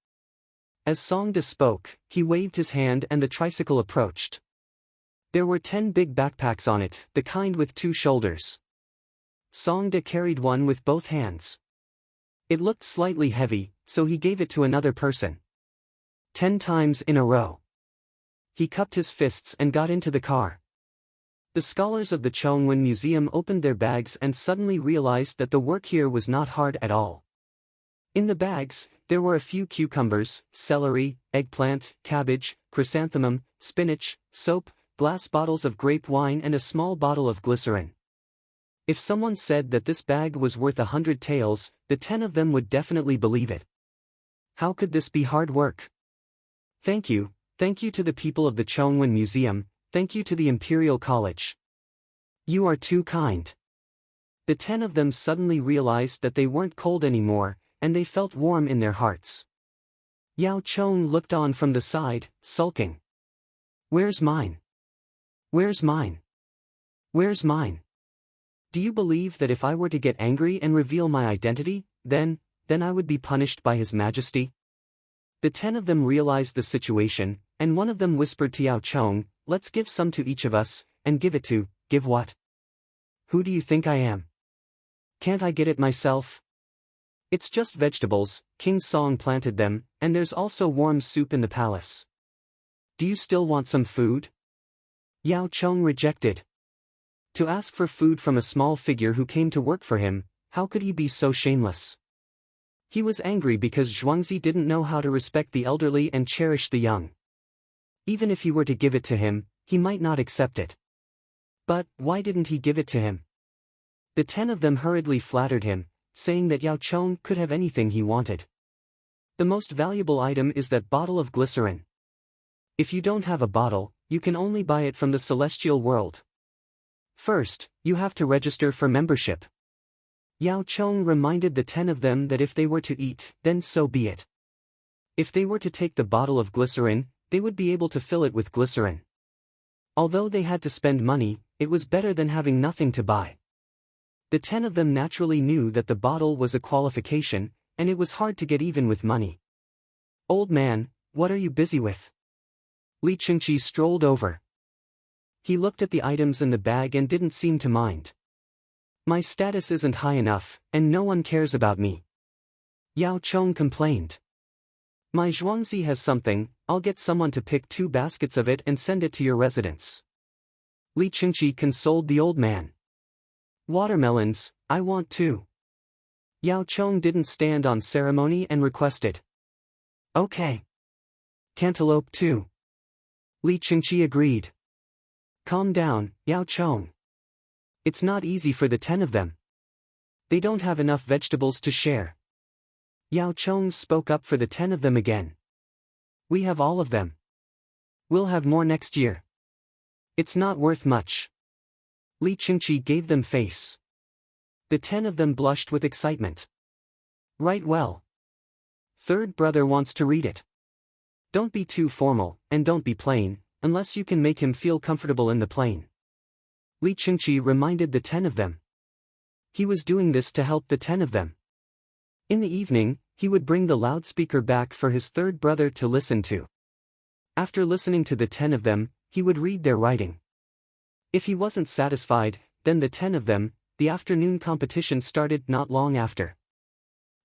As Songda spoke, he waved his hand and the tricycle approached. There were 10 big backpacks on it, the kind with 2 shoulders. Songda carried one with both hands. It looked slightly heavy, so he gave it to another person. 10 times in a row. He cupped his fists and got into the car. The scholars of the Chongwen Museum opened their bags and suddenly realized that the work here was not hard at all. In the bags, there were a few cucumbers, celery, eggplant, cabbage, chrysanthemum, spinach, soap, glass bottles of grape wine and a small bottle of glycerin. If someone said that this bag was worth 100 taels, the 10 of them would definitely believe it. How could this be hard work? Thank you to the people of the Chongwen Museum, thank you to the Imperial College. You are too kind. The 10 of them suddenly realized that they weren't cold anymore, and they felt warm in their hearts. Yao Chong looked on from the side, sulking. Where's mine? Where's mine? Where's mine? Do you believe that if I were to get angry and reveal my identity, then I would be punished by His Majesty? The 10 of them realized the situation, and one of them whispered to Yao Chong, let's give some to each of us, and give what? Who do you think I am? Can't I get it myself? It's just vegetables, King Song planted them, and there's also warm soup in the palace. Do you still want some food? Yao Chong rejected. To ask for food from a small figure who came to work for him, how could he be so shameless? He was angry because Zhuangzi didn't know how to respect the elderly and cherish the young. Even if he were to give it to him, he might not accept it. But why didn't he give it to him? The 10 of them hurriedly flattered him, saying that Yao Chong could have anything he wanted. The most valuable item is that bottle of glycerin. If you don't have a bottle, you can only buy it from the celestial world. First, you have to register for membership. Yao Chong reminded the 10 of them that if they were to eat, then so be it. If they were to take the bottle of glycerin, they would be able to fill it with glycerin. Although they had to spend money, it was better than having nothing to buy. The 10 of them naturally knew that the bottle was a qualification, and it was hard to get even with money. Old man, what are you busy with? Li Chengqi strolled over. He looked at the items in the bag and didn't seem to mind. My status isn't high enough, and no one cares about me. Yao Chong complained. My Zhuangzi has something, I'll get someone to pick 2 baskets of it and send it to your residence. Li Chengqi consoled the old man. Watermelons, I want 2. Yao Chong didn't stand on ceremony and requested. Okay. Cantaloupe too. Li Chengqi agreed. Calm down, Yao Chong. It's not easy for the 10 of them. They don't have enough vegetables to share. Yao Chong spoke up for the 10 of them again. We have all of them. We'll have more next year. It's not worth much. Li Qingqi gave them face. The 10 of them blushed with excitement. Right, well. Third brother wants to read it. Don't be too formal, and don't be plain, unless you can make him feel comfortable in the plain. Li Qingqi reminded the 10 of them. He was doing this to help the 10 of them. In the evening, he would bring the loudspeaker back for his third brother to listen to. After listening to the 10 of them, he would read their writing. If he wasn't satisfied, then the 10 of them, the afternoon competition started not long after.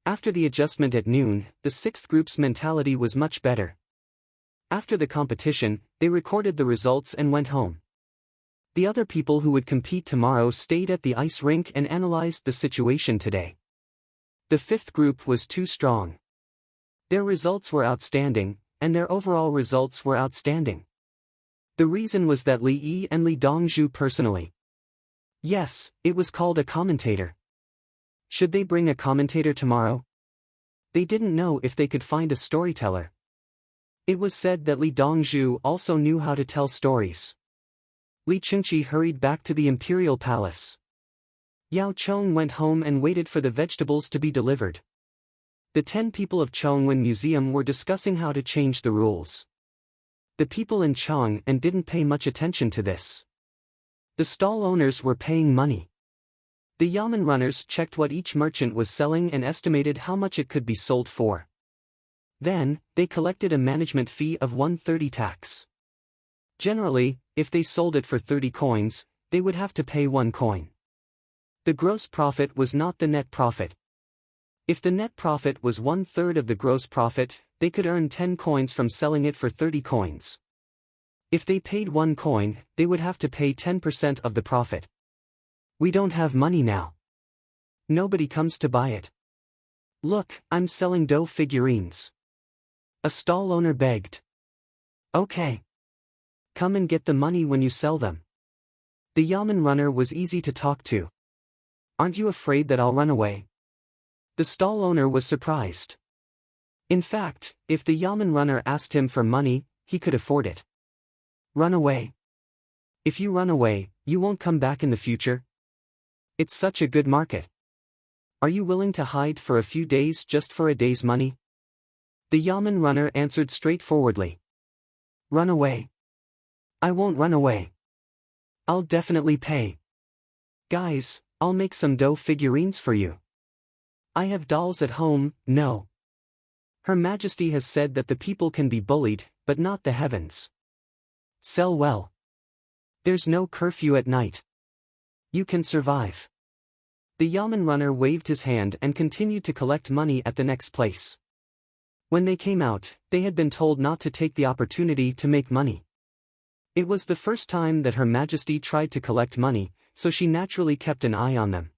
After the adjustment at noon, the sixth group's mentality was much better. After the competition, they recorded the results and went home. The other people who would compete tomorrow stayed at the ice rink and analyzed the situation today. The fifth group was too strong. Their results were outstanding, and their overall results were outstanding. The reason was that Li Yi and Li Dongzhu personally. Yes, it was called a commentator. Should they bring a commentator tomorrow? They didn't know if they could find a storyteller. It was said that Li Dongzhu also knew how to tell stories. Li Qingqi hurried back to the imperial palace. Yao Chong went home and waited for the vegetables to be delivered. The 10 people of Chongwen Museum were discussing how to change the rules. The people in Chong'an didn't pay much attention to this. The stall owners were paying money. The yamen runners checked what each merchant was selling and estimated how much it could be sold for. Then, they collected a management fee of 130 tax. Generally, if they sold it for 30 coins, they would have to pay 1 coin. The gross profit was not the net profit. If the net profit was 1/3 of the gross profit, they could earn 10 coins from selling it for 30 coins. If they paid 1 coin, they would have to pay 10% of the profit. We don't have money now. Nobody comes to buy it. Look, I'm selling dough figurines. A stall owner begged. Okay. Come and get the money when you sell them. The yamen runner was easy to talk to. Aren't you afraid that I'll run away? The stall owner was surprised. In fact, if the yamen runner asked him for money, he could afford it. Run away. If you run away, you won't come back in the future. It's such a good market. Are you willing to hide for a few days just for a day's money? The yamen runner answered straightforwardly. Run away. I won't run away. I'll definitely pay. Guys, I'll make some dough figurines for you. I have dolls at home, no. Her Majesty has said that the people can be bullied, but not the heavens. Sell well. There's no curfew at night. You can survive. The yamen runner waved his hand and continued to collect money at the next place. When they came out, they had been told not to take the opportunity to make money. It was the first time that Her Majesty tried to collect money, so she naturally kept an eye on them.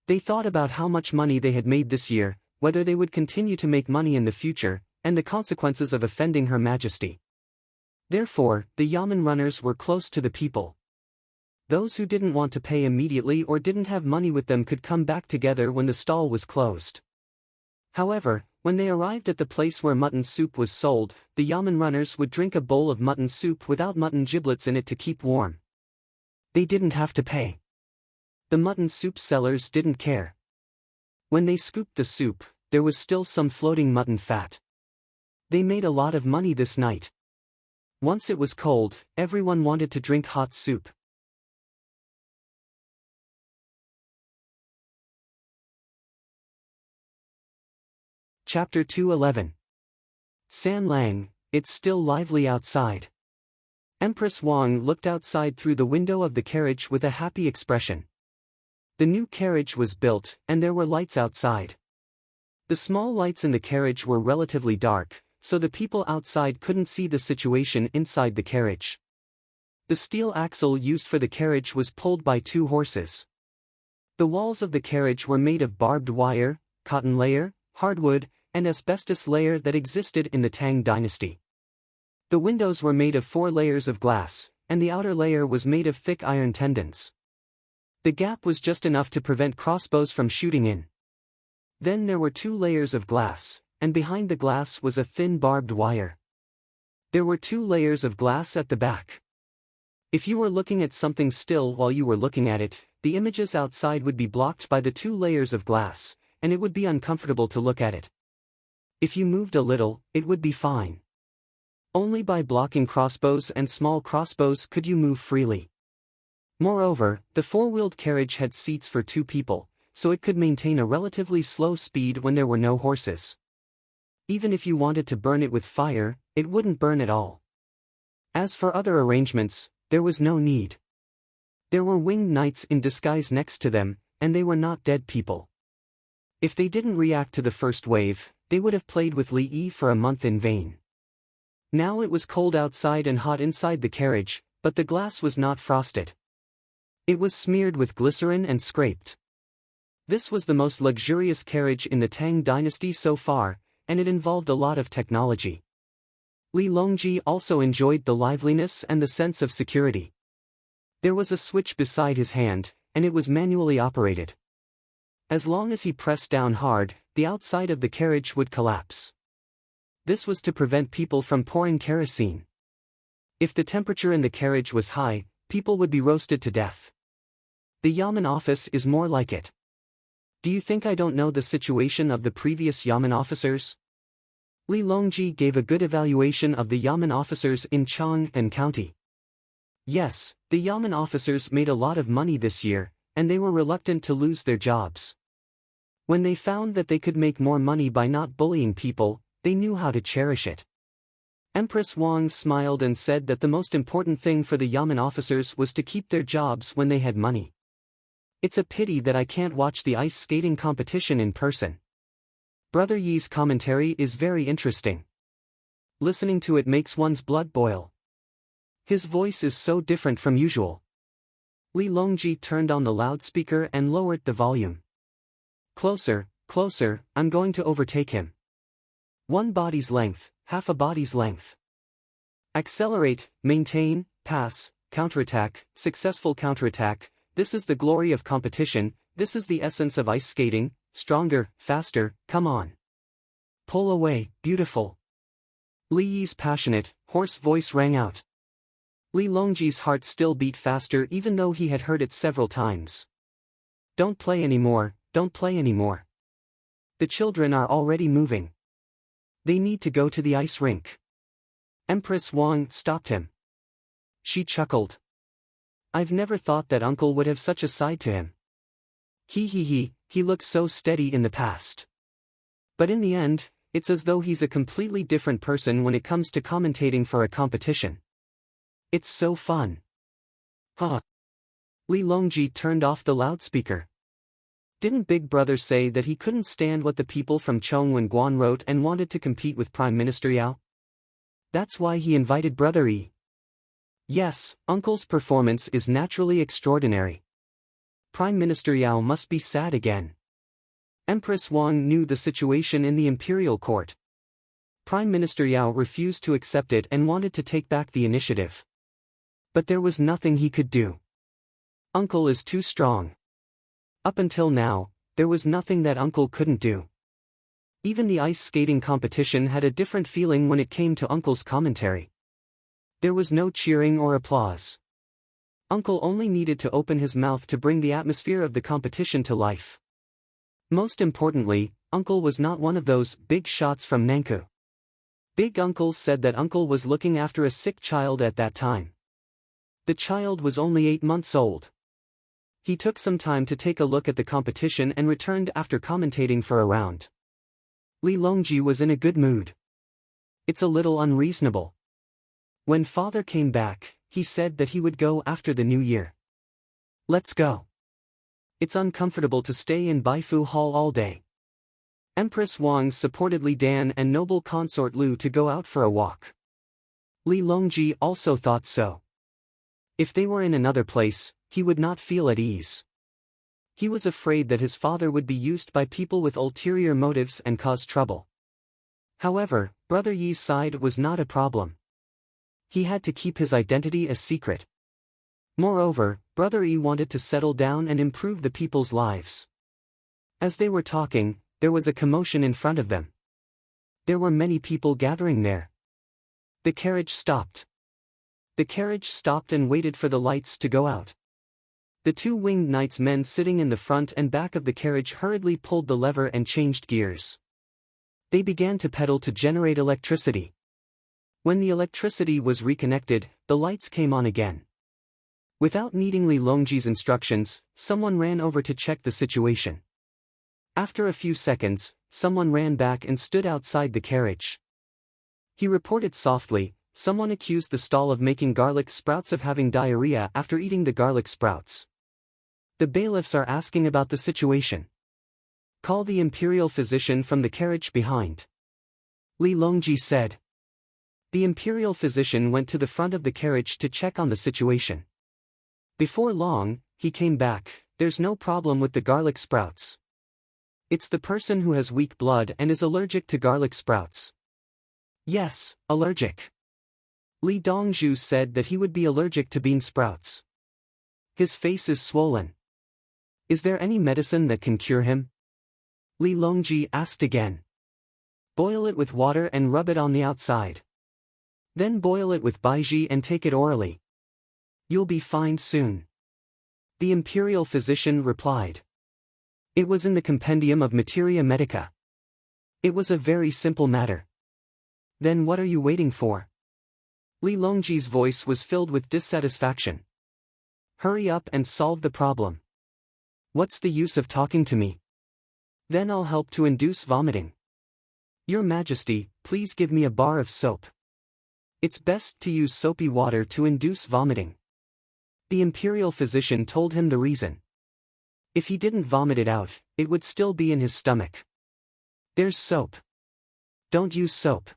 They thought about how much money they had made this year, whether they would continue to make money in the future, and the consequences of offending Her Majesty. Therefore, the yamen runners were close to the people. Those who didn't want to pay immediately or didn't have money with them could come back together when the stall was closed. However, when they arrived at the place where mutton soup was sold, the yamen runners would drink a bowl of mutton soup without mutton giblets in it to keep warm. They didn't have to pay. The mutton soup sellers didn't care. When they scooped the soup, there was still some floating mutton fat. They made a lot of money this night. Once it was cold, everyone wanted to drink hot soup. Chapter 211. San Lang, it's still lively outside. Empress Wang looked outside through the window of the carriage with a happy expression. The new carriage was built, and there were lights outside. The small lights in the carriage were relatively dark, so the people outside couldn't see the situation inside the carriage. The steel axle used for the carriage was pulled by 2 horses. The walls of the carriage were made of barbed wire, cotton layer, hardwood, and asbestos layer that existed in the Tang dynasty. The windows were made of 4 layers of glass, and the outer layer was made of thick iron tendons. The gap was just enough to prevent crossbows from shooting in. Then there were 2 layers of glass, and behind the glass was a thin barbed wire. There were 2 layers of glass at the back. If you were looking at something still while you were looking at it, the images outside would be blocked by the 2 layers of glass, and it would be uncomfortable to look at it. If you moved a little, it would be fine. Only by blocking crossbows and small crossbows could you move freely. Moreover, the 4-wheeled carriage had seats for 2 people, so it could maintain a relatively slow speed when there were no horses. Even if you wanted to burn it with fire, it wouldn't burn at all. As for other arrangements, there was no need. There were winged knights in disguise next to them, and they were not dead people. If they didn't react to the first wave, they would have played with Li Yi for a month in vain. Now it was cold outside and hot inside the carriage, but the glass was not frosted. It was smeared with glycerin and scraped. This was the most luxurious carriage in the Tang dynasty so far, and it involved a lot of technology. Li Longji also enjoyed the liveliness and the sense of security. There was a switch beside his hand, and it was manually operated. As long as he pressed down hard, the outside of the carriage would collapse. This was to prevent people from pouring kerosene. If the temperature in the carriage was high, people would be roasted to death. The Yamen office is more like it. Do you think I don't know the situation of the previous Yamen officers? Li Longji gave a good evaluation of the Yamen officers in Chang'an County. Yes, the Yamen officers made a lot of money this year, and they were reluctant to lose their jobs. When they found that they could make more money by not bullying people, they knew how to cherish it. Empress Wang smiled and said that the most important thing for the Yamen officers was to keep their jobs when they had money. It's a pity that I can't watch the ice skating competition in person. Brother Yi's commentary is very interesting. Listening to it makes one's blood boil. His voice is so different from usual. Li Longji turned on the loudspeaker and lowered the volume. Closer, closer, I'm going to overtake him. 1 body's length, half a body's length. Accelerate, maintain, pass, counterattack, successful counterattack. This is the glory of competition, this is the essence of ice skating, stronger, faster, come on. Pull away, beautiful. Li Yi's passionate, hoarse voice rang out. Li Longji's heart still beat faster even though he had heard it several times. Don't play anymore, don't play anymore. The children are already moving. They need to go to the ice rink. Empress Wang stopped him. She chuckled. I've never thought that uncle would have such a side to him. He looked so steady in the past. But in the end, it's as though he's a completely different person when it comes to commentating for a competition. It's so fun. Huh. Li Longji turned off the loudspeaker. Didn't Big Brother say that he couldn't stand what the people from Chongwen wrote and wanted to compete with Prime Minister Yao? That's why he invited Brother Yi. Yes, Uncle's performance is naturally extraordinary. Prime Minister Yao must be sad again. Empress Wang knew the situation in the imperial court. Prime Minister Yao refused to accept it and wanted to take back the initiative. But there was nothing he could do. Uncle is too strong. Up until now, there was nothing that Uncle couldn't do. Even the ice skating competition had a different feeling when it came to Uncle's commentary. There was no cheering or applause. Uncle only needed to open his mouth to bring the atmosphere of the competition to life. Most importantly, Uncle was not one of those big shots from Nankou. Big Uncle said that Uncle was looking after a sick child at that time. The child was only 8 months old. He took some time to take a look at the competition and returned after commentating for a round. Li Longji was in a good mood. It's a little unreasonable. When father came back, he said that he would go after the new year. Let's go. It's uncomfortable to stay in Baifu Hall all day. Empress Wang supported Li Dan and noble consort Lu to go out for a walk. Li Longji also thought so. If they were in another place, he would not feel at ease. He was afraid that his father would be used by people with ulterior motives and cause trouble. However, Brother Yi's side was not a problem. he had to keep his identity a secret. Moreover, Brother Yi wanted to settle down and improve the people's lives. As they were talking, there was a commotion in front of them. There were many people gathering there. The carriage stopped. The carriage stopped and waited for the lights to go out. The two winged knights men sitting in the front and back of the carriage hurriedly pulled the lever and changed gears. They began to pedal to generate electricity. When the electricity was reconnected, the lights came on again. Without needing Li Longji's instructions, someone ran over to check the situation. After a few seconds, someone ran back and stood outside the carriage. He reported softly, someone accused the stall of making garlic sprouts of having diarrhea after eating the garlic sprouts. The bailiffs are asking about the situation. Call the imperial physician from the carriage behind. Li Longji said. The imperial physician went to the front of the carriage to check on the situation. Before long, he came back. There's no problem with the garlic sprouts. It's the person who has weak blood and is allergic to garlic sprouts. Yes, allergic. Li Dongzhu said that he would be allergic to bean sprouts. His face is swollen. Is there any medicine that can cure him? Li Longji asked again. Boil it with water and rub it on the outside. Then boil it with baiji and take it orally. You'll be fine soon. The imperial physician replied. It was in the compendium of Materia Medica. It was a very simple matter. Then what are you waiting for? Li Longji's voice was filled with dissatisfaction. Hurry up and solve the problem. What's the use of talking to me? Then I'll help to induce vomiting. Your Majesty, please give me a bar of soap. It's best to use soapy water to induce vomiting. The imperial physician told him the reason. If he didn't vomit it out, it would still be in his stomach. There's soap. Don't use soap.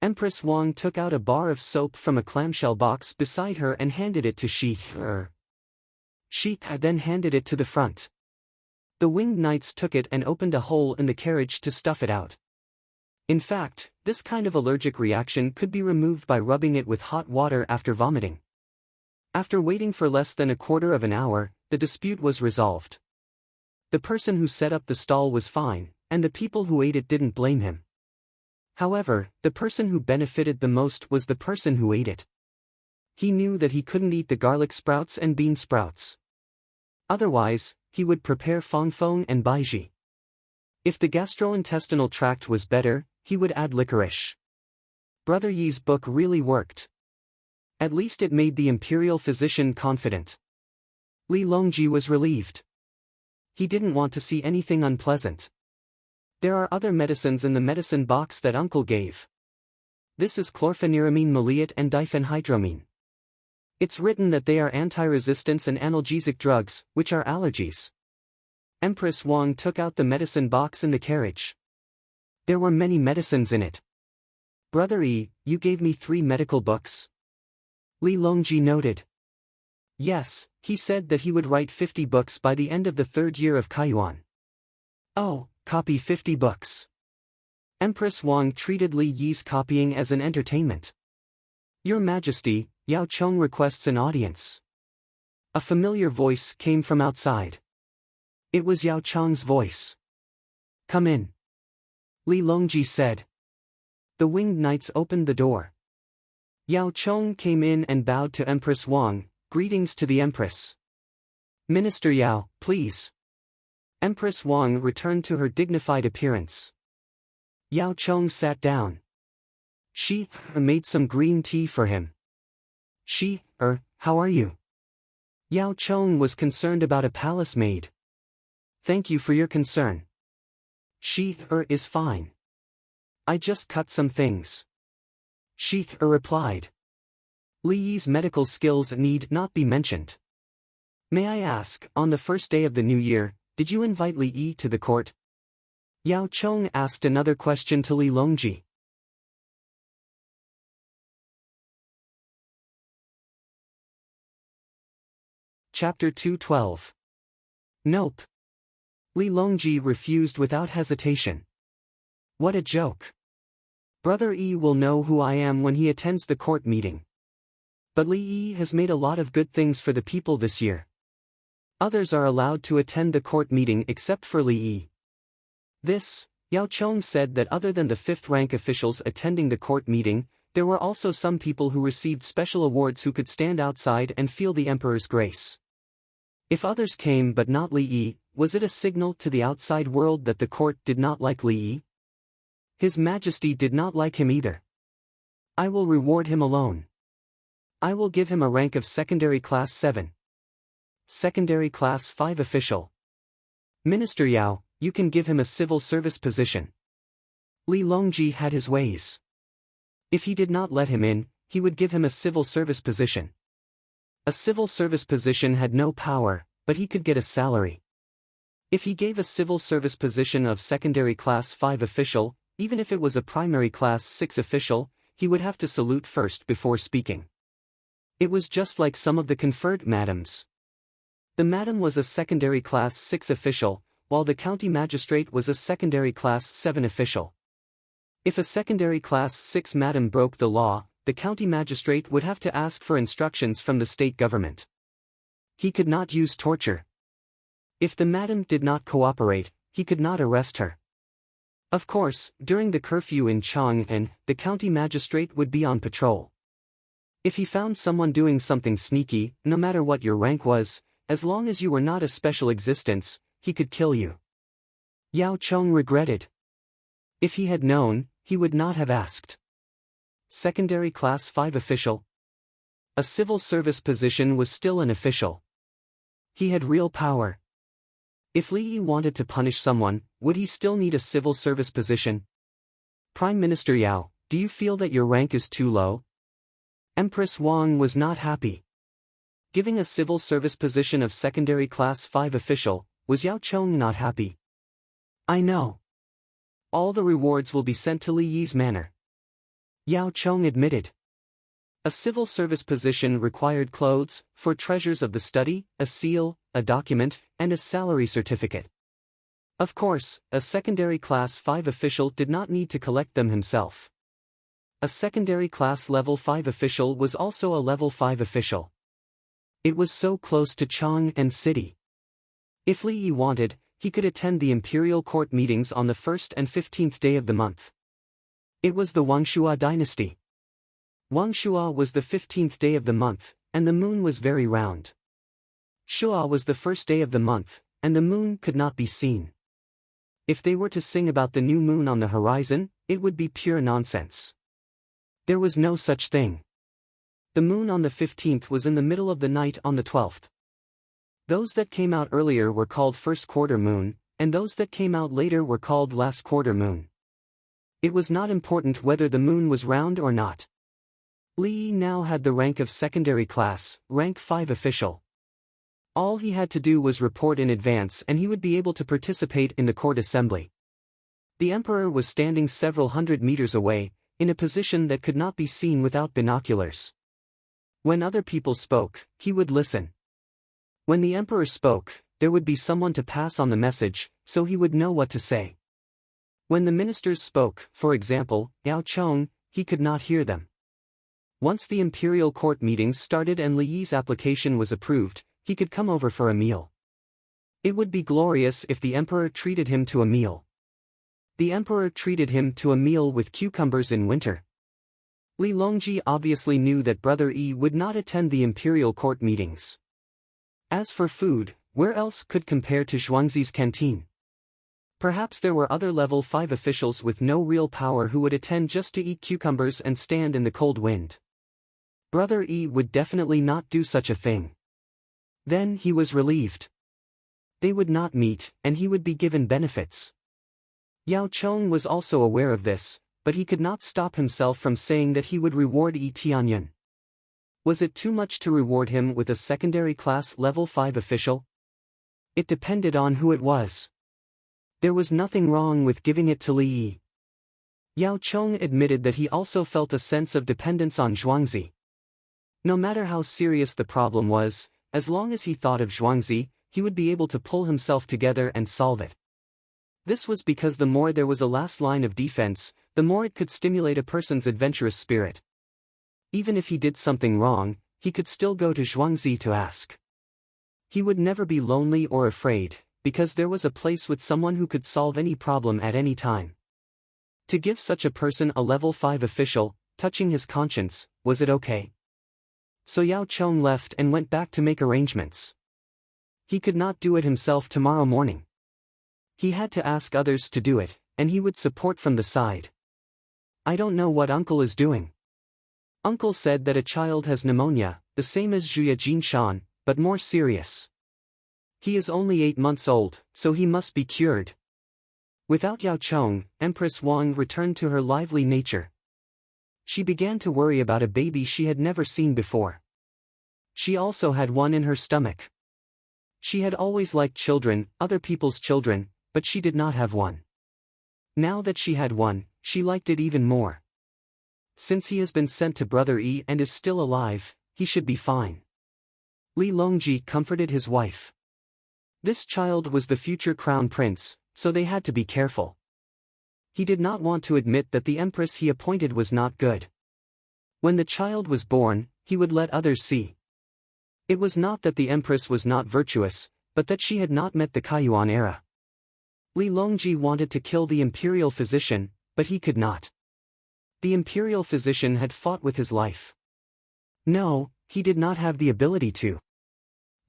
Empress Wang took out a bar of soap from a clamshell box beside her and handed it to Shi He. Shi He then handed it to the front. The winged knights took it and opened a hole in the carriage to stuff it out. In fact, this kind of allergic reaction could be removed by rubbing it with hot water after vomiting. After waiting for less than a quarter of an hour, the dispute was resolved. The person who set up the stall was fine, and the people who ate it didn't blame him. However, the person who benefited the most was the person who ate it. He knew that he couldn't eat the garlic sprouts and bean sprouts. Otherwise, he would prepare fongfong and baiji. If the gastrointestinal tract was better, he would add licorice. Brother Yi's book really worked. At least it made the imperial physician confident. Li Longji was relieved. He didn't want to see anything unpleasant. There are other medicines in the medicine box that uncle gave. This is chlorpheniramine maleate and diphenhydramine. It's written that they are anti-resistance and analgesic drugs, which are allergies. Empress Wang took out the medicine box in the carriage. There were many medicines in it. Brother Yi, you gave me 3 medical books? Li Longji noted. Yes, he said that he would write 50 books by the end of the 3rd year of Kaiyuan. Oh, copy 50 books. Empress Wang treated Li Yi's copying as an entertainment. Your Majesty, Yao Chong requests an audience. A familiar voice came from outside. It was Yao Chong's voice. Come in. Li Longji said. The winged knights opened the door. Yao Chong came in and bowed to Empress Wang. Greetings to the Empress. Minister Yao, please. Empress Wang returned to her dignified appearance. Yao Chong sat down. Shi made some green tea for him. Shi, how are you? Yao Chong was concerned about a palace maid. Thank you for your concern. Shi is fine. I just cut some things. Shi replied. Li Yi's medical skills need not be mentioned. May I ask, on the first day of the new year, did you invite Li Yi to the court? Yao Chong asked another question to Li Longji. Chapter 212. Nope. Li Longji refused without hesitation. What a joke. Brother Yi will know who I am when he attends the court meeting. But Li Yi has made a lot of good things for the people this year. Others are allowed to attend the court meeting except for Li Yi. This, Yao Chong said that other than the 5th rank officials attending the court meeting, there were also some people who received special awards who could stand outside and feel the emperor's grace. If others came but not Li Yi, was it a signal to the outside world that the court did not like Li Yi? His Majesty did not like him either. I will reward him alone. I will give him a rank of secondary class 7. Secondary class 5 official. Minister Yao, you can give him a civil service position. Li Longji had his ways. If he did not let him in, he would give him a civil service position. A civil service position had no power, but he could get a salary. If he gave a civil service position of secondary class 5 official, even if it was a primary class 6 official, he would have to salute first before speaking. It was just like some of the conferred madams. The madam was a secondary class 6 official, while the county magistrate was a secondary class 7 official. If a secondary class 6 madam broke the law, the county magistrate would have to ask for instructions from the state government. He could not use torture. If the madam did not cooperate, he could not arrest her. Of course, during the curfew in Chang'an, the county magistrate would be on patrol. If he found someone doing something sneaky, no matter what your rank was, as long as you were not a special existence, he could kill you. Yao Chong regretted. If he had known, he would not have asked. Secondary class 5 official. A civil service position was still an official. He had real power. If Li Yi wanted to punish someone, would he still need a civil service position? Prime Minister Yao, do you feel that your rank is too low? Empress Wang was not happy. Giving a civil service position of secondary class 5 official, was Yao Chong not happy? I know. All the rewards will be sent to Li Yi's manor. Yao Chong admitted. A civil service position required clothes, for treasures of the study, a seal, a document, and a salary certificate. Of course, a secondary class 5 official did not need to collect them himself. A secondary class level 5 official was also a level 5 official. It was so close to Chang'an City. If Li Yi wanted, he could attend the imperial court meetings on the 1st and 15th day of the month. It was the Wangshua dynasty. Wangshua was the 15th day of the month, and the moon was very round. Shua was the first day of the month, and the moon could not be seen. If they were to sing about the new moon on the horizon, it would be pure nonsense. There was no such thing. The moon on the 15th was in the middle of the night on the 12th. Those that came out earlier were called first quarter moon, and those that came out later were called last quarter moon. It was not important whether the moon was round or not. Li Yi now had the rank of secondary class, rank 5 official. All he had to do was report in advance and he would be able to participate in the court assembly. The emperor was standing several hundred meters away, in a position that could not be seen without binoculars. When other people spoke, he would listen. When the emperor spoke, there would be someone to pass on the message, so he would know what to say. When the ministers spoke, for example, Yao Chong, he could not hear them. Once the imperial court meetings started and Li Yi's application was approved, he could come over for a meal. It would be glorious if the emperor treated him to a meal. The emperor treated him to a meal with cucumbers in winter. Li Longji obviously knew that Brother Yi would not attend the imperial court meetings. As for food, where else could compare to Zhuangzi's canteen? Perhaps there were other level 5 officials with no real power who would attend just to eat cucumbers and stand in the cold wind. Brother Yi would definitely not do such a thing. Then he was relieved. They would not meet, and he would be given benefits. Yao Chong was also aware of this, but he could not stop himself from saying that he would reward Yi Tianyan. Was it too much to reward him with a secondary class level 5 official? It depended on who it was. There was nothing wrong with giving it to Li Yi. Yao Chong admitted that he also felt a sense of dependence on Zhuangzi. No matter how serious the problem was, as long as he thought of Zhuangzi, he would be able to pull himself together and solve it. This was because the more there was a last line of defense, the more it could stimulate a person's adventurous spirit. Even if he did something wrong, he could still go to Zhuangzi to ask. He would never be lonely or afraid, because there was a place with someone who could solve any problem at any time. To give such a person a level 5 official, touching his conscience, was it okay? So Yao Chong left and went back to make arrangements. He could not do it himself tomorrow morning. He had to ask others to do it, and he would support from the side. I don't know what uncle is doing. Uncle said that a child has pneumonia, the same as Zhuya Jinshan, but more serious. He is only 8 months old, so he must be cured. Without Yao Chong, Empress Wang returned to her lively nature. She began to worry about a baby she had never seen before. She also had one in her stomach. She had always liked children, other people's children, but she did not have one. Now that she had one, she liked it even more. Since he has been sent to Brother Yi and is still alive, he should be fine. Li Longji comforted his wife. This child was the future crown prince, so they had to be careful. He did not want to admit that the empress he appointed was not good. When the child was born, he would let others see. It was not that the empress was not virtuous, but that she had not met the Kaiyuan era. Li Longji wanted to kill the imperial physician, but he could not. The imperial physician had fought with his life. No, he did not have the ability to.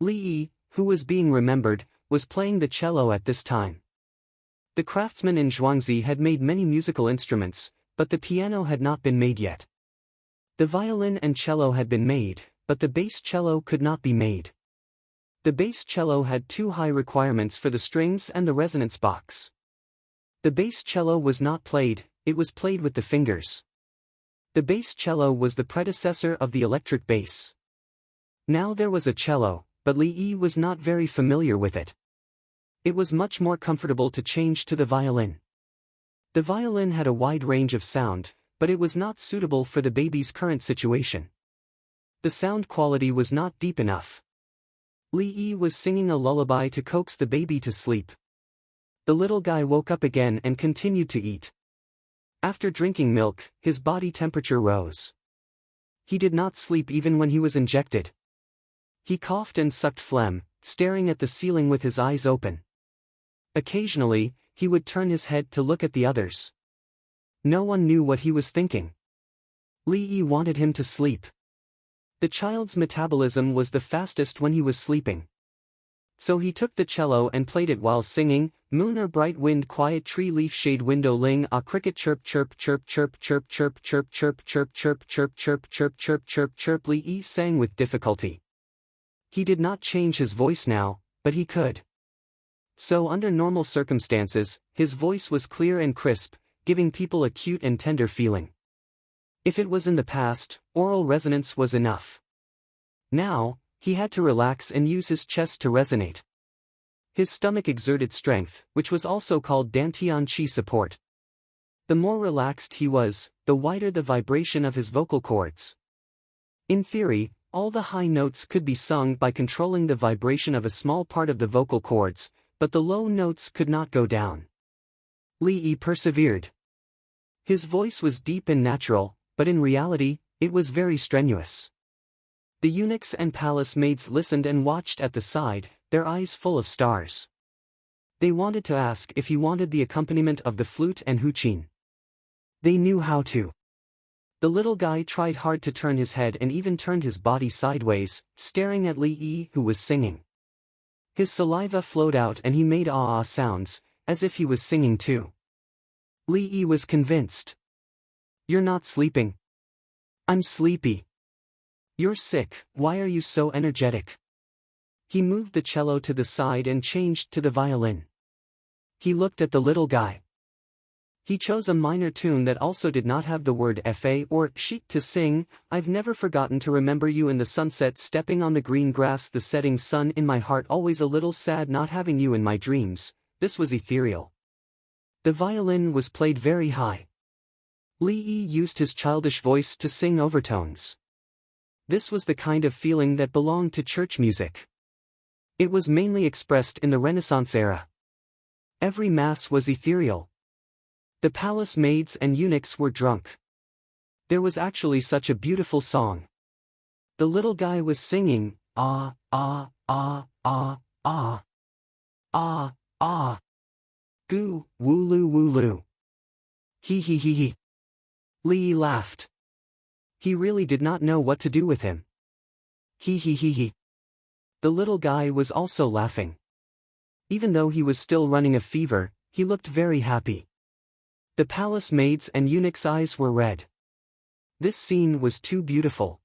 Li Yi, who was being remembered, was playing the cello at this time. The craftsmen in Zhuangzi had made many musical instruments, but the piano had not been made yet. The violin and cello had been made, but the bass cello could not be made. The bass cello had too high requirements for the strings and the resonance box. The bass cello was not played, it was played with the fingers. The bass cello was the predecessor of the electric bass. Now there was a cello, but Li Yi was not very familiar with it. It was much more comfortable to change to the violin. The violin had a wide range of sound, but it was not suitable for the baby's current situation. The sound quality was not deep enough. Li Yi was singing a lullaby to coax the baby to sleep. The little guy woke up again and continued to eat. After drinking milk, his body temperature rose. He did not sleep even when he was injected. He coughed and sucked phlegm, staring at the ceiling with his eyes open. Occasionally, he would turn his head to look at the others. No one knew what he was thinking. Li Yi wanted him to sleep. The child's metabolism was the fastest when he was sleeping. So he took the cello and played it while singing, "Moon or bright wind, quiet tree, leaf shade, window ling, a cricket chirp chirp chirp chirp chirp chirp chirp chirp chirp chirp chirp chirp chirp chirp chirp chirp." Li Yi sang with difficulty. He did not change his voice now, but he could. So under normal circumstances, his voice was clear and crisp, giving people a cute and tender feeling. If it was in the past, oral resonance was enough. Now, he had to relax and use his chest to resonate. His stomach exerted strength, which was also called Dantian Qi support. The more relaxed he was, the wider the vibration of his vocal cords. In theory, all the high notes could be sung by controlling the vibration of a small part of the vocal cords, but the low notes could not go down. Li Yi persevered. His voice was deep and natural, but in reality, it was very strenuous. The eunuchs and palace maids listened and watched at the side, their eyes full of stars. They wanted to ask if he wanted the accompaniment of the flute and huqin. They knew how to. The little guy tried hard to turn his head and even turned his body sideways, staring at Li Yi, who was singing. His saliva flowed out and he made ah-ah sounds, as if he was singing too. Li Yi was convinced. "You're not sleeping." "I'm sleepy." "You're sick, why are you so energetic?" He moved the cello to the side and changed to the violin. He looked at the little guy. He chose a minor tune that also did not have the word fa or shi to sing. "I've never forgotten to remember you in the sunset, stepping on the green grass, the setting sun in my heart, always a little sad not having you in my dreams." This was ethereal. The violin was played very high. Li Yi used his childish voice to sing overtones. This was the kind of feeling that belonged to church music. It was mainly expressed in the Renaissance era. Every mass was ethereal. The palace maids and eunuchs were drunk. There was actually such a beautiful song. The little guy was singing, ah, ah, ah, ah, ah, ah, ah. Goo, wooloo wooloo. Hee hee hee hee. Lee laughed. He really did not know what to do with him. Hee hee hee hee. The little guy was also laughing. Even though he was still running a fever, he looked very happy. The palace maids and eunuchs' eyes were red. This scene was too beautiful.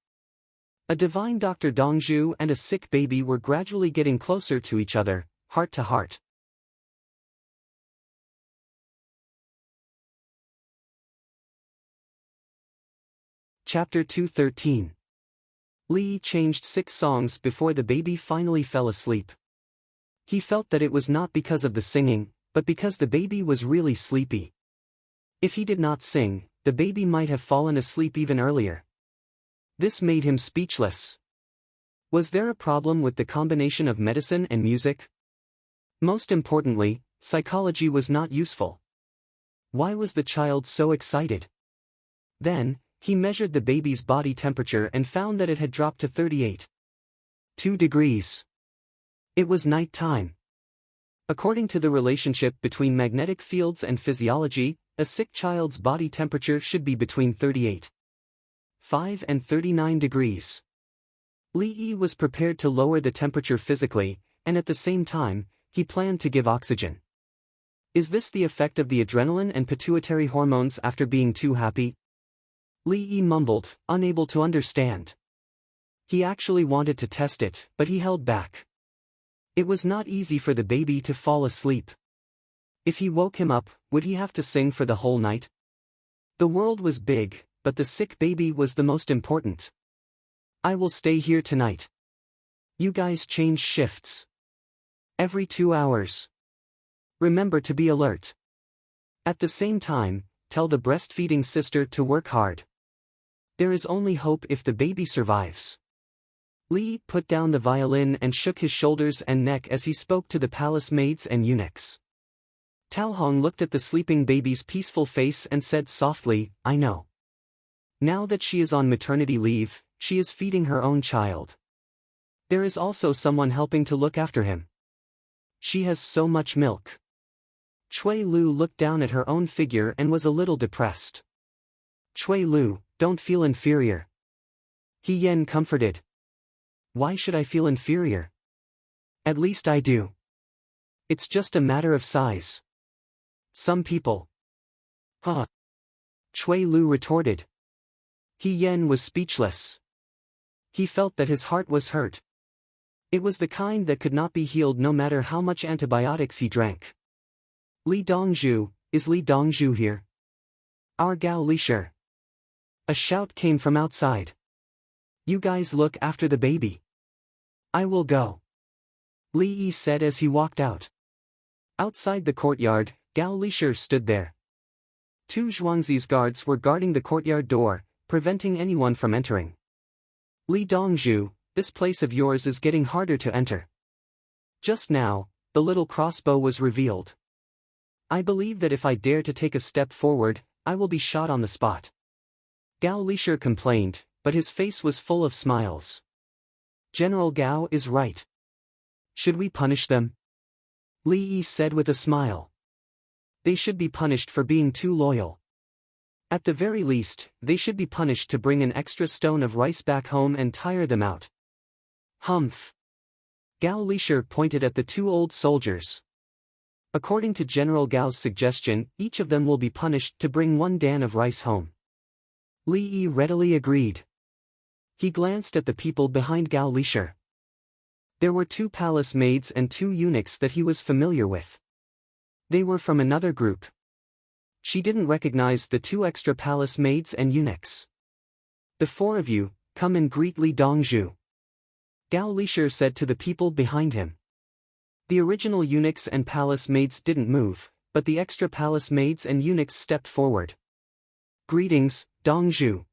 A divine Dr. Dongzhu and a sick baby were gradually getting closer to each other, heart to heart. Chapter 213. Li changed 6 songs before the baby finally fell asleep. He felt that it was not because of the singing, but because the baby was really sleepy. If he did not sing, the baby might have fallen asleep even earlier. This made him speechless. Was there a problem with the combination of medicine and music? Most importantly, psychology was not useful. Why was the child so excited? Then, he measured the baby's body temperature and found that it had dropped to 38.2 degrees. It was night time. According to the relationship between magnetic fields and physiology, a sick child's body temperature should be between 38.5 and 39 degrees. Li was prepared to lower the temperature physically, and at the same time, he planned to give oxygen. Is this the effect of the adrenaline and pituitary hormones after being too happy? Li mumbled, unable to understand. He actually wanted to test it, but he held back. It was not easy for the baby to fall asleep. If he woke him up, would he have to sing for the whole night? The world was big, but the sick baby was the most important. I will stay here tonight. You guys change shifts. Every 2 hours. Remember to be alert. At the same time, tell the breastfeeding sister to work hard. There is only hope if the baby survives. Li put down the violin and shook his shoulders and neck as he spoke to the palace maids and eunuchs. Tao Hong looked at the sleeping baby's peaceful face and said softly, I know. Now that she is on maternity leave, she is feeding her own child. There is also someone helping to look after him. She has so much milk. Chui Lu looked down at her own figure and was a little depressed. Chui Lu, don't feel inferior. He Yen comforted. Why should I feel inferior? At least I do. It's just a matter of size. Some people. Huh. Chui Lu retorted. He Yen was speechless. He felt that his heart was hurt. It was the kind that could not be healed no matter how much antibiotics he drank. Li Dongzhu, is Li Dongzhu here? Our Gao Lisher. A shout came from outside. You guys look after the baby. I will go. Li Yi said as he walked out. Outside the courtyard, Gao Lisher stood there. 2 Zhuangzi's guards were guarding the courtyard door, preventing anyone from entering. Li Dongzhu, this place of yours is getting harder to enter. Just now, the little crossbow was revealed. I believe that if I dare to take a step forward, I will be shot on the spot. Gao Lisher complained, but his face was full of smiles. General Gao is right. Should we punish them? Li Yi said with a smile. They should be punished for being too loyal. At the very least, they should be punished to bring an extra stone of rice back home and tire them out. Humph. Gao Lisher pointed at the 2 old soldiers. According to General Gao's suggestion, each of them will be punished to bring 1 dan of rice home. Li Yi readily agreed. He glanced at the people behind Gao Lisher. There were 2 palace maids and 2 eunuchs that he was familiar with. They were from another group. She didn't recognize the 2 extra palace maids and eunuchs. The 4 of you, come and greet Li Dongzhu. Gao Lisher said to the people behind him. The original eunuchs and palace maids didn't move, but the extra palace maids and eunuchs stepped forward. Greetings, Dongzhu.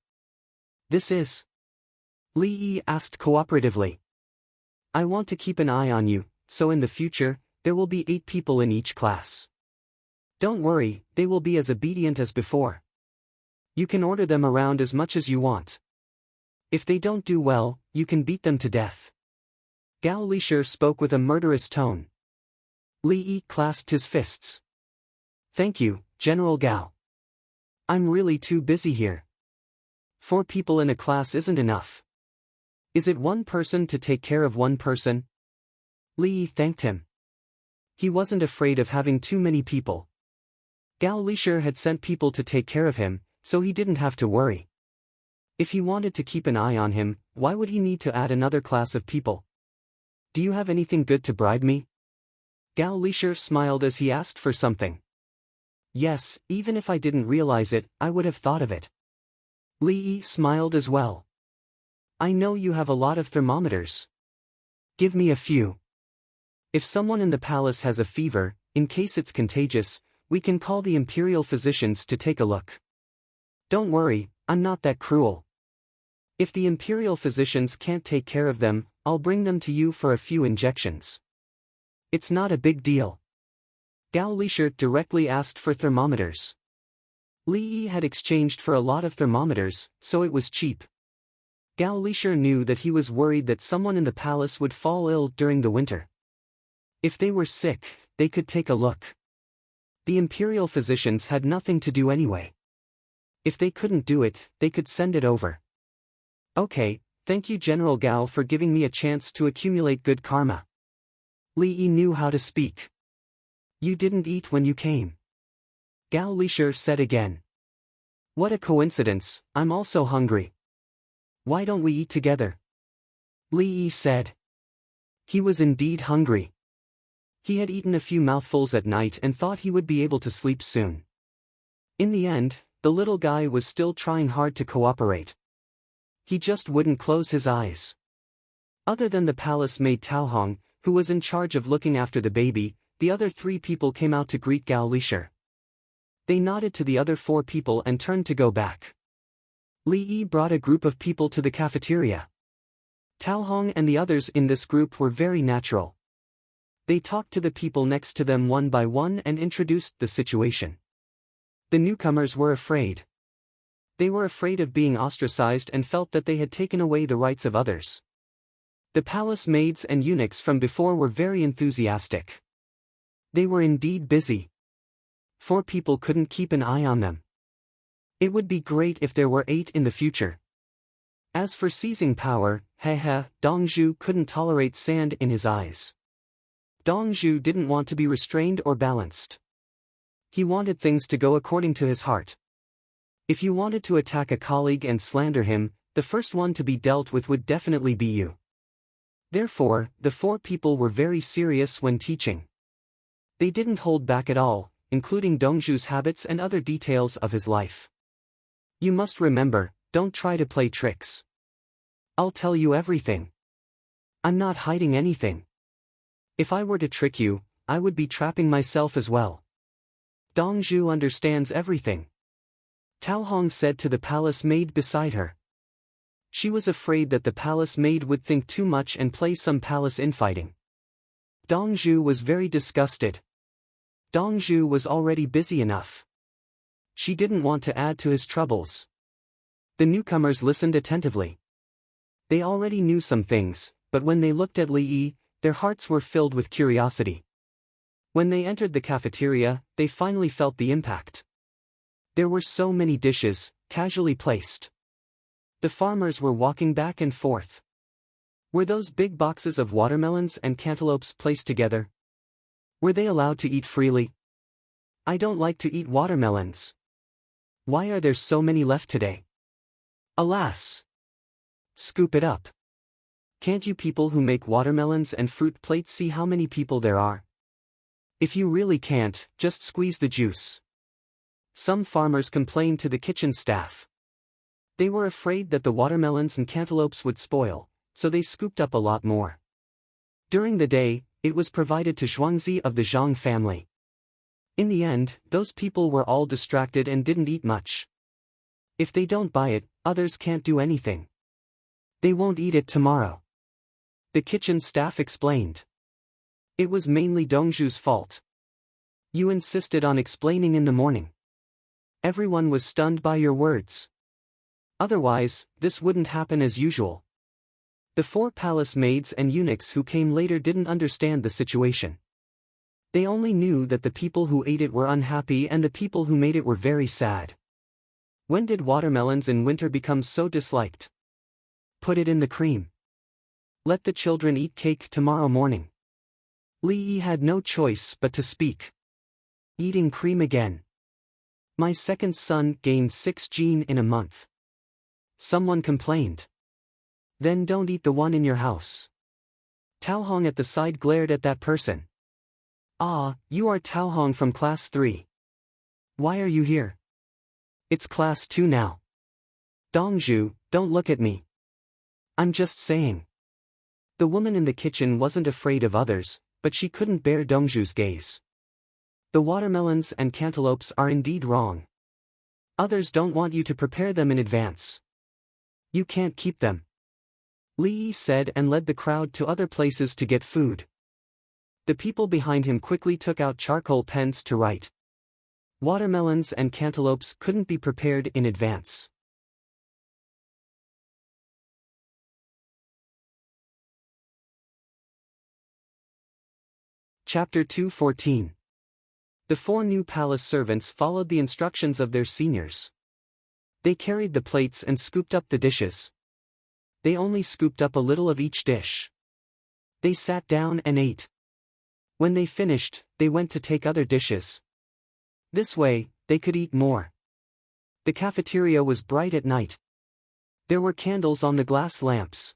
This is? Li Yi asked cooperatively. I want to keep an eye on you, so in the future, there will be 8 people in each class. Don't worry, they will be as obedient as before. You can order them around as much as you want. If they don't do well, you can beat them to death. Gao Lisher spoke with a murderous tone. Li Yi clasped his fists. Thank you, General Gao. I'm really too busy here. 4 people in a class isn't enough. Is it one person to take care of one person? Li Yi thanked him. He wasn't afraid of having too many people. Gao Lisher had sent people to take care of him, so he didn't have to worry. If he wanted to keep an eye on him, why would he need to add another class of people? Do you have anything good to bribe me? Gao Lisher smiled as he asked for something. Yes, even if I didn't realize it, I would have thought of it. Li Yi smiled as well. I know you have a lot of thermometers. Give me a few. If someone in the palace has a fever, in case it's contagious, we can call the imperial physicians to take a look. Don't worry, I'm not that cruel. If the imperial physicians can't take care of them, I'll bring them to you for a few injections. It's not a big deal. Gao Lisher directly asked for thermometers. Li Yi had exchanged for a lot of thermometers, so it was cheap. Gao Lisher knew that he was worried that someone in the palace would fall ill during the winter. If they were sick, they could take a look. The imperial physicians had nothing to do anyway. If they couldn't do it, they could send it over. Okay, thank you General Gao for giving me a chance to accumulate good karma. Li Yi knew how to speak. You didn't eat when you came. Gao Lisher said again. What a coincidence, I'm also hungry. Why don't we eat together? Li Yi said. He was indeed hungry. He had eaten a few mouthfuls at night and thought he would be able to sleep soon. In the end, the little guy was still trying hard to cooperate. He just wouldn't close his eyes. Other than the palace maid Taohong, who was in charge of looking after the baby, the other 3 people came out to greet Gao Lisher. They nodded to the other 4 people and turned to go back. Li Yi brought a group of people to the cafeteria. Taohong and the others in this group were very natural. They talked to the people next to them one by one and introduced the situation. The newcomers were afraid. They were afraid of being ostracized and felt that they had taken away the rights of others. The palace maids and eunuchs from before were very enthusiastic. They were indeed busy. 4 people couldn't keep an eye on them. It would be great if there were 8 in the future. As for seizing power, Dongzhu couldn't tolerate sand in his eyes. Dongzhu didn't want to be restrained or balanced. He wanted things to go according to his heart. If you wanted to attack a colleague and slander him, the first one to be dealt with would definitely be you. Therefore, the 4 people were very serious when teaching. They didn't hold back at all, including Dongzhu's habits and other details of his life. You must remember, don't try to play tricks. I'll tell you everything. I'm not hiding anything. If I were to trick you, I would be trapping myself as well. Dongzhu understands everything. Taohong said to the palace maid beside her. She was afraid that the palace maid would think too much and play some palace infighting. Dongzhu was very disgusted. Dongzhu was already busy enough. She didn't want to add to his troubles. The newcomers listened attentively. They already knew some things, but when they looked at Li Yi, their hearts were filled with curiosity. When they entered the cafeteria, they finally felt the impact. There were so many dishes, casually placed. The farmers were walking back and forth. Were those big boxes of watermelons and cantaloupes placed together? Were they allowed to eat freely? I don't like to eat watermelons. Why are there so many left today? Alas! Scoop it up. Can't you people who make watermelons and fruit plates see how many people there are? If you really can't, just squeeze the juice. Some farmers complained to the kitchen staff. They were afraid that the watermelons and cantaloupes would spoil, so they scooped up a lot more. During the day, it was provided to Zhuangzi of the Zhang family. In the end, those people were all distracted and didn't eat much. If they don't buy it, others can't do anything. They won't eat it tomorrow. The kitchen staff explained. It was mainly Dongzhu's fault. You insisted on explaining in the morning. Everyone was stunned by your words. Otherwise, this wouldn't happen as usual. The 4 palace maids and eunuchs who came later didn't understand the situation. They only knew that the people who ate it were unhappy and the people who made it were very sad. When did watermelons in winter become so disliked? Put it in the cream. Let the children eat cake tomorrow morning. Li Yi had no choice but to speak. Eating cream again. My second son gained 6 gene in a month. Someone complained. Then don't eat the one in your house. Tao Hong at the side glared at that person. Ah, you are Tao Hong from class 3. Why are you here? It's class 2 now. Dongzhu, don't look at me. I'm just saying. The woman in the kitchen wasn't afraid of others, but she couldn't bear Dongzhu's gaze. The watermelons and cantaloupes are indeed wrong. Others don't want you to prepare them in advance. You can't keep them. Li Yi said and led the crowd to other places to get food. The people behind him quickly took out charcoal pens to write. Watermelons and cantaloupes couldn't be prepared in advance. Chapter 2:14. The 4 new palace servants followed the instructions of their seniors. They carried the plates and scooped up the dishes. They only scooped up a little of each dish. They sat down and ate. When they finished, they went to take other dishes. This way, they could eat more. The cafeteria was bright at night. There were candles on the glass lamps.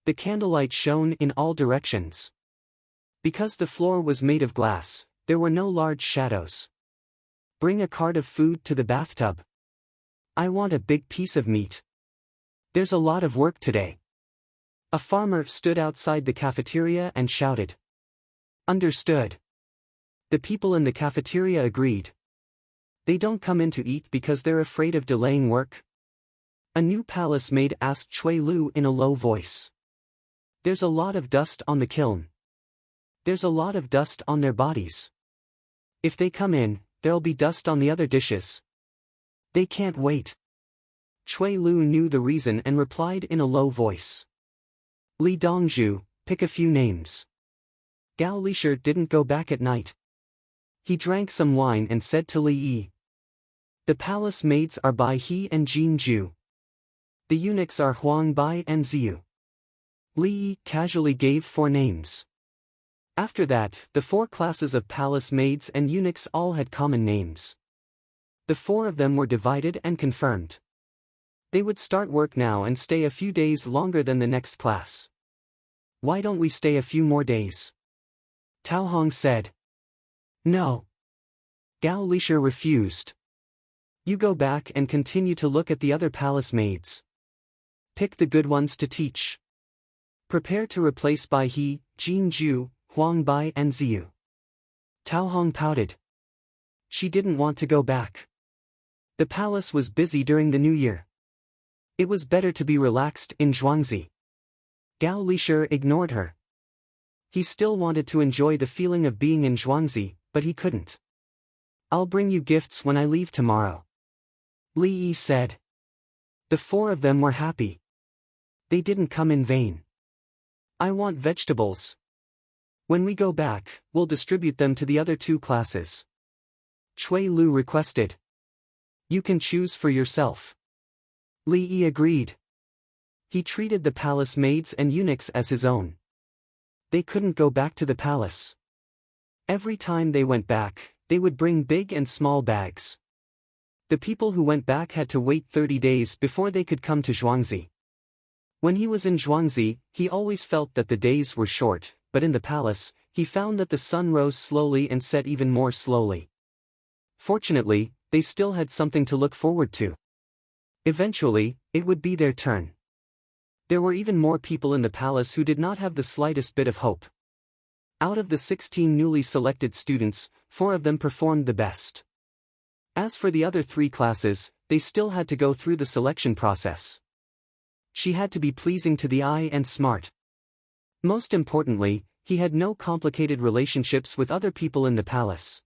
The candlelight shone in all directions. Because the floor was made of glass, there were no large shadows. Bring a cart of food to the bathtub. I want a big piece of meat. There's a lot of work today. A farmer stood outside the cafeteria and shouted. Understood. The people in the cafeteria agreed. They don't come in to eat because they're afraid of delaying work. A new palace maid asked Chui Lu in a low voice. There's a lot of dust on the kiln. There's a lot of dust on their bodies. If they come in, there'll be dust on the other dishes. They can't wait. Chui Lu knew the reason and replied in a low voice. Li Dongzhu, pick a few names. Gao Lisher didn't go back at night. He drank some wine and said to Li Yi. The palace maids are Bai He and Jin Ju. The eunuchs are Huang Bai and Ziyu. Li Yi casually gave 4 names. After that, the 4 classes of palace maids and eunuchs all had common names. The 4 of them were divided and confirmed. They would start work now and stay a few days longer than the next class. Why don't we stay a few more days? Tao Hong said. No. Gao Lisher refused. You go back and continue to look at the other palace maids. Pick the good ones to teach. Prepare to replace Bai He, Jin Ju, Huang Bai and Ziyu. Tao Hong pouted. She didn't want to go back. The palace was busy during the New Year. It was better to be relaxed in Zhuangzi. Gao Lisher ignored her. He still wanted to enjoy the feeling of being in Zhuangzi, but he couldn't. I'll bring you gifts when I leave tomorrow. Li Yi said. The 4 of them were happy. They didn't come in vain. I want vegetables. When we go back, we'll distribute them to the other 2 classes. Chui Lu requested. You can choose for yourself. Li Yi agreed. He treated the palace maids and eunuchs as his own. They couldn't go back to the palace. Every time they went back, they would bring big and small bags. The people who went back had to wait 30 days before they could come to Zhuangzi. When he was in Zhuangzi, he always felt that the days were short, but in the palace, he found that the sun rose slowly and set even more slowly. Fortunately, they still had something to look forward to. Eventually, it would be their turn. There were even more people in the palace who did not have the slightest bit of hope. Out of the 16 newly selected students, 4 of them performed the best. As for the other 3 classes, they still had to go through the selection process. She had to be pleasing to the eye and smart. Most importantly, he had no complicated relationships with other people in the palace.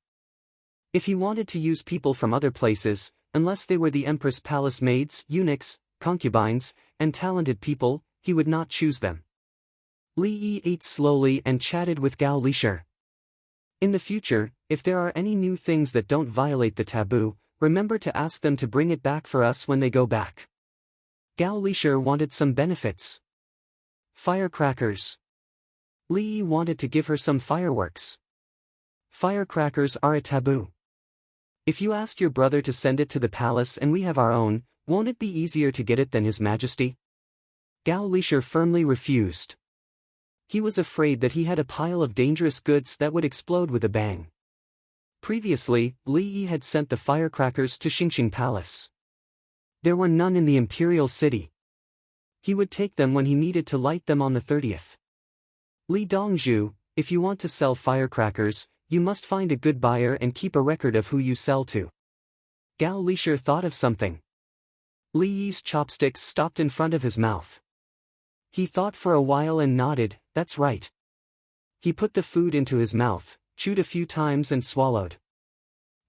If he wanted to use people from other places, unless they were the empress' palace maids, eunuchs, concubines, and talented people, he would not choose them. Li Yi ate slowly and chatted with Gao Lisher. In the future, if there are any new things that don't violate the taboo, remember to ask them to bring it back for us when they go back. Gao Lisher wanted some benefits. Firecrackers. Li Yi wanted to give her some fireworks. Firecrackers are a taboo. If you ask your brother to send it to the palace and we have our own, won't it be easier to get it than His Majesty? Gao Lisher firmly refused. He was afraid that he had a pile of dangerous goods that would explode with a bang. Previously, Li Yi had sent the firecrackers to Xingqing Palace. There were none in the imperial city. He would take them when he needed to light them on the 30th. Li Dongzhu, if you want to sell firecrackers, you must find a good buyer and keep a record of who you sell to. Gao Lisher thought of something. Li Yi's chopsticks stopped in front of his mouth. He thought for a while and nodded, that's right. He put the food into his mouth, chewed a few times and swallowed.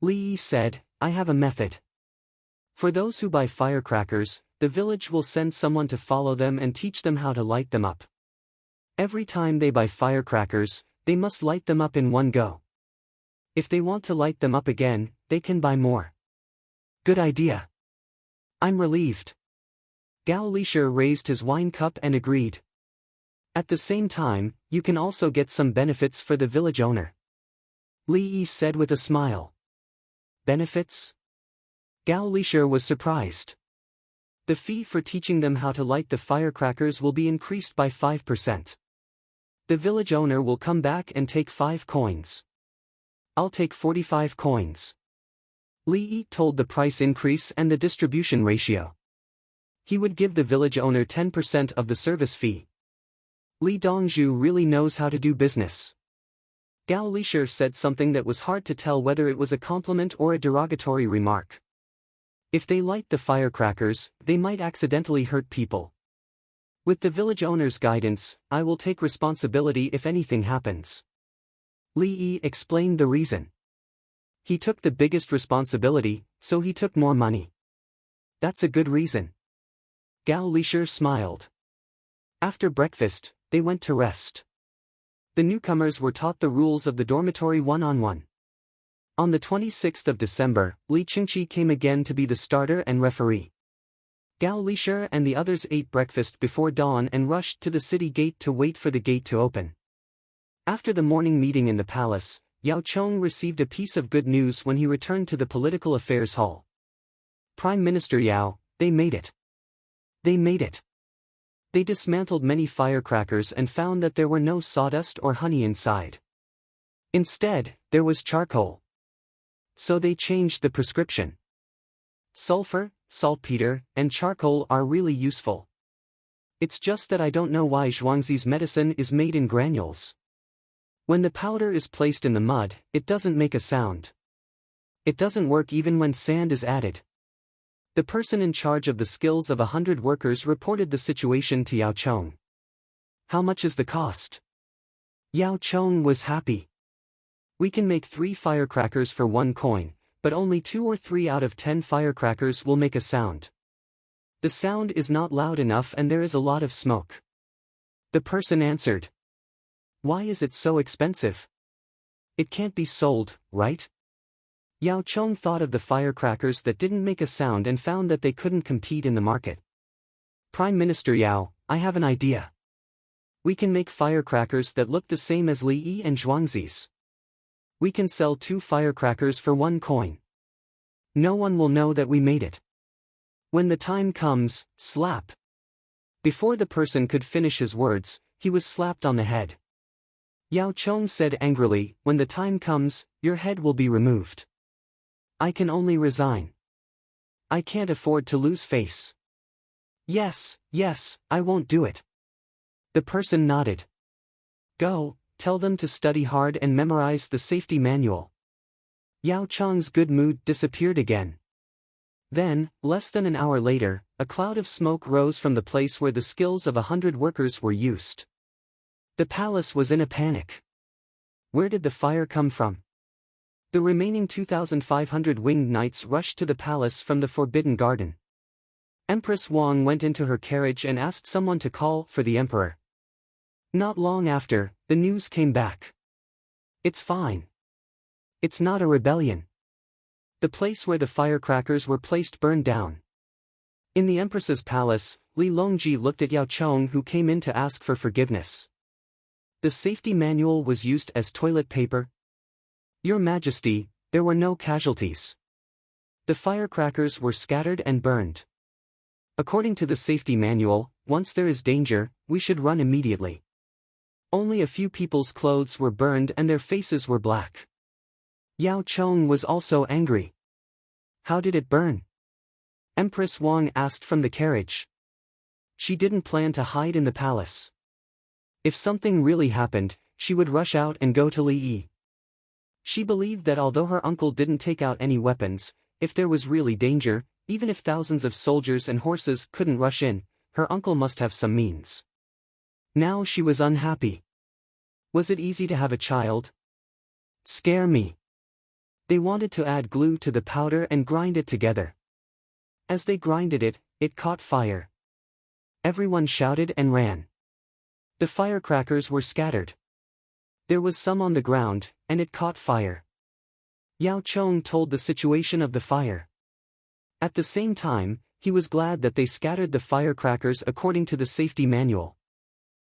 Li Yi said, I have a method. For those who buy firecrackers, the village will send someone to follow them and teach them how to light them up. Every time they buy firecrackers, they must light them up in one go. If they want to light them up again, they can buy more. Good idea. I'm relieved. Gao Lisher raised his wine cup and agreed. At the same time, you can also get some benefits for the village owner. Li Yi said with a smile. Benefits? Gao Lisher was surprised. The fee for teaching them how to light the firecrackers will be increased by 5%. The village owner will come back and take 5 coins. I'll take 45 coins. Li Yi told the price increase and the distribution ratio. He would give the village owner 10% of the service fee. Li Dongzhu really knows how to do business. Gao Lisher said something that was hard to tell whether it was a compliment or a derogatory remark. If they light the firecrackers, they might accidentally hurt people. With the village owner's guidance, I will take responsibility if anything happens. Li Yi explained the reason. He took the biggest responsibility, so he took more money. That's a good reason. Gao Lisher smiled. After breakfast, they went to rest. The newcomers were taught the rules of the dormitory one-on-one. On the 26th of December, Li Qingqi came again to be the starter and referee. Gao Lisher and the others ate breakfast before dawn and rushed to the city gate to wait for the gate to open. After the morning meeting in the palace, Yao Chong received a piece of good news when he returned to the political affairs hall. Prime Minister Yao, they made it. They made it. They dismantled many firecrackers and found that there were no sawdust or honey inside. Instead, there was charcoal. So they changed the prescription. Sulfur, saltpeter, and charcoal are really useful. It's just that I don't know why Zhuangzi's medicine is made in granules. When the powder is placed in the mud, it doesn't make a sound. It doesn't work even when sand is added. The person in charge of the skills of 100 workers reported the situation to Yao Chong. How much is the cost? Yao Chong was happy. We can make 3 firecrackers for 1 coin, but only 2 or 3 out of 10 firecrackers will make a sound. The sound is not loud enough and there is a lot of smoke. The person answered. Why is it so expensive? It can't be sold, right? Yao Chong thought of the firecrackers that didn't make a sound and found that they couldn't compete in the market. Prime Minister Yao, I have an idea. We can make firecrackers that look the same as Li Yi and Zhuangzi's. We can sell 2 firecrackers for 1 coin. No one will know that we made it. When the time comes, slap. Before the person could finish his words, he was slapped on the head. Yao Chong said angrily, when the time comes, your head will be removed. I can only resign. I can't afford to lose face. Yes, I won't do it. The person nodded. Go, tell them to study hard and memorize the safety manual. Yao Chong's good mood disappeared again. Then, less than an hour later, a cloud of smoke rose from the place where the skills of 100 workers were used. The palace was in a panic. Where did the fire come from? The remaining 2,500 winged knights rushed to the palace from the Forbidden Garden. Empress Wang went into her carriage and asked someone to call for the emperor. Not long after, the news came back. It's fine. It's not a rebellion. The place where the firecrackers were placed burned down. In the empress's palace, Li Longji looked at Yao Chong, who came in to ask for forgiveness. The safety manual was used as toilet paper. Your Majesty, there were no casualties. The firecrackers were scattered and burned. According to the safety manual, once there is danger, we should run immediately. Only a few people's clothes were burned and their faces were black. Yao Chong was also angry. How did it burn? Empress Wang asked from the carriage. She didn't plan to hide in the palace. If something really happened, she would rush out and go to Li Yi. She believed that although her uncle didn't take out any weapons, if there was really danger, even if thousands of soldiers and horses couldn't rush in, her uncle must have some means. Now she was unhappy. Was it easy to have a child? Scare me. They wanted to add glue to the powder and grind it together. As they grinded it, it caught fire. Everyone shouted and ran. The firecrackers were scattered. There was some on the ground, and it caught fire. Yao Chong told the situation of the fire. At the same time, he was glad that they scattered the firecrackers according to the safety manual.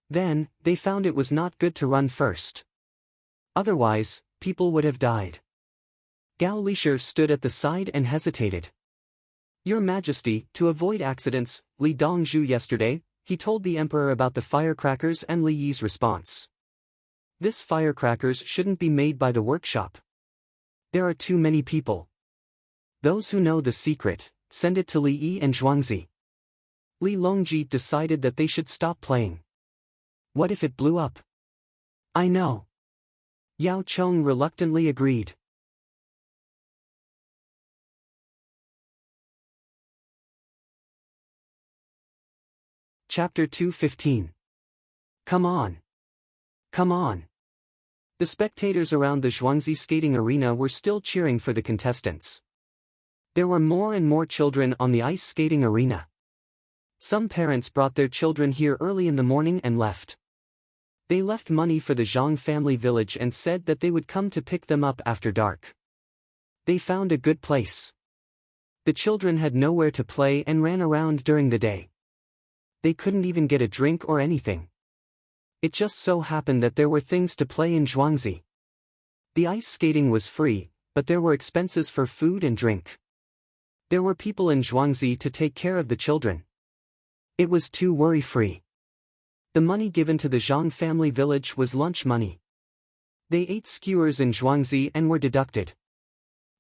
Then, they found it was not good to run first. Otherwise, people would have died. Gao Lisher stood at the side and hesitated. Your Majesty, to avoid accidents, Li Dongzhu yesterday, he told the emperor about the firecrackers and Li Yi's response. This firecrackers shouldn't be made by the workshop. There are too many people. Those who know the secret, send it to Li Yi and Zhuangzi. Li Longji decided that they should stop playing. What if it blew up? I know. Yao Chong reluctantly agreed. Chapter 2:15. Come on. Come on. The spectators around the Zhuangzi skating arena were still cheering for the contestants. There were more and more children on the ice skating arena. Some parents brought their children here early in the morning and left. They left money for the Zhang family village and said that they would come to pick them up after dark. They found a good place. The children had nowhere to play and ran around during the day. They couldn't even get a drink or anything. It just so happened that there were things to play in Zhuangzi. The ice skating was free, but there were expenses for food and drink. There were people in Zhuangzi to take care of the children. It was too worry-free. The money given to the Zhang family village was lunch money. They ate skewers in Zhuangzi and were deducted.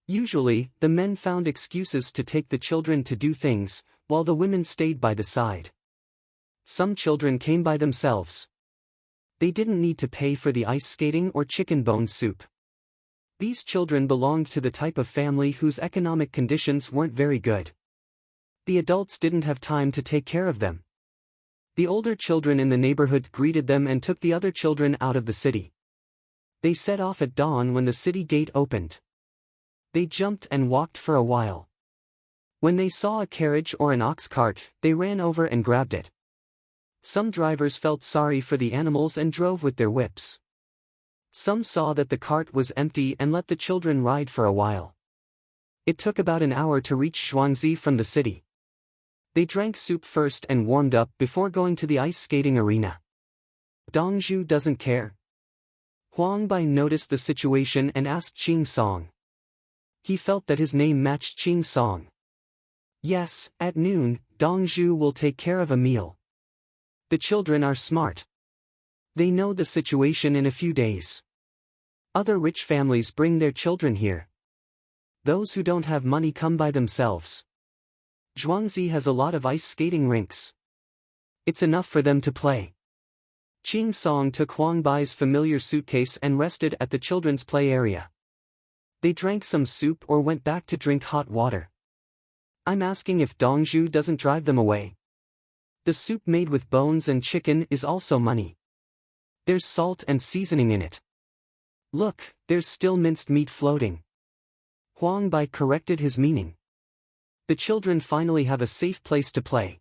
Usually, the men found excuses to take the children to do things, while the women stayed by the side. Some children came by themselves. They didn't need to pay for the ice skating or chicken bone soup. These children belonged to the type of family whose economic conditions weren't very good. The adults didn't have time to take care of them. The older children in the neighborhood greeted them and took the other children out of the city. They set off at dawn when the city gate opened. They jumped and walked for a while. When they saw a carriage or an ox cart, they ran over and grabbed it. Some drivers felt sorry for the animals and drove with their whips. Some saw that the cart was empty and let the children ride for a while. It took about an hour to reach Zhuangzi from the city. They drank soup first and warmed up before going to the ice skating arena. Dongzhu doesn't care. Huang Bai noticed the situation and asked Qing Song. He felt that his name matched Qing Song. Yes, at noon, Dongzhu will take care of a meal. The children are smart. They know the situation in a few days. Other rich families bring their children here. Those who don't have money come by themselves. Zhuangzi has a lot of ice skating rinks. It's enough for them to play. Qing Song took Huang Bai's familiar suitcase and rested at the children's play area. They drank some soup or went back to drink hot water. I'm asking if Dongzhu doesn't drive them away. The soup made with bones and chicken is also money. There's salt and seasoning in it. Look, there's still minced meat floating. Huang Bai corrected his meaning. The children finally have a safe place to play.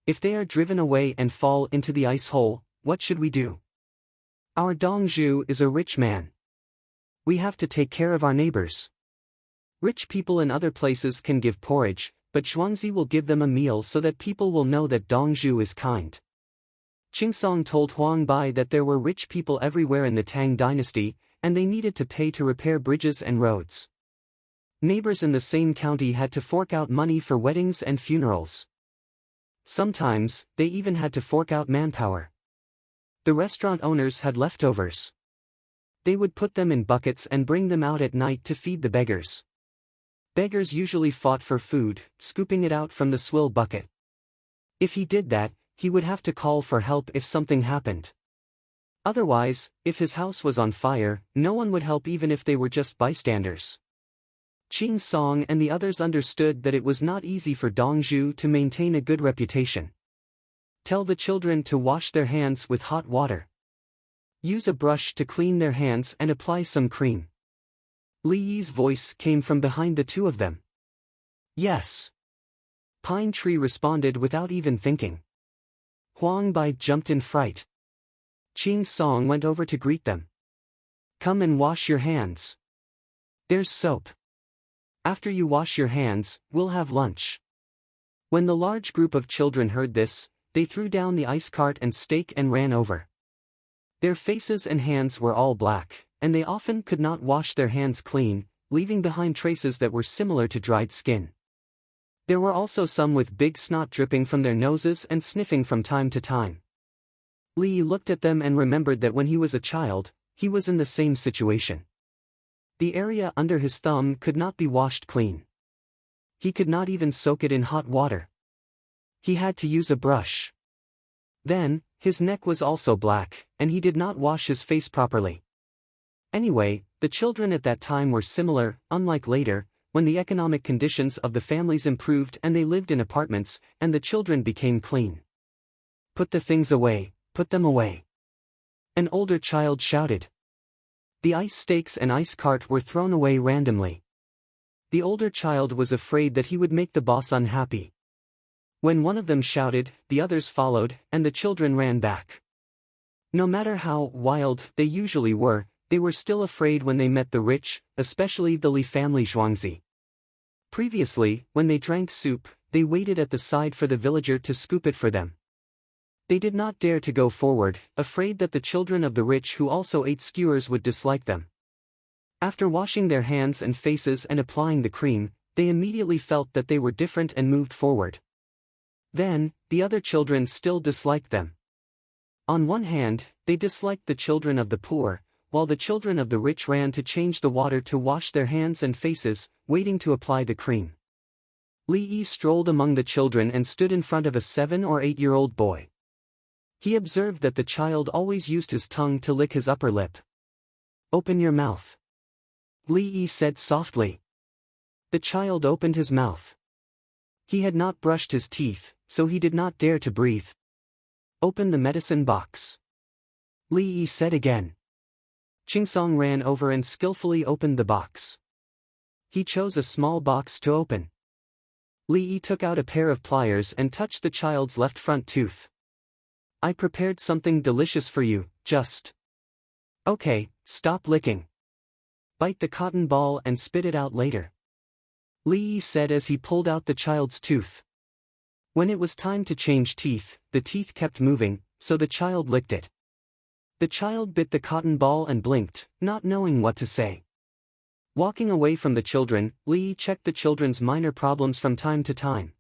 If they are driven away and fall into the ice hole, what should we do? Our Dongzhu is a rich man. We have to take care of our neighbors. Rich people in other places can give porridge, but Zhuangzi will give them a meal so that people will know that Dongzhu is kind. Qingsong told Huang Bai that there were rich people everywhere in the Tang dynasty, and they needed to pay to repair bridges and roads. Neighbors in the same county had to fork out money for weddings and funerals. Sometimes, they even had to fork out manpower. The restaurant owners had leftovers. They would put them in buckets and bring them out at night to feed the beggars. Beggars usually fought for food, scooping it out from the swill bucket. If he did that, he would have to call for help if something happened. Otherwise, if his house was on fire, no one would help even if they were just bystanders. Qing Song and the others understood that it was not easy for Dongzhu to maintain a good reputation. Tell the children to wash their hands with hot water. Use a brush to clean their hands and apply some cream. Li Yi's voice came from behind the two of them. Yes. Pine Tree responded without even thinking. Huang Bai jumped in fright. Qing Song went over to greet them. Come and wash your hands. There's soap. After you wash your hands, we'll have lunch. When the large group of children heard this, they threw down the ice cart and stake and ran over. Their faces and hands were all black, and they often could not wash their hands clean, leaving behind traces that were similar to dried skin. There were also some with big snot dripping from their noses and sniffing from time to time. Li looked at them and remembered that when he was a child, he was in the same situation. The area under his thumb could not be washed clean. He could not even soak it in hot water. He had to use a brush. Then, his neck was also black, and he did not wash his face properly. Anyway, the children at that time were similar, unlike later, when the economic conditions of the families improved and they lived in apartments, and the children became clean. Put the things away, put them away. An older child shouted. The ice stakes and ice cart were thrown away randomly. The older child was afraid that he would make the boss unhappy. When one of them shouted, the others followed, and the children ran back. No matter how wild they usually were, they were still afraid when they met the rich, especially the Li family Zhuangzi. Previously, when they drank soup, they waited at the side for the villager to scoop it for them. They did not dare to go forward, afraid that the children of the rich who also ate skewers would dislike them. After washing their hands and faces and applying the cream, they immediately felt that they were different and moved forward. Then, the other children still disliked them. On one hand, they disliked the children of the poor, while the children of the rich ran to change the water to wash their hands and faces, waiting to apply the cream. Li Yi strolled among the children and stood in front of a 7 or 8-year-old boy. He observed that the child always used his tongue to lick his upper lip. Open your mouth. Li Yi said softly. The child opened his mouth. He had not brushed his teeth, so he did not dare to breathe. Open the medicine box. Li Yi said again. Qingsong ran over and skillfully opened the box. He chose a small box to open. Li Yi took out a pair of pliers and touched the child's left front tooth. I prepared something delicious for you, just. Okay, stop licking. Bite the cotton ball and spit it out later. Li Yi said as he pulled out the child's tooth. When it was time to change teeth, the teeth kept moving, so the child licked it. The child bit the cotton ball and blinked, not knowing what to say. Walking away from the children, Li Yi checked the children's minor problems from time to time.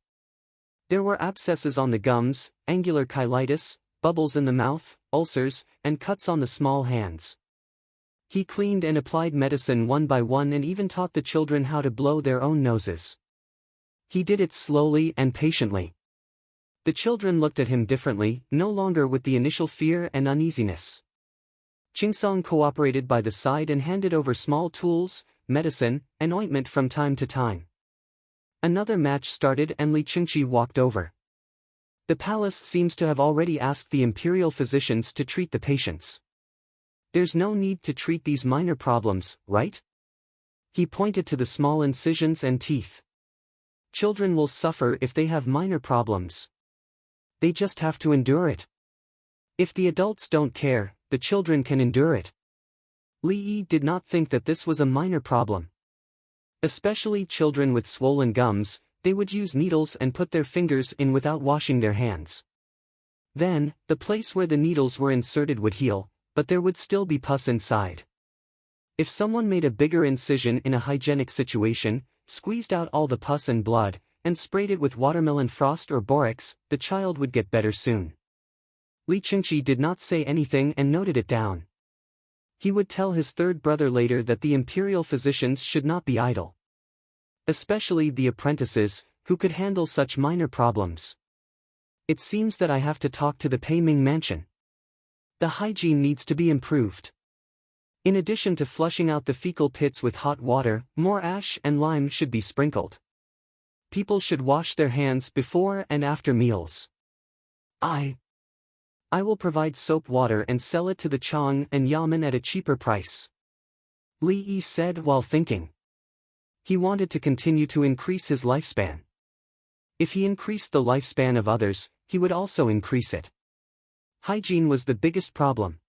There were abscesses on the gums, angular cheilitis, bubbles in the mouth, ulcers, and cuts on the small hands. He cleaned and applied medicine one by one and even taught the children how to blow their own noses. He did it slowly and patiently. The children looked at him differently, no longer with the initial fear and uneasiness. Qingsong cooperated by the side and handed over small tools, medicine, and ointment from time to time. Another match started and Li Qingqi walked over. The palace seems to have already asked the imperial physicians to treat the patients. There's no need to treat these minor problems, right? He pointed to the small incisions and teeth. Children will suffer if they have minor problems. They just have to endure it. If the adults don't care, the children can endure it. Li Yi did not think that this was a minor problem. Especially children with swollen gums, they would use needles and put their fingers in without washing their hands. Then, the place where the needles were inserted would heal, but there would still be pus inside. If someone made a bigger incision in a hygienic situation, squeezed out all the pus and blood, and sprayed it with watermelon frost or borax, the child would get better soon. Li Qingqi did not say anything and noted it down. He would tell his third brother later that the imperial physicians should not be idle. Especially the apprentices, who could handle such minor problems. It seems that I have to talk to the Pei Ming mansion. The hygiene needs to be improved. In addition to flushing out the fecal pits with hot water, more ash and lime should be sprinkled. People should wash their hands before and after meals. I will provide soap water and sell it to the Chang and Yamen at a cheaper price. Li Yi said while thinking. He wanted to continue to increase his lifespan. If he increased the lifespan of others, he would also increase it. Hygiene was the biggest problem.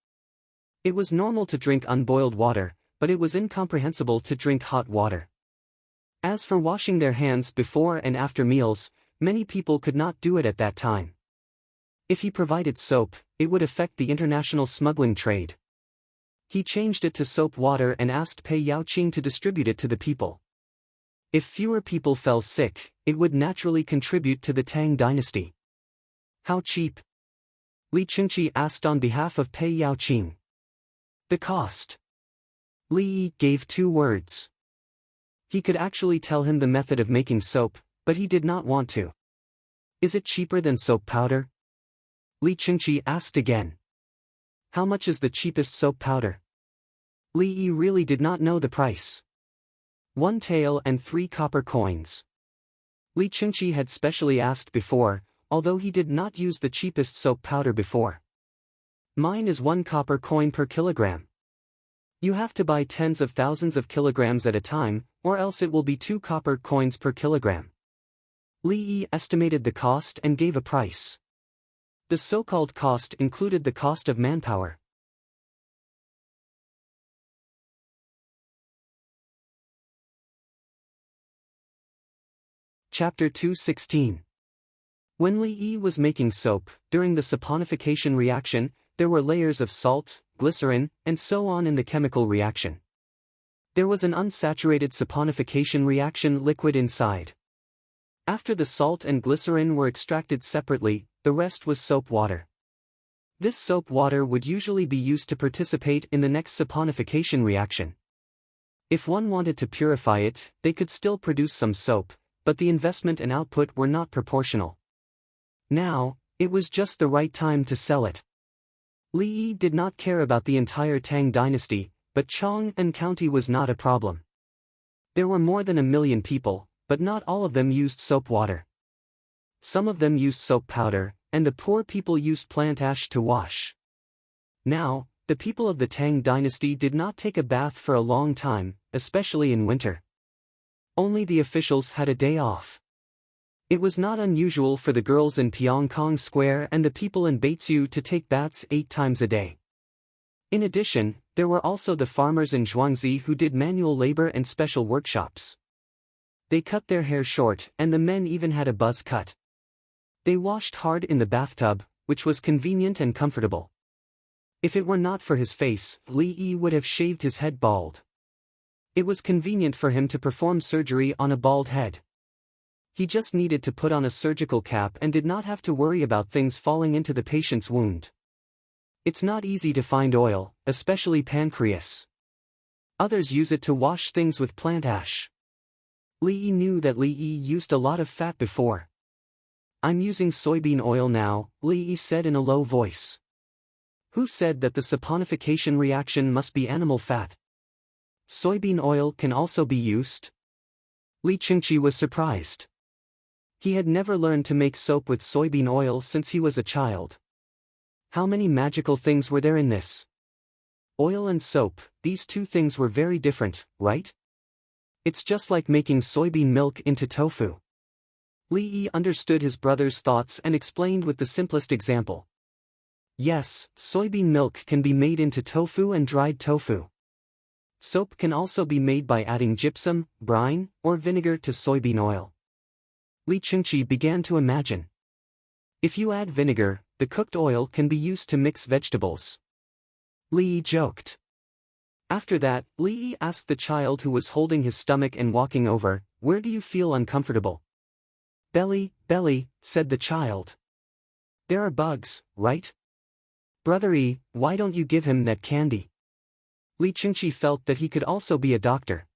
It was normal to drink unboiled water, but it was incomprehensible to drink hot water. As for washing their hands before and after meals, many people could not do it at that time. If he provided soap, it would affect the international smuggling trade. He changed it to soap water and asked Pei Yaoqing to distribute it to the people. If fewer people fell sick, it would naturally contribute to the Tang dynasty. How cheap? Li Qingqi asked on behalf of Pei Yaoqing. The cost. Li Yi gave 2 words. He could actually tell him the method of making soap, but he did not want to. Is it cheaper than soap powder? Li Qingqi asked again. How much is the cheapest soap powder? Li Yi really did not know the price. 1 tael and 3 copper coins. Li Qingqi had specially asked before, although he did not use the cheapest soap powder before. Mine is 1 copper coin per kilogram. You have to buy tens of thousands of kilograms at a time, or else it will be 2 copper coins per kilogram. Li Yi estimated the cost and gave a price. The so-called cost included the cost of manpower. Chapter 2:16. When Li Yi was making soap, during the saponification reaction, there were layers of salt, glycerin, and so on in the chemical reaction. There was an unsaturated saponification reaction liquid inside. After the salt and glycerin were extracted separately, the rest was soap water. This soap water would usually be used to participate in the next saponification reaction. If one wanted to purify it, they could still produce some soap, but the investment and output were not proportional. Now, it was just the right time to sell it. Li Yi did not care about the entire Tang dynasty, but Chang and County was not a problem. There were more than 1 million people, but not all of them used soap water. Some of them used soap powder, and the poor people used plant ash to wash. Now, the people of the Tang dynasty did not take a bath for a long time, especially in winter. Only the officials had a day off. It was not unusual for the girls in Pyongkong Square and the people in Beizu to take baths 8 times a day. In addition, there were also the farmers in Zhuangzi who did manual labor and special workshops. They cut their hair short, and the men even had a buzz cut. They washed hard in the bathtub, which was convenient and comfortable. If it were not for his face, Li Yi would have shaved his head bald. It was convenient for him to perform surgery on a bald head. He just needed to put on a surgical cap and did not have to worry about things falling into the patient's wound. It's not easy to find oil, especially pancreas. Others use it to wash things with plant ash. Li Yi knew that Li Yi used a lot of fat before. I'm using soybean oil now, Li Yi said in a low voice. Who said that the saponification reaction must be animal fat? Soybean oil can also be used? Li Qingqi was surprised. He had never learned to make soap with soybean oil since he was a child. How many magical things were there in this? Oil and soap, these 2 things were very different, right? It's just like making soybean milk into tofu. Li Yi understood his brother's thoughts and explained with the simplest example. Yes, soybean milk can be made into tofu and dried tofu. Soap can also be made by adding gypsum, brine, or vinegar to soybean oil. Li Chengqi began to imagine. If you add vinegar, the cooked oil can be used to mix vegetables. Li Yi joked. After that, Li Yi asked the child who was holding his stomach and walking over, "Where do you feel uncomfortable?" "Belly, belly," said the child. "There are bugs, right? Brother Yi, why don't you give him that candy?" Li Chengqi felt that he could also be a doctor.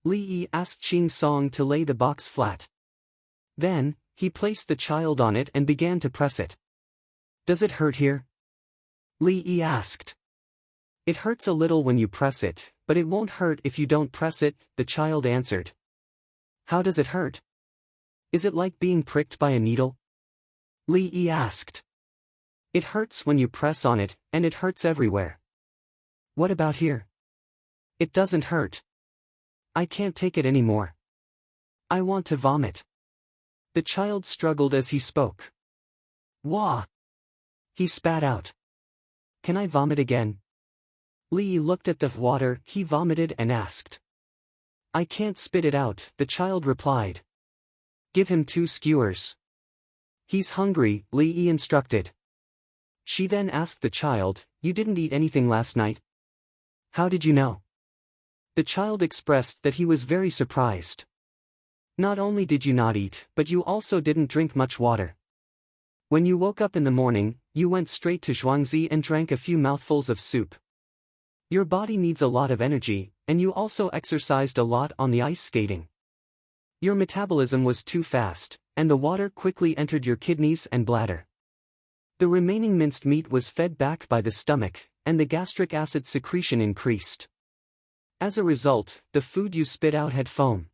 Li Yi asked Qing Song to lay the box flat. Then, he placed the child on it and began to press it. "Does it hurt here?" Li Yi asked. "It hurts a little when you press it, but it won't hurt if you don't press it," the child answered. "How does it hurt? Is it like being pricked by a needle?" Li Yi asked. "It hurts when you press on it, and it hurts everywhere." "What about here?" "It doesn't hurt. I can't take it anymore. I want to vomit." The child struggled as he spoke. "Wah!" He spat out. "Can I vomit again?" Li Yi looked at the water he vomited and asked. "I can't spit it out," the child replied. "Give him 2 skewers. He's hungry," Li Yi instructed. She then asked the child, "You didn't eat anything last night? How did you know?" The child expressed that he was very surprised. "Not only did you not eat, but you also didn't drink much water. When you woke up in the morning, you went straight to Zhuangzi and drank a few mouthfuls of soup. Your body needs a lot of energy, and you also exercised a lot on the ice skating. Your metabolism was too fast, and the water quickly entered your kidneys and bladder. The remaining minced meat was fed back by the stomach, and the gastric acid secretion increased. As a result, the food you spit out had foam.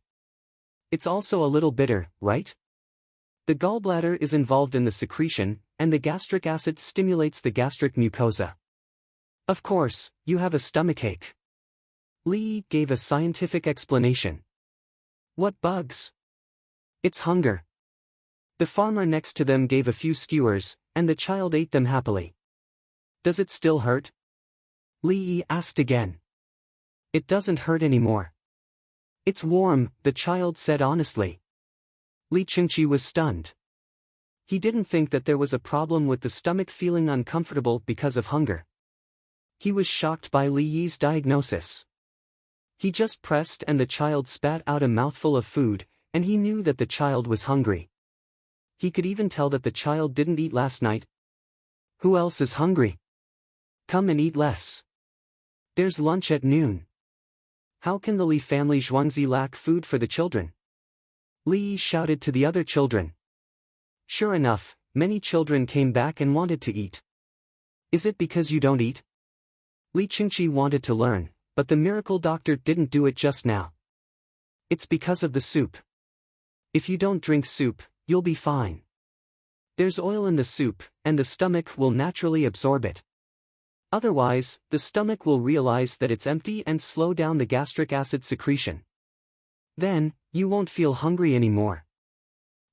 It's also a little bitter, right? The gallbladder is involved in the secretion, and the gastric acid stimulates the gastric mucosa. Of course, you have a stomachache." Li Yi gave a scientific explanation. "What bugs?" "It's hunger." The farmer next to them gave a few skewers, and the child ate them happily. "Does it still hurt?" Li Yi asked again. "It doesn't hurt anymore. It's warm," the child said honestly. Li Chengqi was stunned. He didn't think that there was a problem with the stomach feeling uncomfortable because of hunger. He was shocked by Li Yi's diagnosis. He just pressed and the child spat out a mouthful of food, and he knew that the child was hungry. He could even tell that the child didn't eat last night. Who else is hungry? Come and eat less. There's lunch at noon. How can the Li family Zhuangzi lack food for the children? Li Yi shouted to the other children. Sure enough, many children came back and wanted to eat. Is it because you don't eat? Li Chengqi wanted to learn, but the miracle doctor didn't do it just now. It's because of the soup. If you don't drink soup, you'll be fine. There's oil in the soup, and the stomach will naturally absorb it. Otherwise, the stomach will realize that it's empty and slow down the gastric acid secretion. Then, you won't feel hungry anymore.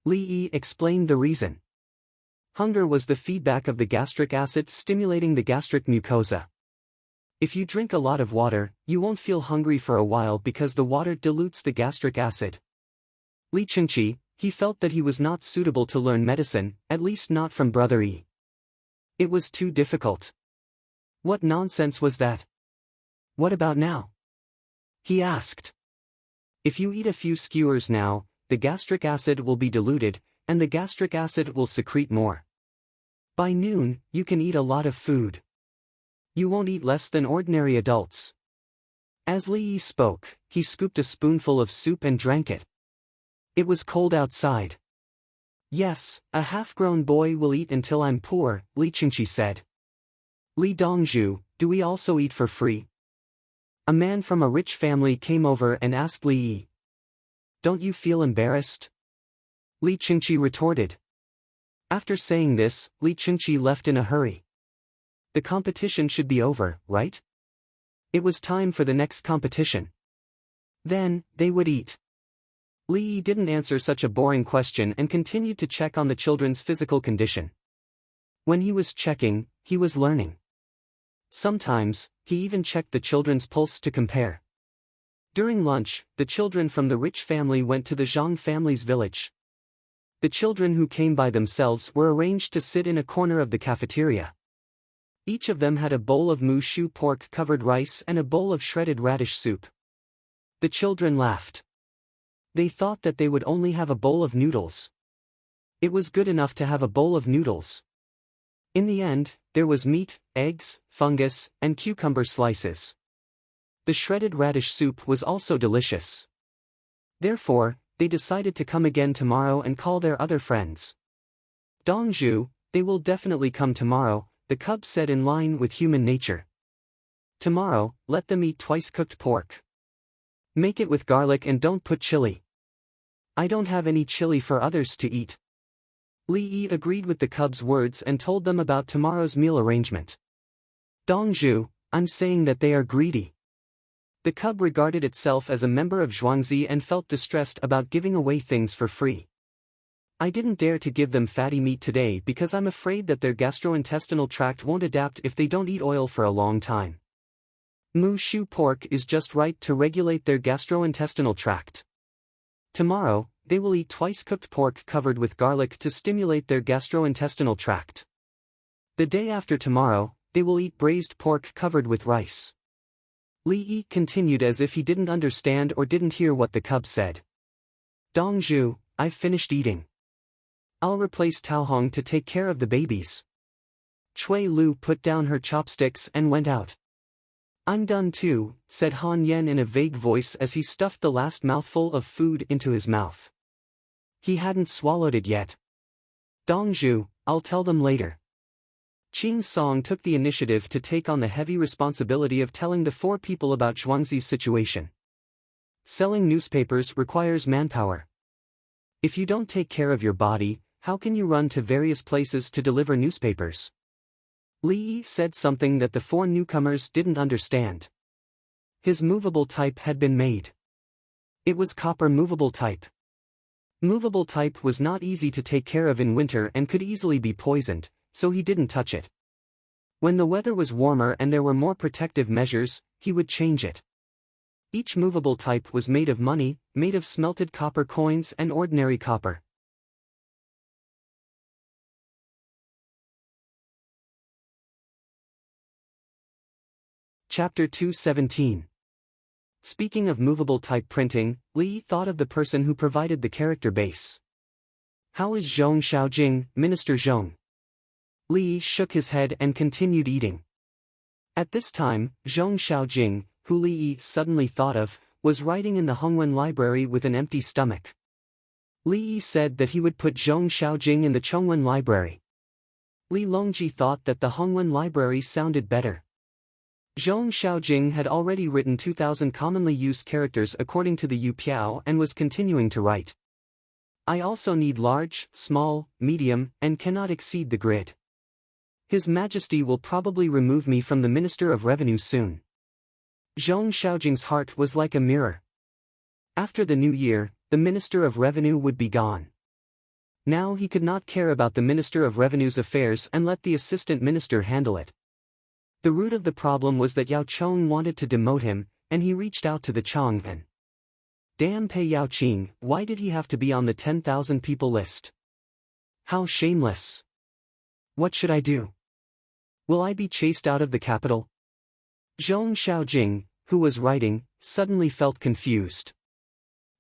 Li Yi explained the reason. Hunger was the feedback of the gastric acid stimulating the gastric mucosa. If you drink a lot of water, you won't feel hungry for a while because the water dilutes the gastric acid. Li Chengqi, he felt that he was not suitable to learn medicine, at least not from Brother Yi. It was too difficult. What nonsense was that? What about now? He asked. If you eat a few skewers now, the gastric acid will be diluted, and the gastric acid will secrete more. By noon, you can eat a lot of food. You won't eat less than ordinary adults. As Li Yi spoke, he scooped a spoonful of soup and drank it. It was cold outside. Yes, a half-grown boy will eat until I'm poor, Li Chengqi said. Li Dongzhu, do we also eat for free? A man from a rich family came over and asked Li Yi. Don't you feel embarrassed? Li Chengqi retorted. After saying this, Li Chengqi left in a hurry. The competition should be over, right? It was time for the next competition. Then, they would eat. Li Yi didn't answer such a boring question and continued to check on the children's physical condition. When he was checking, he was learning. Sometimes, he even checked the children's pulse to compare. During lunch, the children from the rich family went to the Zhang family's village. The children who came by themselves were arranged to sit in a corner of the cafeteria. Each of them had a bowl of mu shu pork-covered rice and a bowl of shredded radish soup. The children laughed. They thought that they would only have a bowl of noodles. It was good enough to have a bowl of noodles. In the end, there was meat, eggs, fungus, and cucumber slices. The shredded radish soup was also delicious. Therefore, they decided to come again tomorrow and call their other friends. Dongzhu, they will definitely come tomorrow, the cub said in line with human nature. Tomorrow, let them eat twice-cooked pork. Make it with garlic and don't put chili. I don't have any chili for others to eat. Li Yi agreed with the cub's words and told them about tomorrow's meal arrangement. Dongzhu, I'm saying that they are greedy. The cub regarded itself as a member of Zhuangzi and felt distressed about giving away things for free. I didn't dare to give them fatty meat today because I'm afraid that their gastrointestinal tract won't adapt if they don't eat oil for a long time. Mu shu pork is just right to regulate their gastrointestinal tract. Tomorrow, they will eat twice-cooked pork covered with garlic to stimulate their gastrointestinal tract. The day after tomorrow, they will eat braised pork covered with rice. Li Yi continued as if he didn't understand or didn't hear what the cub said. Dongzhu, I've finished eating. I'll replace Tao Hong to take care of the babies. Cui Lu put down her chopsticks and went out. I'm done too, said Han Yen in a vague voice as he stuffed the last mouthful of food into his mouth. He hadn't swallowed it yet. Dongzhu, I'll tell them later. Qing Song took the initiative to take on the heavy responsibility of telling the four people about Zhuangzi's situation. Selling newspapers requires manpower. If you don't take care of your body, how can you run to various places to deliver newspapers? Li Yi said something that the four newcomers didn't understand. His movable type had been made. It was copper movable type. Movable type was not easy to take care of in winter and could easily be poisoned, so he didn't touch it. When the weather was warmer and there were more protective measures, he would change it. Each movable type was made of money, made of smelted copper coins and ordinary copper. Chapter 217. Speaking of movable type printing, Li thought of the person who provided the character base. How is Zhong Xiaojing, Minister Zhong? Li shook his head and continued eating. At this time, Zhong Xiaojing, who Li suddenly thought of, was writing in the Hongwen Library with an empty stomach. Li said that he would put Zhong Xiaojing in the Chongwen Library. Li Longji thought that the Hongwen Library sounded better. Zhong Xiaojing had already written 2,000 commonly used characters according to the Yu Piao and was continuing to write. I also need large, small, medium, and cannot exceed the grid. His Majesty will probably remove me from the Minister of Revenue soon. Zhong Xiaojing's heart was like a mirror. After the new year, the Minister of Revenue would be gone. Now he could not care about the Minister of Revenue's affairs and let the Assistant Minister handle it. The root of the problem was that Yao Chong wanted to demote him, and he reached out to the Chong'an. Damn Pei Yao Qing, why did he have to be on the 10,000 people list? How shameless. What should I do? Will I be chased out of the capital? Zhong Xiaojing, who was writing, suddenly felt confused.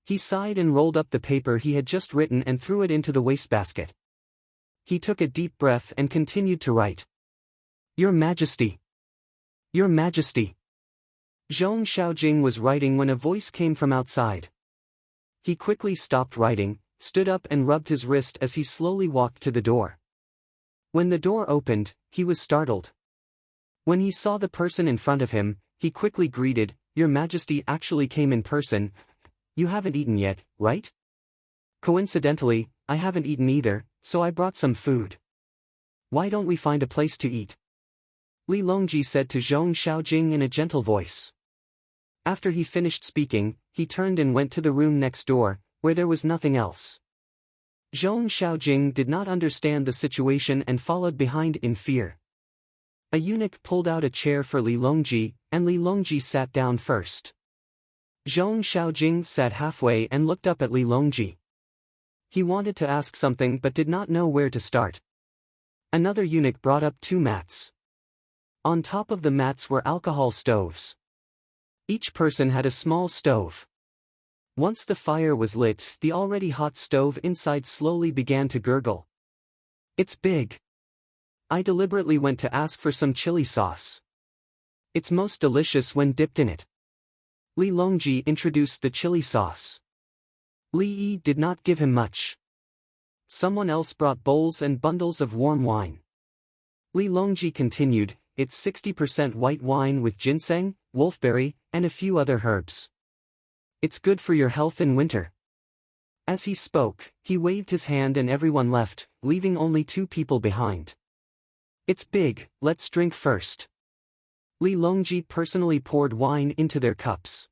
He sighed and rolled up the paper he had just written and threw it into the wastebasket. He took a deep breath and continued to write. Your Majesty. Your Majesty. Zhong Xiaojing was writing when a voice came from outside. He quickly stopped writing, stood up and rubbed his wrist as he slowly walked to the door. When the door opened, he was startled. When he saw the person in front of him, he quickly greeted, Your Majesty actually came in person. You haven't eaten yet, right? Coincidentally, I haven't eaten either, so I brought some food. Why don't we find a place to eat? Li Longji said to Zhong Xiaojing in a gentle voice. After he finished speaking, he turned and went to the room next door, where there was nothing else. Zhong Xiaojing did not understand the situation and followed behind in fear. A eunuch pulled out a chair for Li Longji, and Li Longji sat down first. Zhong Xiaojing sat halfway and looked up at Li Longji. He wanted to ask something but did not know where to start. Another eunuch brought up 2 mats. On top of the mats were alcohol stoves. Each person had a small stove. Once the fire was lit, the already hot stove inside slowly began to gurgle. "It's big. I deliberately went to ask for some chili sauce. It's most delicious when dipped in it." Li Longji introduced the chili sauce. Li Yi did not give him much. Someone else brought bowls and bundles of warm wine. Li Longji continued, "It's 60% white wine with ginseng, wolfberry, and a few other herbs. It's good for your health in winter." As he spoke, he waved his hand and everyone left, leaving only 2 people behind. "It's big, let's drink first." Li Longji personally poured wine into their cups.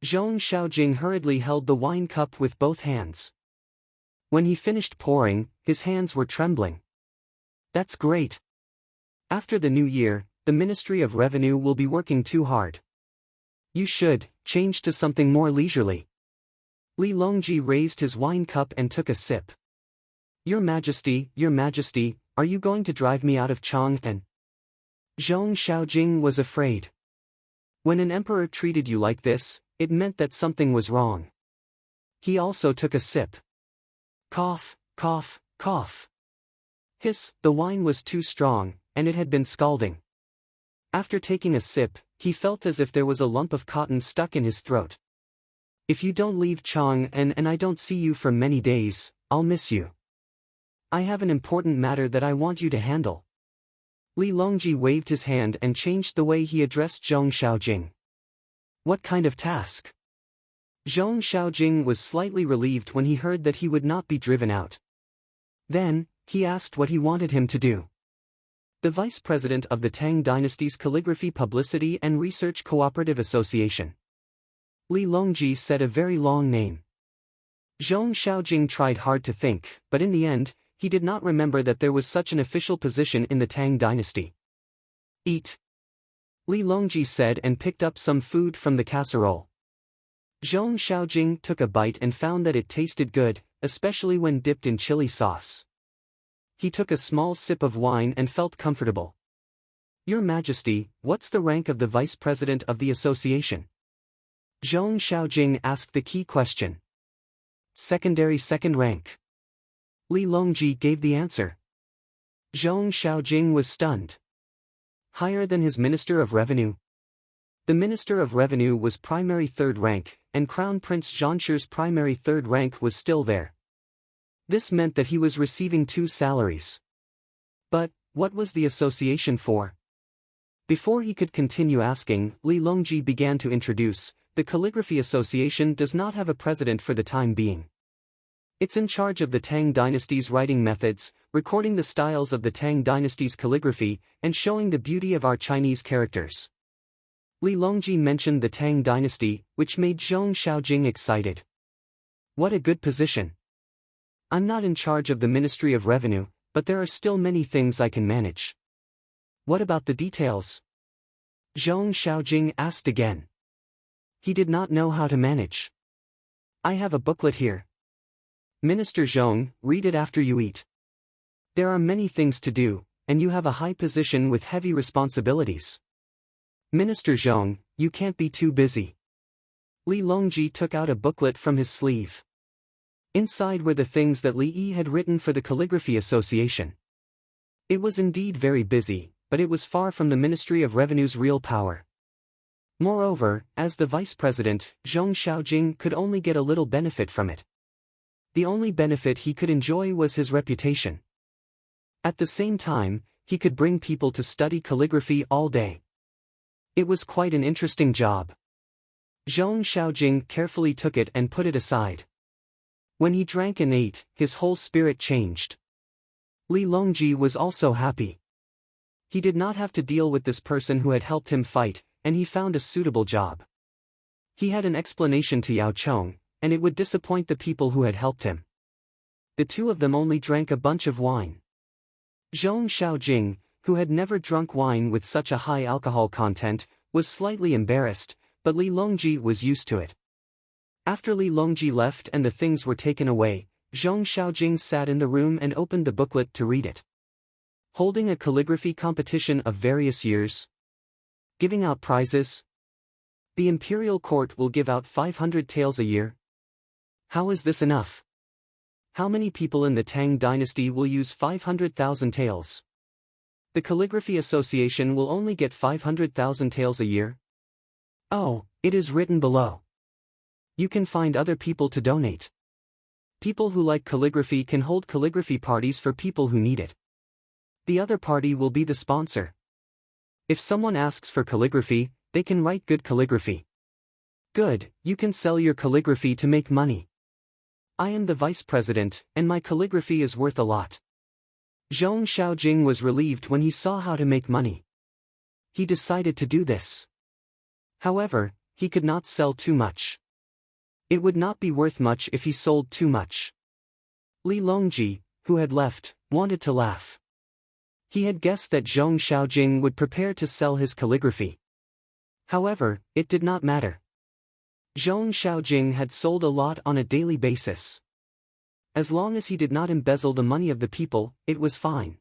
Zhong Xiaojing hurriedly held the wine cup with both hands. When he finished pouring, his hands were trembling. "That's great. After the new year, the Ministry of Revenue will be working too hard. You should change to something more leisurely." Li Longji raised his wine cup and took a sip. Your Majesty, are you going to drive me out of Chang'an?" Zhong Xiaojing was afraid. When an emperor treated you like this, it meant that something was wrong. He also took a sip. Cough, cough, cough. Hiss, the wine was too strong, and it had been scalding. After taking a sip, he felt as if there was a lump of cotton stuck in his throat. "If you don't leave Chang'an and I don't see you for many days, I'll miss you. I have an important matter that I want you to handle." Li Longji waved his hand and changed the way he addressed Zhong Xiaojing. "What kind of task?" Zhong Xiaojing was slightly relieved when he heard that he would not be driven out. Then, he asked what he wanted him to do. "The vice president of the Tang Dynasty's Calligraphy Publicity and Research Cooperative Association." Li Longji said a very long name. Zhong Xiaojing tried hard to think, but in the end, he did not remember that there was such an official position in the Tang Dynasty. "Eat," Li Longji said and picked up some food from the casserole. Zhong Xiaojing took a bite and found that it tasted good, especially when dipped in chili sauce. He took a small sip of wine and felt comfortable. "Your Majesty, what's the rank of the vice president of the association?" Zhong Xiaojing asked the key question. "Secondary second rank." Li Longji gave the answer. Zhong Xiaojing was stunned. Higher than his Minister of Revenue? The Minister of Revenue was primary third rank, and Crown Prince Zhongshir's primary third rank was still there. This meant that he was receiving 2 salaries. But, what was the association for? Before he could continue asking, Li Longji began to introduce, the Calligraphy Association does not have a president for the time being. It's in charge of the Tang Dynasty's writing methods, recording the styles of the Tang Dynasty's calligraphy, and showing the beauty of our Chinese characters. Li Longji mentioned the Tang Dynasty, which made Zhong Xiaojing excited. "What a good position. I'm not in charge of the Ministry of Revenue, but there are still many things I can manage." "What about the details?" Zhong Xiaojing asked again. He did not know how to manage. "I have a booklet here. Minister Zhong, read it after you eat. There are many things to do, and you have a high position with heavy responsibilities. Minister Zhong, you can't be too busy." Li Longji took out a booklet from his sleeve. Inside were the things that Li Yi had written for the Calligraphy Association. It was indeed very busy, but it was far from the Ministry of Revenue's real power. Moreover, as the vice president, Zhong Xiaojing could only get a little benefit from it. The only benefit he could enjoy was his reputation. At the same time, he could bring people to study calligraphy all day. It was quite an interesting job. Zhong Xiaojing carefully took it and put it aside. When he drank and ate, his whole spirit changed. Li Longji was also happy. He did not have to deal with this person who had helped him fight, and he found a suitable job. He had an explanation to Yao Chong, and it would disappoint the people who had helped him. The two of them only drank a bunch of wine. Zhong Xiaojing, who had never drunk wine with such a high alcohol content, was slightly embarrassed, but Li Longji was used to it. After Li Longji left and the things were taken away, Zhong Xiaojing sat in the room and opened the booklet to read it. Holding a calligraphy competition of various years. Giving out prizes. The imperial court will give out 500 taels a year. How is this enough? How many people in the Tang dynasty will use 500,000 taels? The Calligraphy Association will only get 500,000 taels a year. Oh, it is written below. You can find other people to donate. People who like calligraphy can hold calligraphy parties for people who need it. The other party will be the sponsor. If someone asks for calligraphy, they can write good calligraphy. Good, you can sell your calligraphy to make money. I am the vice president, and my calligraphy is worth a lot. Zhong Xiaojing was relieved when he saw how to make money. He decided to do this. However, he could not sell too much. It would not be worth much if he sold too much. Li Longji, who had left, wanted to laugh. He had guessed that Zhong Xiaojing would prepare to sell his calligraphy. However, it did not matter. Zhong Xiaojing had sold a lot on a daily basis. As long as he did not embezzle the money of the people, it was fine.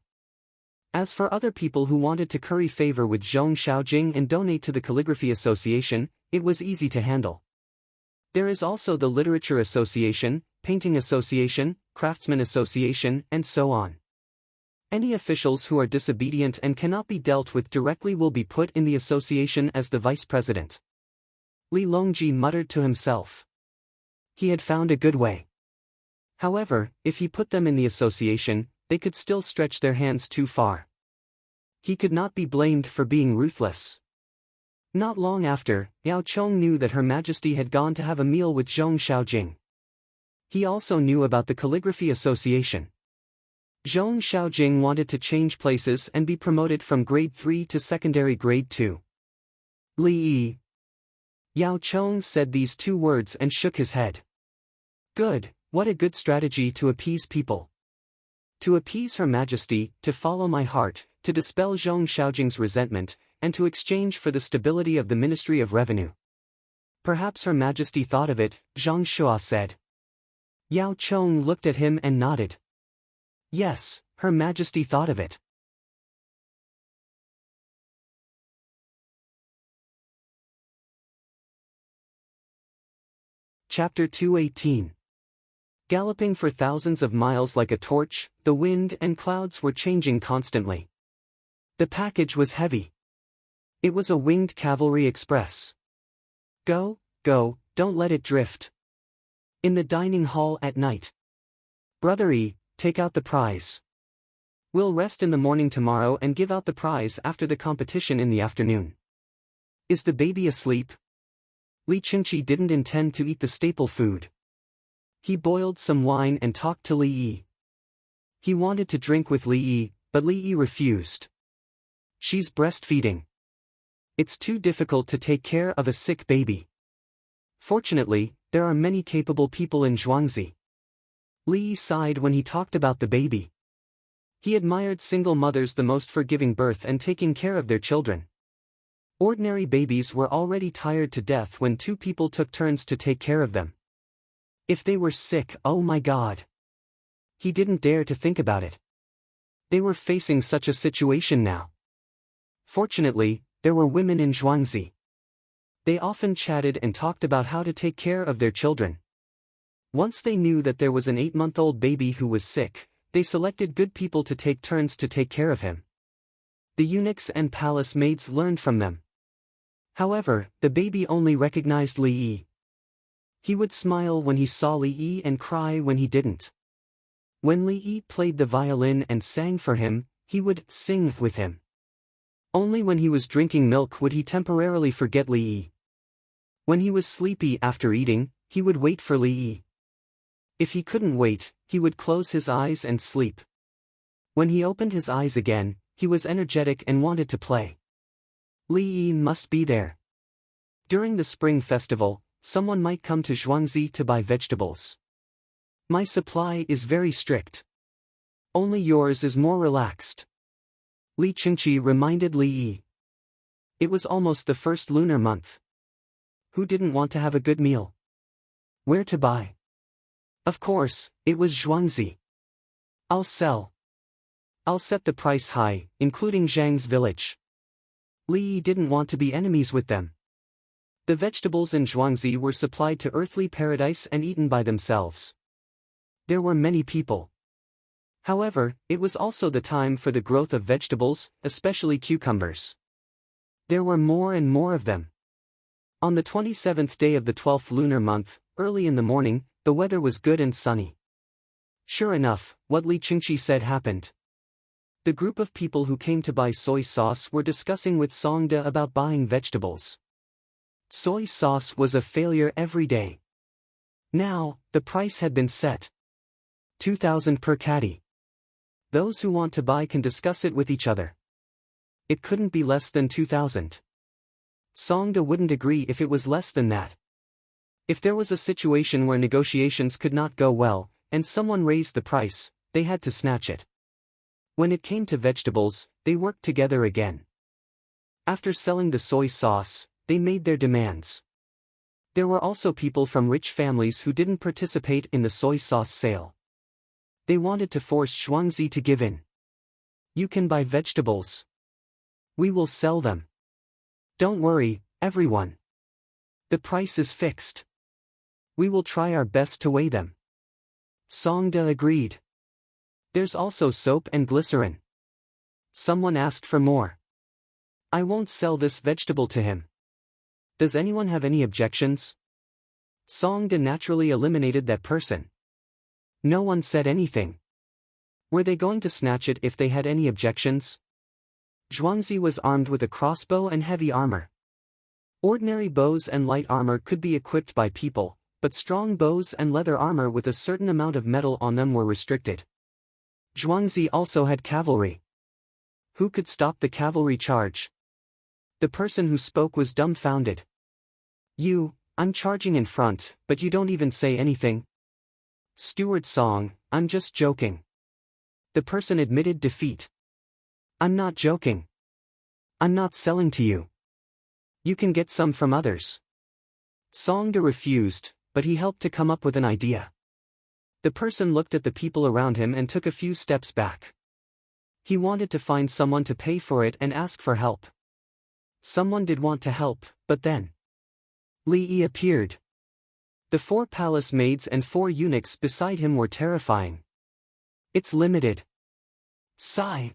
As for other people who wanted to curry favor with Zhong Xiaojing and donate to the Calligraphy Association, it was easy to handle. There is also the Literature Association, Painting Association, Craftsman Association, and so on. Any officials who are disobedient and cannot be dealt with directly will be put in the association as the vice president. Li Longji muttered to himself. He had found a good way. However, if he put them in the association, they could still stretch their hands too far. He could not be blamed for being ruthless. Not long after, Yao Chong knew that Her Majesty had gone to have a meal with Zhong Xiaojing. He also knew about the Calligraphy Association. Zhong Xiaojing wanted to change places and be promoted from grade 3 to secondary grade 2. Li Yi. Yao Chong said these two words and shook his head. Good, what a good strategy to appease people. To appease Her Majesty, to follow my heart, to dispel Zhong Xiaojing's resentment, and to exchange for the stability of the Ministry of Revenue. Perhaps Her Majesty thought of it, Zhang Shua said. Yao Chong looked at him and nodded. Yes, Her Majesty thought of it. Chapter 218. Galloping for thousands of miles like a torch, the wind and clouds were changing constantly. The package was heavy. It was a winged cavalry express. Go, go, don't let it drift. In the dining hall at night. Brother E, take out the prize. We'll rest in the morning tomorrow and give out the prize after the competition in the afternoon. Is the baby asleep? Li Qingqi didn't intend to eat the staple food. He boiled some wine and talked to Li Yi. He wanted to drink with Li Yi, but Li Yi refused. She's breastfeeding. It's too difficult to take care of a sick baby. Fortunately, there are many capable people in Zhuangzi. Li Yi sighed when he talked about the baby. He admired single mothers the most for giving birth and taking care of their children. Ordinary babies were already tired to death when two people took turns to take care of them. If they were sick, oh my God. He didn't dare to think about it. They were facing such a situation now. Fortunately, there were women in Zhuangzi. They often chatted and talked about how to take care of their children. Once they knew that there was an 8-month-old baby who was sick, they selected good people to take turns to take care of him. The eunuchs and palace maids learned from them. However, the baby only recognized Li Yi. He would smile when he saw Li Yi and cry when he didn't. When Li Yi played the violin and sang for him, he would sing with him. Only when he was drinking milk would he temporarily forget Li Yi. When he was sleepy after eating, he would wait for Li Yi. If he couldn't wait, he would close his eyes and sleep. When he opened his eyes again, he was energetic and wanted to play. Li Yi must be there. During the spring festival, Someone might come to Zhuangzi to buy vegetables. My supply is very strict. Only yours is more relaxed. Li Qingqi reminded Li Yi. It was almost the first lunar month. Who didn't want to have a good meal? Where to buy? Of course, it was Zhuangzi. I'll sell. I'll set the price high, including Zhang's village. Li Yi didn't want to be enemies with them. The vegetables in Zhuangzi were supplied to earthly paradise and eaten by themselves. There were many people. However, it was also the time for the growth of vegetables, especially cucumbers. There were more and more of them. On the 27th day of the 12th lunar month, early in the morning, the weather was good and sunny. Sure enough, what Li Qingqi said happened. The group of people who came to buy soy sauce were discussing with Songde about buying vegetables. Soy sauce was a failure every day. Now, the price had been set. 2,000 per caddy. Those who want to buy can discuss it with each other. It couldn't be less than 2,000. Songde wouldn't agree if it was less than that. If there was a situation where negotiations could not go well, and someone raised the price, they had to snatch it. When it came to vegetables, they worked together again. After selling the soy sauce, they made their demands. There were also people from rich families who didn't participate in the soy sauce sale. They wanted to force Zhuangzi to give in. You can buy vegetables. We will sell them. Don't worry, everyone. The price is fixed. We will try our best to weigh them. Songde agreed. There's also soap and glycerin. Someone asked for more. I won't sell this vegetable to him. Does anyone have any objections? Songde naturally eliminated that person. No one said anything. Were they going to snatch it if they had any objections? Zhuangzi was armed with a crossbow and heavy armor. Ordinary bows and light armor could be equipped by people, but strong bows and leather armor with a certain amount of metal on them were restricted. Zhuangzi also had cavalry. Who could stop the cavalry charge? The person who spoke was dumbfounded. I'm charging in front, but you don't even say anything. Steward Song, I'm just joking. The person admitted defeat. I'm not joking. I'm not selling to you. You can get some from others. Songde refused, but he helped to come up with an idea. The person looked at the people around him and took a few steps back. He wanted to find someone to pay for it and ask for help. Someone did want to help, but then Li Yi appeared. The 4 palace maids and 4 eunuchs beside him were terrifying. It's limited. Sigh.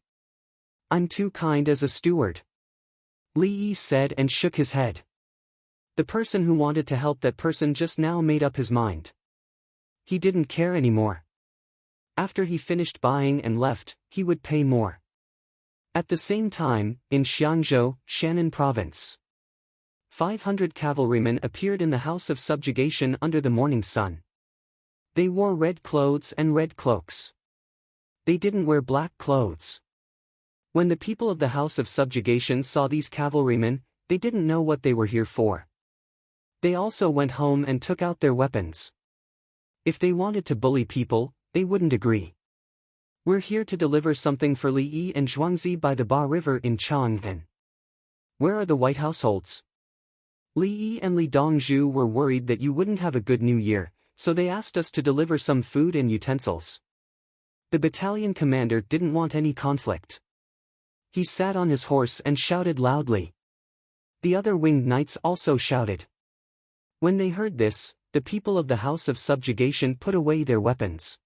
I'm too kind as a steward. Li Yi said and shook his head. The person who wanted to help that person just now made up his mind. He didn't care anymore. After he finished buying and left, he would pay more. At the same time, in Xiangzhou, Shannan province, 500 cavalrymen appeared in the house of subjugation under the morning sun. They wore red clothes and red cloaks. They didn't wear black clothes. When the people of the house of subjugation saw these cavalrymen, they didn't know what they were here for. They also went home and took out their weapons. If they wanted to bully people, they wouldn't agree. We're here to deliver something for Li Yi and Zhuangzi by the Ba River in Chang'an. Where are the white households? Li Yi and Li Dongzhu were worried that you wouldn't have a good new year, so they asked us to deliver some food and utensils. The battalion commander didn't want any conflict. He sat on his horse and shouted loudly. The other winged knights also shouted. When they heard this, the people of the house of subjugation put away their weapons.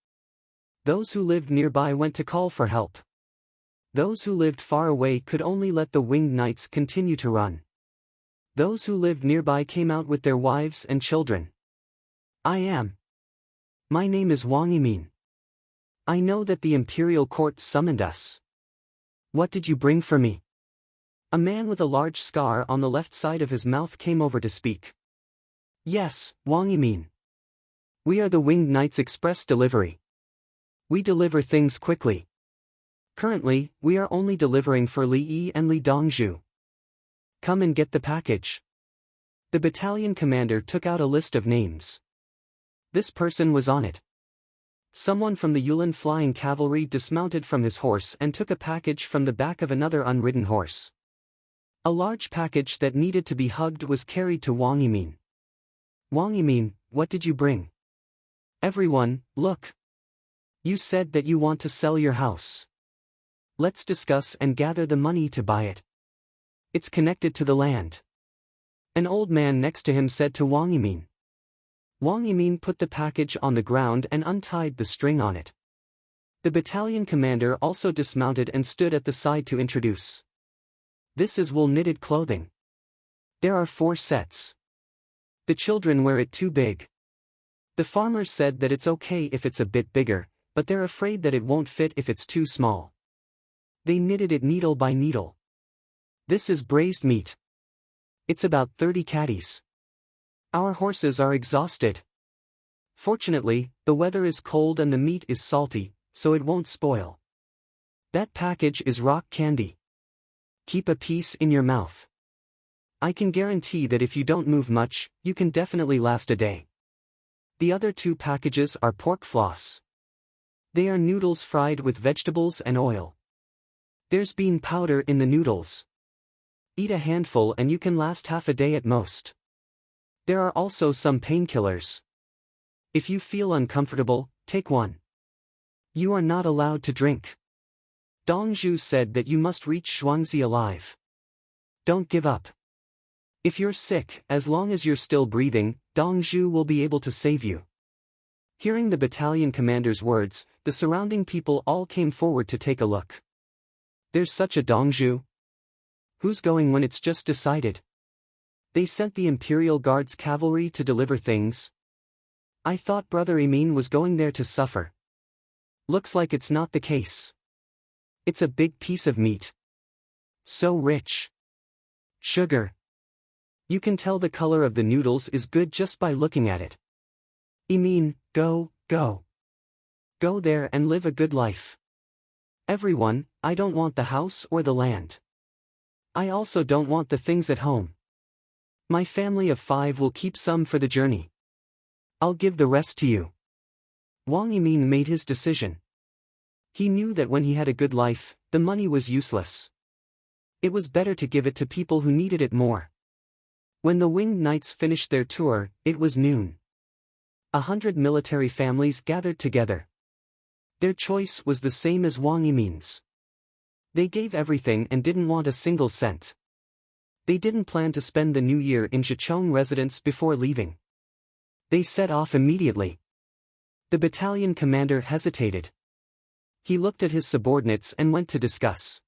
Those who lived nearby went to call for help. Those who lived far away could only let the winged knights continue to run. Those who lived nearby came out with their wives and children. My name is Wang Yimin. I know that the imperial court summoned us. What did you bring for me? A man with a large scar on the left side of his mouth came over to speak. Yes, Wang Yimin. We are the Winged Knights Express Delivery. We deliver things quickly. Currently, we are only delivering for Li Yi and Li Dongzhu. Come and get the package. The battalion commander took out a list of names. This person was on it. Someone from the Yulin flying cavalry dismounted from his horse and took a package from the back of another unridden horse. A large package that needed to be hugged was carried to Wang Yimin. Wang Yimin, what did you bring? Everyone, look. You said that you want to sell your house. Let's discuss and gather the money to buy it. It's connected to the land. An old man next to him said to Wang Yimin. Wang Yimin put the package on the ground and untied the string on it. The battalion commander also dismounted and stood at the side to introduce. This is wool knitted clothing. There are 4 sets. The children wear it too big. The farmers said that it's okay if it's a bit bigger, but they're afraid that it won't fit if it's too small. They knitted it needle by needle. This is braised meat. It's about 30 caddies. Our horses are exhausted. Fortunately, the weather is cold and the meat is salty, so it won't spoil. That package is rock candy. Keep a piece in your mouth. I can guarantee that if you don't move much, you can definitely last a day. The other 2 packages are pork floss. They are noodles fried with vegetables and oil. There's bean powder in the noodles. Eat a handful and you can last half a day at most. There are also some painkillers. If you feel uncomfortable, take one. You are not allowed to drink. Dongzhu said that you must reach Shuangzi alive. Don't give up. If you're sick, as long as you're still breathing, Dongzhu will be able to save you. Hearing the battalion commander's words, the surrounding people all came forward to take a look. There's such a Dongzhu. Who's going when it's just decided? They sent the Imperial Guard's cavalry to deliver things. I thought Brother Emin was going there to suffer. Looks like it's not the case. It's a big piece of meat. So rich. Sugar. You can tell the color of the noodles is good just by looking at it. Emin, go. Go there and live a good life. Everyone, I don't want the house or the land. I also don't want the things at home. My family of 5 will keep some for the journey. I'll give the rest to you. Wang Yimin made his decision. He knew that when he had a good life, the money was useless. It was better to give it to people who needed it more. When the Winged Knights finished their tour, it was noon. 100 military families gathered together. Their choice was the same as Wang Yimin's. They gave everything and didn't want a single cent. They didn't plan to spend the new year in Zhicheng residence before leaving. They set off immediately. The battalion commander hesitated. He looked at his subordinates and went to discuss.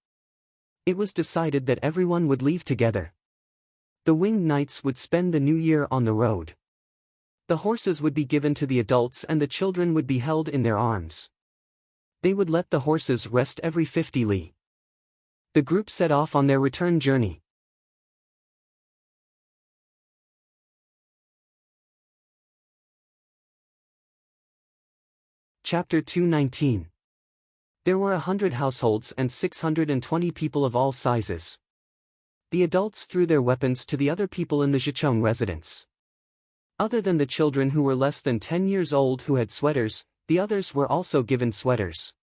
It was decided that everyone would leave together. The Winged Knights would spend the new year on the road. The horses would be given to the adults and the children would be held in their arms. They would let the horses rest every 50 li. The group set off on their return journey. Chapter 219. There were 100 households and 620 people of all sizes. The adults threw their weapons to the other people in the Zhicheng residence. Other than the children who were less than 10 years old who had sweaters, the others were also given sweaters.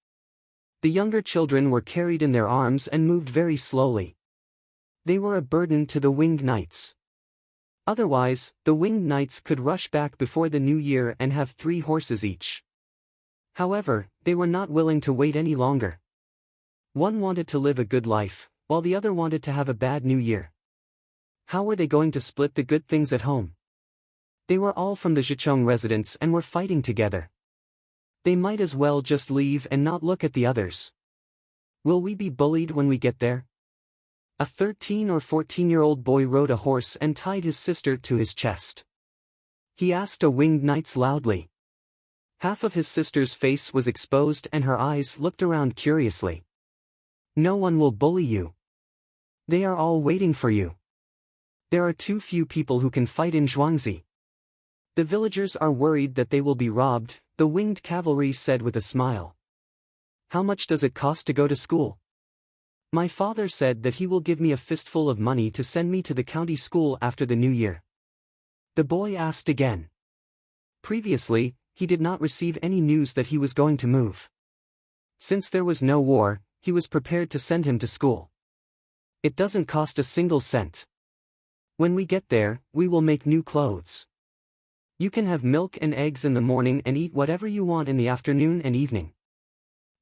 The younger children were carried in their arms and moved very slowly. They were a burden to the Winged Knights. Otherwise, the Winged Knights could rush back before the new year and have 3 horses each. However, they were not willing to wait any longer. One wanted to live a good life, while the other wanted to have a bad new year. How were they going to split the good things at home? They were all from the Zhicheng residence and were fighting together. They might as well just leave and not look at the others. Will we be bullied when we get there? A 13 or 14-year-old boy rode a horse and tied his sister to his chest. He asked a Winged Knights loudly. Half of his sister's face was exposed and her eyes looked around curiously. No one will bully you. They are all waiting for you. There are too few people who can fight in Zhuangzi. The villagers are worried that they will be robbed, the winged cavalry said with a smile. How much does it cost to go to school? My father said that he will give me a fistful of money to send me to the county school after the new year. The boy asked again. Previously, he did not receive any news that he was going to move. Since there was no war, he was prepared to send him to school. It doesn't cost a single cent. When we get there, we will make new clothes. You can have milk and eggs in the morning and eat whatever you want in the afternoon and evening.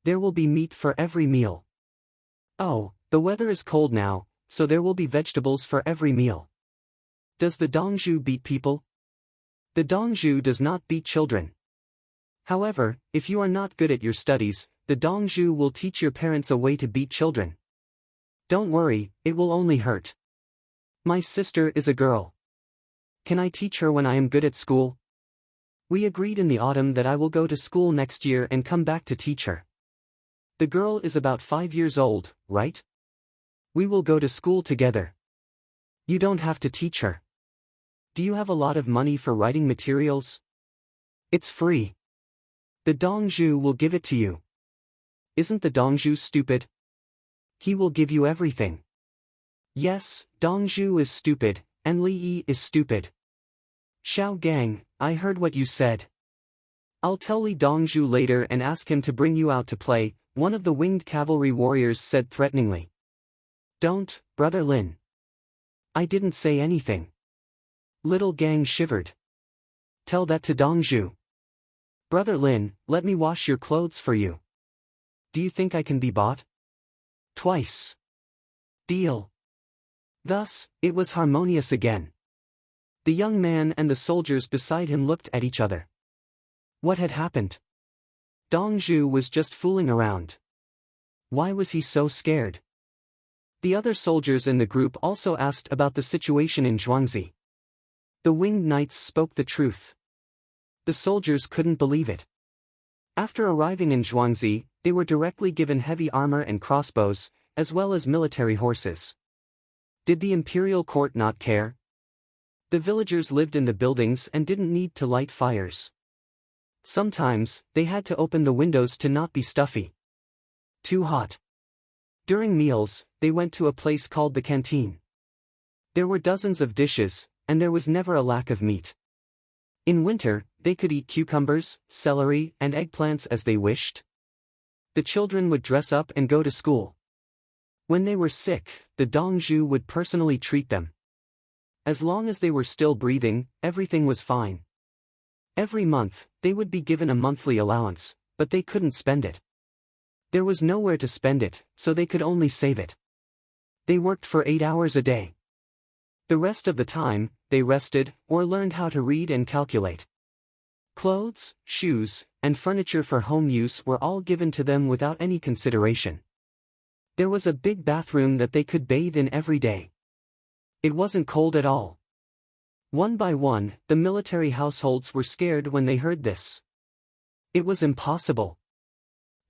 There will be meat for every meal. Oh, the weather is cold now, so there will be vegetables for every meal. Does the Dongju beat people? The Dongju does not beat children. However, if you are not good at your studies, the Dongju will teach your parents a way to beat children. Don't worry, it will only hurt. My sister is a girl. Can I teach her when I am good at school? We agreed in the autumn that I will go to school next year and come back to teach her. The girl is about 5 years old, right? We will go to school together. You don't have to teach her. Do you have a lot of money for writing materials? It's free. The Dongju will give it to you. Isn't the Dongju stupid? He will give you everything. Yes, Dongju is stupid, and Li Yi is stupid. Xiao Gang, I heard what you said. I'll tell Li Dongju later and ask him to bring you out to play, one of the winged cavalry warriors said threateningly. Don't, Brother Lin. I didn't say anything. Little Gang shivered. Tell that to Dongju. Brother Lin, let me wash your clothes for you. Do you think I can be bought? Twice. Deal. Thus, it was harmonious again. The young man and the soldiers beside him looked at each other. What had happened? Dongju was just fooling around. Why was he so scared? The other soldiers in the group also asked about the situation in Zhuangzi. The winged knights spoke the truth. The soldiers couldn't believe it. After arriving in Zhuangzi, they were directly given heavy armor and crossbows, as well as military horses. Did the imperial court not care? The villagers lived in the buildings and didn't need to light fires. Sometimes, they had to open the windows to not be stuffy. Too hot. During meals, they went to a place called the canteen. There were dozens of dishes, and there was never a lack of meat. In winter, they could eat cucumbers, celery, and eggplants as they wished. The children would dress up and go to school. When they were sick, the Dongju would personally treat them. As long as they were still breathing, everything was fine. Every month, they would be given a monthly allowance, but they couldn't spend it. There was nowhere to spend it, so they could only save it. They worked for 8 hours a day. The rest of the time, they rested, or learned how to read and calculate. Clothes, shoes, and furniture for home use were all given to them without any consideration. There was a big bathroom that they could bathe in every day. It wasn't cold at all. One by one, the military households were scared when they heard this. It was impossible.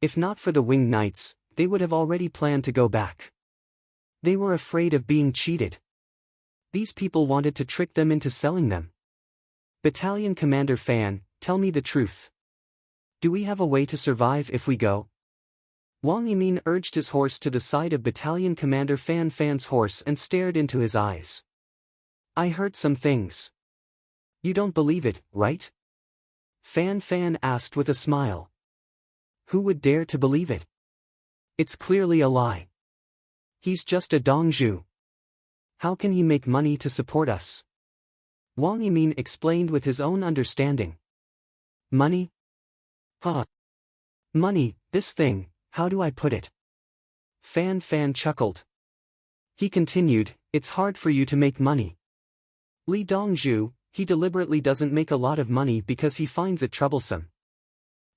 If not for the winged knights, they would have already planned to go back. They were afraid of being cheated. These people wanted to trick them into selling them. Battalion Commander Fan, tell me the truth. Do we have a way to survive if we go? Wang Yimin urged his horse to the side of Battalion Commander Fan's horse and stared into his eyes. I heard some things. You don't believe it, right? Fan asked with a smile. Who would dare to believe it? It's clearly a lie. He's just a Dongju. How can he make money to support us? Wang Yimin explained with his own understanding. Money? Huh. Money, this thing, how do I put it? Fan chuckled. He continued, it's hard for you to make money. Li Dongju, he deliberately doesn't make a lot of money because he finds it troublesome.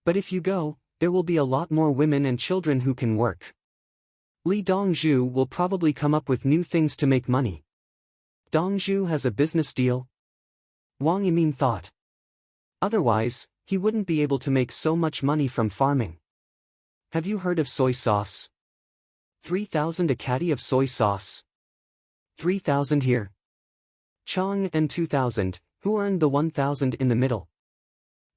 But if you go, there will be a lot more women and children who can work. Li Dongju will probably come up with new things to make money. Dongju has a business deal? Wang Yimin thought. Otherwise, he wouldn't be able to make so much money from farming. Have you heard of soy sauce? 3,000 a caddy of soy sauce. 3,000 here. Chong and 2,000, who earned the 1,000 in the middle?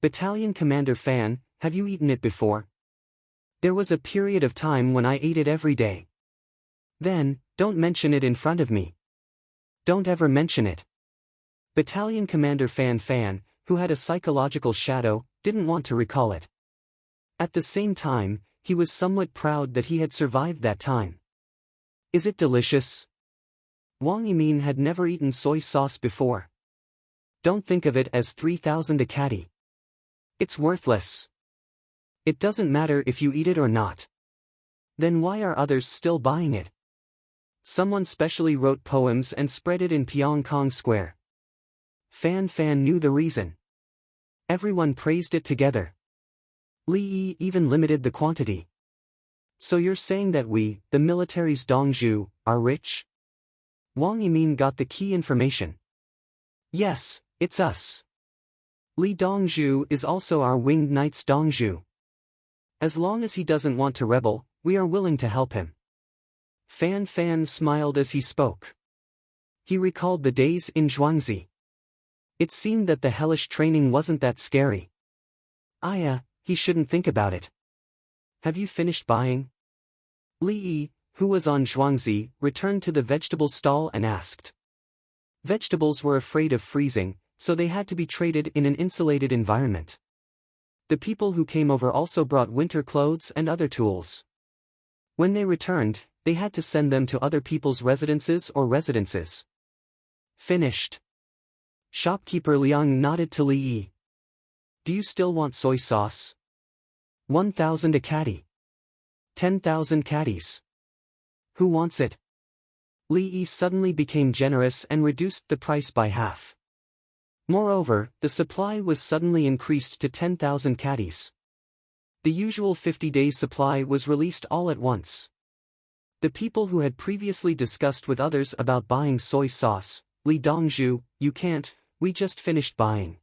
Battalion Commander Fan, have you eaten it before? There was a period of time when I ate it every day. Then, don't mention it in front of me. Don't ever mention it. Battalion Commander Fan Fan, who had a psychological shadow, didn't want to recall it. At the same time, he was somewhat proud that he had survived that time. Is it delicious? Wang Yimin had never eaten soy sauce before. Don't think of it as 3,000 a caddy. It's worthless. It doesn't matter if you eat it or not. Then why are others still buying it? Someone specially wrote poems and spread it in Pyongkong Square. Fan Fan knew the reason. Everyone praised it together. Li Yi even limited the quantity. So you're saying that we, the military's Dongzhu, are rich? Wang Yimin got the key information. Yes, it's us. Li Dongzhu is also our winged knight's Dongzhu. As long as he doesn't want to rebel, we are willing to help him. Fan Fan smiled as he spoke. He recalled the days in Zhuangzi. It seemed that the hellish training wasn't that scary. He shouldn't think about it. Have you finished buying? Li Yi, who was on Zhuangzi, returned to the vegetable stall and asked. Vegetables were afraid of freezing, so they had to be traded in an insulated environment. The people who came over also brought winter clothes and other tools. When they returned, they had to send them to other people's residences or residences. Finished. Shopkeeper Liang nodded to Li Yi. Do you still want soy sauce? 1,000 a caddy. 10,000 caddies. Who wants it? Li Yi suddenly became generous and reduced the price by half. Moreover, the supply was suddenly increased to 10,000 caddies. The usual 50 days supply was released all at once. The people who had previously discussed with others about buying soy sauce, Li Dongzhu, you can't, we just finished buying.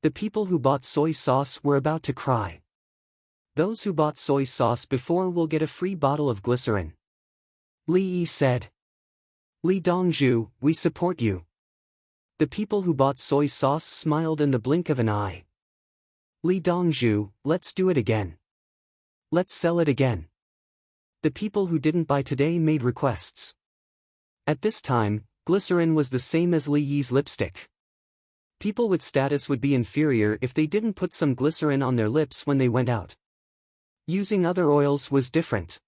The people who bought soy sauce were about to cry. Those who bought soy sauce before will get a free bottle of glycerin. Li Yi said. Li Dongzhu, we support you. The people who bought soy sauce smiled in the blink of an eye. Li Dongzhu, let's do it again. Let's sell it again. The people who didn't buy today made requests. At this time, glycerin was the same as Li Yi's lipstick. People with status would be inferior if they didn't put some glycerin on their lips when they went out. Using other oils was different.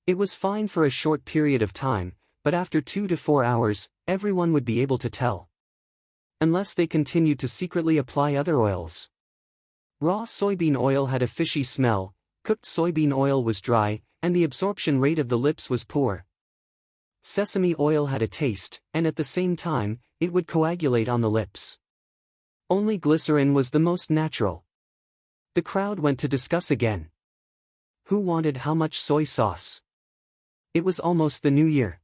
It was fine for a short period of time, but after 2 to 4 hours, everyone would be able to tell. Unless they continued to secretly apply other oils. Raw soybean oil had a fishy smell, cooked soybean oil was dry, and the absorption rate of the lips was poor. Sesame oil had a taste, and at the same time, it would coagulate on the lips. Only glycerin was the most natural. The crowd went to discuss again. Who wanted how much soy sauce? It was almost the new year.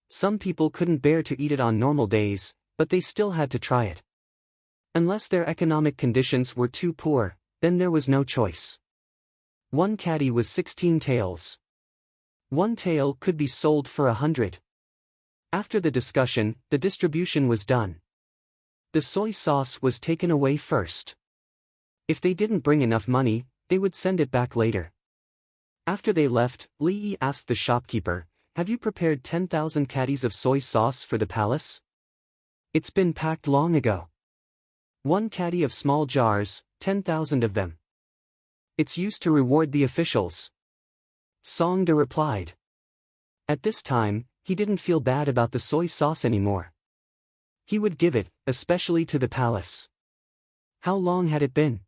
Some people couldn't bear to eat it on normal days, but they still had to try it. Unless their economic conditions were too poor, then there was no choice. One caddy was 16 taels. One tael could be sold for 100. After the discussion, the distribution was done. The soy sauce was taken away first. If they didn't bring enough money, they would send it back later. After they left, Li Yi asked the shopkeeper, have you prepared 10,000 caddies of soy sauce for the palace? It's been packed long ago. One caddy of small jars, 10,000 of them. It's used to reward the officials. Songde replied. At this time, he didn't feel bad about the soy sauce anymore. He would give it, especially to the palace. How long had it been?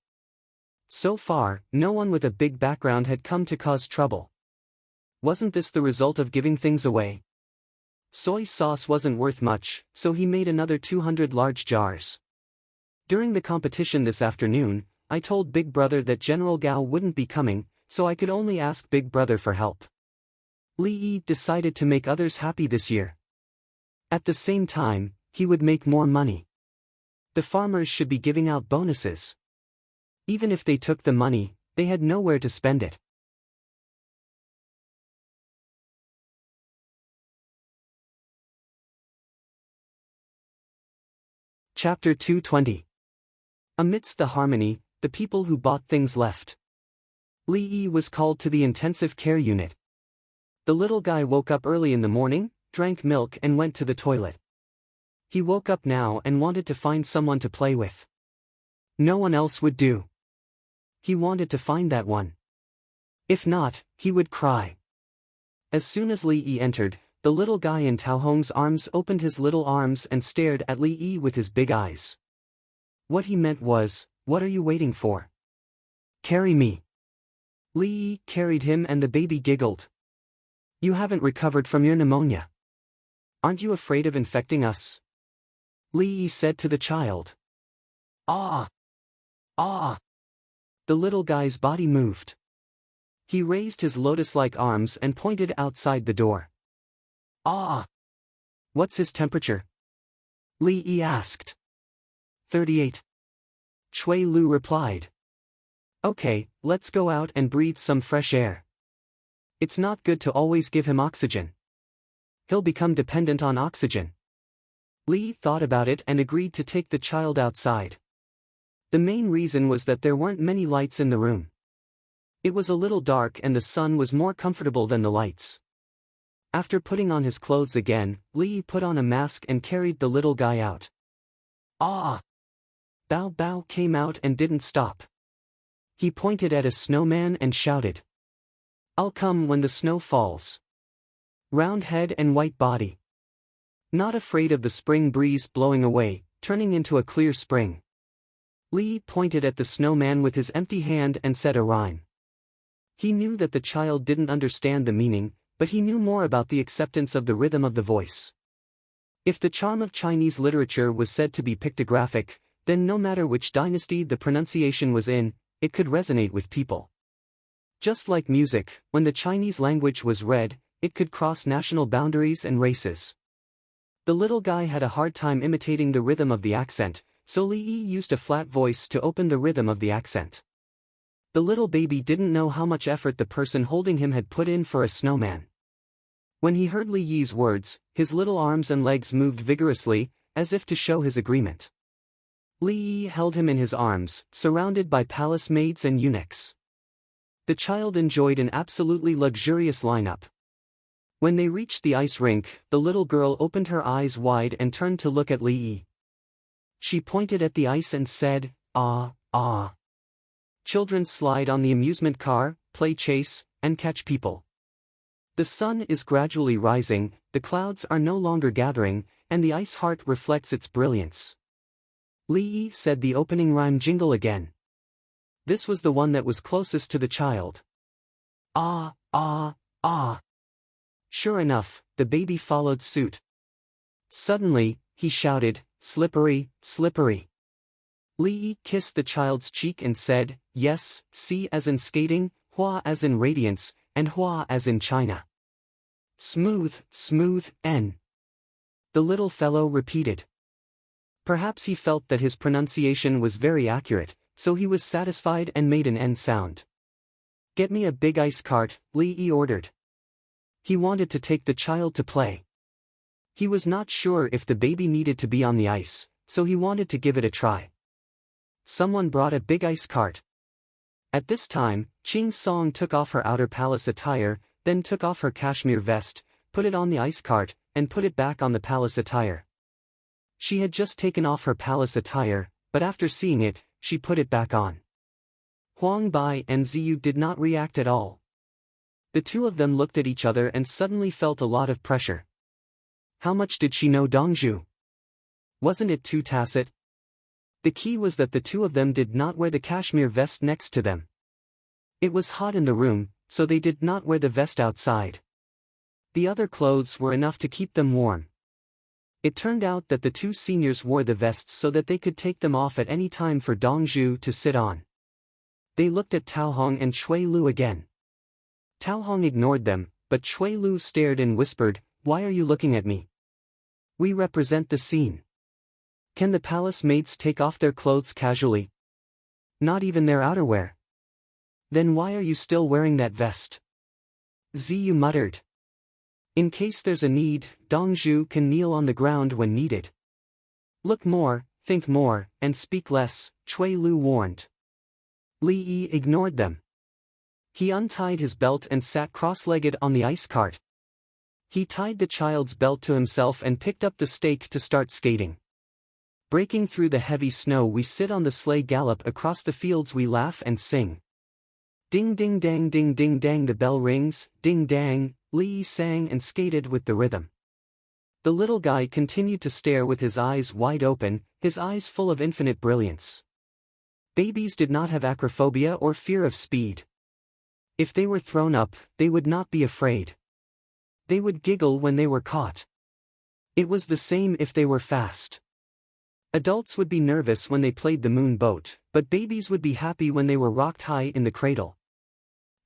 So far, no one with a big background had come to cause trouble. Wasn't this the result of giving things away? Soy sauce wasn't worth much, so he made another 200 large jars. During the competition this afternoon, I told Big Brother that General Gao wouldn't be coming, so I could only ask Big Brother for help. Li Yi decided to make others happy this year. At the same time, he would make more money. The farmers should be giving out bonuses. Even if they took the money, they had nowhere to spend it. Chapter 220. Amidst the harmony, the people who bought things left. Li Yi was called to the intensive care unit. The little guy woke up early in the morning, drank milk and went to the toilet. He woke up now and wanted to find someone to play with. No one else would do. He wanted to find that one. If not, he would cry. As soon as Li Yi entered, the little guy in Tao Hong's arms opened his little arms and stared at Li Yi with his big eyes. What he meant was, "What are you waiting for? Carry me." Li Yi carried him and the baby giggled. "You haven't recovered from your pneumonia. Aren't you afraid of infecting us?" Li Yi said to the child. "Ah! Ah!" The little guy's body moved. He raised his lotus-like arms and pointed outside the door. "Ah! What's his temperature?" Li Yi asked. 38. Chui Lu replied. "Okay, let's go out and breathe some fresh air. It's not good to always give him oxygen. He'll become dependent on oxygen." Li thought about it and agreed to take the child outside. The main reason was that there weren't many lights in the room. It was a little dark and the sun was more comfortable than the lights. After putting on his clothes again, Li put on a mask and carried the little guy out. "Ah!" Bao Bao came out and didn't stop. He pointed at a snowman and shouted, "I'll come when the snow falls." Round head and white body. Not afraid of the spring breeze blowing away, turning into a clear spring. Li pointed at the snowman with his empty hand and said a rhyme. He knew that the child didn't understand the meaning, but he knew more about the acceptance of the rhythm of the voice. If the charm of Chinese literature was said to be pictographic, then no matter which dynasty the pronunciation was in, it could resonate with people. Just like music, when the Chinese language was read, it could cross national boundaries and races. The little guy had a hard time imitating the rhythm of the accent, so Li Yi used a flat voice to open the rhythm of the accent. The little baby didn't know how much effort the person holding him had put in for a snowman. When he heard Li Yi's words, his little arms and legs moved vigorously, as if to show his agreement. Li Yi held him in his arms, surrounded by palace maids and eunuchs. The child enjoyed an absolutely luxurious lineup. When they reached the ice rink, the little girl opened her eyes wide and turned to look at Li Yi. She pointed at the ice and said, "Ah, ah." Children slide on the amusement car, play chase, and catch people. The sun is gradually rising, the clouds are no longer gathering, and the ice heart reflects its brilliance. Li Yi said the opening rhyme jingle again. This was the one that was closest to the child. "Ah, ah, ah." Sure enough, the baby followed suit. Suddenly, he shouted, "Slippery, slippery." Li Yi kissed the child's cheek and said, "Yes, si as in skating, hua as in radiance, and hua as in China. Smooth, smooth, n." The little fellow repeated. Perhaps he felt that his pronunciation was very accurate, so he was satisfied and made an N sound. "Get me a big ice cart," Li Yi ordered. He wanted to take the child to play. He was not sure if the baby needed to be on the ice, so he wanted to give it a try. Someone brought a big ice cart. At this time, Ching Song took off her outer palace attire, then took off her cashmere vest, put it on the ice cart, and put it back on the palace attire. She had just taken off her palace attire, but after seeing it, she put it back on. Huang Bai and Ziyu did not react at all. The two of them looked at each other and suddenly felt a lot of pressure. How much did she know Dongzhu? Wasn't it too tacit? The key was that the two of them did not wear the cashmere vest next to them. It was hot in the room, so they did not wear the vest outside. The other clothes were enough to keep them warm. It turned out that the two seniors wore the vests so that they could take them off at any time for Dongzhu to sit on. They looked at Tao Hong and Chui Lu again. Tao Hong ignored them, but Chui Lu stared and whispered, "Why are you looking at me? We represent the scene. Can the palace maids take off their clothes casually? Not even their outerwear. Then why are you still wearing that vest?" Ziyu muttered. "In case there's a need, Dongzhu can kneel on the ground when needed." "Look more, think more, and speak less," Chui Lu warned. Li Yi ignored them. He untied his belt and sat cross-legged on the ice cart. He tied the child's belt to himself and picked up the stake to start skating. Breaking through the heavy snow, we sit on the sleigh, gallop across the fields, we laugh and sing. Ding ding dang, ding ding dang, the bell rings, ding dang, Lee sang and skated with the rhythm. The little guy continued to stare with his eyes wide open, his eyes full of infinite brilliance. Babies did not have acrophobia or fear of speed. If they were thrown up, they would not be afraid. They would giggle when they were caught. It was the same if they were fast. Adults would be nervous when they played the moon boat, but babies would be happy when they were rocked high in the cradle.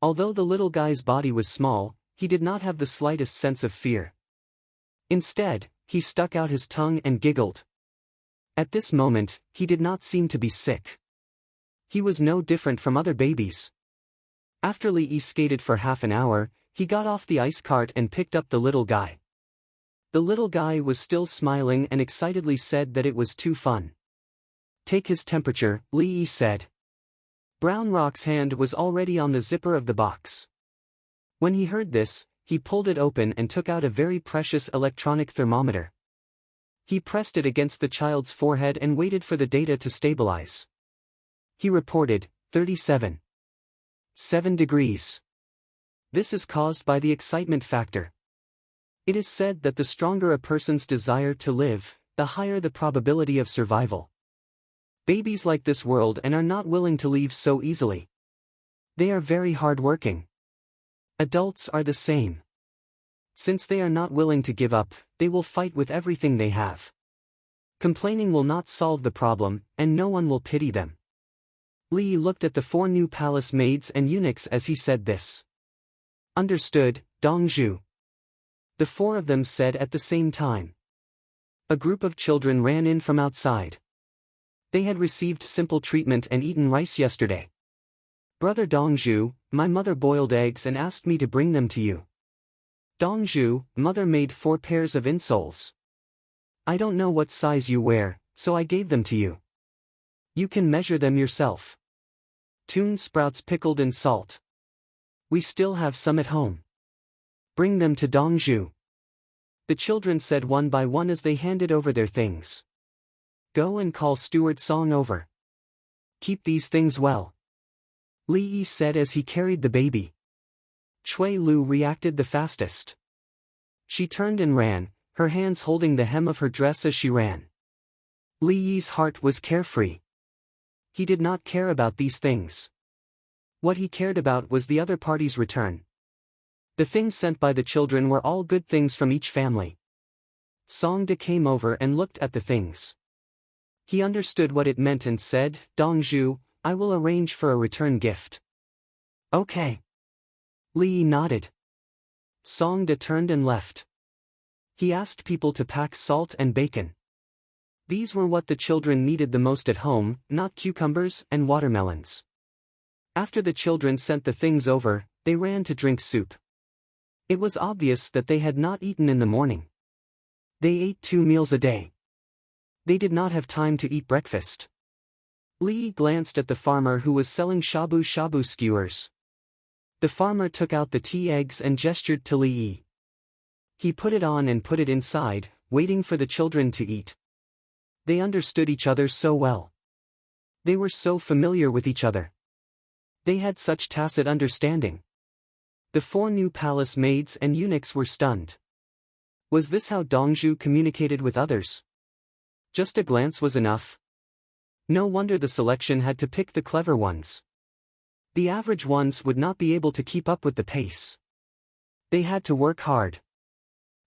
Although the little guy's body was small, he did not have the slightest sense of fear. Instead, he stuck out his tongue and giggled. At this moment, he did not seem to be sick. He was no different from other babies. After Lee skated for half an hour, he got off the ice cart and picked up the little guy. The little guy was still smiling and excitedly said that it was too fun. Take his temperature, Lee said. Brown Rock's hand was already on the zipper of the box. When he heard this, he pulled it open and took out a very precious electronic thermometer. He pressed it against the child's forehead and waited for the data to stabilize. He reported, 37.7 degrees. This is caused by the excitement factor. It is said that the stronger a person's desire to live, the higher the probability of survival. Babies like this world and are not willing to leave so easily. They are very hard-working. Adults are the same. Since they are not willing to give up, they will fight with everything they have. Complaining will not solve the problem, and no one will pity them. Lee looked at the 4 new palace maids and eunuchs as he said this. Understood, Dongzhu. The 4 of them said at the same time. A group of children ran in from outside. They had received simple treatment and eaten rice yesterday. Brother Dongzhu, my mother boiled eggs and asked me to bring them to you. Dongzhu, mother made 4 pairs of insoles. I don't know what size you wear, so I gave them to you. You can measure them yourself. Tune sprouts pickled in salt. We still have some at home. Bring them to Dongzhu. The children said one by one as they handed over their things. Go and call Steward Song over. Keep these things well. Li Yi said as he carried the baby. Chui Lu reacted the fastest. She turned and ran, her hands holding the hem of her dress as she ran. Li Yi's heart was carefree. He did not care about these things. What he cared about was the other party's return. The things sent by the children were all good things from each family. Songda came over and looked at the things. He understood what it meant and said, Dongzhu, I will arrange for a return gift. Okay. Li nodded. Songda turned and left. He asked people to pack salt and bacon. These were what the children needed the most at home, not cucumbers and watermelons. After the children sent the things over, they ran to drink soup. It was obvious that they had not eaten in the morning. They ate 2 meals a day. They did not have time to eat breakfast. Li glanced at the farmer who was selling shabu-shabu skewers. The farmer took out the tea eggs and gestured to Li. He put it on and put it inside, waiting for the children to eat. They understood each other so well. They were so familiar with each other. They had such tacit understanding. The 4 new palace maids and eunuchs were stunned. Was this how Dongzhu communicated with others? Just a glance was enough. No wonder the selection had to pick the clever ones. The average ones would not be able to keep up with the pace. They had to work hard.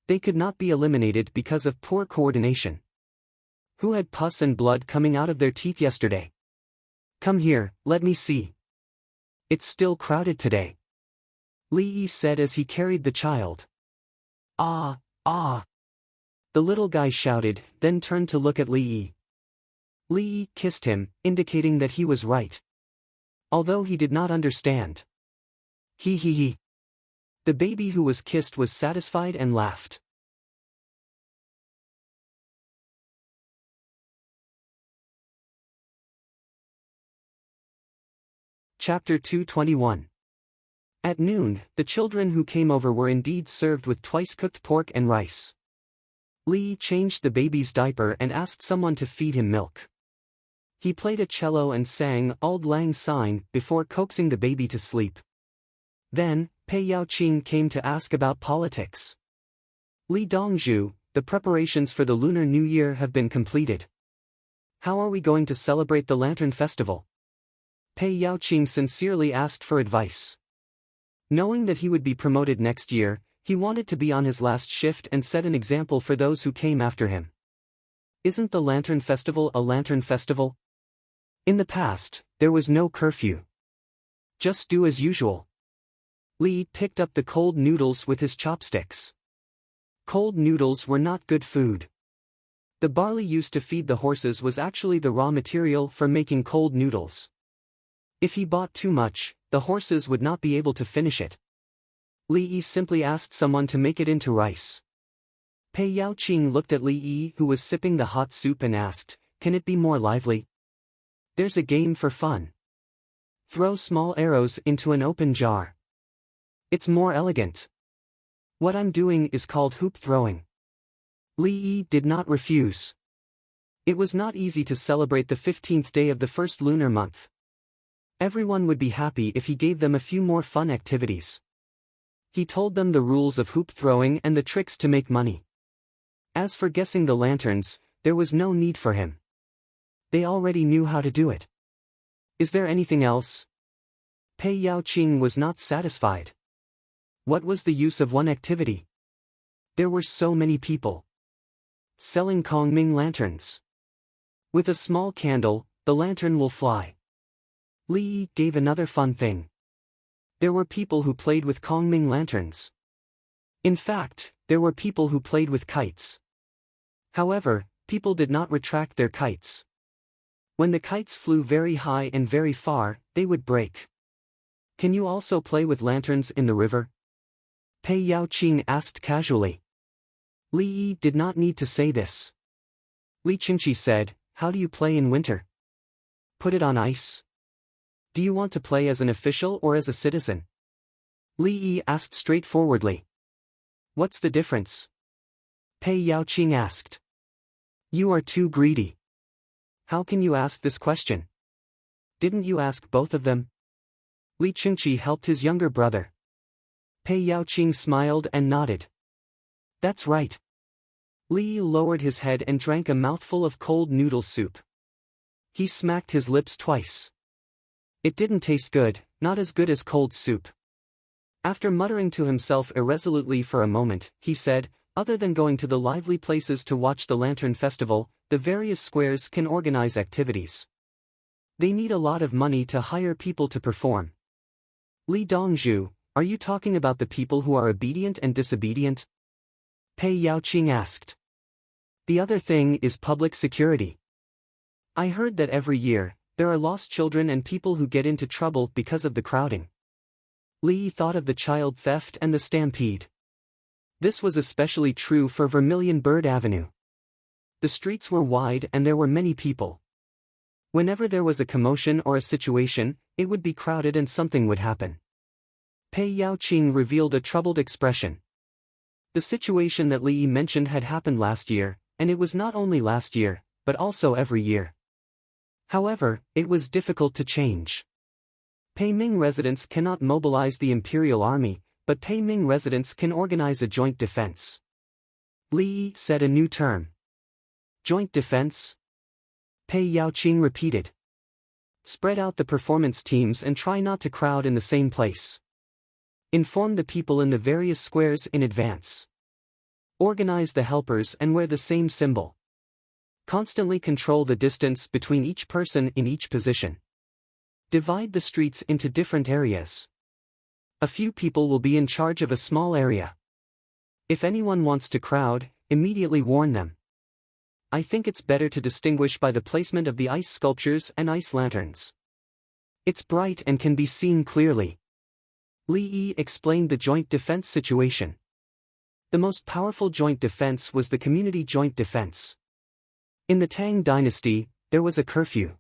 They could not be eliminated because of poor coordination. Who had pus and blood coming out of their teeth yesterday? Come here, let me see. It's still crowded today. Li Yi said as he carried the child. Ah, ah. The little guy shouted, then turned to look at Li Yi. Li Yi kissed him, indicating that he was right. Although he did not understand. He. The baby who was kissed was satisfied and laughed. Chapter 221. At noon, the children who came over were indeed served with twice-cooked pork and rice. Lee changed the baby's diaper and asked someone to feed him milk. He played a cello and sang Auld Lang Syne before coaxing the baby to sleep. Then, Pei Yaoqing came to ask about politics. Li Dongzhu, the preparations for the Lunar New Year have been completed. How are we going to celebrate the Lantern Festival? Pei Yaoqing sincerely asked for advice. Knowing that he would be promoted next year, he wanted to be on his last shift and set an example for those who came after him. Isn't the Lantern Festival a lantern festival? In the past, there was no curfew. Just do as usual. Li picked up the cold noodles with his chopsticks. Cold noodles were not good food. The barley used to feed the horses was actually the raw material for making cold noodles. If he bought too much, the horses would not be able to finish it. Li simply asked someone to make it into rice. Pei Yaoqing looked at Li, who was sipping the hot soup, and asked, "Can it be more lively? There's a game for fun. Throw small arrows into an open jar. It's more elegant. What I'm doing is called hoop throwing." Li did not refuse. It was not easy to celebrate the 15th day of the first lunar month. Everyone would be happy if he gave them a few more fun activities. He told them the rules of hoop throwing and the tricks to make money. As for guessing the lanterns, there was no need for him. They already knew how to do it. Is there anything else? Pei Yaoqing was not satisfied. What was the use of one activity? There were so many people selling Kongming lanterns. With a small candle, the lantern will fly. Li gave another fun thing. There were people who played with Kongming lanterns. In fact, there were people who played with kites. However, people did not retract their kites. When the kites flew very high and very far, they would break. Can you also play with lanterns in the river? Pei Yaoqing asked casually. Li did not need to say this. Li Qingqi said, "How do you play in winter? Put it on ice? Do you want to play as an official or as a citizen?" Li asked straightforwardly. "What's the difference?" Pei Yaoqing asked. "You are too greedy. How can you ask this question? Didn't you ask both of them?" Li Qingqi helped his younger brother. Pei Yaoqing smiled and nodded. "That's right." Li lowered his head and drank a mouthful of cold noodle soup. He smacked his lips twice. It didn't taste good, not as good as cold soup. After muttering to himself irresolutely for a moment, he said, "Other than going to the lively places to watch the Lantern Festival, the various squares can organize activities. They need a lot of money to hire people to perform." Li Dongzhu, are you talking about the people who are obedient and disobedient? Pei Yaoqing asked. The other thing is public security. I heard that every year, there are lost children and people who get into trouble because of the crowding. Li thought of the child theft and the stampede. This was especially true for Vermilion Bird Avenue. The streets were wide and there were many people. Whenever there was a commotion or a situation, it would be crowded and something would happen. Pei Yaoqing revealed a troubled expression. The situation that Li mentioned had happened last year, and it was not only last year, but also every year. However, it was difficult to change. Peiming residents cannot mobilize the Imperial Army, but Peiming residents can organize a joint defense. Li said a new term. Joint defense? Pei Yaoqing repeated. Spread out the performance teams and try not to crowd in the same place. Inform the people in the various squares in advance. Organize the helpers and wear the same symbol. Constantly control the distance between each person in each position. Divide the streets into different areas. A few people will be in charge of a small area. If anyone wants to crowd, immediately warn them. I think it's better to distinguish by the placement of the ice sculptures and ice lanterns. It's bright and can be seen clearly. Li explained the joint defense situation. The most powerful joint defense was the community joint defense. In the Tang dynasty, there was a curfew.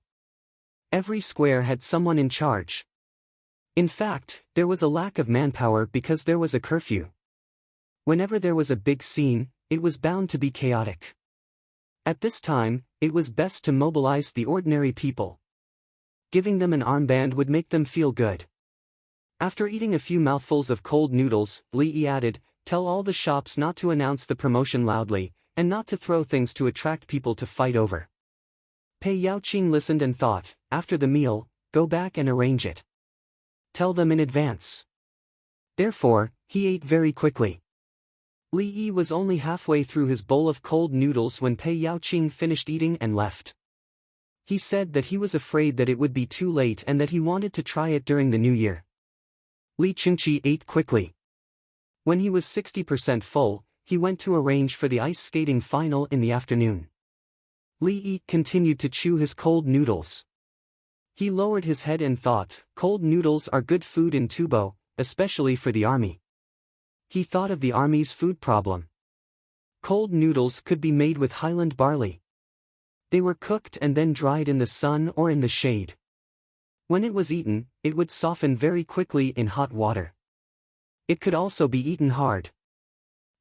Every square had someone in charge. In fact, there was a lack of manpower because there was a curfew. Whenever there was a big scene, it was bound to be chaotic. At this time, it was best to mobilize the ordinary people. Giving them an armband would make them feel good. After eating a few mouthfuls of cold noodles, Li added, "Tell all the shops not to announce the promotion loudly, and not to throw things to attract people to fight over." Pei Yaoqing listened and thought, after the meal, go back and arrange it. Tell them in advance. Therefore, he ate very quickly. Li Yi was only halfway through his bowl of cold noodles when Pei Yaoqing finished eating and left. He said that he was afraid that it would be too late and that he wanted to try it during the new year. Li Chengqi ate quickly. When he was 60% full, he went to arrange for the ice skating final in the afternoon. Li Yi continued to chew his cold noodles. He lowered his head and thought, cold noodles are good food in Tubo, especially for the army. He thought of the army's food problem. Cold noodles could be made with highland barley. They were cooked and then dried in the sun or in the shade. When it was eaten, it would soften very quickly in hot water. It could also be eaten hard.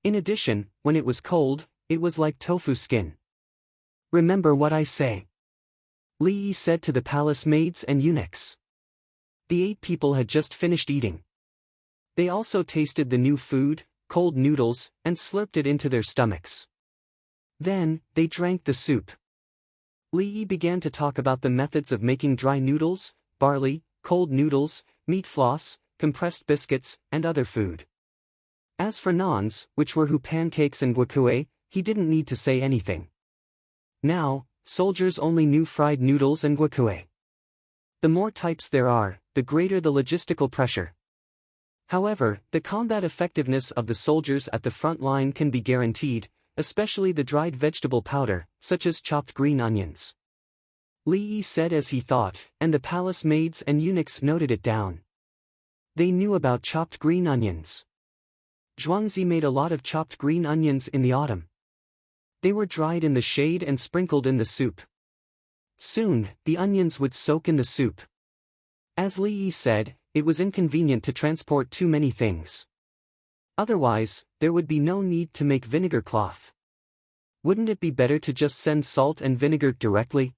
In addition, when it was cold, it was like tofu skin. Remember what I say. Li Yi said to the palace maids and eunuchs. The 8 people had just finished eating. They also tasted the new food, cold noodles, and slurped it into their stomachs. Then, they drank the soup. Li Yi began to talk about the methods of making dry noodles, barley, cold noodles, meat floss, compressed biscuits, and other food. As for naans, which were pancakes and guacue, he didn't need to say anything. Now, soldiers only knew fried noodles and guacue. The more types there are, the greater the logistical pressure. However, the combat effectiveness of the soldiers at the front line can be guaranteed, especially the dried vegetable powder, such as chopped green onions. Li Yi said as he thought, and the palace maids and eunuchs noted it down. They knew about chopped green onions. Zhuangzi made a lot of chopped green onions in the autumn. They were dried in the shade and sprinkled in the soup. Soon, the onions would soak in the soup. As Li Yi said, it was inconvenient to transport too many things. Otherwise, there would be no need to make vinegar cloth. Wouldn't it be better to just send salt and vinegar directly?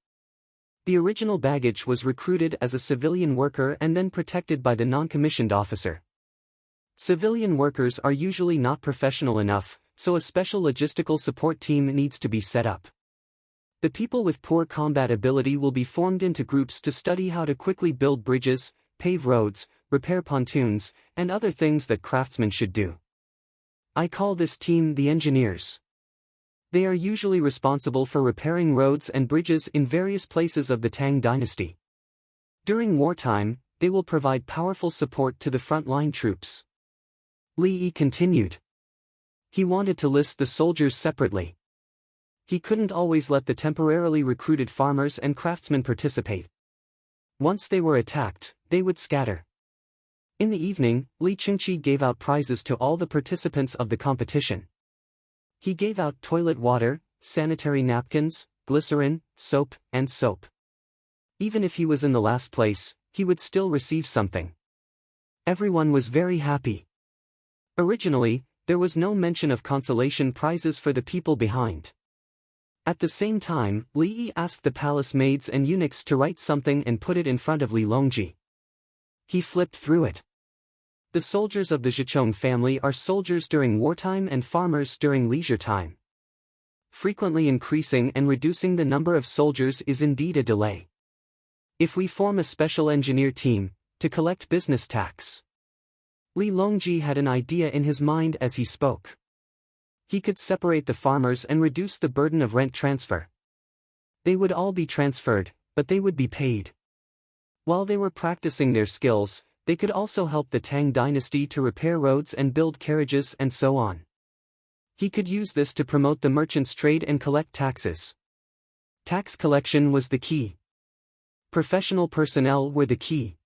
The original baggage was recruited as a civilian worker and then protected by the non-commissioned officer. Civilian workers are usually not professional enough, so a special logistical support team needs to be set up. The people with poor combat ability will be formed into groups to study how to quickly build bridges, pave roads, repair pontoons, and other things that craftsmen should do. I call this team the engineers. They are usually responsible for repairing roads and bridges in various places of the Tang dynasty. During wartime, they will provide powerful support to the frontline troops. Li Yi continued. He wanted to list the soldiers separately. He couldn't always let the temporarily recruited farmers and craftsmen participate. Once they were attacked, they would scatter. In the evening, Li Chengqi gave out prizes to all the participants of the competition. He gave out toilet water, sanitary napkins, glycerin, soap, and soap. Even if he was in the last place, he would still receive something. Everyone was very happy. Originally, there was no mention of consolation prizes for the people behind. At the same time, Li Yi asked the palace maids and eunuchs to write something and put it in front of Li Longji. He flipped through it. The soldiers of the Zhichong family are soldiers during wartime and farmers during leisure time. Frequently increasing and reducing the number of soldiers is indeed a delay. If we form a special engineer team, to collect business tax. Li Longji had an idea in his mind as he spoke. He could separate the farmers and reduce the burden of rent transfer. They would all be transferred, but they would be paid. While they were practicing their skills, they could also help the Tang dynasty to repair roads and build carriages and so on. He could use this to promote the merchants' trade and collect taxes. Tax collection was the key. Professional personnel were the key.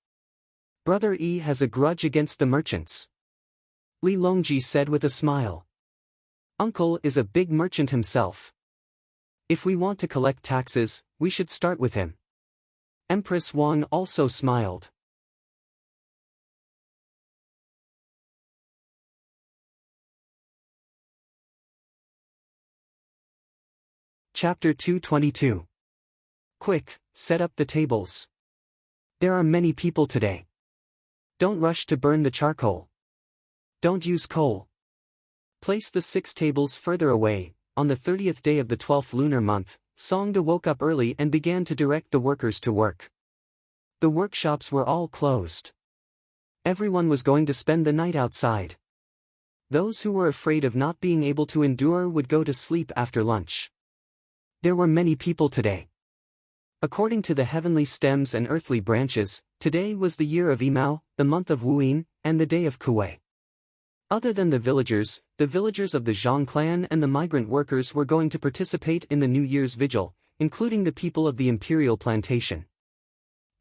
Brother Yi has a grudge against the merchants. Li Longji said with a smile. Uncle is a big merchant himself. If we want to collect taxes, we should start with him. Empress Wang also smiled. Chapter 222. Quick, set up the tables. There are many people today. Don't rush to burn the charcoal. Don't use coal. Place the 6 tables further away. On the 30th day of the 12th lunar month, Songda woke up early and began to direct the workers to work. The workshops were all closed. Everyone was going to spend the night outside. Those who were afraid of not being able to endure would go to sleep after lunch. There were many people today. According to the heavenly stems and earthly branches, today was the year of Imao, the month of Wuyin, and the day of Kuei. Other than the villagers of the Zhang clan and the migrant workers were going to participate in the New Year's vigil, including the people of the imperial plantation.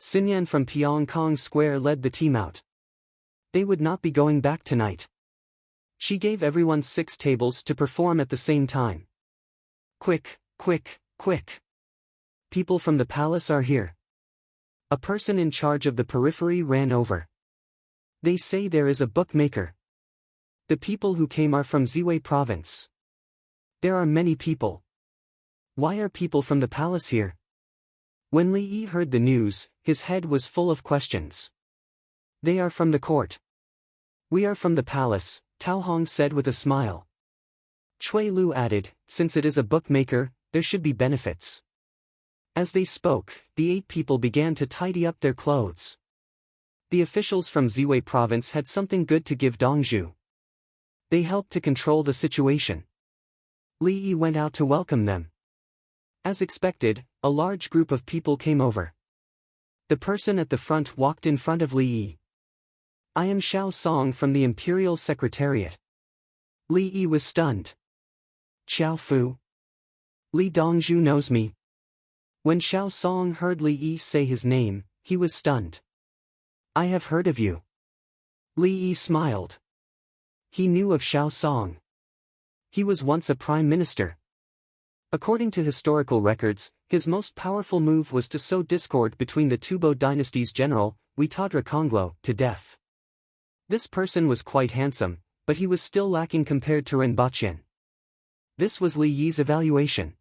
Xinyan from Pyongkong Square led the team out. They would not be going back tonight. She gave everyone 6 tables to perform at the same time. Quick, quick, quick. People from the palace are here. A person in charge of the periphery ran over. They say there is a bookmaker. The people who came are from Ziwei province. There are many people. Why are people from the palace here? When Li Yi heard the news, his head was full of questions. They are from the court. We are from the palace, Tao Hong said with a smile. Cui Lu added, since it is a bookmaker, there should be benefits. As they spoke, the 8 people began to tidy up their clothes. The officials from Ziwei province had something good to give Dongzhu. They helped to control the situation. Li Yi went out to welcome them. As expected, a large group of people came over. The person at the front walked in front of Li Yi. I am Xiao Song from the Imperial Secretariat. Li Yi was stunned. Xiao Fu. Li Dongzhu knows me. When Xiao Song heard Li Yi say his name, he was stunned. I have heard of you. Li Yi smiled. He knew of Xiao Song. He was once a prime minister. According to historical records, his most powerful move was to sow discord between the Tubo dynasty's general, Huitadra Konglo, to death. This person was quite handsome, but he was still lacking compared to Ren Baqian. This was Li Yi's evaluation.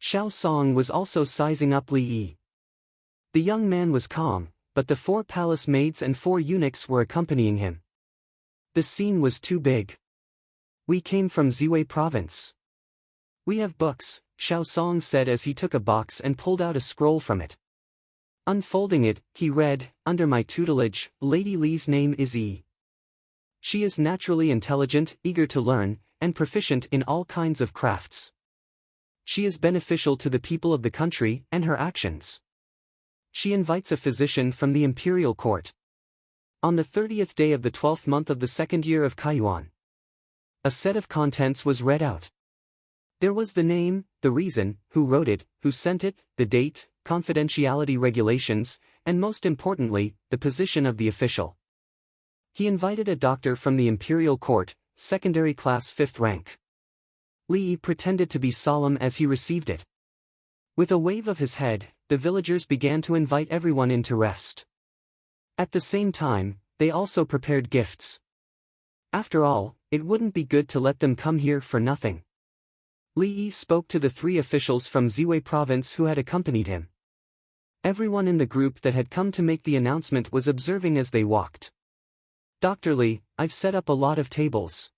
Xiao Song was also sizing up Li Yi. The young man was calm, but the 4 palace maids and 4 eunuchs were accompanying him. The scene was too big. We came from Ziwei province. We have books, Xiao Song said as he took a box and pulled out a scroll from it. Unfolding it, he read, under my tutelage, Lady Li's name is Yi. She is naturally intelligent, eager to learn, and proficient in all kinds of crafts. She is beneficial to the people of the country and her actions. She invites a physician from the imperial court. On the 30th day of the 12th month of the 2nd year of Kaiyuan. A set of contents was read out. There was the name, the reason, who wrote it, who sent it, the date, confidentiality regulations, and most importantly, the position of the official. He invited a doctor from the imperial court, secondary class 5th rank. Li Yi pretended to be solemn as he received it. With a wave of his head, the villagers began to invite everyone in to rest. At the same time, they also prepared gifts. After all, it wouldn't be good to let them come here for nothing. Li Yi spoke to the 3 officials from Ziwei province who had accompanied him. Everyone in the group that had come to make the announcement was observing as they walked. Dr. Li, I've set up a lot of tables.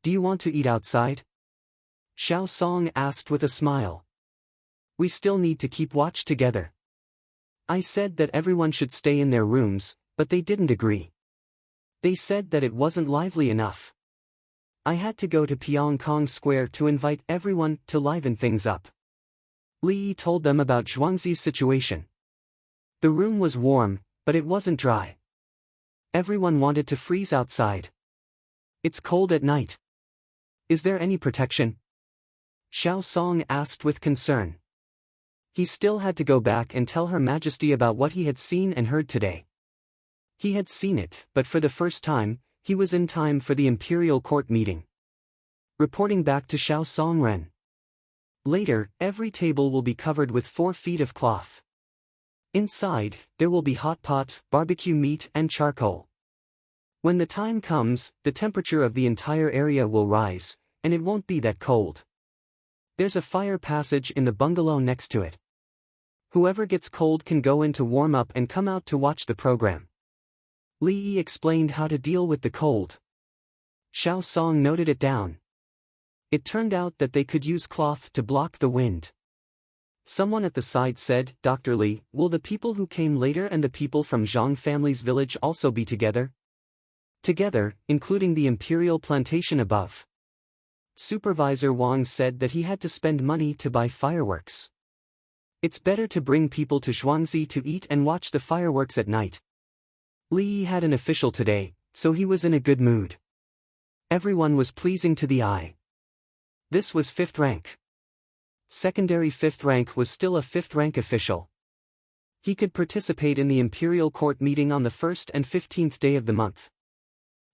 Do you want to eat outside? Xiao Song asked with a smile. We still need to keep watch together. I said that everyone should stay in their rooms, but they didn't agree. They said that it wasn't lively enough. I had to go to Pyongkong Square to invite everyone to liven things up. Li Yi told them about Zhuangzi's situation. The room was warm, but it wasn't dry. Everyone wanted to freeze outside. It's cold at night. Is there any protection? Xiao Song asked with concern. He still had to go back and tell Her Majesty about what he had seen and heard today. He had seen it, but for the first time, he was in time for the imperial court meeting. Reporting back to Xiao Songren. Later, every table will be covered with 4 feet of cloth. Inside, there will be hot pot, barbecue meat and charcoal. When the time comes, the temperature of the entire area will rise, and it won't be that cold. There's a fire passage in the bungalow next to it. Whoever gets cold can go in to warm up and come out to watch the program. Li Yi explained how to deal with the cold. Xiao Song noted it down. It turned out that they could use cloth to block the wind. Someone at the side said, "Dr. Li, will the people who came later and the people from Zhang family's village also be together?" Together, including the imperial plantation above. Supervisor Wang said that he had to spend money to buy fireworks. It's better to bring people to Zhuangzi to eat and watch the fireworks at night. Li Yi had an official today, so he was in a good mood. Everyone was pleasing to the eye. This was 5th rank. Secondary 5th rank was still a 5th rank official. He could participate in the imperial court meeting on the 1st and 15th day of the month.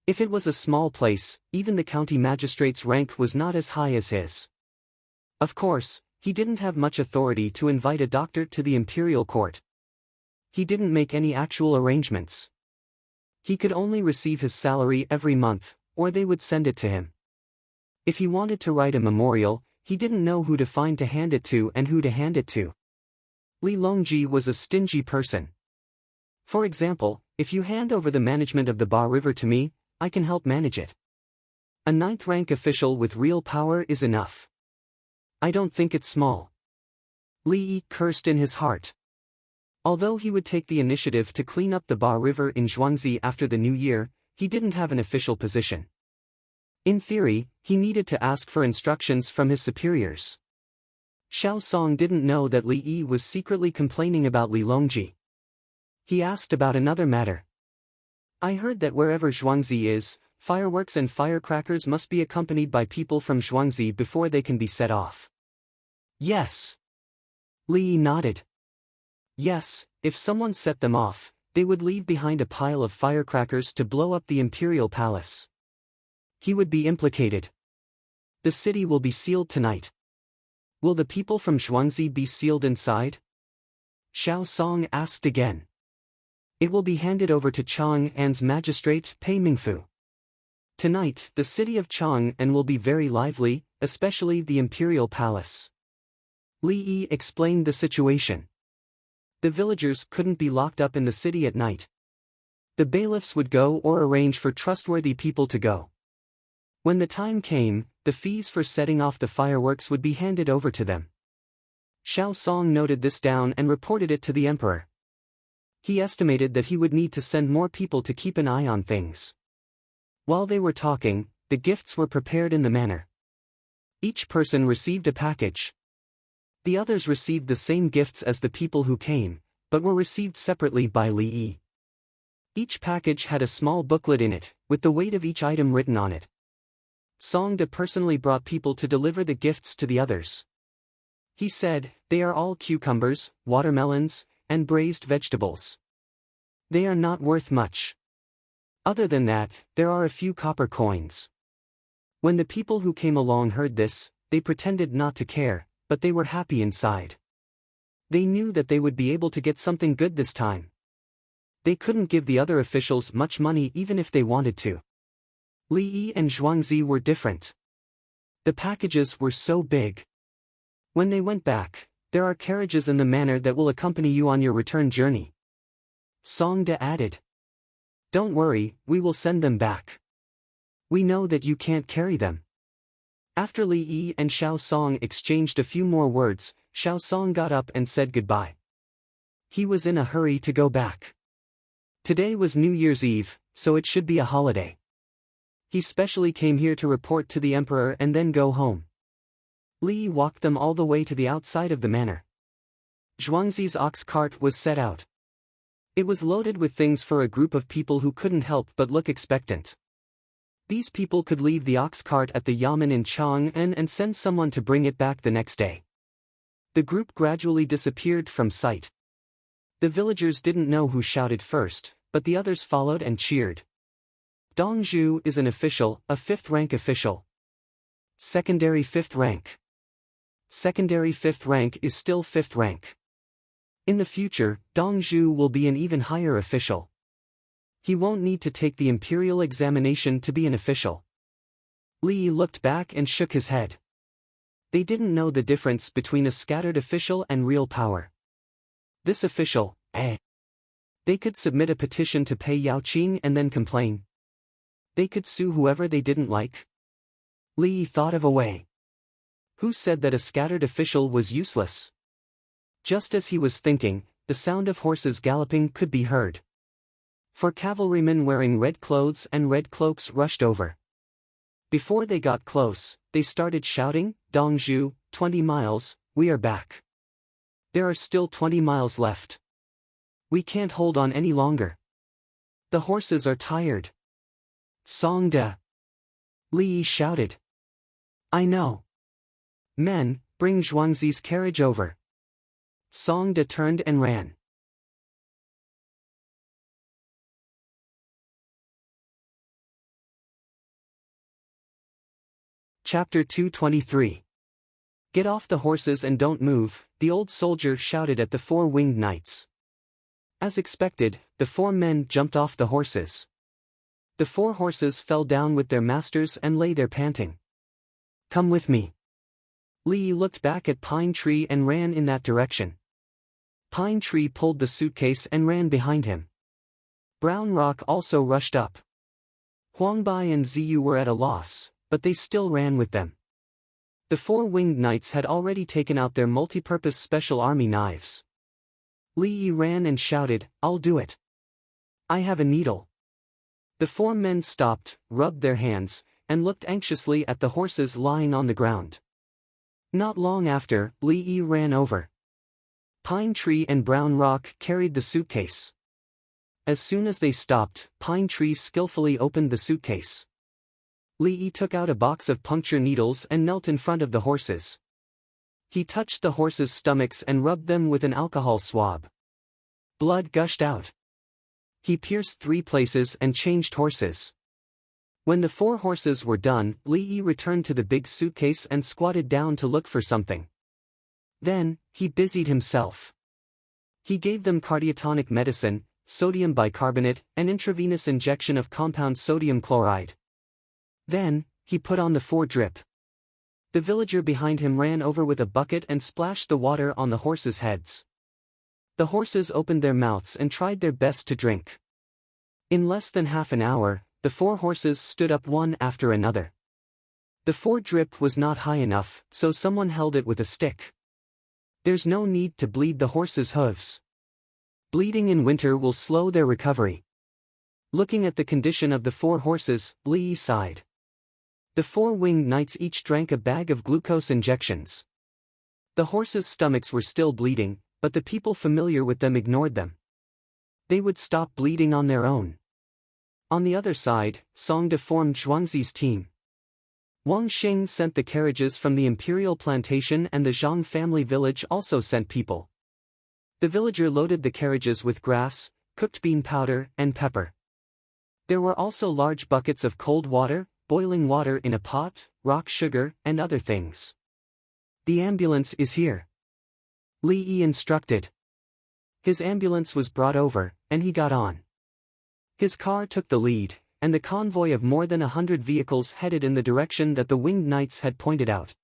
If it was a small place, even the county magistrate's rank was not as high as his. Of course, he didn't have much authority to invite a doctor to the imperial court. He didn't make any actual arrangements. He could only receive his salary every month, or they would send it to him. If he wanted to write a memorial, he didn't know who to find to hand it to and who to hand it to. Li Longji was a stingy person. For example, if you hand over the management of the Ba River to me, I can help manage it. A 9th rank official with real power is enough. I don't think it's small. Li Yi cursed in his heart. Although he would take the initiative to clean up the Ba River in Zhuangzi after the new year, he didn't have an official position. In theory, he needed to ask for instructions from his superiors. Xiao Song didn't know that Li Yi was secretly complaining about Li Longji. He asked about another matter. I heard that wherever Zhuangzi is, fireworks and firecrackers must be accompanied by people from Zhuangzi before they can be set off. Yes. Li Yi nodded. Yes, if someone set them off, they would leave behind a pile of firecrackers to blow up the imperial palace. He would be implicated. The city will be sealed tonight. Will the people from Zhuangzi be sealed inside? Xiao Song asked again. It will be handed over to Chang'an's magistrate, Pei Mingfu. Tonight, the city of Chang'an will be very lively, especially the imperial palace. Li Yi explained the situation. The villagers couldn't be locked up in the city at night. The bailiffs would go or arrange for trustworthy people to go. When the time came, the fees for setting off the fireworks would be handed over to them. Xiao Song noted this down and reported it to the emperor. He estimated that he would need to send more people to keep an eye on things. While they were talking, the gifts were prepared in the manner. Each person received a package. The others received the same gifts as the people who came, but were received separately by Li Yi. Each package had a small booklet in it, with the weight of each item written on it. Songde personally brought people to deliver the gifts to the others. He said, "They are all cucumbers, watermelons, and braised vegetables. They are not worth much. Other than that, there are a few copper coins." When the people who came along heard this, they pretended not to care, but they were happy inside. They knew that they would be able to get something good this time. They couldn't give the other officials much money even if they wanted to. Li Yi and Zhuangzi were different. The packages were so big. When they went back, there are carriages in the manor that will accompany you on your return journey. Songde added. Don't worry, we will send them back. We know that you can't carry them. After Li Yi and Xiao Song exchanged a few more words, Xiao Song got up and said goodbye. He was in a hurry to go back. Today was New Year's Eve, so it should be a holiday. He specially came here to report to the emperor and then go home. Li Yi walked them all the way to the outside of the manor. Zhuangzi's ox cart was set out. It was loaded with things for a group of people who couldn't help but look expectant. These people could leave the ox cart at the yamen in Chang'an and send someone to bring it back the next day. The group gradually disappeared from sight. The villagers didn't know who shouted first, but the others followed and cheered. Dong Zhu is an official, a 5th rank official. Secondary 5th rank. Secondary 5th rank is still 5th rank. In the future, Dong Zhu will be an even higher official. He won't need to take the imperial examination to be an official. Li Yi looked back and shook his head. They didn't know the difference between a scattered official and real power. This official, they could submit a petition to pay Yao Qing and then complain. They could sue whoever they didn't like. Li Yi thought of a way. Who said that a scattered official was useless? Just as he was thinking, the sound of horses galloping could be heard. 4 cavalrymen wearing red clothes and red cloaks rushed over. Before they got close, they started shouting, "Dongzhu, 20 miles, we are back. There are still 20 miles left. We can't hold on any longer. The horses are tired." "Songde!" Li Yi shouted. "I know. Men, bring Zhuangzi's carriage over." Songde turned and ran. Chapter 223. Get off the horses and don't move, the old soldier shouted at the 4 winged knights. As expected, the 4 men jumped off the horses. The 4 horses fell down with their masters and lay there panting. "Come with me." Li Yi looked back at Pine Tree and ran in that direction. Pine Tree pulled the suitcase and ran behind him. Brown Rock also rushed up. Huangbai and Ziyu were at a loss, but they still ran with them. The 4 winged knights had already taken out their multi-purpose special army knives. Li Yi ran and shouted, "I'll do it. I have a needle." The 4 men stopped, rubbed their hands, and looked anxiously at the horses lying on the ground. Not long after, Li Yi ran over. Pine Tree and Brown Rock carried the suitcase. As soon as they stopped, Pine Tree skillfully opened the suitcase. Li Yi took out a box of puncture needles and knelt in front of the horses. He touched the horses' stomachs and rubbed them with an alcohol swab. Blood gushed out. He pierced 3 places and changed horses. When the 4 horses were done, Li Yi returned to the big suitcase and squatted down to look for something. Then, he busied himself. He gave them cardiotonic medicine, sodium bicarbonate, and intravenous injection of compound sodium chloride. Then, he put on the 4 drip. The villager behind him ran over with a bucket and splashed the water on the horses' heads. The horses opened their mouths and tried their best to drink. In less than half an hour, the 4 horses stood up one after another. The 4 drip was not high enough, so someone held it with a stick. There's no need to bleed the horses' hooves. Bleeding in winter will slow their recovery. Looking at the condition of the 4 horses, Li Yi sighed. The 4 winged knights each drank a bag of glucose injections. The horses' stomachs were still bleeding, but the people familiar with them ignored them. They would stop bleeding on their own. On the other side, Songde formed Zhuangzi's team. Wang Xing sent the carriages from the imperial plantation and the Zhang family village also sent people. The villager loaded the carriages with grass, cooked bean powder, and pepper. There were also large buckets of cold water, boiling water in a pot, rock sugar, and other things. "The ambulance is here," Li Yi instructed. His ambulance was brought over, and he got on. His car took the lead, and the convoy of more than 100 vehicles headed in the direction that the winged knights had pointed out.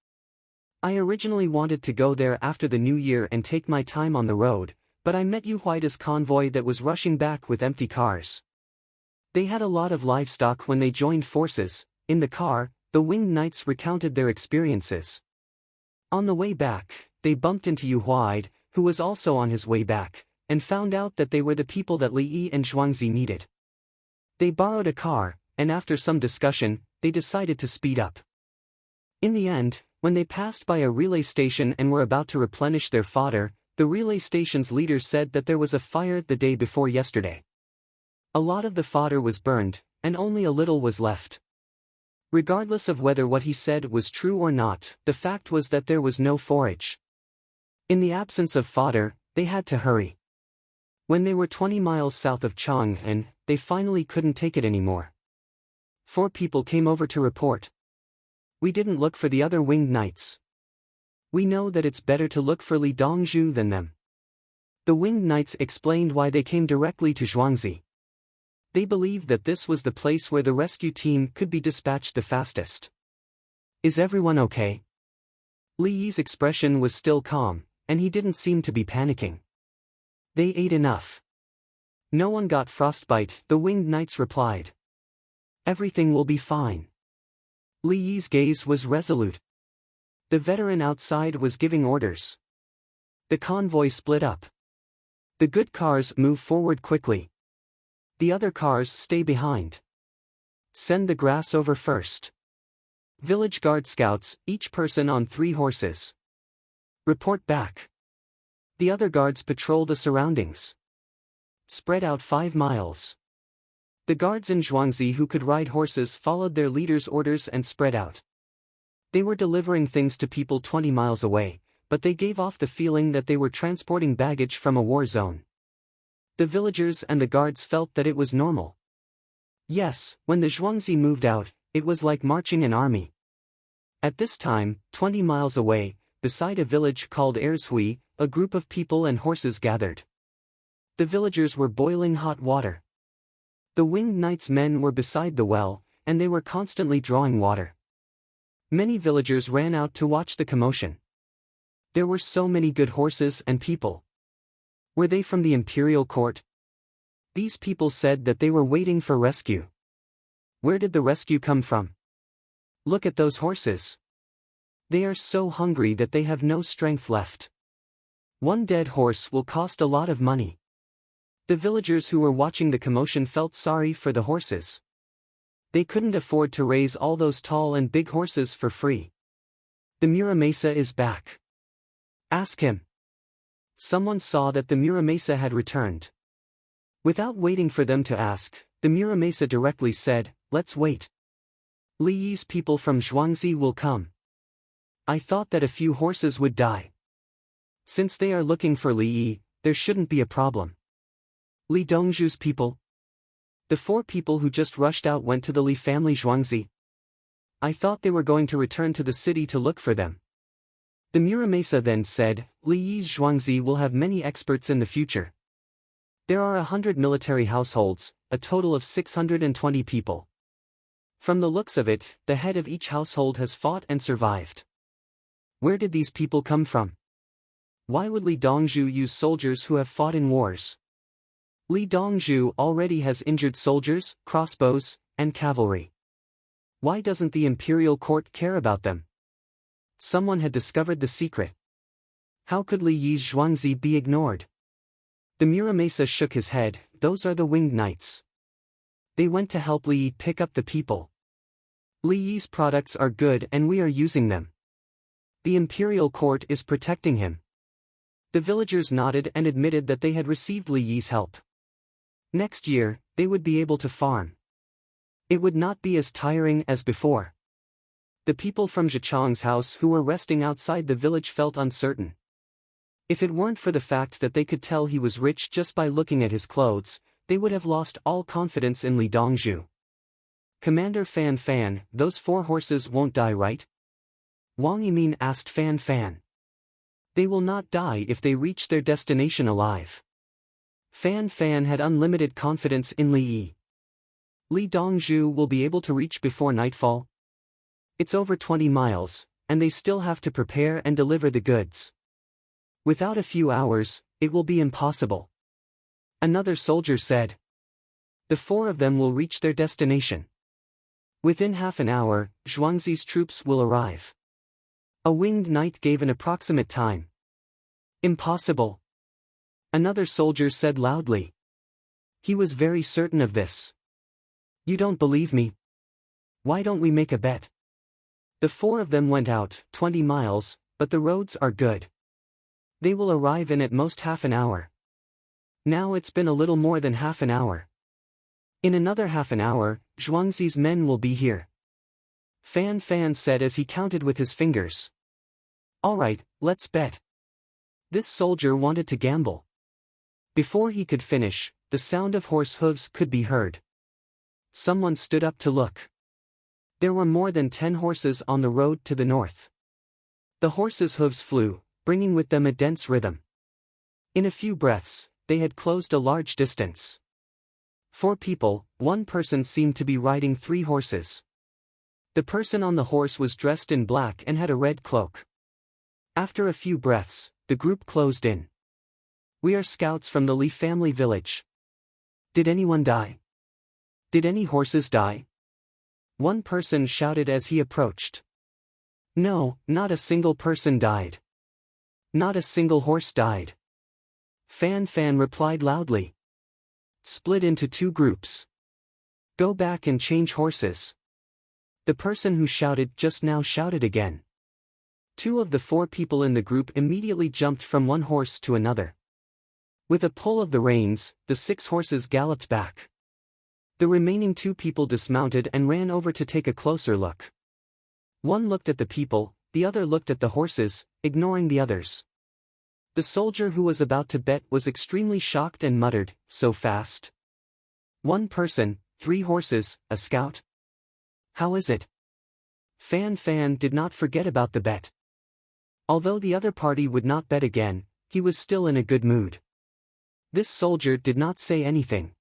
"I originally wanted to go there after the new year and take my time on the road, but I met Yu Huaida's convoy that was rushing back with empty cars. They had a lot of livestock when they joined forces." In the car, the winged knights recounted their experiences. On the way back, they bumped into Yu Huaida, who was also on his way back, and found out that they were the people that Li Yi and Zhuangzi needed. They borrowed a car, and after some discussion, they decided to speed up. In the end, when they passed by a relay station and were about to replenish their fodder, the relay station's leader said that there was a fire the day before yesterday. A lot of the fodder was burned, and only a little was left. Regardless of whether what he said was true or not, the fact was that there was no forage. In the absence of fodder, they had to hurry. When they were 20 miles south of Chang'an, they finally couldn't take it anymore. 4 people came over to report. "We didn't look for the other winged knights. We know that it's better to look for Li Dongzhu than them." The winged knights explained why they came directly to Zhuangzi. They believed that this was the place where the rescue team could be dispatched the fastest. "Is everyone okay?" Li Yi's expression was still calm, and he didn't seem to be panicking. They ate enough. No one got frostbite, the winged knights replied. Everything will be fine. Li Yi's gaze was resolute. The veteran outside was giving orders. The convoy split up. The good cars move forward quickly. The other cars stay behind. Send the grass over first. Village guard scouts, each person on 3 horses. Report back. The other guards patrol the surroundings. Spread out 5 miles. The guards in Zhuangzi who could ride horses followed their leader's orders and spread out. They were delivering things to people 20 miles away, but they gave off the feeling that they were transporting baggage from a war zone. The villagers and the guards felt that it was normal. Yes, when the Zhuangzi moved out, it was like marching an army. At this time, 20 miles away, beside a village called Erzhui, a group of people and horses gathered. The villagers were boiling hot water. The winged knights' men were beside the well, and they were constantly drawing water. Many villagers ran out to watch the commotion. There were so many good horses and people. Were they from the imperial court? These people said that they were waiting for rescue. Where did the rescue come from? Look at those horses. They are so hungry that they have no strength left. One dead horse will cost a lot of money. The villagers who were watching the commotion felt sorry for the horses. They couldn't afford to raise all those tall and big horses for free. The Muramesa is back. Ask him. Someone saw that the Muramesa had returned. Without waiting for them to ask, the Muramesa directly said, "Let's wait. Li Yi's people from Zhuangzi will come. I thought that a few horses would die. Since they are looking for Li Yi, there shouldn't be a problem." Li Dongzhu's people? The 4 people who just rushed out went to the Li family Zhuangzi. I thought they were going to return to the city to look for them. The Muramesa then said, Li Yi's Zhuangzi will have many experts in the future. There are 100 military households, a total of 620 people. From the looks of it, the head of each household has fought and survived. Where did these people come from? Why would Li Dongzhu use soldiers who have fought in wars? Li Dongzhu already has injured soldiers, crossbows, and cavalry. Why doesn't the imperial court care about them? Someone had discovered the secret. How could Li Yi's Zhuangzi be ignored? The Muramesa shook his head. Those are the winged knights. They went to help Li Yi pick up the people. Li Yi's products are good and we are using them. The imperial court is protecting him. The villagers nodded and admitted that they had received Li Yi's help. Next year, they would be able to farm. It would not be as tiring as before. The people from Zhichang's house who were resting outside the village felt uncertain. If it weren't for the fact that they could tell he was rich just by looking at his clothes, they would have lost all confidence in Li Dongzhu. Commander Fan Fan, those 4 horses won't die, right? Wang Yimin asked Fan Fan. They will not die if they reach their destination alive. Fan Fan had unlimited confidence in Li Yi. Li Dongzhu will be able to reach before nightfall. It's over 20 miles, and they still have to prepare and deliver the goods. Without a few hours, it will be impossible. Another soldier said. The 4 of them will reach their destination. Within half an hour, Zhuangzi's troops will arrive. A winged knight gave an approximate time. Impossible. Another soldier said loudly. He was very certain of this. You don't believe me? Why don't we make a bet? The 4 of them went out, 20 miles, but the roads are good. They will arrive in at most half an hour. Now it's been a little more than half an hour. In another half an hour, Zhuangzi's men will be here. Fan Fan said as he counted with his fingers. All right, let's bet. This soldier wanted to gamble. Before he could finish, the sound of horse hooves could be heard. Someone stood up to look. There were more than 10 horses on the road to the north. The horses' hooves flew, bringing with them a dense rhythm. In a few breaths, they had closed a large distance. 4 people, 1 person seemed to be riding 3 horses. The person on the horse was dressed in black and had a red cloak. After a few breaths, the group closed in. We are scouts from the Lee family village. Did anyone die? Did any horses die? One person shouted as he approached. No, not a single person died. Not a single horse died. Fan Fan replied loudly. Split into two groups. Go back and change horses. The person who shouted just now shouted again. Two of the four people in the group immediately jumped from one horse to another. With a pull of the reins, the 6 horses galloped back. The remaining 2 people dismounted and ran over to take a closer look. One looked at the people, the other looked at the horses, ignoring the others. The soldier who was about to bet was extremely shocked and muttered, "So fast? 1 person, 3 horses, a scout? How is it?" Fan Fan did not forget about the bet. Although the other party would not bet again, he was still in a good mood. This soldier did not say anything.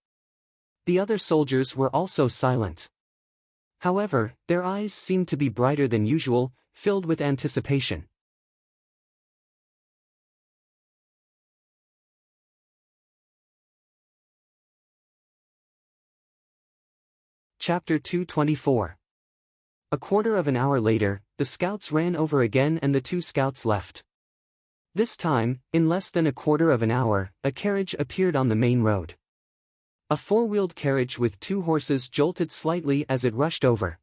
The other soldiers were also silent. However, their eyes seemed to be brighter than usual, filled with anticipation. Chapter 224. A quarter of an hour later, the scouts ran over again and the 2 scouts left. This time, in less than a quarter of an hour, a carriage appeared on the main road. A 4-wheeled carriage with 2 horses jolted slightly as it rushed over.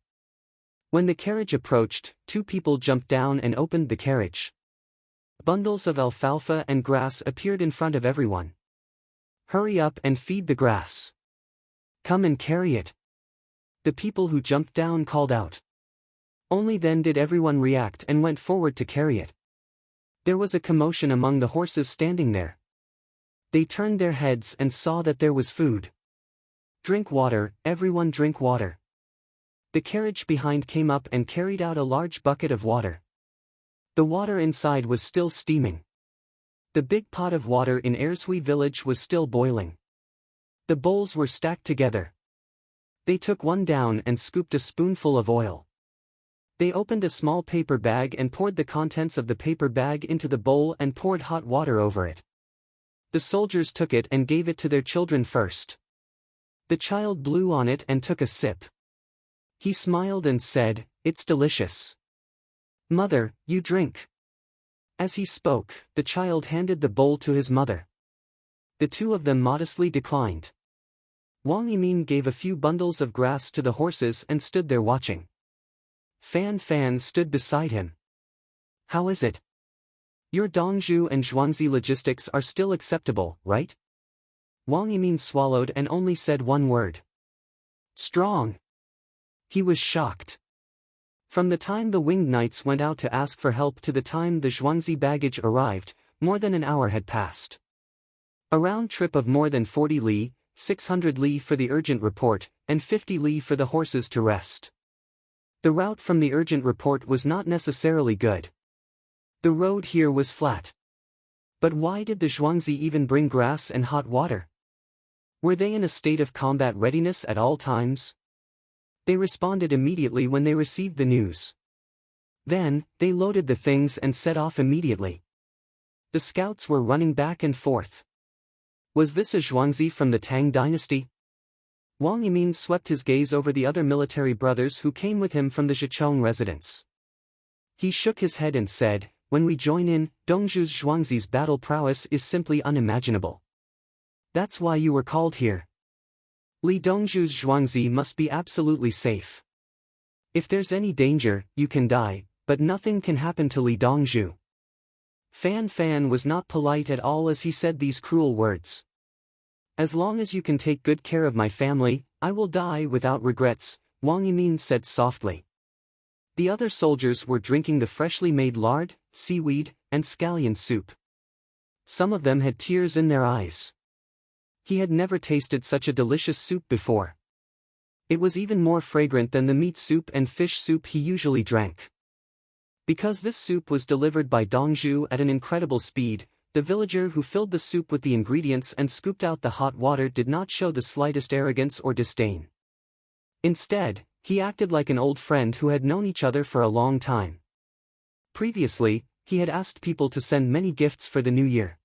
When the carriage approached, 2 people jumped down and opened the carriage. Bundles of alfalfa and grass appeared in front of everyone. Hurry up and feed the grass. Come and carry it. The people who jumped down called out. Only then did everyone react and went forward to carry it. There was a commotion among the horses standing there. They turned their heads and saw that there was food. Drink water, everyone drink water. The carriage behind came up and carried out a large bucket of water. The water inside was still steaming. The big pot of water in Ershui village was still boiling. The bowls were stacked together. They took one down and scooped a spoonful of oil. They opened a small paper bag and poured the contents of the paper bag into the bowl and poured hot water over it. The soldiers took it and gave it to their children first. The child blew on it and took a sip. He smiled and said, "It's delicious. Mother, you drink." As he spoke, the child handed the bowl to his mother. The 2 of them modestly declined. Wang Yimin gave a few bundles of grass to the horses and stood there watching. Fan Fan stood beside him. How is it? Your Dongzhu and Zhuangzi logistics are still acceptable, right? Wang Yimin swallowed and only said one word. Strong. He was shocked. From the time the winged knights went out to ask for help to the time the Zhuangzi baggage arrived, more than an hour had passed. A round trip of more than 40 li, 600 li for the urgent report, and 50 li for the horses to rest. The route from the urgent report was not necessarily good. The road here was flat. But why did the Zhuangzi even bring grass and hot water? Were they in a state of combat readiness at all times? They responded immediately when they received the news. Then, they loaded the things and set off immediately. The scouts were running back and forth. Was this a Zhuangzi from the Tang dynasty? Wang Yimin swept his gaze over the other military brothers who came with him from the Zhichong residence. He shook his head and said, "When we join in, Dongzhu's Zhuangzi's battle prowess is simply unimaginable. That's why you were called here. Li Dongzhu's Zhuangzi must be absolutely safe. If there's any danger, you can die, but nothing can happen to Li Dongzhu." Fan Fan was not polite at all as he said these cruel words. "As long as you can take good care of my family, I will die without regrets," Wang Yimin said softly. The other soldiers were drinking the freshly made lard, seaweed, and scallion soup. Some of them had tears in their eyes. He had never tasted such a delicious soup before. It was even more fragrant than the meat soup and fish soup he usually drank. Because this soup was delivered by Dongzhu at an incredible speed, the villager who filled the soup with the ingredients and scooped out the hot water did not show the slightest arrogance or disdain. Instead, he acted like an old friend who had known each other for a long time. Previously, he had asked people to send many gifts for the new year.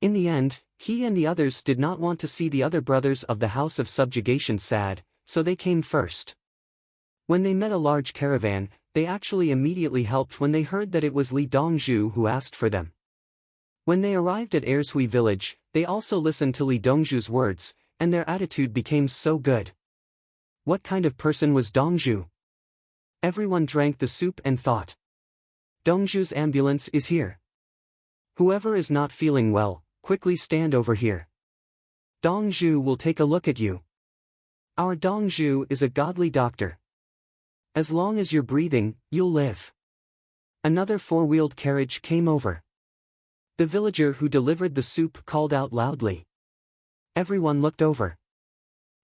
In the end, he and the others did not want to see the other brothers of the House of Subjugation sad, so they came first. When they met a large caravan, they actually immediately helped when they heard that it was Li Dongzhu who asked for them. When they arrived at Ershui village, they also listened to Li Dongzhu's words, and their attitude became so good. What kind of person was Dongzhu? Everyone drank the soup and thought. Dongzhu's ambulance is here. Whoever is not feeling well, quickly stand over here. Dongzhu will take a look at you. Our Dongzhu is a godly doctor. As long as you're breathing, you'll live. Another four-wheeled carriage came over. The villager who delivered the soup called out loudly. Everyone looked over.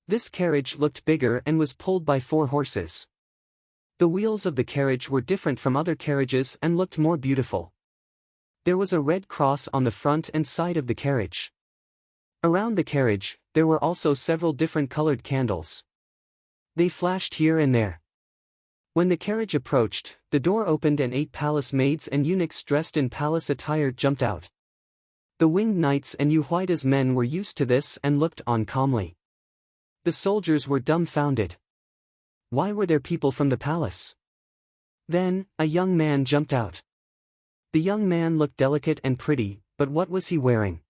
This carriage looked bigger and was pulled by 4 horses. The wheels of the carriage were different from other carriages and looked more beautiful. There was a red cross on the front and side of the carriage. Around the carriage, there were also several different colored candles. They flashed here and there. When the carriage approached, the door opened and 8 palace maids and eunuchs dressed in palace attire jumped out. The winged knights and Yuhuaida's men were used to this and looked on calmly. The soldiers were dumbfounded. Why were there people from the palace? Then, a young man jumped out. The young man looked delicate and pretty, but what was he wearing?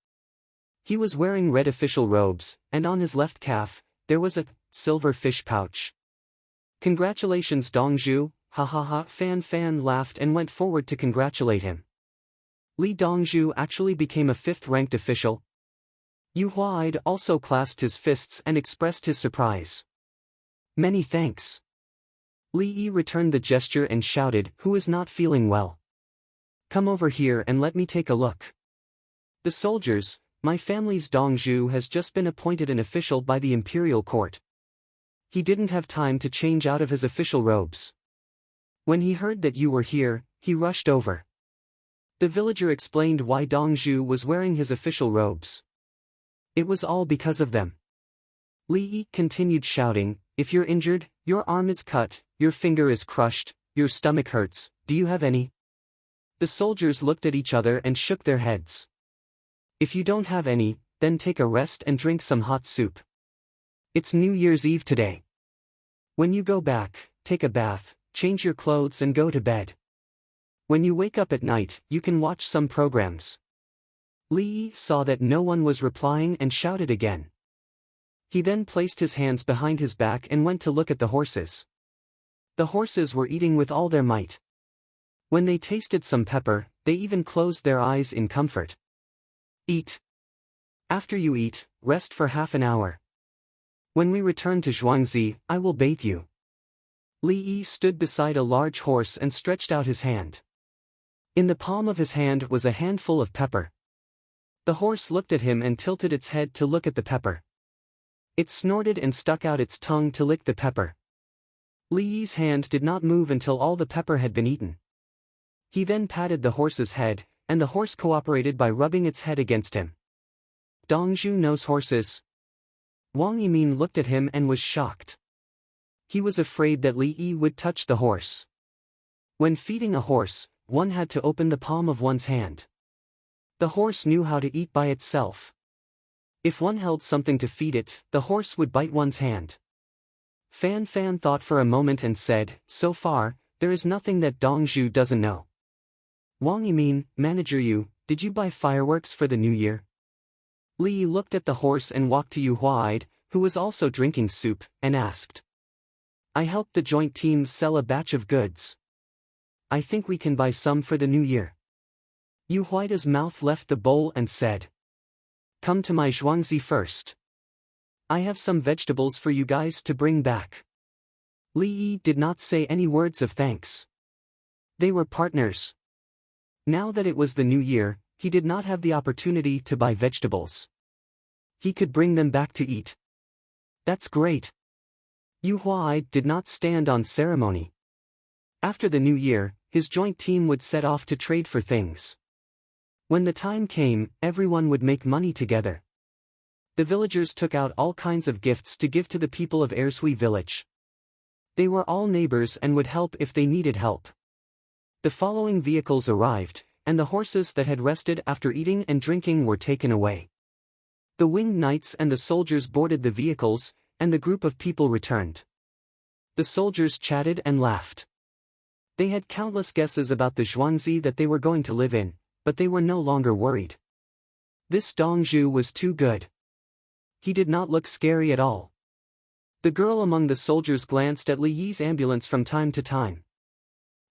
He was wearing red official robes, and on his left calf, there was a silver fish pouch. Congratulations Dongzhu, ha ha ha. Fan laughed and went forward to congratulate him. Li Dongzhu actually became a 5th-ranked official. Yu Huaid also clasped his fists and expressed his surprise. Many thanks. Li Yi returned the gesture and shouted, who is not feeling well? Come over here and let me take a look. The soldiers, my family's Dongzhu has just been appointed an official by the imperial court. He didn't have time to change out of his official robes. When he heard that you were here, he rushed over. The villager explained why Dongzhu was wearing his official robes. It was all because of them. Li Yi continued shouting, if you're injured, your arm is cut, your finger is crushed, your stomach hurts, do you have any? The soldiers looked at each other and shook their heads. If you don't have any, then take a rest and drink some hot soup. It's New Year's Eve today. When you go back, take a bath, change your clothes and go to bed. When you wake up at night, you can watch some programs. Li Yi saw that no one was replying and shouted again. He then placed his hands behind his back and went to look at the horses. The horses were eating with all their might. When they tasted some pepper, they even closed their eyes in comfort. Eat. After you eat, rest for half an hour. When we return to Zhuangzi, I will bathe you. Li Yi stood beside a large horse and stretched out his hand. In the palm of his hand was a handful of pepper. The horse looked at him and tilted its head to look at the pepper. It snorted and stuck out its tongue to lick the pepper. Li Yi's hand did not move until all the pepper had been eaten. He then patted the horse's head, and the horse cooperated by rubbing its head against him. Dongzhu knows horses. Wang Yimin looked at him and was shocked. He was afraid that Li Yi would touch the horse. When feeding a horse, one had to open the palm of one's hand. The horse knew how to eat by itself. If one held something to feed it, the horse would bite one's hand. Fan thought for a moment and said, so far, there is nothing that Dongzhu doesn't know. Wang Yimin, manager Yu, did you buy fireworks for the new year? Li Yi looked at the horse and walked to Yu Huaid, who was also drinking soup, and asked. I helped the joint team sell a batch of goods. I think we can buy some for the new year. Yu Huaida's mouth left the bowl and said. Come to my Zhuangzi first. I have some vegetables for you guys to bring back. Li Yi did not say any words of thanks. They were partners. Now that it was the new year, he did not have the opportunity to buy vegetables. He could bring them back to eat. That's great. Yu Huai did not stand on ceremony. After the new year, his joint team would set off to trade for things. When the time came, everyone would make money together. The villagers took out all kinds of gifts to give to the people of Ershui village. They were all neighbors and would help if they needed help. The following vehicles arrived, and the horses that had rested after eating and drinking were taken away. The winged knights and the soldiers boarded the vehicles, and the group of people returned. The soldiers chatted and laughed. They had countless guesses about the Zhuangzi that they were going to live in, but they were no longer worried. This Dongzhu was too good. He did not look scary at all. The girl among the soldiers glanced at Li Yi's ambulance from time to time.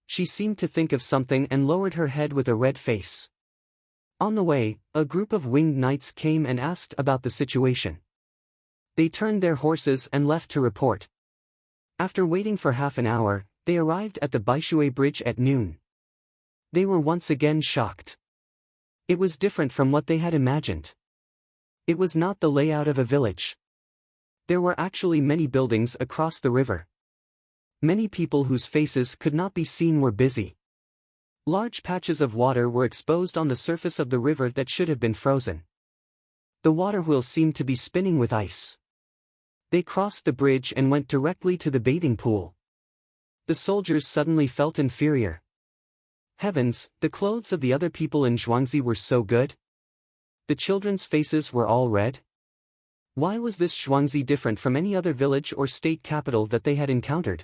She seemed to think of something and lowered her head with a red face. On the way, a group of winged knights came and asked about the situation. They turned their horses and left to report. After waiting for half an hour, they arrived at the Baishui Bridge at noon. They were once again shocked. It was different from what they had imagined. It was not the layout of a village. There were actually many buildings across the river. Many people whose faces could not be seen were busy. Large patches of water were exposed on the surface of the river that should have been frozen. The water wheel seemed to be spinning with ice. They crossed the bridge and went directly to the bathing pool. The soldiers suddenly felt inferior. Heavens, the clothes of the other people in Zhuangzi were so good. The children's faces were all red. Why was this Zhuangzi different from any other village or state capital that they had encountered?